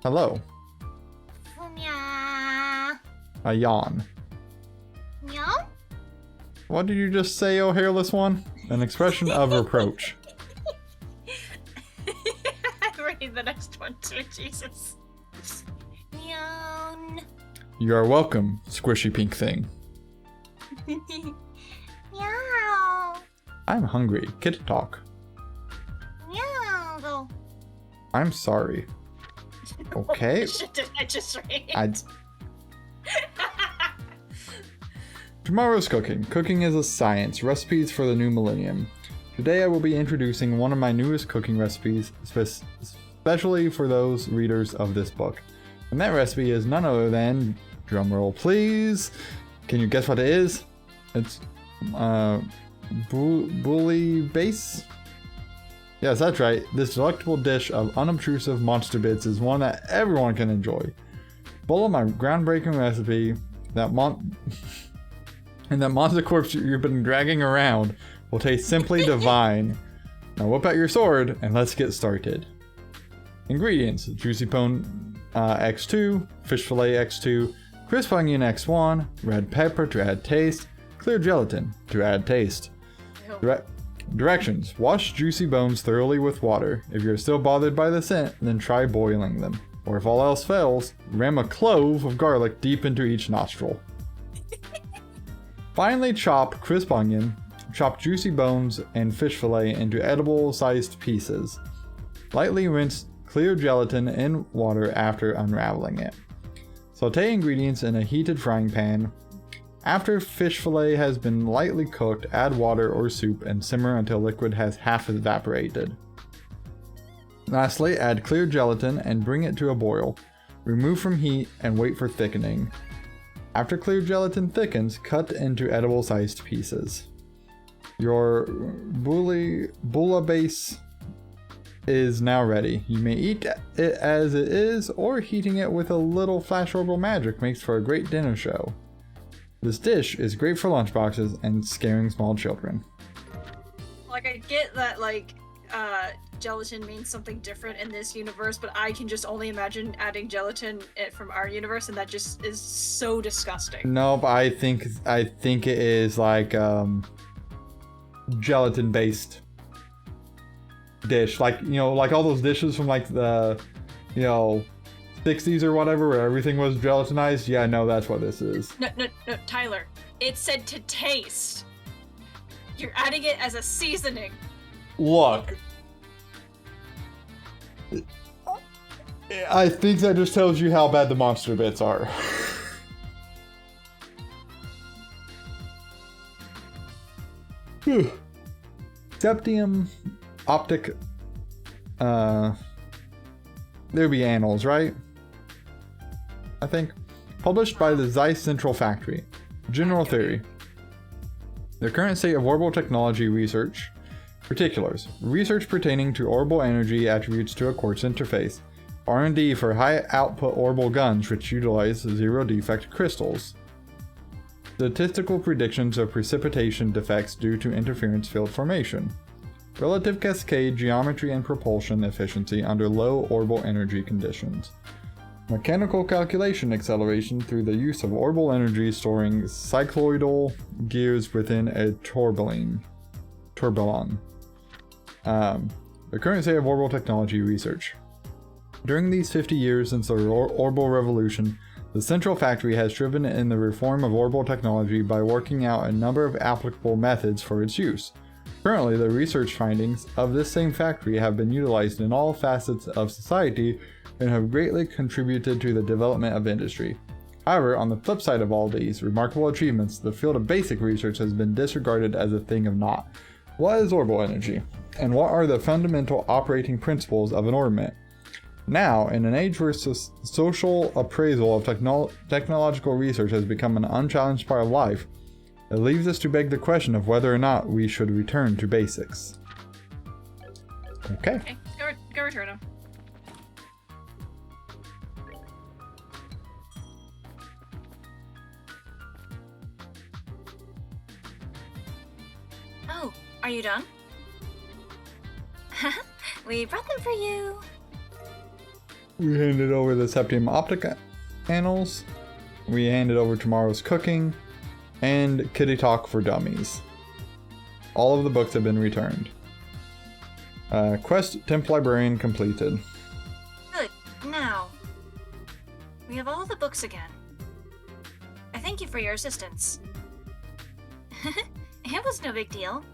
Hello. Meow. A yawn. Meow. What did you just say, oh hairless one? An expression of reproach. I'm reading the next one too, Jesus. Meow. You are welcome, squishy pink thing. Meow. I'm hungry. Kid talk. Meow. I'm sorry. Okay. What shit did I just read? Tomorrow's cooking. Cooking is a science. Recipes for the new millennium. Today I will be introducing one of my newest cooking recipes, especially for those readers of this book. And that recipe is none other than, drumroll please, can you guess what it is? It's bouillabaisse? Yes, that's right. This delectable dish of unobtrusive monster bits is one that everyone can enjoy. Follow my groundbreaking recipe that and that monster corpse you've been dragging around will taste simply divine. Now whip out your sword and let's get started. Ingredients: juicy bone X2, fish fillet X2, crisp onion X1, red pepper to add taste, clear gelatin to add taste. Directions: wash juicy bones thoroughly with water. If you're still bothered by the scent, then try boiling them. Or if all else fails, ram a clove of garlic deep into each nostril. Finally, chop crisp onion, chop juicy bones and fish fillet into edible-sized pieces. Lightly rinse clear gelatin in water after unraveling it. Sauté ingredients in a heated frying pan. After fish fillet has been lightly cooked, add water or soup and simmer until liquid has half evaporated. Lastly, add clear gelatin and bring it to a boil. Remove from heat and wait for thickening. After clear gelatin thickens, cut into edible-sized pieces. Your bouillabaisse is now ready. You may eat it as it is, or heating it with a little flash orbital magic makes for a great dinner show. This dish is great for lunchboxes and scaring small children. Like, I get that, gelatin means something different in this universe, but I can just only imagine adding gelatin from our universe, and that just is so disgusting. Nope, I think it is like gelatin based dish, like all those dishes from like the 60s or whatever where everything was gelatinized. Yeah, no, that's what this is. No, Tyler. It said to taste. You're adding it as a seasoning. Look, I think that just tells you how bad the monster bits are. Septium optic. There'd be annals, right? I think. Published by the Zeiss Central Factory. General theory. The current state of orbital technology research. Particulars. Research pertaining to orbital energy attributes to a quartz interface. R&D for high output orbital guns which utilize zero defect crystals. Statistical predictions of precipitation defects due to interference field formation. Relative cascade geometry and propulsion efficiency under low orbital energy conditions. Mechanical calculation acceleration through the use of orbital energy storing cycloidal gears within a tourbillon. The current state of orbital technology research. During these 50 years since the orbital revolution, the Central Factory has driven in the reform of orbital technology by working out a number of applicable methods for its use. Currently, the research findings of this same factory have been utilized in all facets of society and have greatly contributed to the development of industry. However, on the flip side of all these remarkable achievements, the field of basic research has been disregarded as a thing of naught. What is orbital energy? And what are the fundamental operating principles of an orbit? Now, in an age where social appraisal of technological research has become an unchallenged part of life, it leaves us to beg the question of whether or not we should return to basics. Okay. Okay, go return him. Are you done? We brought them for you. We handed over the Septium Optica Annals. We handed over Tomorrow's Cooking. And Kitty Talk for Dummies. All of the books have been returned. Quest Temp Librarian completed. Good. Now, we have all the books again. I thank you for your assistance. It was no big deal.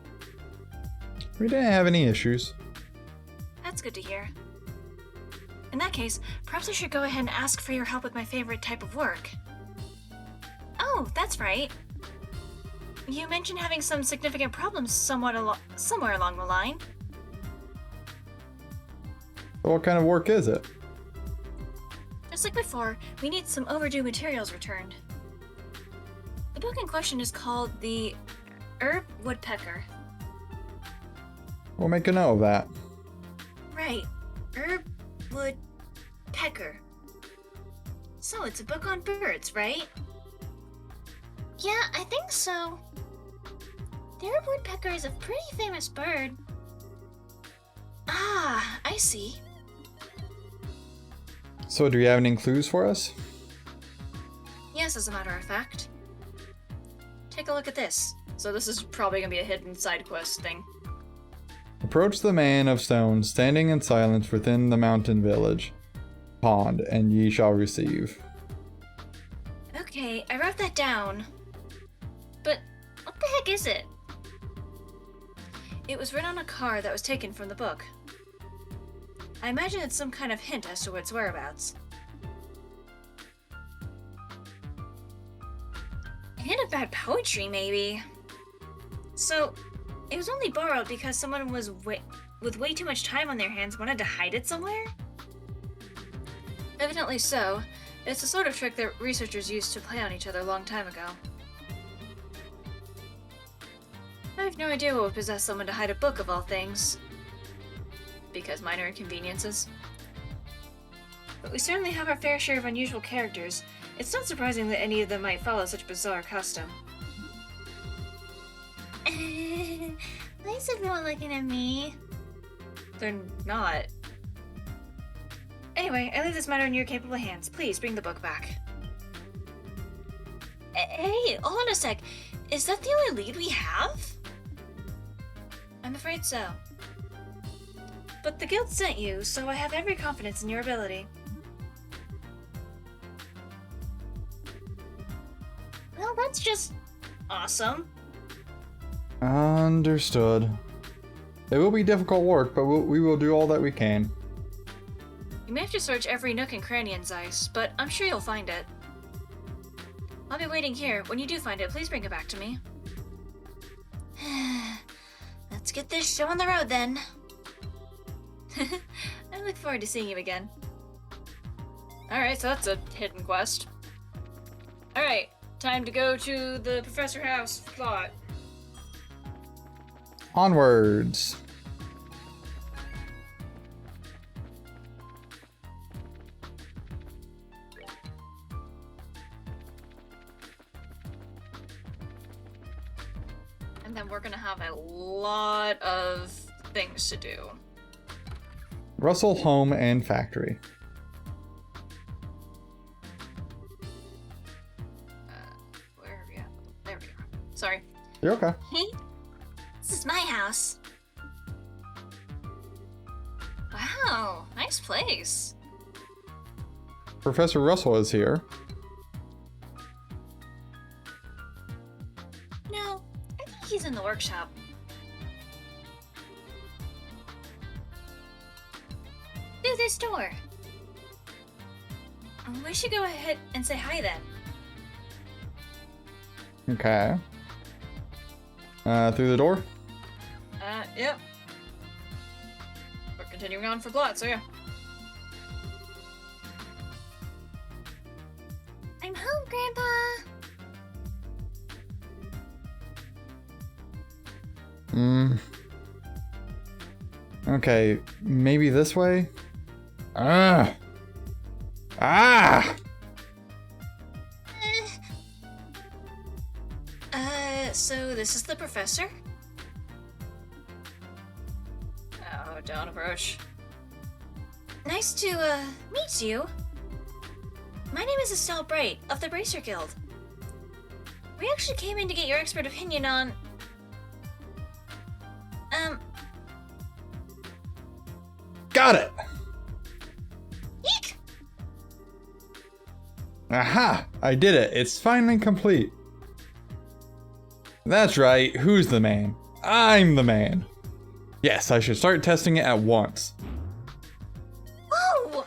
We didn't have any issues. That's good to hear. In that case, perhaps I should go ahead and ask for your help with my favorite type of work. Oh, that's right. You mentioned having some significant problems somewhere along the line. What kind of work is it? Just like before, we need some overdue materials returned. The book in question is called The Herb Woodpecker. We'll make a note of that. Right. Herb Woodpecker. So it's a book on birds, right? Yeah, I think so. The herb woodpecker is a pretty famous bird. Ah, I see. So do you have any clues for us? Yes, as a matter of fact. Take a look at this. So this is probably gonna be a hidden side quest thing. Approach the man of stone standing in silence within the mountain village pond, and ye shall receive. Okay, I wrote that down. But what the heck is it? It was written on a card that was taken from the book. I imagine it's some kind of hint as to its whereabouts. A hint of bad poetry, maybe. So, it was only borrowed because someone with way too much time on their hands wanted to hide it somewhere? Evidently so. It's the sort of trick that researchers used to play on each other a long time ago. I have no idea what would possess someone to hide a book of all things. Because minor inconveniences. But we certainly have our fair share of unusual characters. It's not surprising that any of them might follow such bizarre custom. Why is everyone looking at me? They're not. Anyway, I leave this matter in your capable hands. Please bring the book back. Hey, hold on a sec. Is that the only lead we have? I'm afraid so. But the guild sent you, so I have every confidence in your ability. Well, that's just awesome. Understood. It will be difficult work, but we will do all that we can. You may have to search every nook and cranny in Zeiss, but I'm sure you'll find it. I'll be waiting here. When you do find it, please bring it back to me. Let's get this show on the road then. I look forward to seeing you again. Alright, so that's a hidden quest. Alright, time to go to the Professor House plot. Onwards. And then we're gonna have a lot of things to do. Russell Home and Factory. Where are we at? There we are. Sorry. You're okay. Hey, this is my house. Wow, nice place. Professor Russell is here. No, I think he's in the workshop. Through this door. We should go ahead and say hi then. Okay. Through the door? Yep. We're continuing on for plot, so yeah. I'm home, Grandpa. Okay, maybe this way? Ah! So this is the professor? down approach. Nice to, meet you. My name is Estelle Bright, of the Bracer Guild. We actually came in to get your expert opinion on... Got it! Eek! Aha! I did it. It's finally complete. That's right. Who's the man? I'm the man. Yes, I should start testing it at once. Whoa!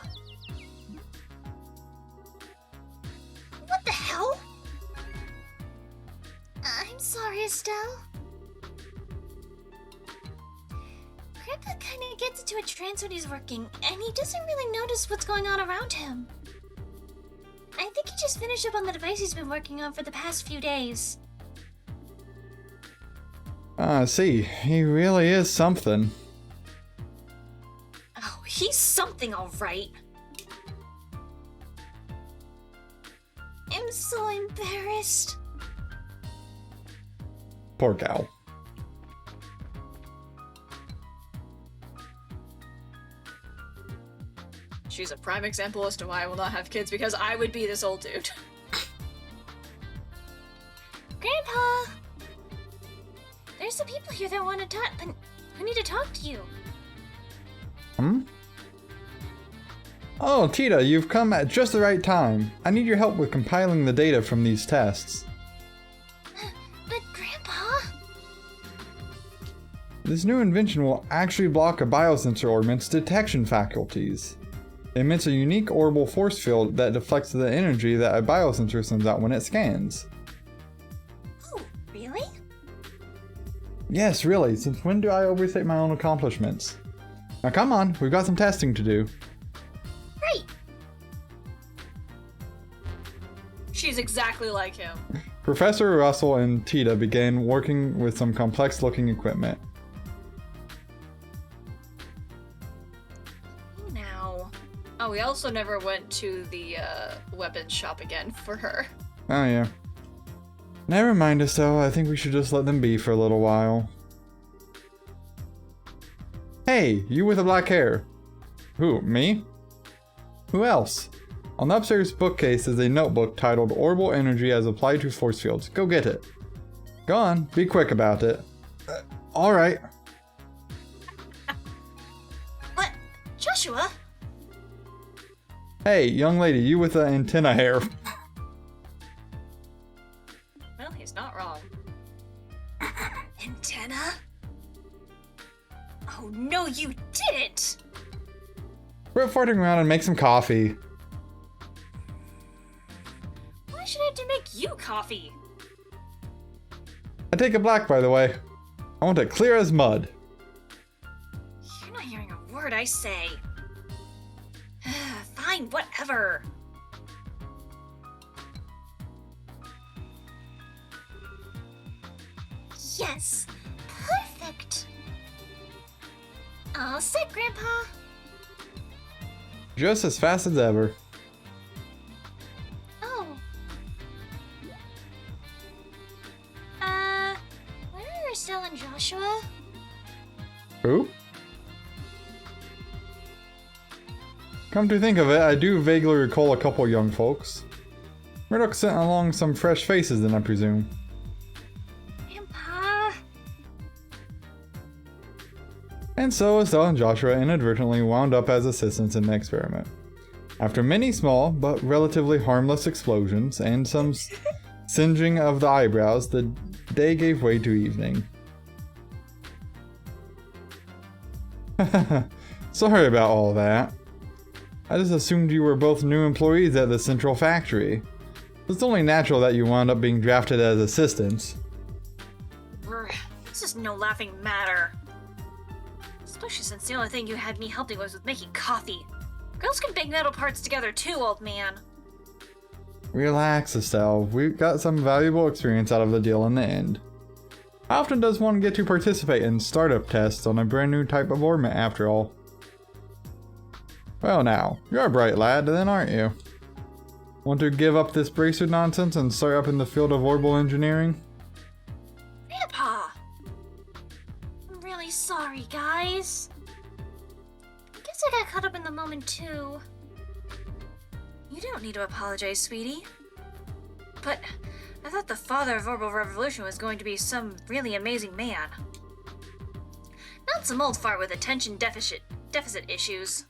What the hell? I'm sorry, Estelle. Grandpa kinda gets into a trance when he's working, and he doesn't really notice what's going on around him. I think he just finished up on the device he's been working on for the past few days. I see. He really is something. Oh, he's something alright. I'm so embarrassed. Poor gal. She's a prime example as to why I will not have kids, because I would be this old dude. Grandpa! There's some people here that want to talk, who need to talk to you. Hmm? Oh, Tita, you've come at just the right time. I need your help with compiling the data from these tests. But Grandpa? This new invention will actually block a biosensor orbiment's detection faculties. It emits a unique orbital force field that deflects the energy that a biosensor sends out when it scans. Oh, really? Yes, really, since when do I overstate my own accomplishments? Now come on, we've got some testing to do. Right. She's exactly like him. Professor Russell and Tita began working with some complex looking equipment. Now. Oh, we also never went to the weapons shop again for her. Oh yeah. Never mind, Estelle, I think we should just let them be for a little while. Hey, you with the black hair. Who, me? Who else? On the upstairs bookcase is a notebook titled Orbital Energy as Applied to Force Fields. Go get it. Go on, be quick about it. Alright. What? Joshua? Hey, young lady, you with the antenna hair. Well, he's not wrong. Antenna? Oh no, you didn't! Quit farting around and make some coffee. Why should I have to make you coffee? I take it black, by the way. I want it clear as mud. You're not hearing a word I say. Fine, whatever. Yes, perfect. All set, Grandpa. Just as fast as ever. Oh. Where are Estelle and Joshua? Who? Come to think of it, I do vaguely recall a couple young folks. Murdoch sent along some fresh faces then, I presume. Grandpa. And so Estelle and Joshua inadvertently wound up as assistants in the experiment. After many small, but relatively harmless explosions and some singeing of the eyebrows, the day gave way to evening. Sorry about all that. I just assumed you were both new employees at the central factory. It's only natural that you wound up being drafted as assistants. Brr, this is no laughing matter. Especially since the only thing you had me helping was with making coffee. Girls can bake metal parts together too, old man. Relax, Estelle. We got some valuable experience out of the deal in the end. How often does one get to participate in startup tests on a brand new type of orbit after all? Well now, you're a bright lad then, aren't you? Want to give up this bracer nonsense and start up in the field of orbital engineering? Grandpa! I'm really sorry, guys. guess I got caught up in the moment too. You don't need to apologize, sweetie. But I thought the father of Orbital Revolution was going to be some really amazing man. Not some old fart with attention deficit issues.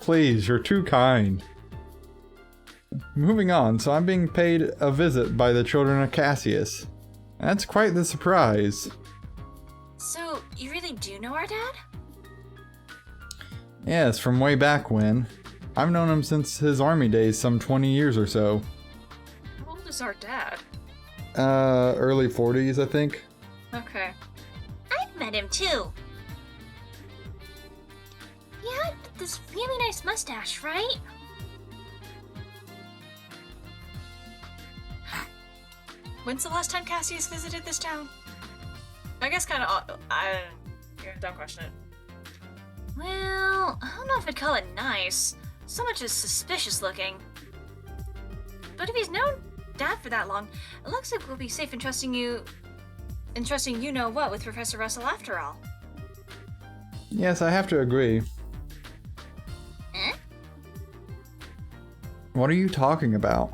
Please, you're too kind. Moving on, so I'm being paid a visit by the children of Cassius. That's quite the surprise. So, you really do know our dad? Yes, from way back when. I've known him since his army days, some 20 years or so. How old is our dad? Early 40s, I think. Okay. I've met him too. He had this really nice mustache, right? When's the last time Cassius visited this town? I guess kind of. Don't question it. Well, I don't know if I'd call it nice. So much as suspicious looking. But if he's known Dad for that long, it looks like we'll be safe in trusting you know what with Professor Russell after all. Yes, I have to agree. Eh? What are you talking about?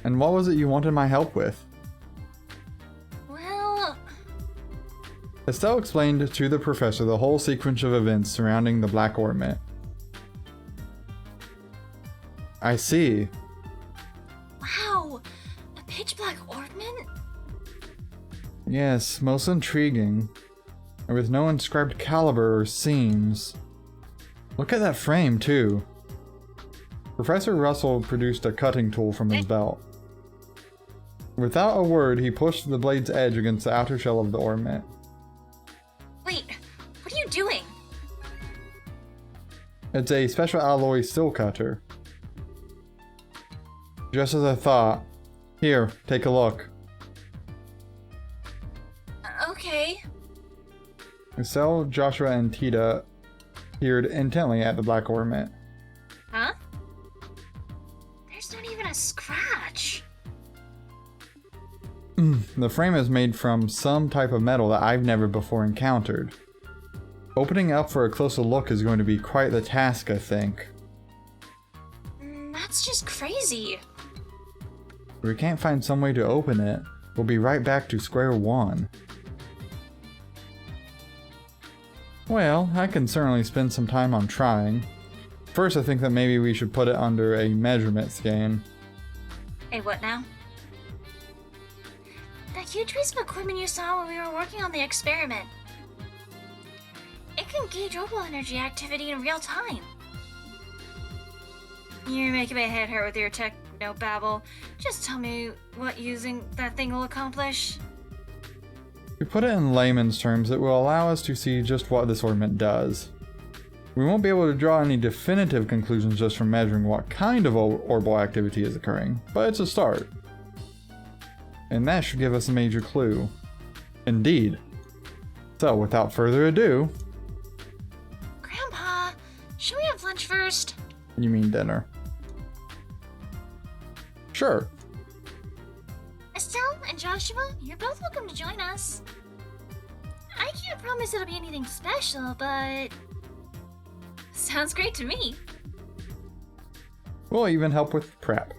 And what was it you wanted my help with? Well, Estelle explained to the professor the whole sequence of events surrounding the Black Ornament. I see. wow, a pitch black ornament? Yes, most intriguing. And with no inscribed caliber or seams. Look at that frame, too. Professor Russell produced a cutting tool from his belt. Without a word, he pushed the blade's edge against the outer shell of the ornament. Wait, what are you doing? It's a special alloy steel cutter. Just as I thought. Here, take a look. Okay. Estelle, Joshua, and Tita peered intently at the black ornament. Huh? There's not even a scratch. The frame is made from some type of metal that I've never before encountered. Opening up for a closer look is going to be quite the task, I think. That's just crazy. If we can't find some way to open it, we'll be right back to square one. Well, I can certainly spend some time on trying. First, I think that maybe we should put it under a measurement scan. Hey, what now? That huge piece of equipment you saw when we were working on the experiment. It can gauge orbital energy activity in real time. You're making my head hurt with your techno babble. Just tell me what using that thing will accomplish. To put it in layman's terms, it will allow us to see just what this ornament does. We won't be able to draw any definitive conclusions just from measuring what kind of orbital activity is occurring, but it's a start. And that should give us a major clue. Indeed. So, without further ado... Grandpa, should we have lunch first? You mean dinner? Sure. Estelle and Joshua, you're both welcome to join us. I can't promise it'll be anything special, but... sounds great to me. We'll even help with prep.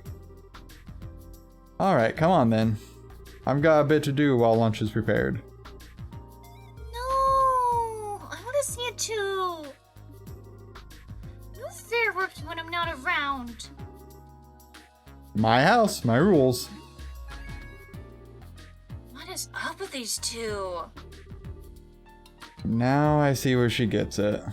Alright, come on then. I've got a bit to do while lunch is prepared. No, I want to see it too. No fireworks when I'm not around. My house, my rules. What is up with these two? Now I see where she gets it.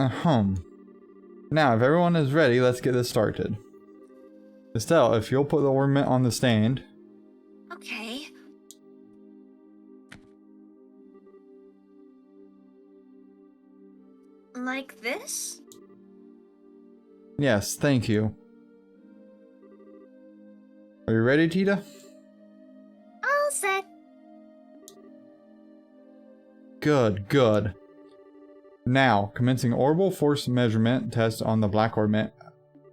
Ahem. Now, if everyone is ready, let's get this started. Estelle, if you'll put the ornament on the stand. Okay. Like this? Yes, thank you. Are you ready, Tita? All set. Good, good. Now, commencing orbital force measurement test on the black ornament.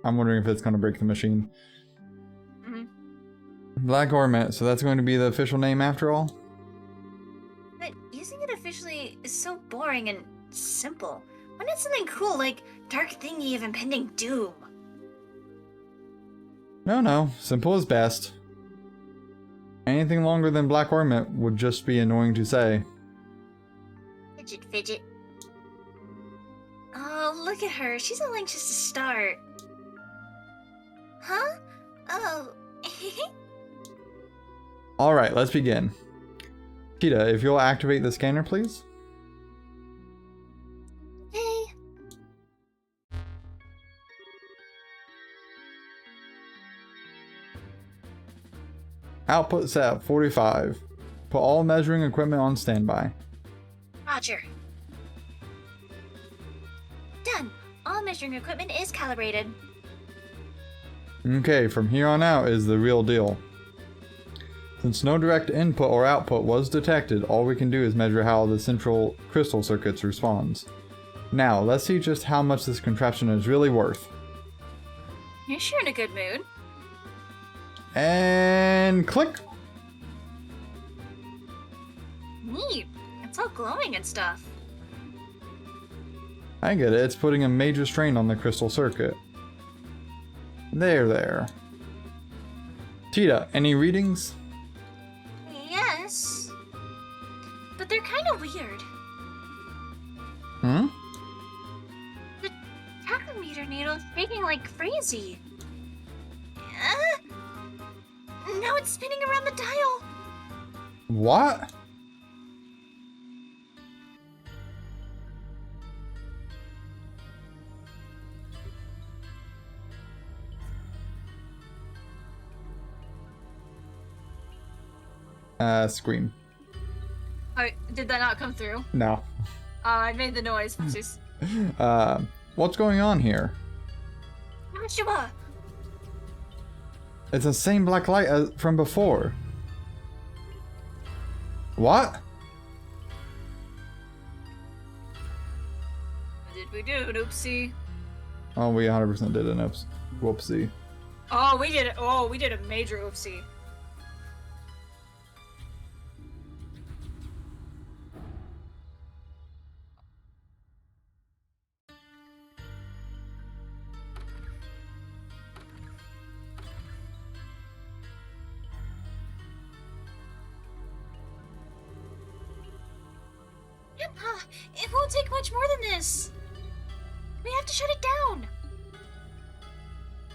I'm wondering if it's going to break the machine. Black Ormet, so that's going to be the official name after all? But using it officially is so boring and simple. Why not something cool like Dark Thingy of Impending Doom? No, simple is best. Anything longer than Black Ormet would just be annoying to say. Fidget. Oh, look at her. She's all anxious to start. Huh? Oh. Alright, let's begin. Cheetah, if you'll activate the scanner, please. Hey. Output set at 45. Put all measuring equipment on standby. Roger. Done. All measuring equipment is calibrated. Okay, from here on out is the real deal. Since no direct input or output was detected, all we can do is measure how the central crystal circuits responds. Now, let's see just how much this contraption is really worth. You're sure in a good mood. And click! Neat. It's all glowing and stuff. I get it, it's putting a major strain on the crystal circuit. There. Cheetah, any readings? Yes. But they're kind of weird. Hmm? The tachometer needle's shaking like crazy. Now it's spinning around the dial. What? Scream. Oh, did that not come through? No. I made the noise. Jeez. What's going on here? Joshua! It's the same black light as from before. What? What did we do? An oopsie. Oh, we 100% did an whoopsie. Oh, we did it. Oh, we did a major oopsie. Grandpa, it won't take much more than this. We have to shut it down.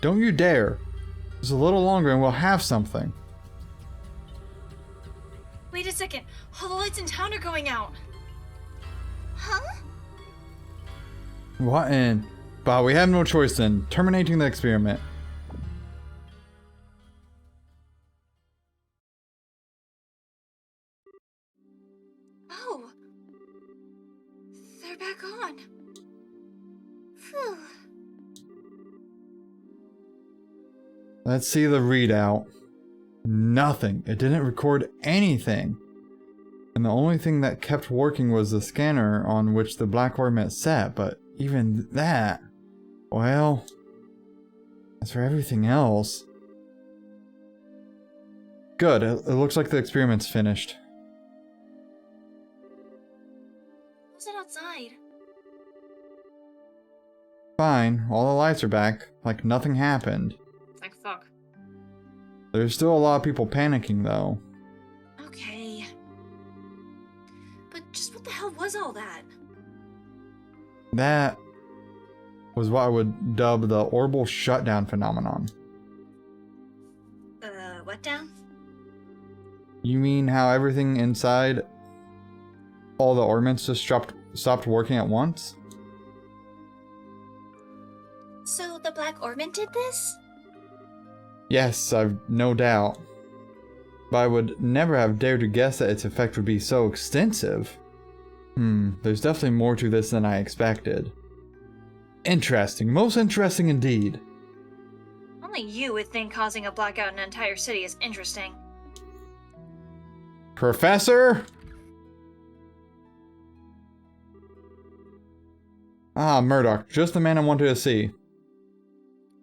Don't you dare. Just a little longer and we'll have something. Wait a second. All the lights in town are going out. Huh? What in? But we have no choice then. Terminating the experiment. Oh. They're back on. Phew. Let's see the readout. Nothing. It didn't record anything. And the only thing that kept working was the scanner on which the Black Ormet sat, but even that... Well... As for everything else... Good, it looks like the experiment's finished. Who's it outside? Fine, all the lights are back, like nothing happened. Like fuck. There's still a lot of people panicking though. Okay. But just what the hell was all that? That was what I would dub the orbital shutdown phenomenon. What down? You mean how everything inside all the ornaments just stopped working at once? So the Black Orment did this? Yes, I've no doubt. But I would never have dared to guess that its effect would be so extensive. There's definitely more to this than I expected. Interesting, most interesting indeed. Only you would think causing a blackout in an entire city is interesting. Professor? Ah, Murdoch, just the man I wanted to see.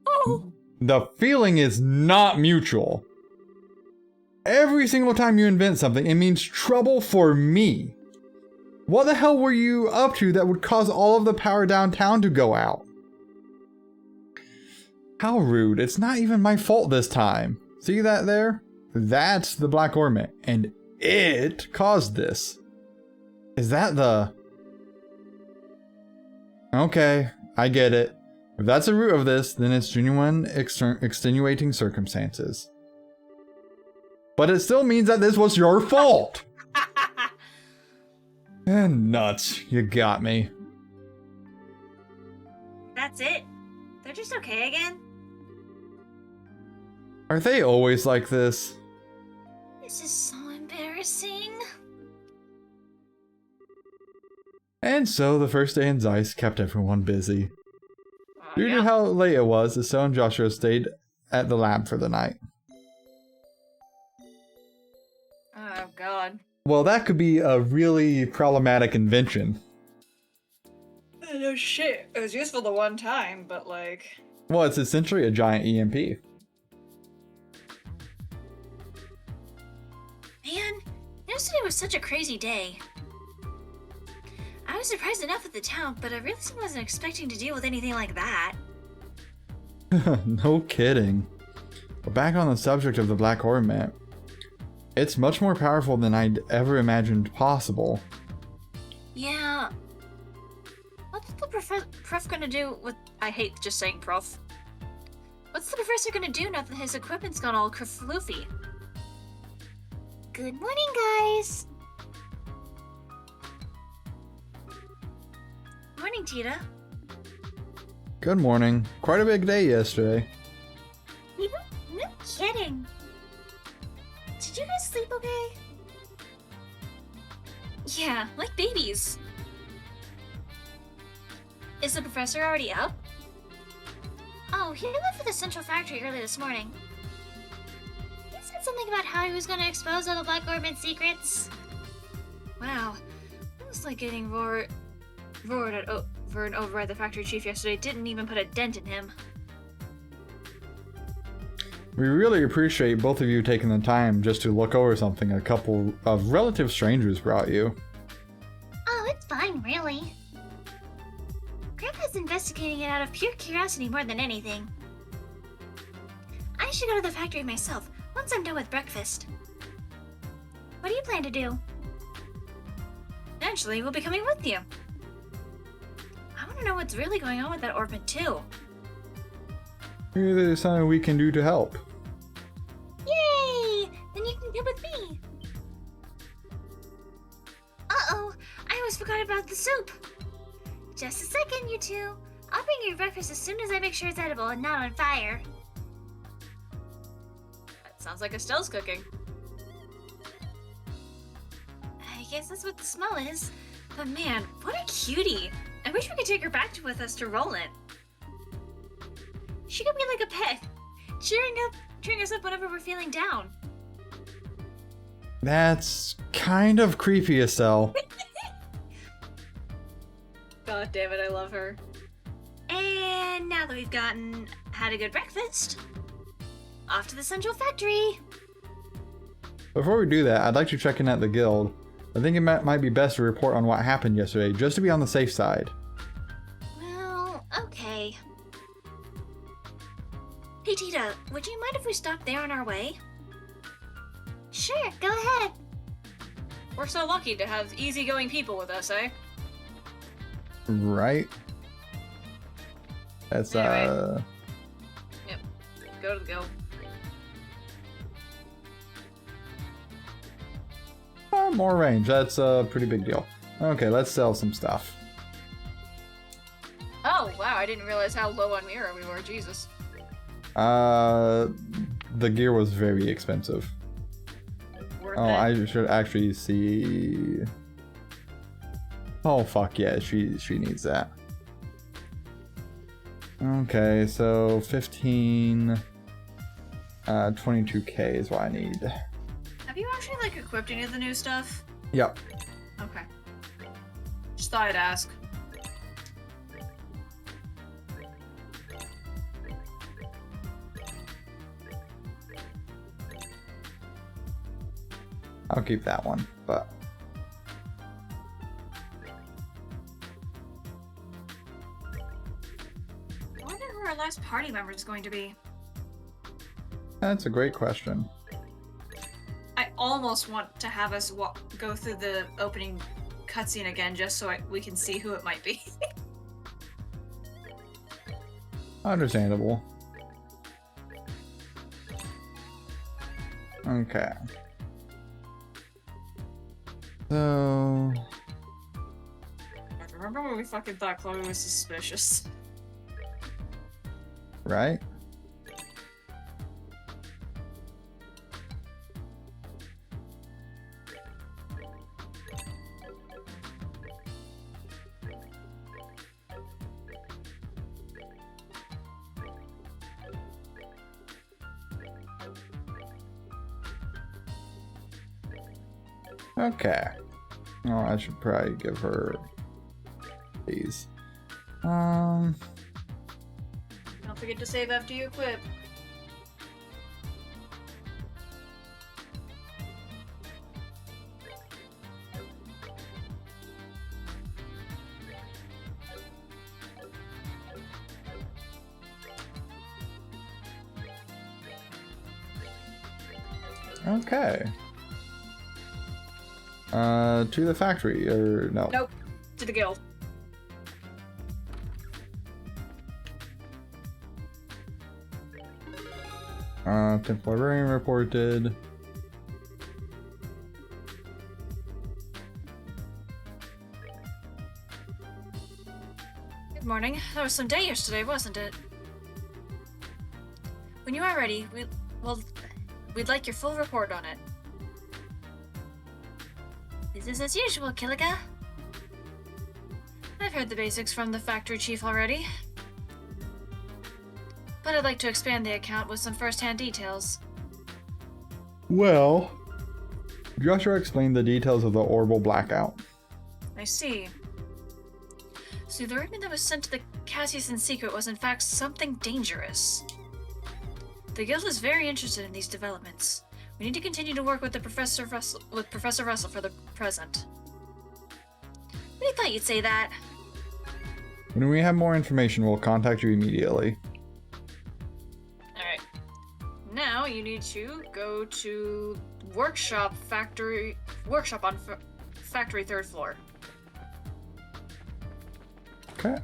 Oh! The feeling is not mutual. Every single time you invent something, it means trouble for me. What the hell were you up to that would cause all of the power downtown to go out? How rude. It's not even my fault this time. See that there? That's the Black Ornament, and it caused this. Is that the... Okay, I get it. If that's the root of this, then it's genuine extenuating circumstances. But it still means that this was your fault! And nuts, you got me. That's it? They're just okay again? Are they always like this? This is so embarrassing. And so the first day in Zeiss kept everyone busy. Due to how late it was, Estelle and Joshua stayed at the lab for the night. Oh god. Well, that could be a really problematic invention. No shit. It was useful the one time, but like... Well, it's essentially a giant EMP. Man, yesterday was such a crazy day. I was surprised enough at the town, but I really wasn't expecting to deal with anything like that. No kidding. But back on the subject of the Black Ornament, it's much more powerful than I'd ever imagined possible. Yeah. What's the prof gonna do with... I hate just saying prof. What's the professor gonna do now that his equipment's gone all kerfloofy? Good morning, guys! Morning, Tita. Good morning. Quite a big day yesterday. No kidding. Did you guys sleep okay? Yeah, like babies. Is the professor already up? Oh, he left for the Central Factory early this morning. He said something about how he was going to expose all the Black Ornament secrets. Wow, it was like getting roared at over and over by the factory chief yesterday. Didn't even put a dent in him. We really appreciate both of you taking the time just to look over something a couple of relative strangers brought you. Oh, it's fine, really. Grandpa's investigating it out of pure curiosity more than anything. I should go to the factory myself once I'm done with breakfast. What do you plan to do? Naturally, we'll be coming with you. I want to know what's really going on with that orphan, too. Maybe there's something we can do to help. Yay! Then you can come with me. Uh-oh, I almost forgot about the soup. Just a second, you two. I'll bring you your breakfast as soon as I make sure it's edible and not on fire. That sounds like Estelle's cooking. I guess that's what the smell is. But man, what a cutie! I wish we could take her back with us to Roland. She could be like a pet, cheering us up whenever we're feeling down. That's kind of creepy, Estelle. God damn it, I love her. And now that we've had a good breakfast, off to the Central Factory. Before we do that, I'd like to check in at the guild. I think it might be best to report on what happened yesterday, just to be on the safe side. Well, okay. Hey Tita, would you mind if we stopped there on our way? Sure, go ahead. We're so lucky to have easygoing people with us, eh? Right? That's, Anyway. Yep. Go to the guild. More range. That's a pretty big deal. Okay, let's sell some stuff. Oh, wow, I didn't realize how low on Mira we were, Jesus. The gear was very expensive. Worth Oh, it. I should actually see... Oh, fuck yeah, she needs that. Okay, so 15... 22k is what I need. Have you actually, like, equipped any of the new stuff? Yep. Okay. Just thought I'd ask. I'll keep that one, but I wonder who our last party member is going to be. that's a great question. I almost want to have us go through the opening cutscene again just so we can see who it might be. Understandable. Okay. So, Remember when we fucking thought Chloe was suspicious? right? Okay. Oh, I should probably give her these. Don't forget to save after you equip. Okay. To the factory, or no? Nope. To the guild. Temple Librarian reported. Good morning. There was some day yesterday, wasn't it? When you are ready, we'd like your full report on it. Business as usual, Killiga. I've heard the basics from the factory chief already. But I'd like to expand the account with some first-hand details. Well, Joshua explained the details of the orbital blackout. I see. So the ribbon that was sent to the Cassius in secret was in fact something dangerous. The guild is very interested in these developments. We need to continue to work with Professor Russell for the present. Really thought you'd say that. When we have more information, we'll contact you immediately. Alright. Now you need to go to workshop on factory 3rd floor. Okay.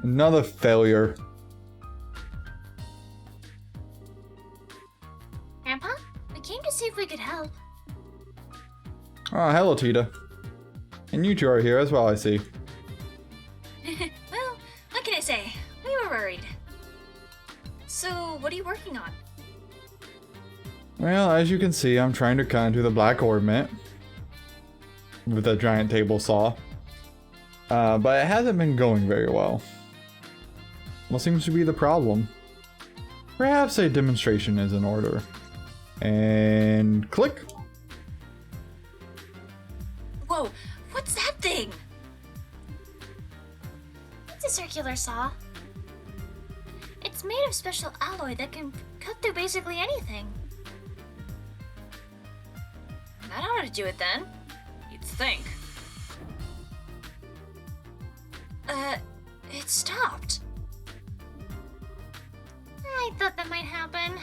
Another failure. Grandpa, we came to see if we could help. Oh, hello, Tita. And you two are here as well, I see. Well, what can I say? We were worried. So, what are you working on? Well, as you can see, I'm trying to cut into the black ornament with a giant table saw. But it hasn't been going very well. What seems to be the problem? Perhaps a demonstration is in order. And click. Whoa, what's that thing? It's a circular saw. It's made of special alloy that can cut through basically anything. I know how to do it then. You'd think. It stopped. I thought that might happen.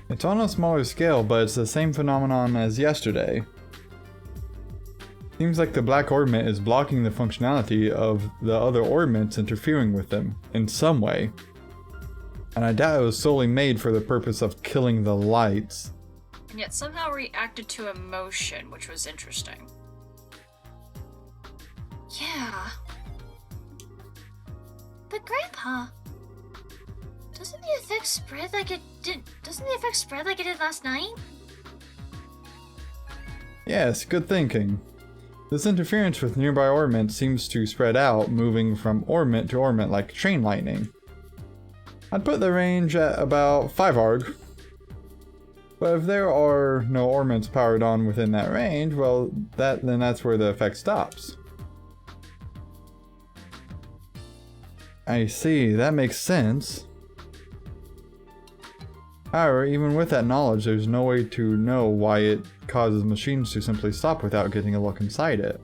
It's on a smaller scale, but it's the same phenomenon as yesterday. Seems like the black ornament is blocking the functionality of the other ornaments interfering with them in some way. And I doubt it was solely made for the purpose of killing the lights. And yet somehow reacted to emotion, which was interesting. Yeah. But Grandpa, doesn't the effect spread like it did? Doesn't the effect spread like it did last night? Yes, good thinking. This interference with nearby ornaments seems to spread out, moving from ornament to ornament like chain lightning. I'd put the range at about 5 ARG. But if there are no orbits powered on within that range, well, then that's where the effect stops. I see, that makes sense. However, even with that knowledge, there's no way to know why it causes machines to simply stop without getting a look inside it.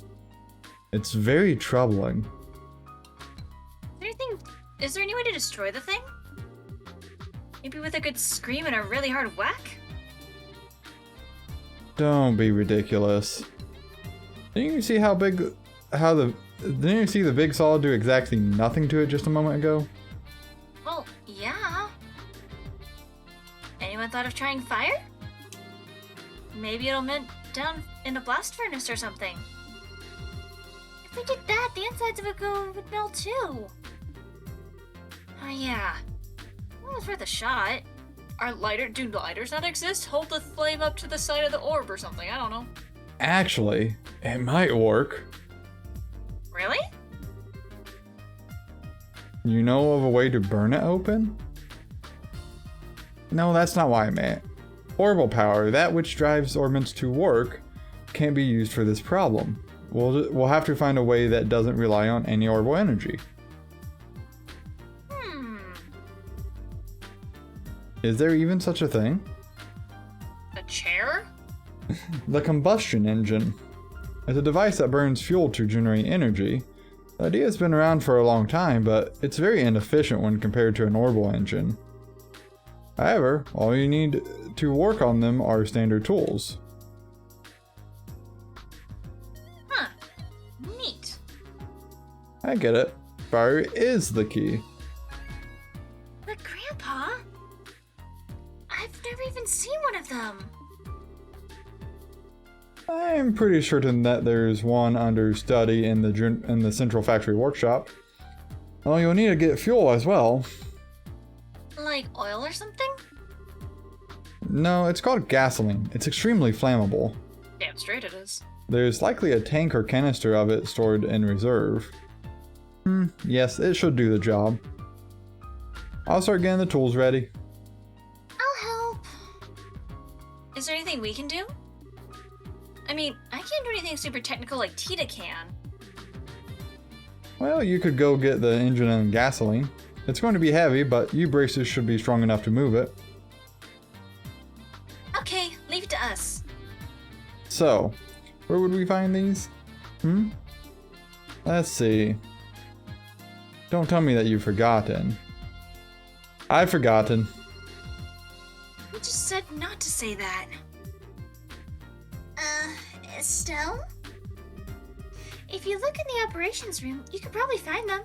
It's very troubling. Is there any way to destroy the thing? Maybe with a good scream and a really hard whack? Don't be ridiculous. Didn't you see didn't you see the big saw do exactly nothing to it just a moment ago? Well, yeah. Anyone thought of trying fire? Maybe it'll melt down in a blast furnace or something. If we did that, the insides of it would melt too. Oh yeah. Well, it was worth a shot. Do lighters not exist? Hold the flame up to the side of the orb or something, I don't know. Actually, it might work. Really? You know of a way to burn it open? No, that's not what I meant. Orbital power, that which drives orbits to work, can't be used for this problem. We'll have to find a way that doesn't rely on any orbital energy. Is there even such a thing? A chair? The combustion engine. It's a device that burns fuel to generate energy. The idea has been around for a long time, but it's very inefficient when compared to an orbital engine. However, all you need to work on them are standard tools. Huh. Neat. I get it. Fire is the key. But Grandpa, I've never even seen one of them. I'm pretty certain that there's one under study in the central factory workshop. Well, you'll need to get fuel as well. Like oil or something? No, it's called gasoline. It's extremely flammable. Damn straight it is. There's likely a tank or canister of it stored in reserve. Yes, it should do the job. I'll start getting the tools ready. I'll help. Is there anything we can do? I mean, I can't do anything super technical like Tita can. Well, you could go get the engine and gasoline. It's going to be heavy, but U-braces should be strong enough to move it. Okay, leave it to us. So, where would we find these? Let's see. Don't tell me that you've forgotten. I've forgotten. We just said not to say that. Estelle? If you look in the operations room, you could probably find them.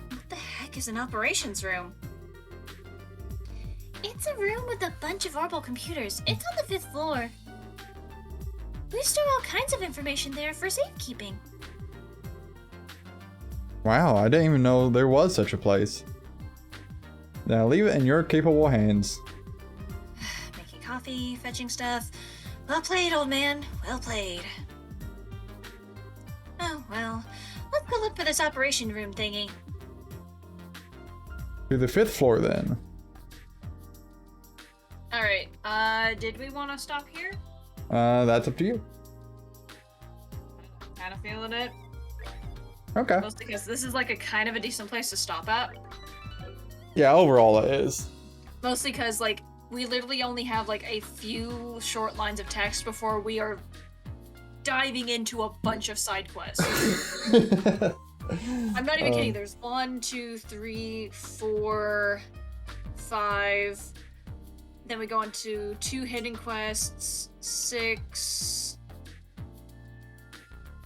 What the heck is an operations room? It's a room with a bunch of orbital computers. It's on the 5th floor. We store all kinds of information there for safekeeping. Wow, I didn't even know there was such a place. Now leave it in your capable hands. Making coffee, fetching stuff. Well played, old man. Well played. Oh, well. Let's go look for this operation room thingy. To the 5th floor then. Alright, did we want to stop here? That's up to you. Kind of feeling it. Okay. Mostly because this is like a kind of a decent place to stop at. Yeah, overall it is. Mostly because, like, we literally only have, like, a few short lines of text before we are diving into a bunch of side quests. I'm not even kidding. There's 1, 2, 3, 4, 5. Then we go into 2 hidden quests, 6.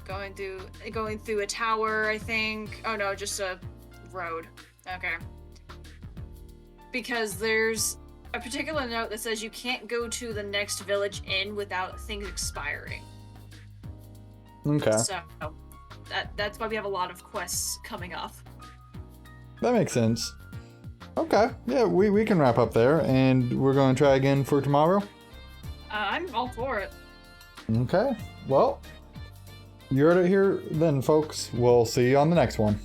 Going through a tower, I think. Oh no, just a road. Okay. Because there's a particular note that says you can't go to the next village inn without things expiring. Okay. So that's why we have a lot of quests coming up. That makes sense. Okay. Yeah, we can wrap up there, and we're going to try again for tomorrow. I'm all for it. Okay. Well, you heard it here then, folks. We'll see you on the next one.